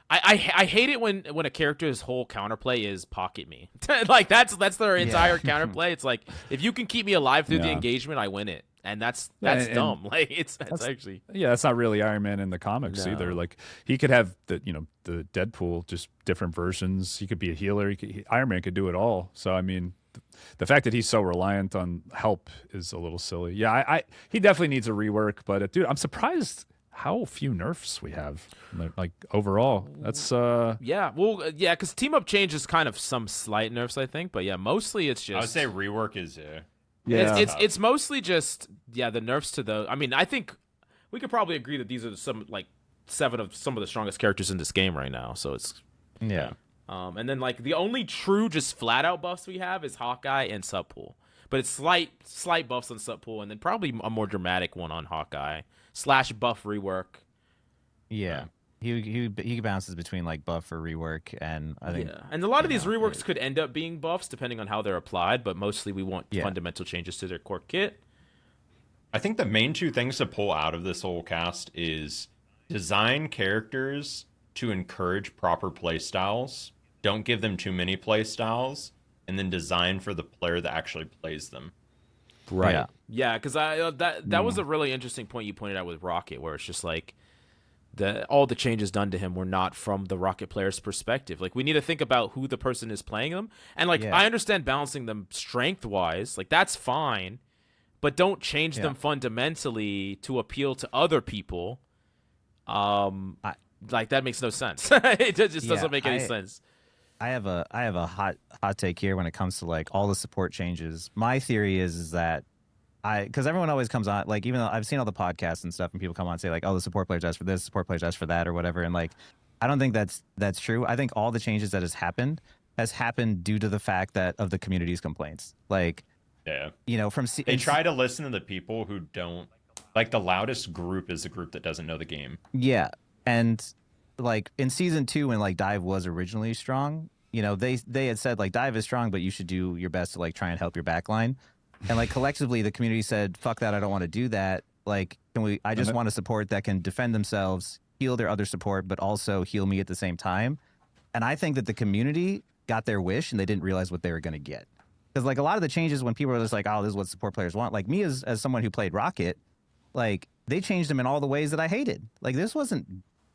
I hate it when a character's whole counterplay is pocket me. Like that's their entire counterplay. It's like if you can keep me alive through the engagement, I win it. And that's dumb. Like that's actually that's not really Iron Man in the comics either. Like he could have the Deadpool, just different versions. He could be a healer. Iron Man could do it all. So I mean, the fact that he's so reliant on help is a little silly. Yeah, he definitely needs a rework. But dude, I'm surprised how few nerfs we have. Like overall, that's because team up changes kind of some slight nerfs, I think. But yeah, mostly it's just I would say rework is it's mostly just the nerfs to the. I mean, I think we could probably agree that these are some like 7 of some of the strongest characters in this game right now. So it's and then like the only true just flat out buffs we have is Hawkeye and Subpool, but it's slight buffs on Subpool, and then probably a more dramatic one on Hawkeye / buff rework. Yeah. He bounces between like buff or rework, and I think and a lot of these reworks could end up being buffs depending on how they're applied, but mostly we want fundamental changes to their core kit. I think the main 2 things to pull out of this whole cast is design characters to encourage proper play styles. Don't give them too many play styles, and then design for the player that actually plays them. Right. Yeah, because that was a really interesting point you pointed out with Rocket, where it's just like all the changes done to him were not from the Rocket player's perspective. Like, we need to think about who the person is playing them. And, like, I understand balancing them strength-wise. Like, that's fine. But don't change them fundamentally to appeal to other people. Like, that makes no sense. It just doesn't make any sense. I have a hot take here when it comes to, like, all the support changes. My theory is that because everyone always comes on, like, even though I've seen all the podcasts and stuff, and people come on and say, like, oh, the support players asked for this, support players asked for that, or whatever. And, like, I don't think that's true. I think all the changes that has happened due to the fact that of the community's complaints. Like, you know, they try to listen to the people who don't, like, the loudest group is the group that doesn't know the game. Yeah. And, like, in season 2, when, like, Dive was originally strong, you know, they had said, like, Dive is strong, but you should do your best to, like, try and help your backline. And, like, collectively, the community said, fuck that, I don't want to do that. Like, I just want a support that can defend themselves, heal their other support, but also heal me at the same time. And I think that the community got their wish, and they didn't realize what they were going to get. Because, like, a lot of the changes when people are just like, oh, this is what support players want. Like, me as someone who played Rocket, like, they changed them in all the ways that I hated. Like, this wasn't,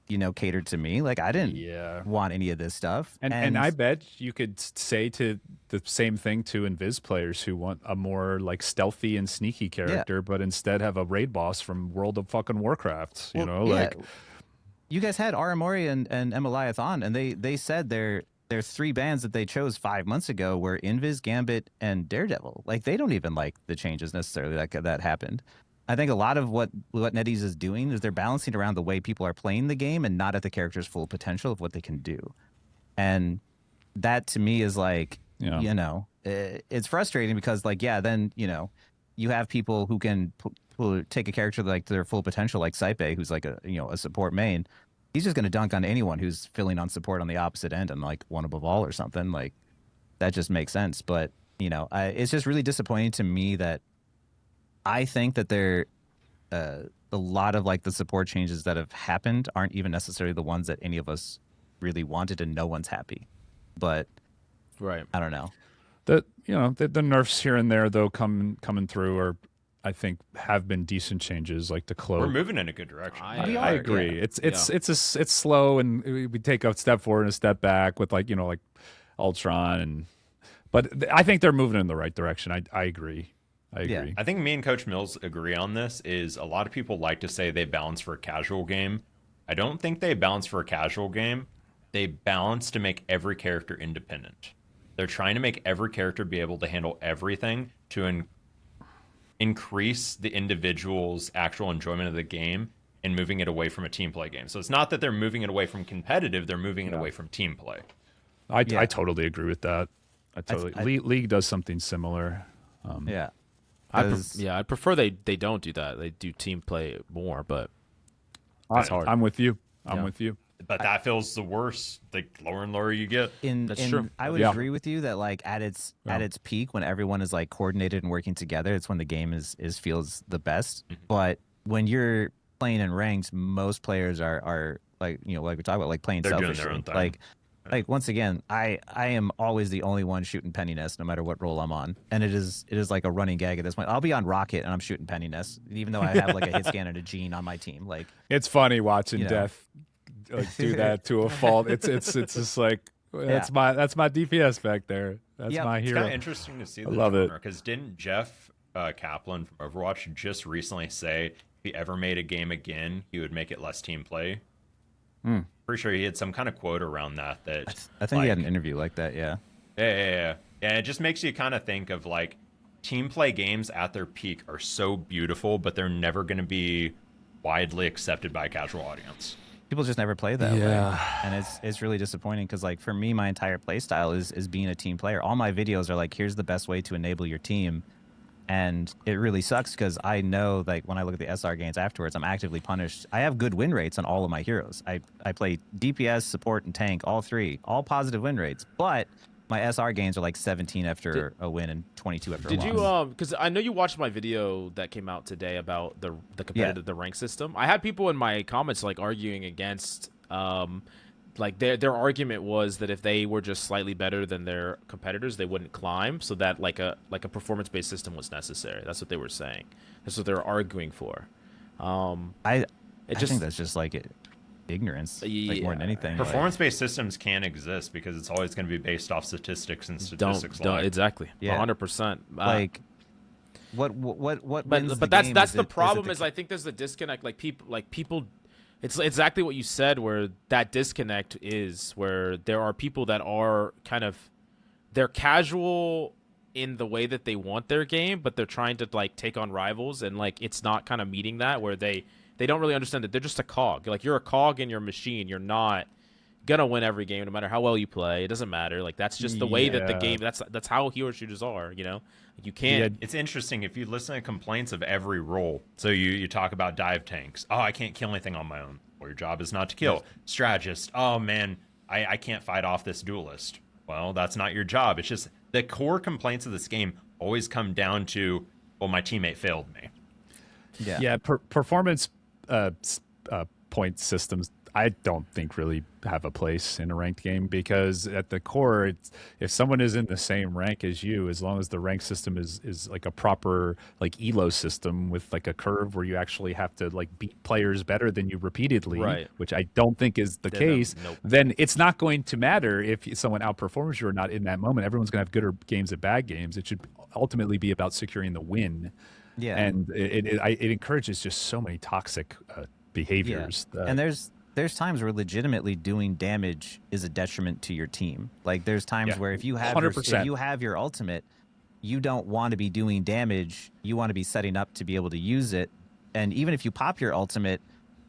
you know, catered to me. Like, I didn't want any of this stuff. And I bet you could say to the same thing to Invis players who want a more, like, stealthy and sneaky character, but instead have a raid boss from World of fucking Warcraft. You know, like, you guys had Aramori and Emiliath on, and they said their 3 bands that they chose 5 months ago were Invis, Gambit, and Daredevil. Like, they don't even like the changes necessarily that happened. I think a lot of what NetEase is doing is they're balancing around the way people are playing the game and not at the character's full potential of what they can do. And that, to me, is like, you know, it's frustrating because, like, then, you know, you have people who can take a character, like, to their full potential, like Saipe, who's like a support main. He's just going to dunk on anyone who's filling on support on the opposite end and, like, one above all or something. Like, that just makes sense. But, you know, it's just really disappointing to me that I think that a lot of, like, the support changes that have happened aren't even necessarily the ones that any of us really wanted, and no one's happy. But I don't know. The nerfs here and there, though, coming through are, I think, have been decent changes, like the cloak. We're moving in a good direction. I agree. Yeah. It's slow, and we take a step forward and a step back with, like, you know, like Ultron, but I think they're moving in the right direction. I agree. I agree. I think me and Coach Mills agree on this. Is a lot of people like to say they balance for a casual game. I don't think they balance for a casual game. They balance to make every character independent. They're trying to make every character be able to handle everything to increase the individual's actual enjoyment of the game and moving it away from a team play game. So it's not that they're moving it away from competitive, they're moving it away from team play. I totally agree with that. League does something similar. I prefer they don't do that. They do team play more, but it's hard. I'm with you. I'm with you. But that feels the worst. The lower and lower you get. That's true. I would agree with you that, like, at its peak, when everyone is, like, coordinated and working together, it's when the game feels the best. Mm-hmm. But when you're playing in ranked, most players are like, you know, like we talk about, like, playing selfishly. Doing their own thing. Like, once again, I am always the only one shooting Penny Nest, no matter what role I'm on, and it is like a running gag at this point. I'll be on Rocket and I'm shooting Penny Nest, even though I have, like, a hit scan and a Gene on my team. Like, it's funny watching Death, like, do that to a fault. It's just like, that's my DPS back there. That's my hero. It's kind of interesting to see. I love it, because didn't Jeff Kaplan from Overwatch just recently say if he ever made a game again, he would make it less team play? Pretty sure he had some kind of quote around that. I think he had an interview like that. Yeah. Yeah. It just makes you kind of think of, like, team play games at their peak are so beautiful, but they're never going to be widely accepted by a casual audience. People just never play that way, and it's really disappointing because, like, for me, my entire play style is being a team player. All my videos are like, here's the best way to enable your team. And it really sucks because I know, like, when I look at the SR gains afterwards, I'm actively punished. I have good win rates on all of my heroes. I play DPS, support, and tank, all 3, all positive win rates. But my SR gains are like 17 after a win and 22 after a loss. Did you, because I know you watched my video that came out today about the competitive, the rank system. I had people in my comments, like, arguing against, like, their argument was that if they were just slightly better than their competitors, they wouldn't climb, so that, like a performance-based system was necessary. That's what they were saying. That's what they were arguing for. I think that's just, like, it. ignorance, like more than anything. Performance-based systems can exist because it's always going to be based off statistics and statistics. Don't exactly. Yeah. 100%. Like what But that's the problem is I think there's a disconnect. Like people, it's exactly what you said, where that disconnect is where there are people that are kind of, they're casual in the way that they want their game, but they're trying to like take on rivals, and like it's not kind of meeting that, where they don't really understand that they're just a cog. Like you're a cog in your machine. You're not gonna win every game, no matter how well you play. It doesn't matter. Like that's just the way that the game. That's how hero shooters are. You know, you can't. It's interesting if you listen to complaints of every role. So you talk about dive tanks. Oh, I can't kill anything on my own. Well, your job is not to kill. Strategist. Oh man, I can't fight off this duelist. Well, that's not your job. It's just the core complaints of this game always come down to, well, my teammate failed me. Yeah. Performance point systems, I don't think really have a place in a ranked game, because at the core, it's, if someone is in the same rank as you, as long as the rank system is like a proper like elo system with like a curve where you actually have to like beat players better than you repeatedly, right, which I don't think is the case, then it's not going to matter if someone outperforms you or not in that moment. Everyone's going to have gooder games and bad games. It should ultimately be about securing the win. Yeah, and it encourages just so many toxic behaviors. Yeah. And there's times where legitimately doing damage is a detriment to your team. Like there's times where if you have your ultimate, you don't want to be doing damage. You want to be setting up to be able to use it. And even if you pop your ultimate,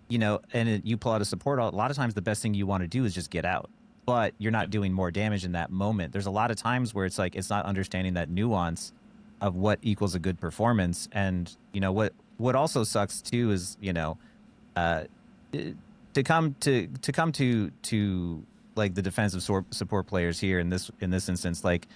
you know, and you pull out a support ult, a lot of times the best thing you want to do is just get out. But you're not doing more damage in that moment. There's a lot of times where it's like it's not understanding that nuance of what equals a good performance. And you know what also sucks too is, you know, to come to like the defensive support players here in this instance, like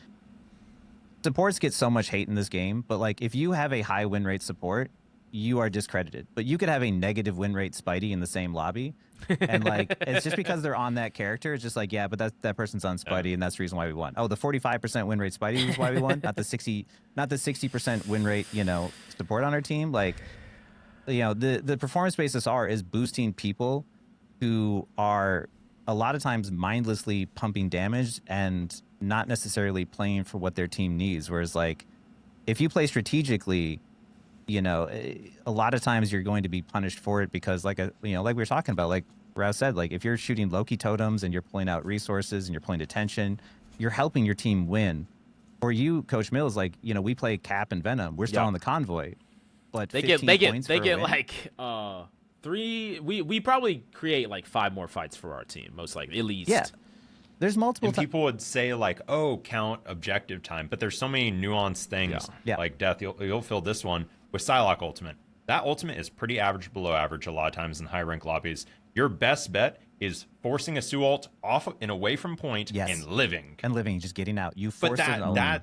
supports get so much hate in this game, but like if you have a high win rate support, you are discredited. But you could have a negative win rate Spidey in the same lobby, and like it's just because they're on that character. It's just like, yeah, but that person's on Spidey, and that's the reason why we won. Oh, the 45% win rate Spidey is why we won, not the 60% win rate, you know, support on our team. Like, you know, the performance-based SR is boosting people who are a lot of times mindlessly pumping damage and not necessarily playing for what their team needs. Whereas like if you play strategically, you know, a lot of times you're going to be punished for it because like we were talking about, like Raz said, like if you're shooting Loki totems and you're pulling out resources and you're pulling attention, you're helping your team win. For you, Coach Mills, like, you know, we play Cap and Venom. We're still on the convoy. But they get like 3. We probably create like 5 more fights for our team, most likely, at least. Yeah, there's multiple. And people would say like, "Oh, count objective time," but there's so many nuanced things. Yeah. Like Death, you'll feel this one with Psylocke ultimate. That ultimate is pretty average, below average a lot of times in high rank lobbies. Your best bet is forcing a Su ult off and away from point and living. Just getting out. You force it.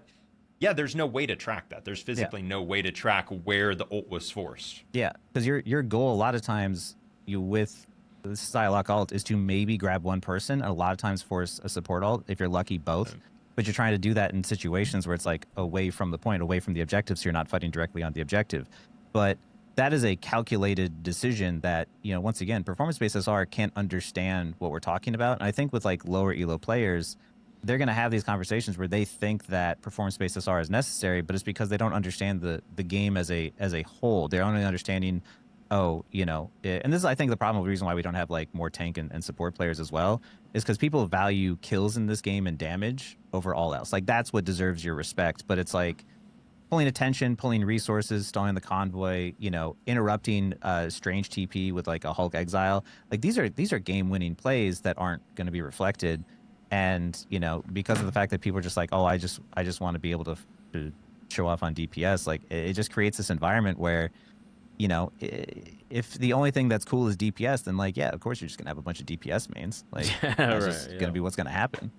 Yeah, there's no way to track that. There's physically no way to track where the ult was forced. Yeah, because your goal a lot of times with the Psylocke ult is to maybe grab one person, and a lot of times force a support ult, if you're lucky, both. But you're trying to do that in situations where it's like away from the point, away from the objective, so you're not fighting directly on the objective. But that is a calculated decision that, you know, once again, performance-based SR can't understand what we're talking about. And I think with like lower elo players, they're going to have these conversations where they think that performance-based SR is necessary, but it's because they don't understand the game as a whole. They're only understanding, oh, you know, and this is, I think, the problem, the reason why we don't have like more tank and support players as well, is because people value kills in this game and damage over all else. Like that's what deserves your respect. But it's like pulling attention, pulling resources, stalling the convoy, you know, interrupting strange TP with like a Hulk exile. Like these are game-winning plays that aren't going to be reflected. And, you know, because of the fact that people are just like, oh, I just want to be able to show off on DPS, like it just creates this environment where, you know, if the only thing that's cool is DPS, then like, yeah, of course you're just going to have a bunch of DPS mains. Like that's just going to be what's going to happen.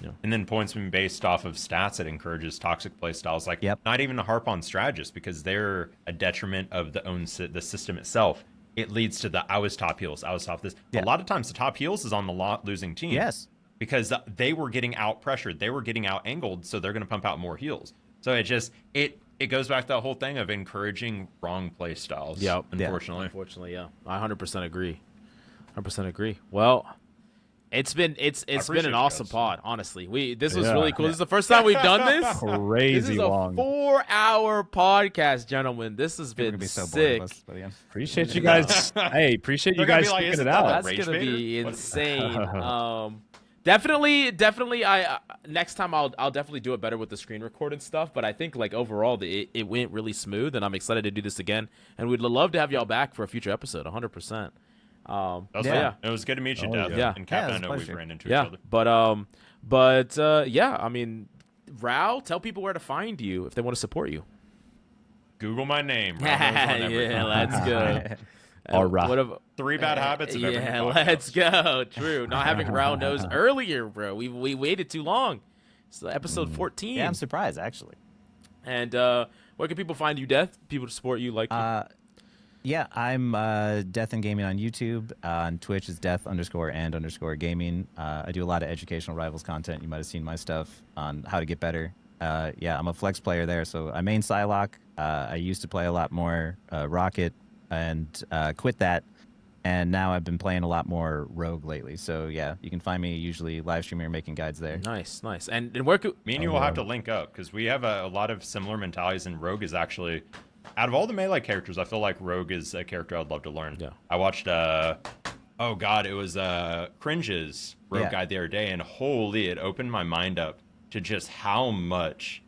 Yeah. And then points being based off of stats that encourages toxic play styles, like not even to harp on strategists because they're a detriment of the system itself. It leads to I was top heals, I was top this. A lot of times the top heals is on the losing team. Yes. Because they were getting out pressured, they were getting out angled, so they're going to pump out more heals. So it goes back to that whole thing of encouraging wrong play styles. Yep, unfortunately. Unfortunately, yeah, I 100% agree. 100% agree. Well, it's been an awesome pod, honestly. This was really cool. This is the first time we've done this. Crazy this is long. a 4-hour podcast, gentlemen. This has been so sick. Appreciate you guys. Hey, appreciate you guys sticking it out. That's gonna be insane. Definitely. I next time I'll definitely do it better with the screen record and stuff. But I think like overall it went really smooth, and I'm excited to do this again. And we'd love to have y'all back for a future episode. 100%. It was good to meet you, Dev. Yeah. And Cap, I know we've ran into each other. But I mean, Rao, tell people where to find you if they want to support you. Google my name. Yeah, let's go. All right. What have 3 bad habits of every podcast. Let's go. True. Not having Rao knows earlier, bro. We waited too long. So episode 14. Yeah, I'm surprised actually. And where can people find you, Death? People to support you like you? Yeah, I'm Death and Gaming on YouTube. On Twitch is Death_and_gaming. I do a lot of educational Rivals content. You might have seen my stuff on how to get better. Yeah, I'm a flex player there, so I main Psylocke. I used to play a lot more Rocket and quit that, and now I've been playing a lot more Rogue lately. So yeah, you can find me usually live streaming or making guides there. Nice. And where could me and you will have to link up because we have a lot of similar mentalities, and Rogue is actually. Out of all the melee characters, I feel like Rogue is a character I'd love to learn. Yeah. I watched, it was Cringe's Rogue guide the other day, and holy, it opened my mind up to just how much.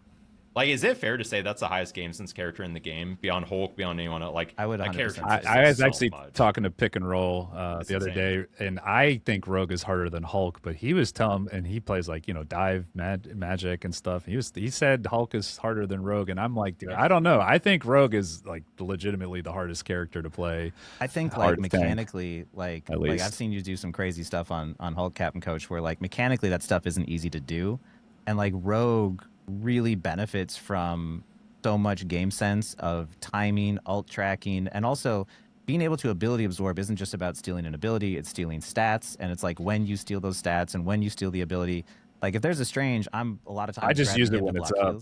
Like, is it fair to say that's the highest game sense character in the game, beyond Hulk, beyond anyone else? Like, I would. That character I was actually talking to Pick and Roll That's the other insane. day, and I think Rogue is harder than Hulk, but he was telling, and he plays like dive magic and stuff. He said Hulk is harder than Rogue, and I'm like, dude, I don't know. I think Rogue is like legitimately the hardest character to play. I think like mechanically, like I've seen you do some crazy stuff on Hulk Captain Coach, where like mechanically that stuff isn't easy to do, and like Rogue really benefits from so much game sense of timing, ult tracking, and also being able to ability absorb isn't just about stealing an ability, it's stealing stats, and it's like when you steal those stats and when you steal the ability. Like if there's a strange, I'm a lot of times I just use it when it's up.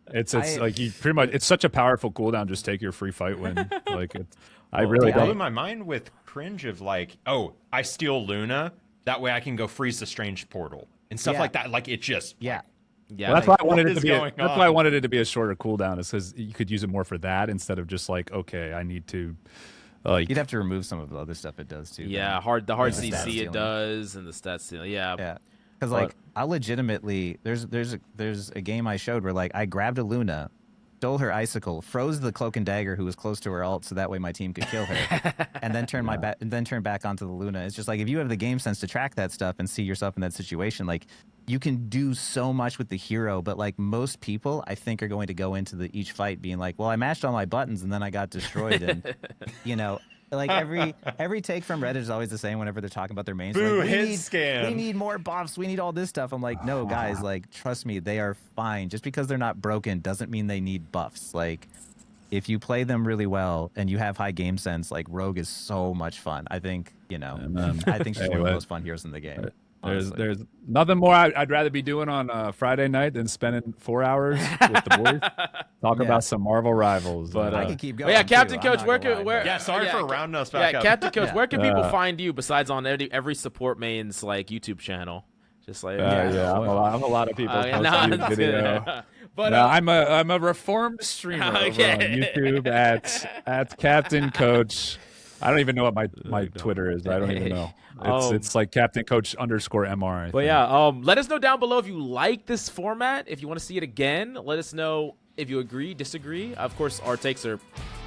It's like you pretty much. It's such a powerful cooldown. Just take your free fight win. Like it's. I really blew don't. my mind with Cringe of like, oh, I steal Luna. That way I can go freeze the strange portal and stuff like that. Like it just yeah. Yeah, Well, that's why I wanted it to be. going That's on? why I wanted it to be a shorter cooldown. Is because you could use it more for that instead of just like, okay, I need to. Like You'd have to remove some of the other stuff it does too. Yeah, though. the hard Yeah. CC Stat it stealing. does, and the stats stealing. Yeah. Because like I legitimately there's a game I showed where like I grabbed a Luna, stole her icicle, froze the cloak and dagger who was close to her ult, so that way my team could kill her, and then turn turn back onto the Luna. It's just like if you have the game sense to track that stuff and see yourself in that situation, like you can do so much with the hero. But like most people, I think are going to go into each fight being like, well, I mashed all my buttons and then I got destroyed, and you know. Like every take from Reddit is always the same whenever they're talking about their mains. Boo, Like, hit scan. We need more buffs. We need all this stuff. I'm like, no, guys, like, trust me, they are fine. Just because they're not broken doesn't mean they need buffs. Like, if you play them really well and you have high game sense, like, Rogue is so much fun. I think, I think she's one of the most fun heroes in the game. There's nothing more I'd rather be doing on Friday night than spending 4 hours with the boys talking about some Marvel Rivals. But I can keep going. Yeah, Captain too. Coach, sorry for rounding us back up. Captain Coach, where can people find you besides on every support main's like YouTube channel? Just like I'm a lot of people. Video. But I'm a reformed streamer over on YouTube at Captain Coach. I don't even know what my Twitter is. I don't even know. It's like Captain Coach _MR. But yeah, let us know down below if you like this format. If you want to see it again, let us know if you agree, disagree. Of course, our takes are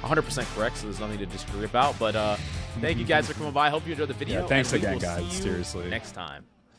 100% correct, so there's nothing to disagree about. But thank you guys for coming by. I hope you enjoyed the video. Yeah, thanks and we again, will guys. see you Seriously. next time.